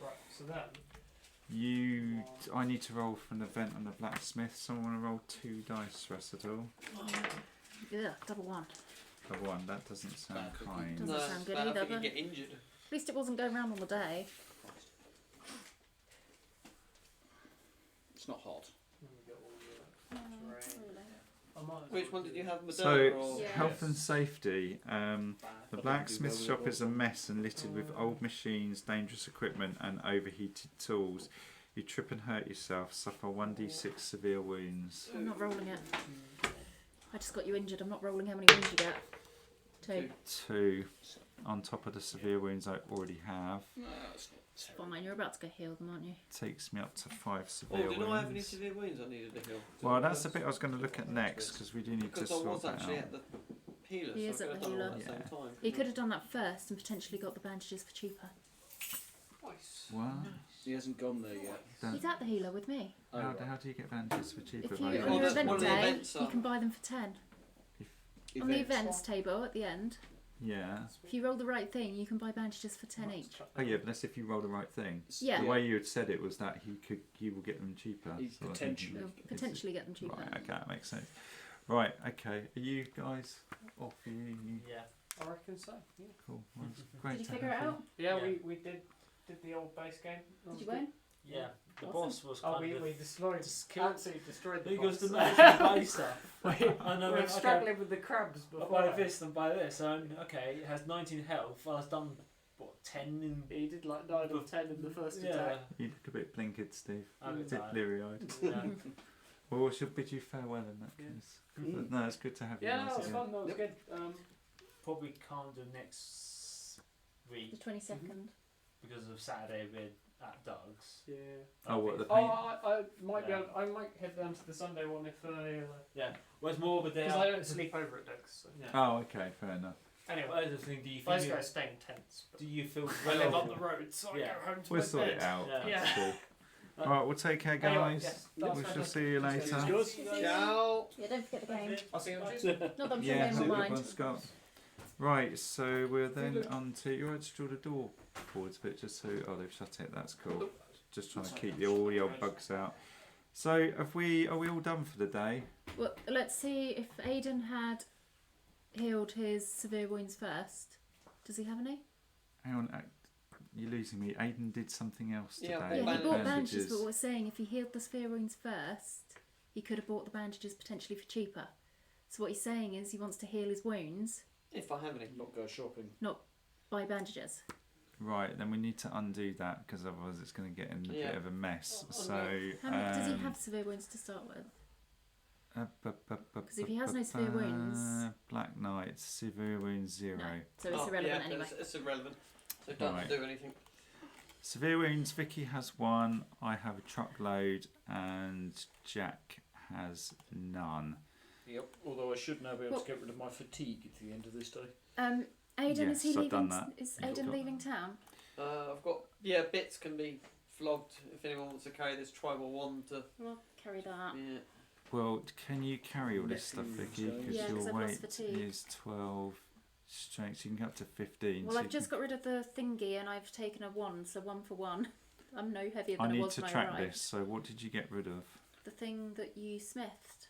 Right, so that. I need to roll for an event on the blacksmith. Someone want to roll 2 dice for us at all? yeah, double one. Double one. That doesn't sound kind. Doesn't No, sound it's good bad. I either, think you but- get injured. At least it wasn't going round on the day. It's not hot. Which one did you have, Moderna So, or? Yeah. health and safety. The blacksmith shop is a mess and littered with old machines, dangerous equipment, and overheated tools. You trip and hurt yourself, suffer 1d6 severe wounds. I'm not rolling it. I just got you injured. I'm not rolling how many wounds you get. 2. 2 on top of the severe wounds I already have. No, it's not. It's fine. You're about to go heal them, aren't you? Takes me up to 5 Oh, severe did I have any wounds. severe wounds I needed to heal? Well, that's the bit I was going to look at next, because we do need to Because I was sort that actually out. at the healer, He so is I at could the have done all healer. at the same time. You could have done that first and potentially got the bandages for cheaper. What? He hasn't gone there yet. He's at the healer with me. Oh, How, right. how do you get bandages for cheaper? If you Like, on your that's event one of the day, events, you can buy them for 10. On the events table at the end, yeah. if you roll the right thing, you can buy bandages for 10 each. Oh yeah, but that's if you roll the right thing. Yeah. The way you had said it was that he will get them cheaper. He so I think potentially. You'll potentially get them cheaper. Right, okay, that makes sense. Right, okay. Are you guys off? Are you Yeah, I reckon so. Yeah, cool? Well, it's great Did you to figure have it you. out? yeah, Yeah. we did the old base game. Did you win? Yeah, the Awesome. boss was Oh, kind we of... destroyed, absolutely destroyed the He goes boss. to manage to buy stuff. we I know, were okay. struggling with the crabs I before. buy this and buy this. Okay, it has 19 health. I was done, what, 10 in... He did like 9 or 10 in the first Yeah. attack. You look a bit blinkered, Steve. I'm A bit tired. bleary-eyed. Yeah. Well, we should bid you farewell in that Yeah. case. But no, it's good to have you Yeah, once that was again. fun. That was good. Probably can't do next The week 22nd. because of Saturday we're at Doug's. Yeah. Oh, what, the Oh, paint? I might be. Yeah. I might head down to the Sunday one if Yeah. Well, it's more of a day because out. I don't sleep over at Doug's. So. Yeah. Oh, okay, fair enough. Anyway, Well, the thing, do you those feel... guys stay in tents. But Do you feel... I live up the road, so I Yeah. go home to We'll my sort bed. it out. Yeah. That's Yeah. cool. Alright, we'll take care, guys. Anyway, yes, that was We shall fantastic. see you Thanks, later. guys. Ciao. Yeah, don't forget the game. I'll see you on Tuesday. Not that I'm sure Yeah, they so won't good mind. one, Scott. Right, so we're then on to. You want to draw the door forwards a bit just so. Oh, they've shut it. That's cool. Just trying to keep all the old bugs out. So, are we all done for the day? Well, let's see if Aidan had healed his severe wounds first. Does he have any? Hang on, you're losing me. Aiden did something else today. Yeah, Yeah, he bandages. bought bandages, but we're saying if he healed the severe wounds first, he could have bought the bandages potentially for cheaper. So what he's saying is he wants to heal his wounds, If I have any. Not go shopping. buy bandages. Right, then we need to undo that because otherwise it's going to get in a Yeah. bit of a mess. So, How many, does he have severe wounds to start with? Because if he has no severe wounds, Black Knight, severe wounds 0. no. So it's irrelevant yeah, anyway. It's irrelevant. So it doesn't Right. do anything. Severe wounds, Vicky has 1, I have a truckload, and Jack has none. Yep. Although I should now be able Well- to get rid of my fatigue at the end of this day. Aidan, is he Yes, I've leaving? done that. Is You've Aidan got- leaving town? I've got bits can be flogged if anyone wants to carry this tribal wand to. Well, carry that. Yeah. Well, can you carry all this stuff, Nephews, Vicky? Because Yeah, 'cause your I've lost weight fatigue. is 12 strength, so you can get up to 15. Well, so I've you just can- got rid of the thingy and I've taken a 1, so 1 for 1. I'm no heavier I than I need was to when I track arrived. this, so what did you get rid of? The thing that you smithed.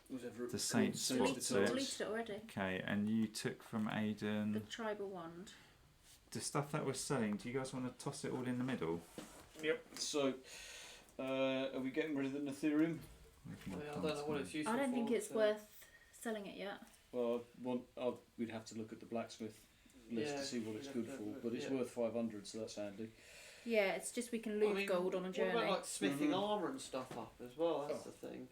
Whatever. The Saints Saints what's Deleted, it? Taurus. deleted it already. Okay, and you took from Aidan The tribal wand. the stuff that we're selling. Do you guys want to toss it all in the middle? Yep. So, are we getting rid of the Ethereum? We can I come don't know to what it. it's useful I don't for. think it's so- worth selling it yet. Well, we'd have to look at the blacksmith list Yeah, to see what we'd it's have good to have a for, look, but it's yeah. worth 500, so that's handy. Yeah, it's just we can I lose mean, gold on a journey. What about like smithing Mhm. armour and stuff up as well? That's Oh. the thing.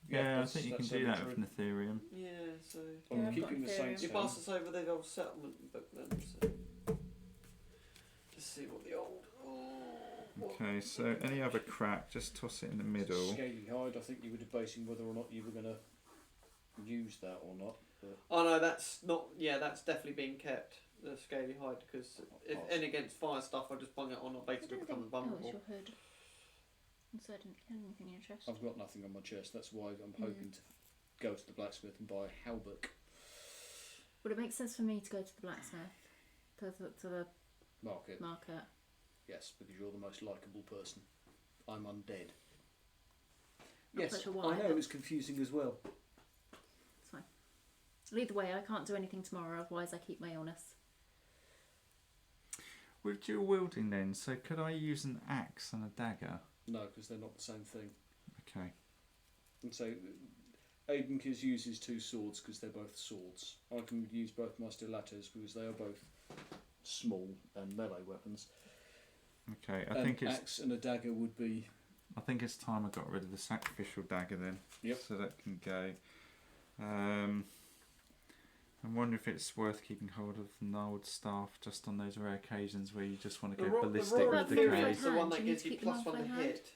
Yeah, I that's- think you can that's do that only with true. Ethereum. Yeah, so. Yeah, I'm I've keeping got the Saints You down. pass us over the old settlement book then, so. Just see what the old. What- Okay, so any other crap, just toss it in the middle. Scaly hide, I think you were debating whether or not you were going to use that or not. But Oh no, that's not. Yeah, that's definitely being kept. The scaly hide, because if Oh. and against fire stuff, I just bung it on. I I basically don't become think. Oh, it's vulnerable. your hood. So I didn't get anything in your chest. I've got nothing on my chest, that's why I'm Hmm. hoping to go to the blacksmith and buy a halberd Would it make sense for me to go to the blacksmith? To the market. market? Yes, because you're the most likeable person. I'm undead. Not Yes, such a I why, know, but- it's confusing as well. It's fine. Either way, I can't do anything tomorrow, otherwise I keep my illness. With dual wielding then, so could I use an axe and a dagger? No, because they're not the same thing. Okay. And so, Aidan can use his 2 swords because they're both swords. I can use both my stilettos because they are both small and melee weapons. Okay, I An think it's axe and a dagger would be. time I got rid of the sacrificial dagger then. Yep. So that can go. I wonder if it's worth keeping hold of an old staff just on those rare occasions where you just want to go ballistic the with raw the Ethereum Ethereum case. is the one hand, that you need gives to you keep them plus off 1 to by hand. hit.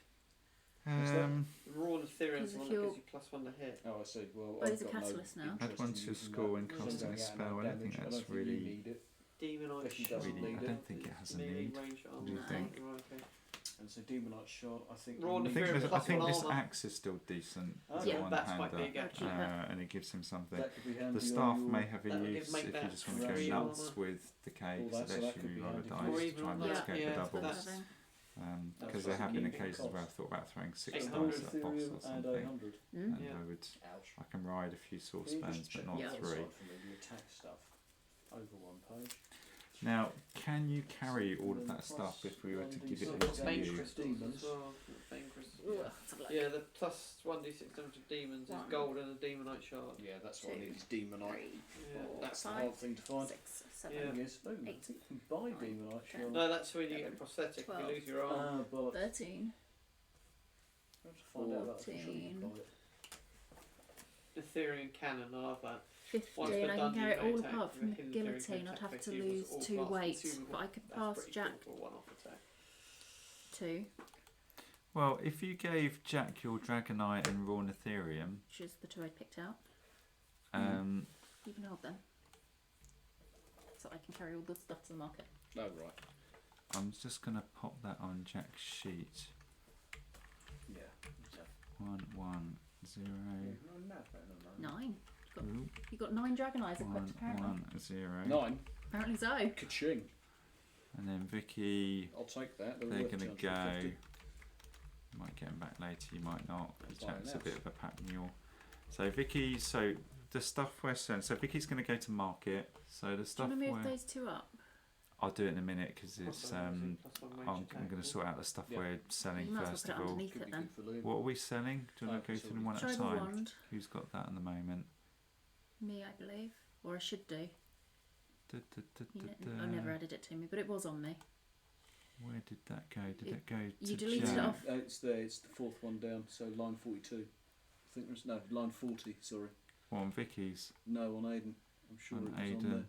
What's that? The raw Ethereum is the Because one if that you're- gives you plus 1 to hit. Oh, I see. Well, Oh, he's a I've got no catalyst now. interest Add one in to your using score that when because casting I'm a going out spell. and I don't think damage. that's think really- you need it. Demonite If he shard. doesn't need I it. don't think it has a Melee need. range armor. do you think? Right, okay. And so Demonite Shard, I think. Raw you and I need think, Ethereum to- I plus think one this armor. axe is still decent. Oh, as Yeah. a one That's quite hander. big I'd keep actually. that. And it gives him something. That could be handy The on staff your- may have a that would use make if you that just want to go three nuts armor. with the All cakes. that, So so that that's could you be roll a handy. dice Or to even try and on get that, the yeah, doubles. that's- Having- That's Because what there have been you can occasions where I've cost. thought about throwing 6 800 dice at a boss or Ethereum and something, 800. Mm? and Yeah. I would Ouch. I can ride a few source Can you spans, just but check not Yeah. the 3. side for me, the attack stuff over one page? Now, can you carry all of that stuff if we were to give it So all I've got to bane you? crystals Demons. as well. Bane crystals. Ugh, let's have a look. Yeah, the plus 1d6 damage of demons is One. gold and a demonite shard. Yeah, that's what I Two. need is Demonite. 3, Yeah. 4, That's the 5, hard thing to find. 6, Yeah. 7, Yes, oh, 8, you can buy 9, Demonite 10. Shard. No, that's when you get a 11, prosthetic. If 12. you lose your arm. Ah, bollocks. 13. I have to find out about that. I'm sure you can 14. buy it. Ethereum cannon, I love that. 15. the I can dungeon carry it all attack apart with from a hidden guillotine. Ethereum I'd have attack to if he was lose all 2 class weight, consumable. but I could That's pass pretty Jack cool for a one-off attack. 2, Well, if you gave Jack your Dragonite and Raw Ethereum, which is the 2 I picked out. Mm-hmm. You can hold them. So I can carry all the stuff to the market. Oh, right. I'm just going to pop that on Jack's sheet. Yeah. 1, 1, 0. 9. Ooh, You've got 9 dragon eyes 1, equipped apparently. 1, 0. 9. Apparently so. Ka-ching. And then Vicky, I'll take that. they're going to go. You might get them back later, you might not, because Fine Jack's a enough. bit of a pack mule. So Vicky, so the stuff we're selling, so Vicky's going to go to market. So the Do you stuff want to move we're, those 2 up? I'll do it in a minute because it's Plus one range I'm attack, going to sort out the stuff Yeah. we're selling You might as well first put of it all. underneath Could it be then. good for Liam. What are we selling? Do you want to go so through them one at a Tribal time? wand. Who's got that at the moment? Me, I believe. Or I should do. I never added it to me, but it was on me. Where did that go? Did it go to You deleted it Jack? off. It's there. It's the fourth one down. So line 42. I think there's no line 40. Sorry. Well, on Vicky's. No, on Aiden. I'm sure On it was Aiden. on there.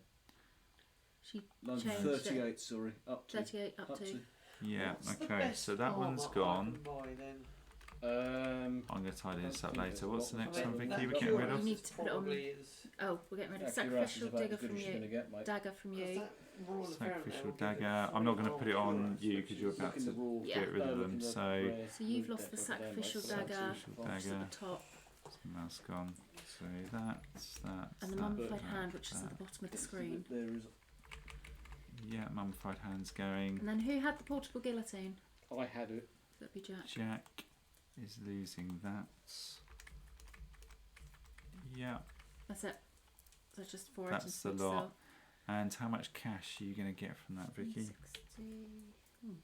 She Line changed 38. Sorry, up to. 38 up to. Yeah, What's the okay, best so that armour one's I gone. can buy then? I'm going to tidy this up think later. there's a What's the lot next of one, them. Vicky? We're That getting rid You of? need to put it on. probably is. Oh, we're getting rid of Accuracy is sacrificial about digger as good from as you're you, going to get, mate. dagger from 'Cause you. that Royal Apparent there Sacrificial will give it dagger. I'm not going to full put it on armour you because you're accuracy. about Look in the to raw. Yeah. get rid of look them. in the So rare So you've loot lost the deck over there, mate. sacrificial So dagger. sacrificial That's at dagger. the top, that's gone. So that's that. and the mummified hand, which is at the bottom of the screen. There is. Yeah, mummified hand's going. And then who had the portable guillotine? I had it. That'd be Jack. Jack is losing that. Yeah. That's it. So it's just 4 That's items the to lot. sell. And how much cash are you going to get from that, Vicky? 160,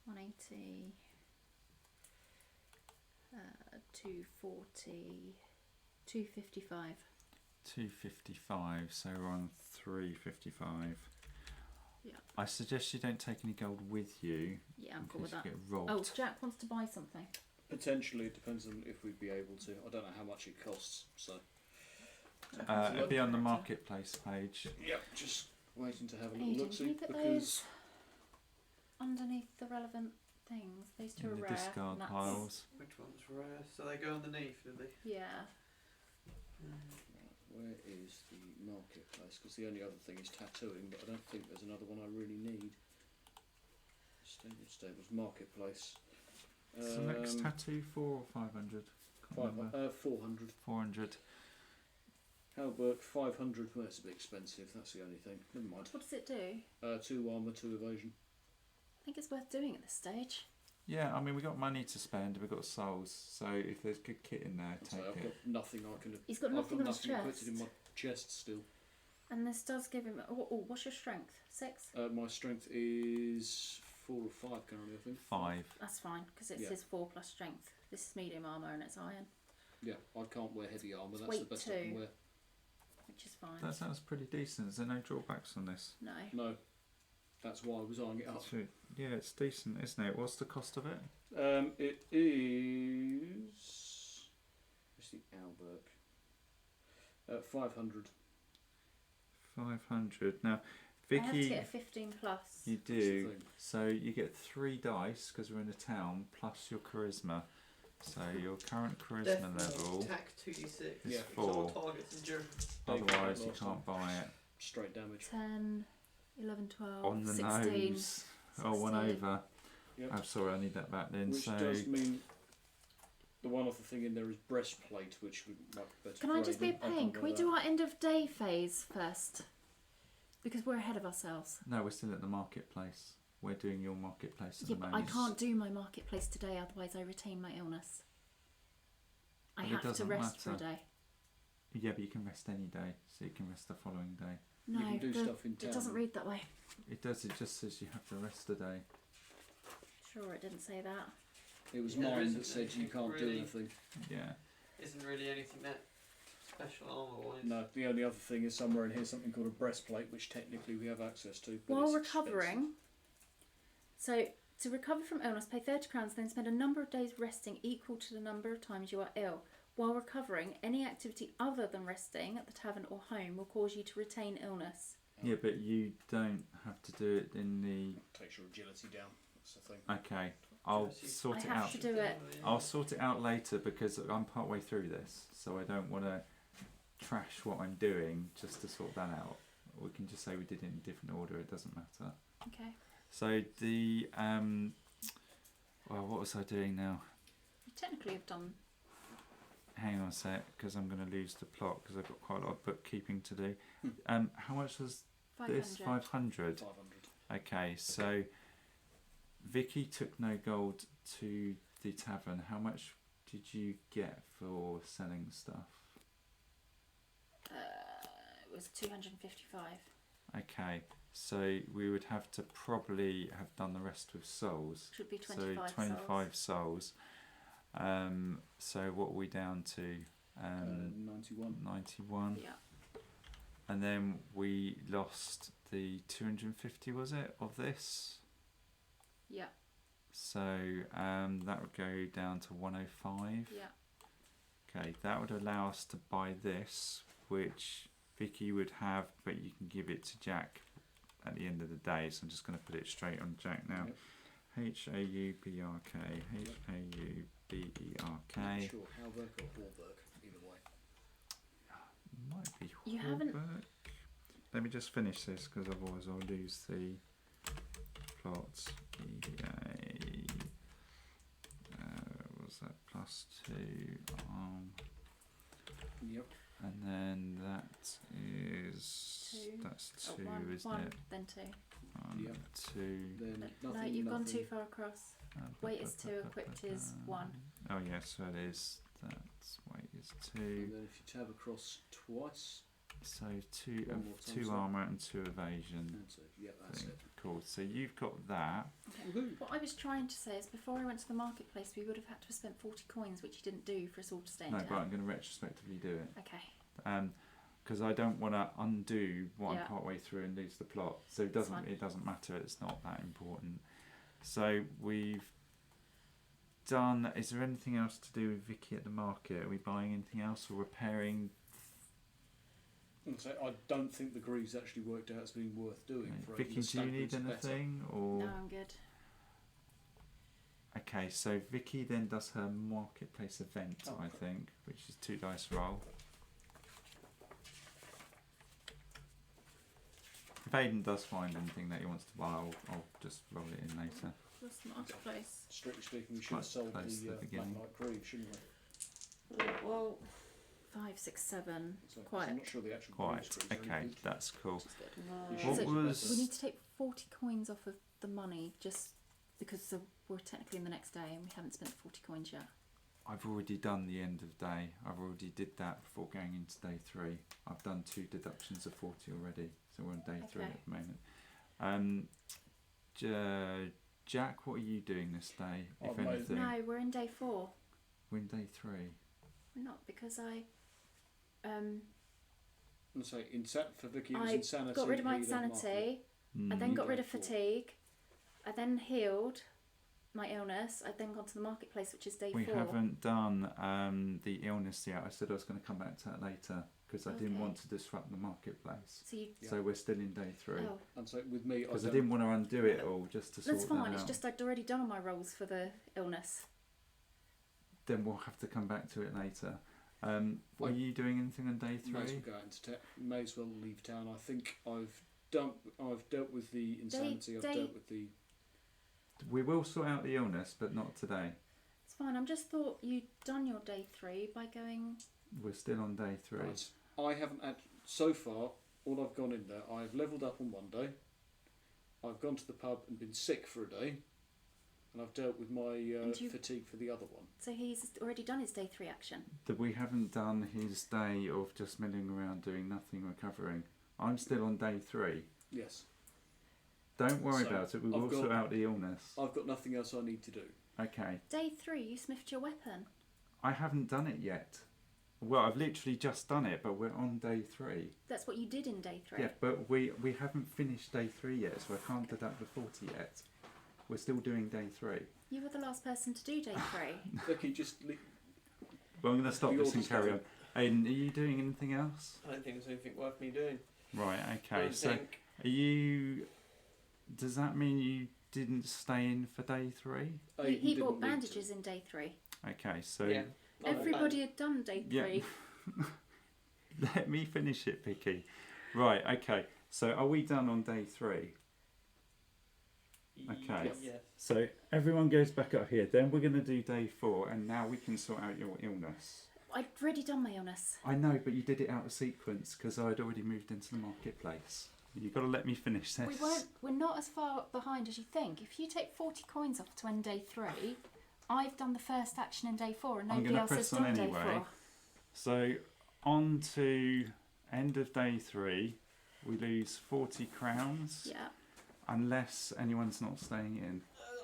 180, 240, 255. 255, so we're on 355. Yeah. I suggest you don't take any gold with you. Yeah, I'm in cool with case that. you get robbed. Oh, Jack wants to buy something. Potentially, it depends on if we'd be able to. I don't know how much it costs, so. It'll be on the marketplace page. Yep, just waiting to have a little Aiden, look can you see put because those underneath the relevant things? These two are In the rare. discard and that's- piles. Which one's rare? So they go underneath, do they? Yeah. where is the marketplace? Because the only other thing is tattooing, but I don't think there's another one I really need. Stables marketplace. So next tattoo 4 or 500? Can't remember. 400. 400. Halbert 500. Well, that's a bit expensive. That's the only thing. Never mind. What does it do? 2 armour, 2 evasion. I think it's worth doing at this stage. Yeah, I mean, we've got money to spend, we've got souls, so if there's good kit in there, So take I've it. got nothing I can. He's got I've nothing got on his nothing equipped chest. in my chest still. And this does give him. Oh, what's your strength? 6? My strength is 4 or 5 currently, I think. 5. That's fine, because it's Yeah. his 4 plus strength. This is medium armour and it's iron, Yeah, I can't wear heavy armour. It's That's the weight best I can 2. wear. which is fine. That sounds pretty decent. Is there no drawbacks on this? No. No, that's why I was eyeing it up. So, yeah, it's decent, isn't it? What's the cost of it? It is. What's the Albert? 500. 500. Now, I have to Vicky, get a 15 plus. you That's the do. thing. So you get 3 dice because we're in a town plus your charisma. So your current charisma level, Attack 2d6. is Yeah. 4. Someone targets endurance. Otherwise, you Last can't buy it. Straight damage. 10, 11, 12, On the 16. nose. Oh, 1 16. over. Yep. I'm sorry, I need that back then. Which So does mean the one other thing in there is breastplate, which would might be better. Can I for just be a Aiden. I pain? can't Can we wear do that. our end of day phase first? Because we're ahead of ourselves. no, we're still at the marketplace. We're doing your marketplace at Yeah, the but I moment. can't do my marketplace today, otherwise I retain my illness. I But it have to doesn't rest for a matter. day. Yeah, but you can rest any day, so you can rest the following day. No, You can do stuff in it town. doesn't read that way. It does. It just says you have to rest a day. Sure, it didn't say that. It was Yeah, there mine isn't that said you anything can't do really. anything. Yeah. Isn't really anything that special armour wise. No, the only other thing is somewhere in here something called a breastplate, which technically we have access to. But While it's recovering, so to recover from illness, pay 30 crowns, then spend a number of days resting equal to the number of times you are ill. While recovering, any activity other than resting at the tavern or home will cause you to retain illness. Yeah, but you don't have to do it in the. Takes your agility down. That's the thing. Okay, I'll Jersey. sort I it have out. to do it. I'll sort it out later because I'm part way through this, so I don't want to trash what I'm doing just to sort that out. We can just say we did it in a different order. It doesn't matter. Okay. So the well, what was I doing now? You technically have done. Hang on a sec, because I'm going to lose the plot because I've got quite a lot of bookkeeping to do. How much was 500. this? 500. 500. Okay, so Vicky took no gold to the tavern. How much did you get for selling stuff? It was 255. Okay, so we would have to probably have done the rest with souls. Should be So 25. 25 souls. So what are we down to? 91. 91. Yeah. and then we lost the 250, was it, of this? Yeah. So that would go down to 105. Yeah. Okay, that would allow us to buy this, which Vicky would have, but you can give it to Jack at the end of the day. So I'm just going to put it straight on Jack now. H-A-U-B-R-K, H-A-U-B-E-R-K. Not sure Halberg or Hallberg, either way. Might be You haven't- Hallberg. Let me just finish this because otherwise I'll lose the plot. EA. Was that +2? Yep. And then that is Two. that's Oh, 2, one, isn't one, it? then 2. 1, Yep. 2. Then No, nothing. you've gone nothing. too far across. Weight is 2, equipped is 1. Oh yeah, so it is. That's weight is 2. And then if you tab across twice, So 2 One more time, 2 so- armor and 2 evasion. that's it. Yeah, that's Thing. it. Cool. So you've got that. Okay. Woohoo. What I was trying to say is before I went to the marketplace, we would have had to have spent 40 coins, which you didn't do for us all to stay in No, town. but I'm going to retrospectively do it. Okay. Because I don't want to undo what Yeah. I'm part way through and lose the plot. So it That's doesn't fine. it doesn't matter. It's not that important. So we've done. Is there anything else to do with Vicky at the market? Are we buying anything else or repairing? And so I don't think the Greaves actually worked out as being worth doing. For Vicky, do you need anything or? No, I'm good. Okay, so Vicky then does her marketplace event, Oh, I cool. think, which is 2 dice roll. If Aidan does find anything that he wants to buy, I'll just roll it in later. What's the marketplace? Strictly speaking, we should have sold Close to the the beginning. Black Knight Greaves, shouldn't we? Well, 5, 6, 7. So Quite. I'm not sure the actual Quite. Greaves are any Okay, good. that's cool. Which is good. no. We What should- was- We need to take 40 coins off of the money just because we're technically in the next day and we haven't spent 40 coins yet. I've already done the end of day. I've already did that before going into day 3. I've done 2 deductions of 40 already, so we're on day 3 Okay. at the moment. Jack, what are you doing this day, if I've made- anything? No, we're in day 4. We're in day 3. We're not because I And so for Vicky, it was I insanity. got rid of my heal, and market. insanity. I then got rid of fatigue. I then healed my illness. I'd then gone to the marketplace, which is day We 4. haven't done the illness yet. I said I was going to come back to that later because I didn't Okay. want to disrupt the marketplace. So you. Yeah. So we're still in day 3 Oh, And so with me, because I don't- didn't want to undo it all just to sort that's that fine. out. It's just I'd already done all my rolls for the illness. Then we'll have to come back to it later. Were Well, you doing anything on day May as 3? well go out into may as well leave town. I think I've dealt with the insanity. I've they- dealt with the. We will sort out the illness, but not today. It's fine. I'm just thought you'd done your day 3 by going. We're still on day 3. Right. I haven't so far. All I've gone in there, I've levelled up on one day. I've gone to the pub and been sick for a day, and I've dealt with my And you- fatigue for the other one. So he's already done his day 3 action. That we haven't done his day of just milling around doing nothing, recovering. I'm still on day 3. Yes, Don't worry So, about it. We I've will got- sort out the illness. I've got nothing else I need to do. Okay. Day 3, you smithed your weapon. I haven't done it yet. Well, I've literally just done it, but we're on day 3. That's what you did in day 3. Yeah, but we haven't finished day 3 yet, so I can't deduct the 40 yet. We're still doing day 3. You were the last person to do day 3. Vicky, just Well, I'm going to stop The this and orders carry go. on. Aidan, are you doing anything else? I don't think there's anything worth me doing. Right, I okay. don't So, think. are you... Does that mean you didn't stay in for day 3? He didn't bought need to. bandages in day 3. Okay, so... Yeah. Everybody had done day 3. Yeah. Let me finish it, Vicky. Right, okay. So, are we done on day 3? Okay. Yes. So, everyone goes back up here. Then we're going to do day 4, and now we can sort out your illness. I'd already done my illness. I know, but you did it out of sequence because I'd already moved into the marketplace. You've got to let me finish this. We're not as far behind as you think. If you take 40 coins off to end day 3, I've done the first action in day 4 and I'm nobody gonna else has press on done day anyway. 4. So, on to end of day 3. We lose 40 crowns Yeah. unless anyone's not staying in.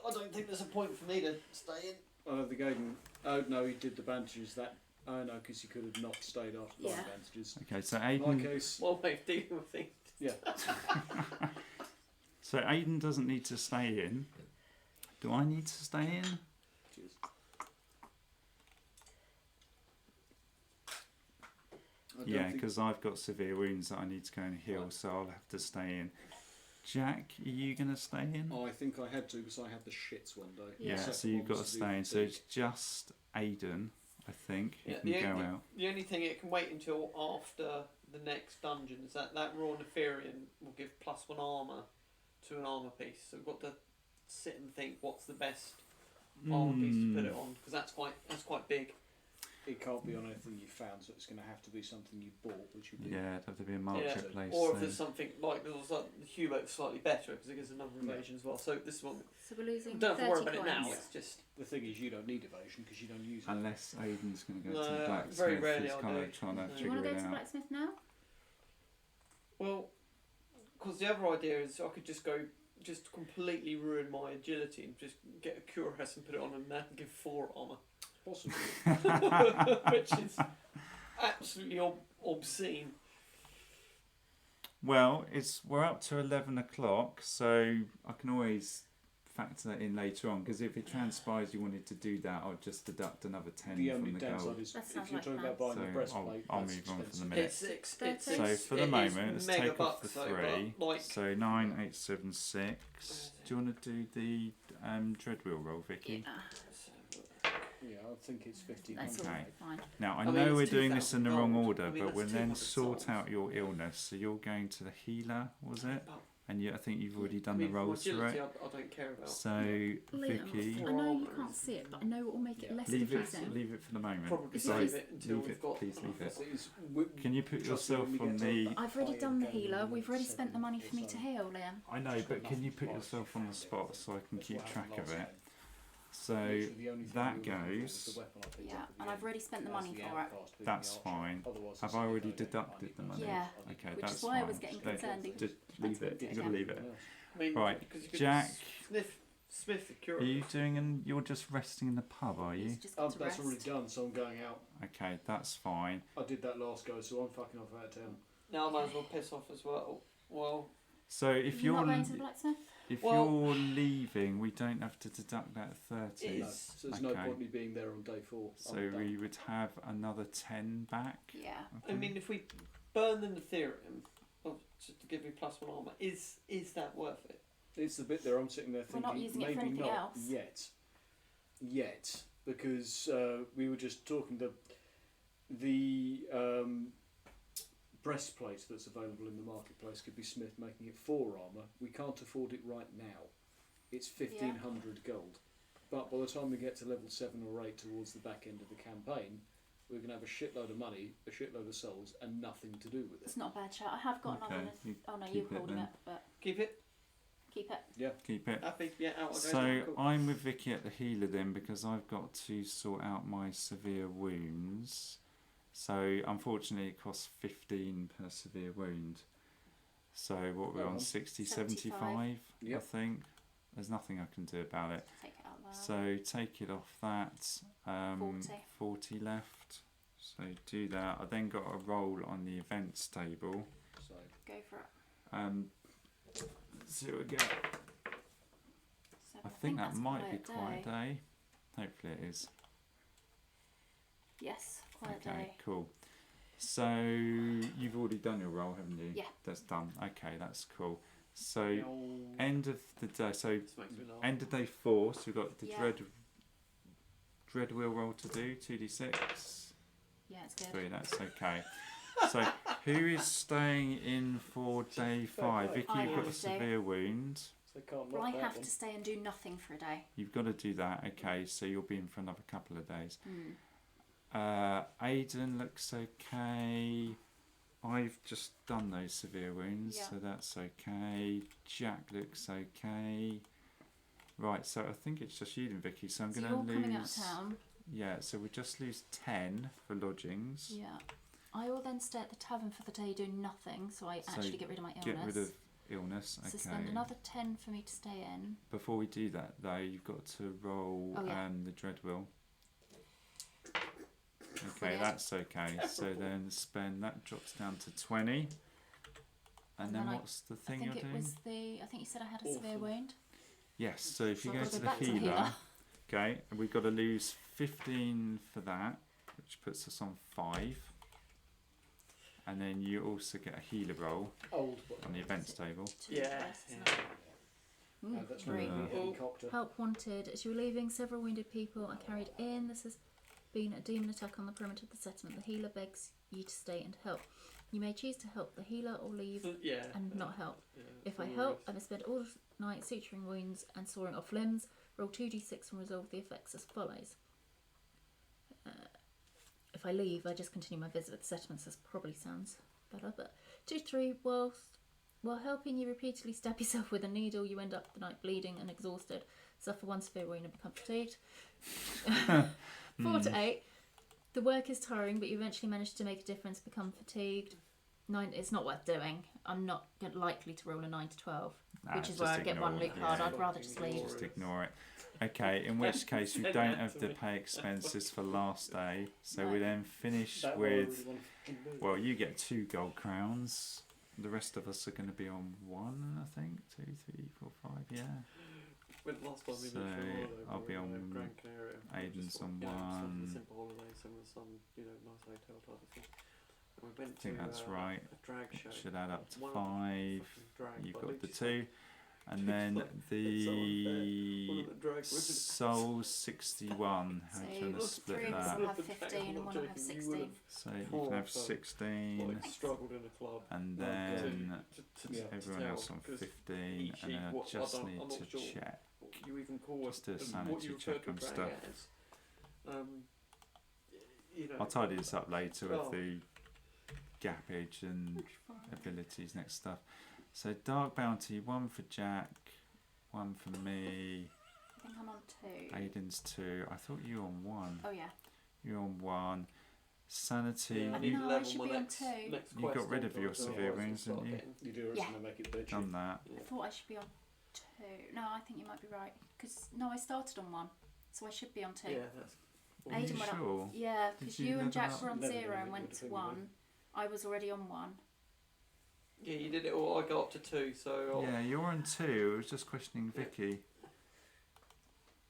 I don't think there's a point for me to stay in. I don't think Aidan. Oh no, he did the bandages that I know, because you could have not stayed after Yeah. advantages. Okay, so In my Aiden. case, One way of dealing with things. yeah. So Aiden doesn't need to stay in. Do I need to stay in? Cheers. I don't Yeah, think- because I've got severe wounds that I need to go and heal, Right. so I'll have to stay in. Jack, are you going to stay in? I think I had to because I had the shits one day. Yeah. Yeah, The so second you've one got to was stay in. So it's just Aiden, I think, who Yeah, can go the, out. the only thing, it can wait until after the next dungeon. Is that Raw Nefarian will give +1 armour to an armour piece. So we've got to sit and think what's the best armour piece to put it on, because that's quite big. It can't be on anything you found, so it's going to have to be something you bought, which would be. Yeah, it'd have to be a Yeah. marketplace. Or if then. there's something like the Hubo's slightly better because it gives another evasion as well. So this one, So we're losing we don't have to 30 worry about it coins. now. It's just The thing is, you don't need evasion because you don't use it. Unless Aiden's going to go No, to the blacksmith, very rarely he's I'll kind do of it. trying to No. Do you want to figure go it to the out. blacksmith now? well, because the other idea is I could just completely ruin my agility and just get a cuirass and put it on and then give 4 armour, Possibly. which is absolutely obscene. Well, we're up to 11 o'clock, so I can always factor that in later on, because if it transpires you wanted to do that, I'll just deduct another 10 The from only the downside gold. is That if sounds you're like talking about fun. buying So a breastplate, I'll that's move on for the expensive. minute. It's So So for the it is moment, let's mega take off the bucks, though, 3. but, like, So 9, 8, 7, 6. Do you want to do the dreadwheel roll, Vicky? Yeah, Yeah, I think it's 1500. that's all Okay. right, fine. Now, I I mean, know it's we're doing this in the 2,000 wrong gold. order, I mean, but that's we'll then 200 sort souls. out your illness. So you're going to the healer, was it? but, And I think you've already I done mean, the for rolls for agility, it. I don't care about. So, Liam, Vicky, I know you can't see it, but I know it will make it Yeah. less leave confusing. it for the moment. Probably So leave it until leave we've it, got. please leave it. So it's- Can you put trust me, yourself when we on get to the... that I've already high done the end healer. level, We've already spent the money for me so to heal, Liam. I know, but can you put Nothing yourself on the spot so I can That's keep what track happened of last it? time. So Literally the only thing that we were looking for was goes... the weapon I picked Yeah, up at the and I've end. already spent the That's money the for it. outcast being That's the archer. fine. Otherwise, Have it's I like already you don't get deducted the money? Yeah. Okay, Which that's is why I was fine. getting Don't- concerned. Just leave it. Let's You've got to leave it. I mean, Right, because you could Jack, Smith the are cure. you doing you're just resting in the pub, are you? He's just Oh, got to that's rest. already done, so I'm going out. Okay, that's fine. I did that last go, so I'm fucking off out of town. Now I might as well piss off as well. Well, So if You're you're not going to the blacksmith? Well- you're leaving, we don't have to deduct that 30. It No, is. so there's no Okay. point me being there on day 4. So I'm done. we would have another 10 back. Yeah. I mean, if we burn the Ethereum, just to give me +1 armor, is that worth it? It's the bit there I'm sitting there We're thinking not using it maybe for anything not else. yet, because we were just talking the breastplate that's available in the marketplace could be Smith making it 4 armor. We can't afford it right now. It's 1500 gold, but by the time we get to level 7 or 8 towards the back end of the campaign, we're going to have a shitload of money, a shitload of souls, and nothing to do with it. It's not a bad shout. I have got Okay, another. you Oh no, keep you're it holding then. it, but Keep it. keep it. Keep it. Happy. Yeah, out. So Cool. I'm with Vicky at the healer then, because I've got to sort out my severe wounds. So unfortunately it costs 15 per severe wound. So what we're on, 60, 75, 75. I Yep. think. There's nothing I can do about it. Take it out there. So take it off that. 40 left. So do that. I then got a roll on the events table. So Go for it. Let's see what we get. So I think that that's might be quiet quite a day. day. Hopefully it is. Yes, quiet Okay, day. cool. So you've already done your roll, haven't you? Yeah. That's done. Okay, that's cool. So No. end of the day. So This makes me laugh. end of day 4. So we've got the Yeah. dread wheel roll to do. 2d6. Yeah, it's good. 3. That's okay. So who is staying in for day 5? Vicky, I you've got will a stay. severe wound. so they can't Well, knock I that have one. to stay and do nothing for a day. You've got to do that. Okay, so you'll be in for another couple of days. Hmm. Aiden looks okay. I've just done those severe wounds, Yeah. so that's okay. Jack looks okay. Right, so I think it's just you and Vicky. So I'm So going you're to coming out of lose. town. Yeah, so we just lose 10 for lodgings. Yeah. I will then stay at the tavern for the day doing nothing, so I So actually get rid of my illness. Get rid of illness. So Okay. spend another 10 for me to stay in. Before we do that, though, you've got to roll Oh, yeah. the dread wheel. Okay, Weird. that's okay. So then spend that drops down to 20. And then then what's the I thing think you're it doing? was I think you said I had a severe Awesome. wound. Yes, so if you So go I've to got the to go back to the healer, healer. okay, we've got to lose 15 for that, which puts us on 5. And then you also get a healer roll Old. on the events table. Two Yeah, requests, isn't it? Ooh, That's great. not a Uh, helicopter. Help wanted. As you were leaving, several wounded people are carried in. This has been a demon attack on the perimeter of the settlement. The healer begs you to stay and help. You may choose to help the healer or leave Yeah. and not help. Yeah, If I no help, worries. I must spend all night suturing wounds and sawing off limbs. Roll 2d6 and resolve the effects as follows. If I leave, I just continue my visit with the settlements. This probably sounds better, but 2-3. While helping you repeatedly stab yourself with a needle, you end up the night bleeding and exhausted. Suffer one severe wound and become fatigued. 4-8. The work is tiring, but you eventually manage to make a difference, become fatigued. 9. It's not worth doing. I'm not likely to roll a 9-12, Nah, which is just where I get ignore one it, loot card. yeah. I'd rather just leave. Just ignore it. Okay, in which case you Send don't that have to to me. pay expenses for last day. So No. we then finish That one I with, really want to do. well, you get 2 gold crowns. The rest of us are going to be on 1, I think. 2, 3, 4, 5, yeah. Went last time we So, went for a holiday, I'll we be were in, on Gran Canaria. We Aiden's just on thought, just have a one. simple holiday, some of the sun, nice hotel type of thing. And we went I think to that's right. a drag show. It should add up to One of them 5. fucking drag You've by got the Luke's 2. And then One the of the drag Soul 61. How So do you want to split three of us that? will have The drag, 15 I'm and not one will have joking, you 16. would've, So you can have 16. like, struggled in a club. And Oh, then Yeah. everyone else on 15. And then I just need to check. You even call Just do a what sanity you check refer to on drag stuff. as. I'll tidy this up later with Oh. the gappage and abilities next stuff. So Dark Bounty, 1 for Jack, 1 for me. I think I'm on 2. Aiden's 2. I thought you were on 1. Oh yeah. You're on 1. Sanity. I I need know, to I level should my be on next, 2. next You got quest rid of on your to severe otherwise wounds, it'll didn't you? start You do it, Yeah. and make it bitchy. Done that. I thought I should be on 2. No, I think you might be right. Because no, I started on 1, so I should be on 2. getting- Yeah, that's. Are you Aiden went sure? up. Yeah, Did because you you and level Jack up? were on Never 0 really and went would to have 1. I was already on 1. Yeah, you did it all. I got up to 2, so. Yeah, you're on 2. I was just questioning Vicky.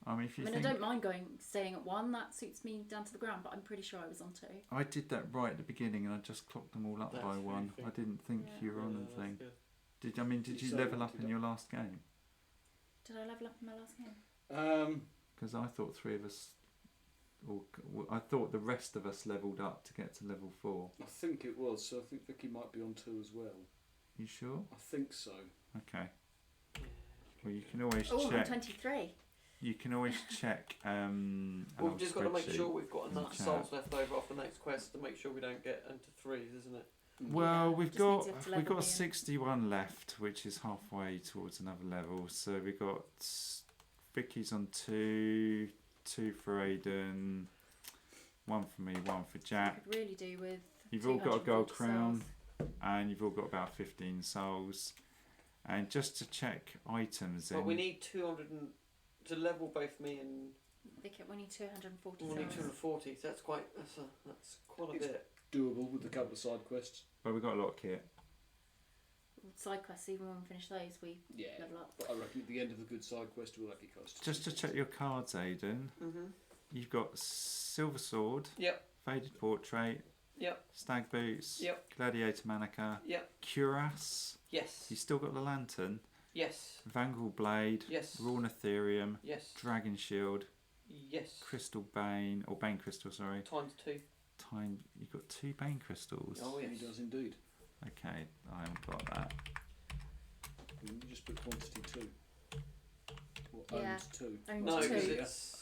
I mean, if you I mean, think I don't mind staying at 1. That suits me down to the ground. But I'm pretty sure I was on 2. I did that right at the beginning, and I just clocked them all up That's by really 1. fair. I didn't think Yeah. you were on Yeah, the thing. that's Did You you say level you up did in that. your last game? Did I level up in my last game? Because I thought 3 of us, I thought the rest of us leveled up to get to level 4. I think it was, so I think Vicky might be on 2 as well. You sure? I think so. Okay. good. Well, you can always Oh, I'm check. 23. You can always check. An We've old just got to make spreadsheet. sure we've got in enough chat. souls left over off the next quest to make sure we don't get into 3s, isn't it? Well, Yeah, we've just got means you have to we've level got me in. 61 left, which is halfway towards another level. So we got Vicky's on 2, 2 for Aiden, 1 for me, 1 for I Jack. could really do with. You've all got a gold 240 crown, souls. and you've all got about 15 souls. And just to check items, But we in need 200 to level both me and We need 240 we need souls. 240. So that's quite a It's- bit. Doable with a couple of side quests. well, we've got a lot of kit. Side quests, even when we finish those, we Yeah. level up. But I reckon at the end of a good side quest will have you close to Just to check your cards, Aiden. Mhm. You've got Silver Sword, Yep. Faded Portrait, Yep. Stag Boots, Yep. Gladiator Manica, Yep. Cuirass. Yes. You still got the Lantern, Yes. Vangal Blade, Yes. Rawn Ethereum, Yes. Dragon Shield, Yes. Crystal Bane, or Bane Crystal, sorry. Times 2. You've got 2 Bane Crystals. Oh, He yes. does indeed. Okay, I haven't got that. You just put quantity 2. Or Yeah. owned 2. Owned No, 2. because it's.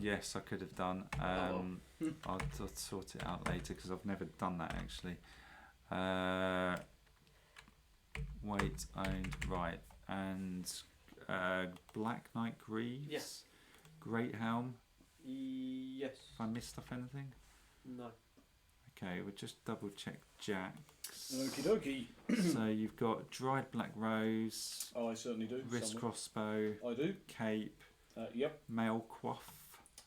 Yes, I could have done. I'll sort it out later because I've never done that actually. Wait, owned, right. And Black Knight Greaves. Yes. Great Helm. Yes. If I missed off anything. No. Okay, we'll just double check Jack's. Okie dokie. So you've got Dried Black Rose, Oh, I certainly do. Wrist somewhere. Crossbow, I do. Cape, Yep. Mail Coif,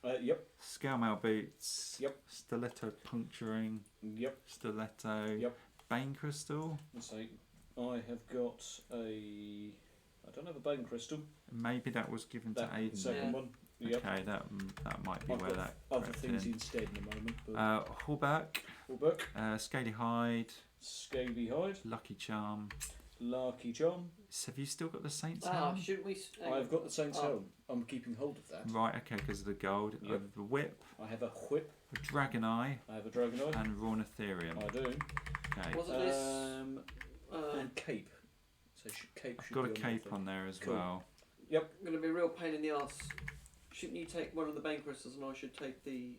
Yep. Scale mail boots. Yep. Stiletto puncturing. Yep. Stiletto. Yep. Bane crystal. Let's see. I have got a. I don't have a bone crystal. Maybe that was given to That Aiden. second one. Yep. Okay, that might be I've where got that. other crept things in. instead in a moment. But Hallback. Hallback, Scaly hide. Scaly hide, Lucky charm. Larky charm. So have you still got the Saint's Ah, helm? shouldn't we? I've got the Saint's Oh. helm. I'm keeping hold of that. Right, okay, because of the gold. Yep. The whip, I have a whip. a dragon eye, I have a dragon eye. and raw Ethereum. I do. Okay. Wasn't this? And cape. So cape I've should got be a on cape that on there as Cool. well. Going to be a real pain in the ass. Shouldn't you take one of the bane crystals and I should take the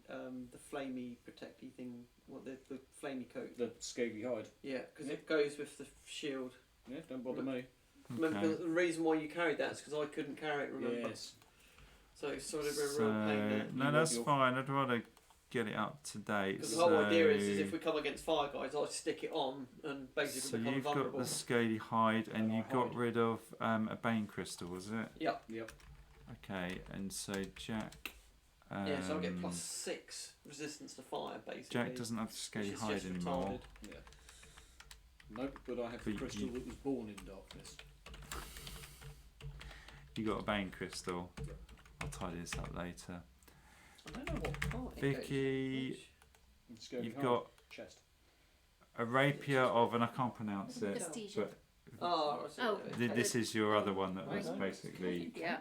flamey protecty thing? What the flamey coat? thing. The scaly hide. Yeah, because Yeah. it goes with the shield. Yeah, don't bother me. Remember Okay. the reason why you carried that is because I couldn't carry it. Remember? Yes. So it's sort of a real pain there. No, that's fine. I'd rather get it up to date. Because the whole idea is if we come against fire guys, I stick it on and basically So become you've got vulnerable. the scaly hide, and And you I got hide. rid of a bane crystal, was it? Yep. Yep. Okay, and so Jack. Yeah, so I get +6 resistance to fire basically. Jack doesn't have the which scaly is hide just anymore. retarded. Yeah. Nope, but I have the But crystal you- that was born in darkness. You got a bane crystal. Yep. I'll tidy this up later. I don't know what part it Vicky, goes. And scaly you've hide. got Chest. a rapier of, and I can't pronounce it, Vestige. but Oh, I see. Oh. this is your other one that was Right. basically. Yeah.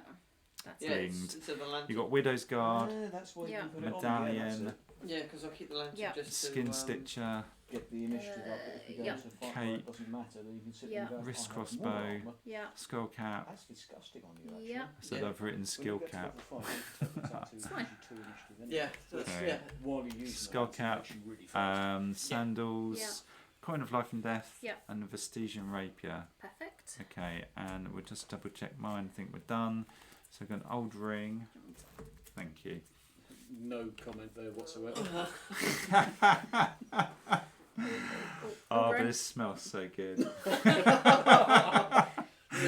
That's yeah, it. thinged. it's a lantern. You got Widow's Guard, That's why Yeah. you put it on. medallion, Yeah, Yeah, because I keep the lantern Yeah. just skin to. stitcher, get the initiative up. If you go yeah. to fight, Cape. it doesn't matter. Then you can sit Yeah. and go. Wrist I have crossbow. more armour. Yeah. skull cap. That's disgusting on you. Actually. Yeah. So Yeah. I've written When skill you get to cap. level 5, you take the tattoo, It's it fine. gives you 2 initiative anyway. Yeah, that's, Okay. yeah. While you're using Skull that, it cap, makes you really fast. Sandals, Yeah. coin of life and death, Yeah. and a Vestigian rapier. Perfect. Okay, and we'll just double check mine. I think we're done. So I've got an old ring. Thank you. No comment there whatsoever. Oh, but it smells so good. You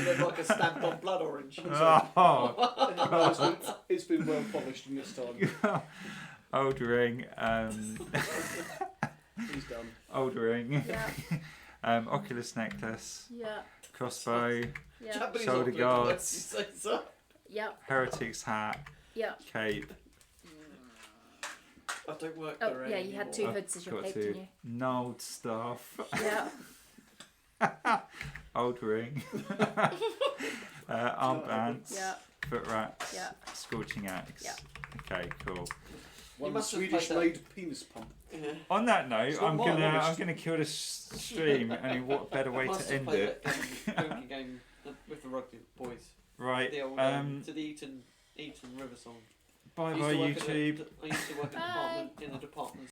look like a stamped on blood orange. Oh, No, it's been well polished in this time. old ring. He's done. Old ring. Yeah. Oculus necklace. Yeah. Crossbow. Yeah. Japanese Shoulder Orthodox, guards. you say so. Yeah. Heretic's hat. Yeah. Cape. I don't work Oh, there yeah. You had two I've hoods as your got cape, to didn't you? Gnarled staff. Yeah. Old ring. Armbands. Yeah. Foot wraps. Yeah. Scorching axe. Yeah. Okay, cool. One must have Swedish played that. laid penis pump. Yeah. On that note, It's not I'm mine, gonna honest. kill this stream. I mean, what better way Must to have end played it? that drinking game with the rugby boys. Right. The old to the Eton River song. Bye I used bye to work YouTube. I used to work in Bye. the department